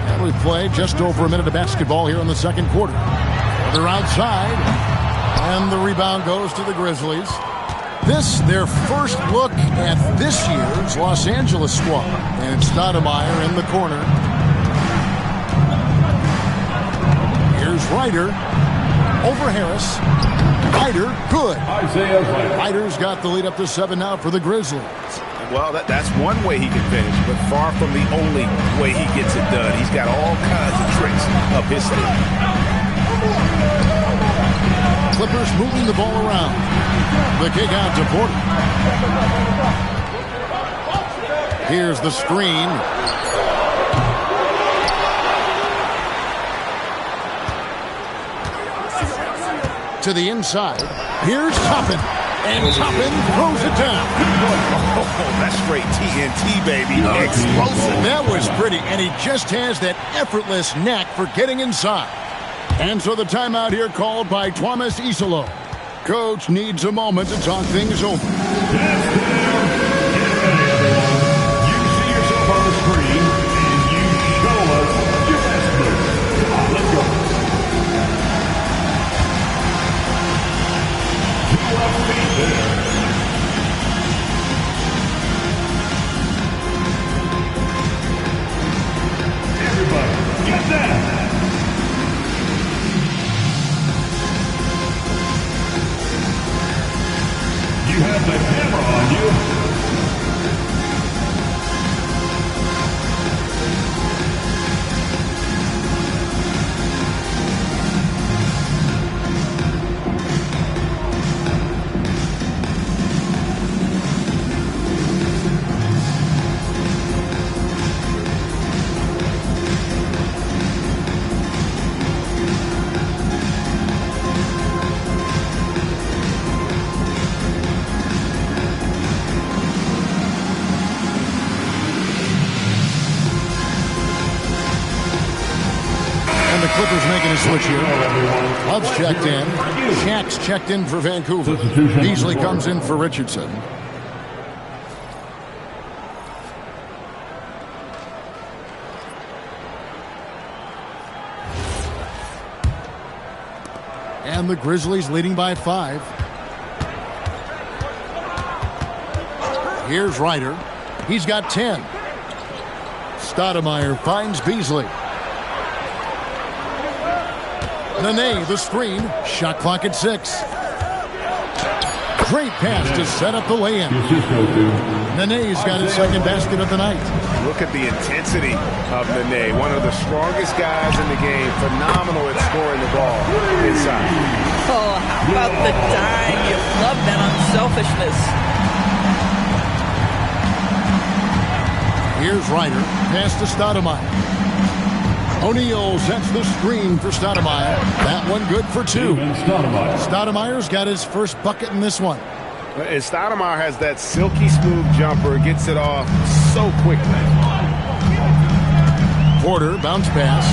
A: And we've played just over a minute of basketball here in the second quarter. They're outside. And the rebound goes to the Grizzlies. This, their first look at this year's Los Angeles squad. And it's Stoudemire in the corner. Here's Ryder over Harris. Ryder, good. Ryder's got the lead up to 7 now for the Grizzlies.
D: Well, that's one way he can finish, but far from the only way he gets it done. He's got all kinds of tricks up his sleeve.
A: Clippers moving the ball around. The kick out to Porter. Here's the screen. To the inside. Here's Toppin. And Toppin throws it down.
D: Oh, that's straight TNT, baby. Explosive.
A: That was pretty, and he just has that effortless knack for getting inside. And so the timeout here called by Thomas Isolo. Coach needs a moment to talk things over.
F: You see yourself on the screen, and you show us your best move. Come on, let's go. Two left feet there. Everybody, get that. You have the camera on you.
A: The Clippers making a switch here. Love's checked in. Shaq's checked in for Vancouver. Beasley comes in for Richardson. And the Grizzlies leading by 5. Here's Ryder. He's got 10. Stoudemire finds Beasley. Nene, the screen. Shot clock at 6. Great pass to set up the lay-in. Nene's got his second basket of the night.
D: Look at the intensity of Nene, one of the strongest guys in the game. Phenomenal at scoring the ball inside.
R: Oh, how about the dime? You love that unselfishness.
A: Here's Ryder. Pass to Stoudemire. O'Neal sets the screen for Stoudemire. That one good for 2. Stoudemire's got his first bucket in this one.
D: And Stoudemire has that silky smooth jumper, gets it off so quickly.
A: Porter, bounce pass.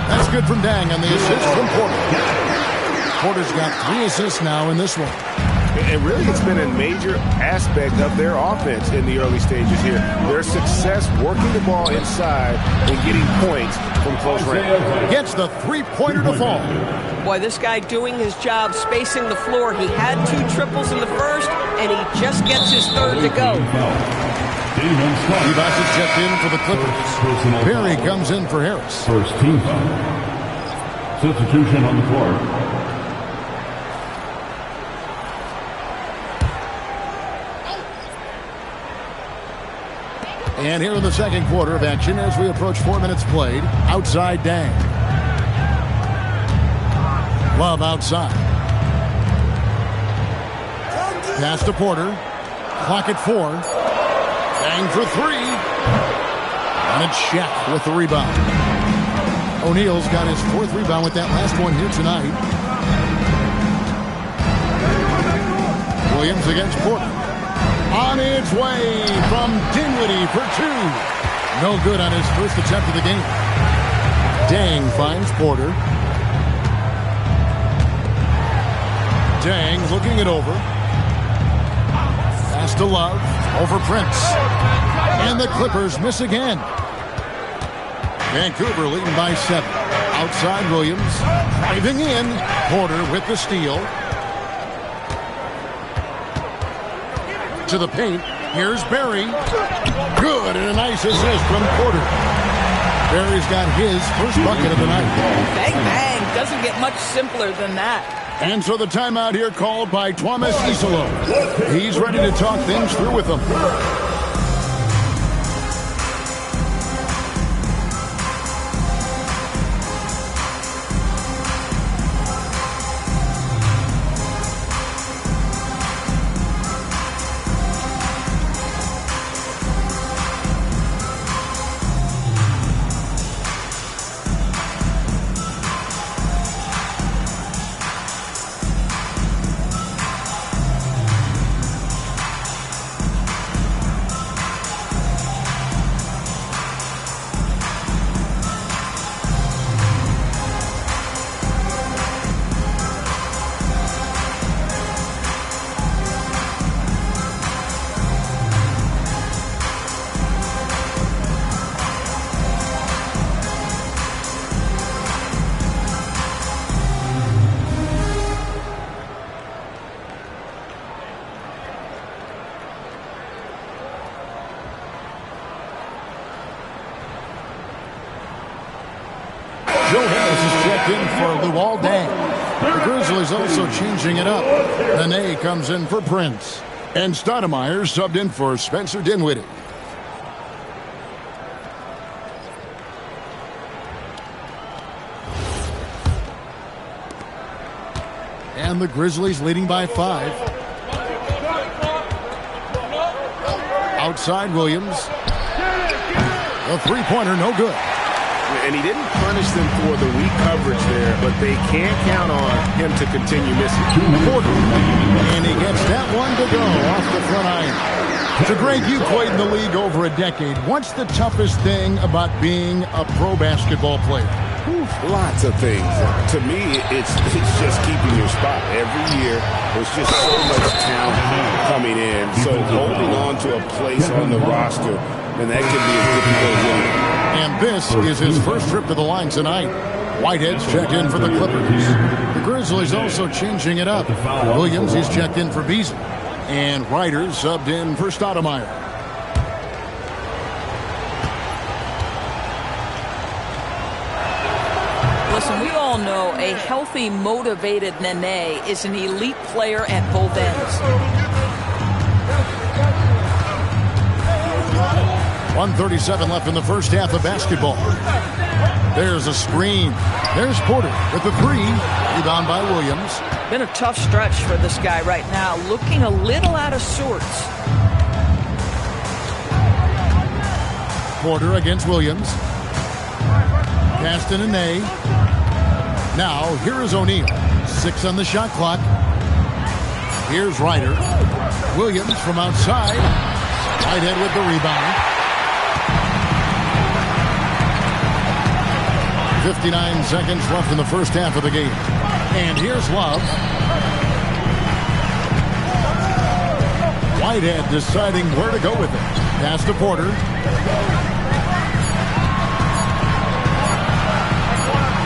A: That's good from Dang on the assist from Porter. Porter's got 3 assists now in this one.
D: And really, it's been a major aspect of their offense in the early stages here. Their success working the ball inside and getting points from close range.
A: Gets the three-pointer to fall.
R: Boy, this guy doing his job, spacing the floor. He had 2 triples in the first, and he just gets his third to go.
A: Ibaka checked in for the Clippers. Perry comes in for Harris.
F: First team foul. Substitution on the floor.
A: And here in the second quarter of action as we approach 4 minutes played. Outside Dang. Love outside. Pass to Porter. Clock at 4. Dang for 3. And it's Shaq with the rebound. O'Neal's got his 4th rebound with that last one here tonight. Williams against Porter. On its way from Dinwiddie for 2. No good on his first attempt of the game. Dang finds Porter. Dang looking it over. Pass to Love. Over Prince. And the Clippers miss again. Vancouver leading by 7. Outside Williams. Driving in. Porter with the steal. To the paint. Here's Barry. Good, and a nice assist from Porter. Barry's got his first bucket of the night.
R: Bang, bang. Doesn't get much simpler than that.
A: And so the timeout here called by Thomas Isolo. He's ready to talk things through with them. checked in for Luol Deng. The Grizzlies also changing it up. Nene comes in for Prince. And Stoudemire subbed in for Spencer Dinwiddie. And the Grizzlies leading by 5. Outside Williams. A three-pointer, no good.
D: And he didn't punish them for the weak coverage there, but they can't count on him to continue missing.
A: And he gets that one to go off the front iron. So, Greg, you played in the league over a decade. What's the toughest thing about being a pro basketball player?
D: Lots of things. To me, it's just keeping your spot. Every year, there's just so much talent coming in. So holding on to a place on the roster, and that can be a difficult one.
A: And this is his first trip to the line tonight. Whitehead's checked in for the Clippers. The Grizzlies also changing it up. Williams, he's checked in for Beasley. And Ryder subbed in for Stoudemire.
R: Listen, we all know a healthy, motivated Nene is an elite player at both ends.
A: 1:37 left in the first half of basketball. There's a screen. There's Porter with the three. Rebound by Williams.
R: Been a tough stretch for this guy right now. Looking a little out of sorts.
A: Porter against Williams. Pass to Nene. Now, here is O'Neal. 6 on the shot clock. Here's Ryder. Williams from outside. Whitehead with the rebound. 59 seconds left in the first half of the game. And here's Love. Whitehead deciding where to go with it. Pass to Porter.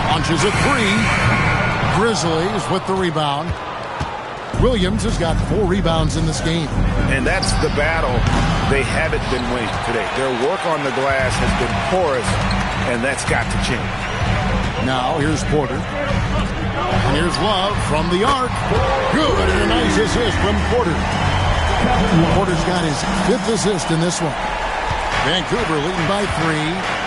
A: Launches a three. Grizzlies with the rebound. Williams has got 4 rebounds in this game.
D: And that's the battle they haven't been winning today. Their work on the glass has been porous, and that's got to change.
A: Now here's Porter. And here's Love from the arc. Good, and a nice assist from Porter. Porter's got his 5th assist in this one. Vancouver leading by 3.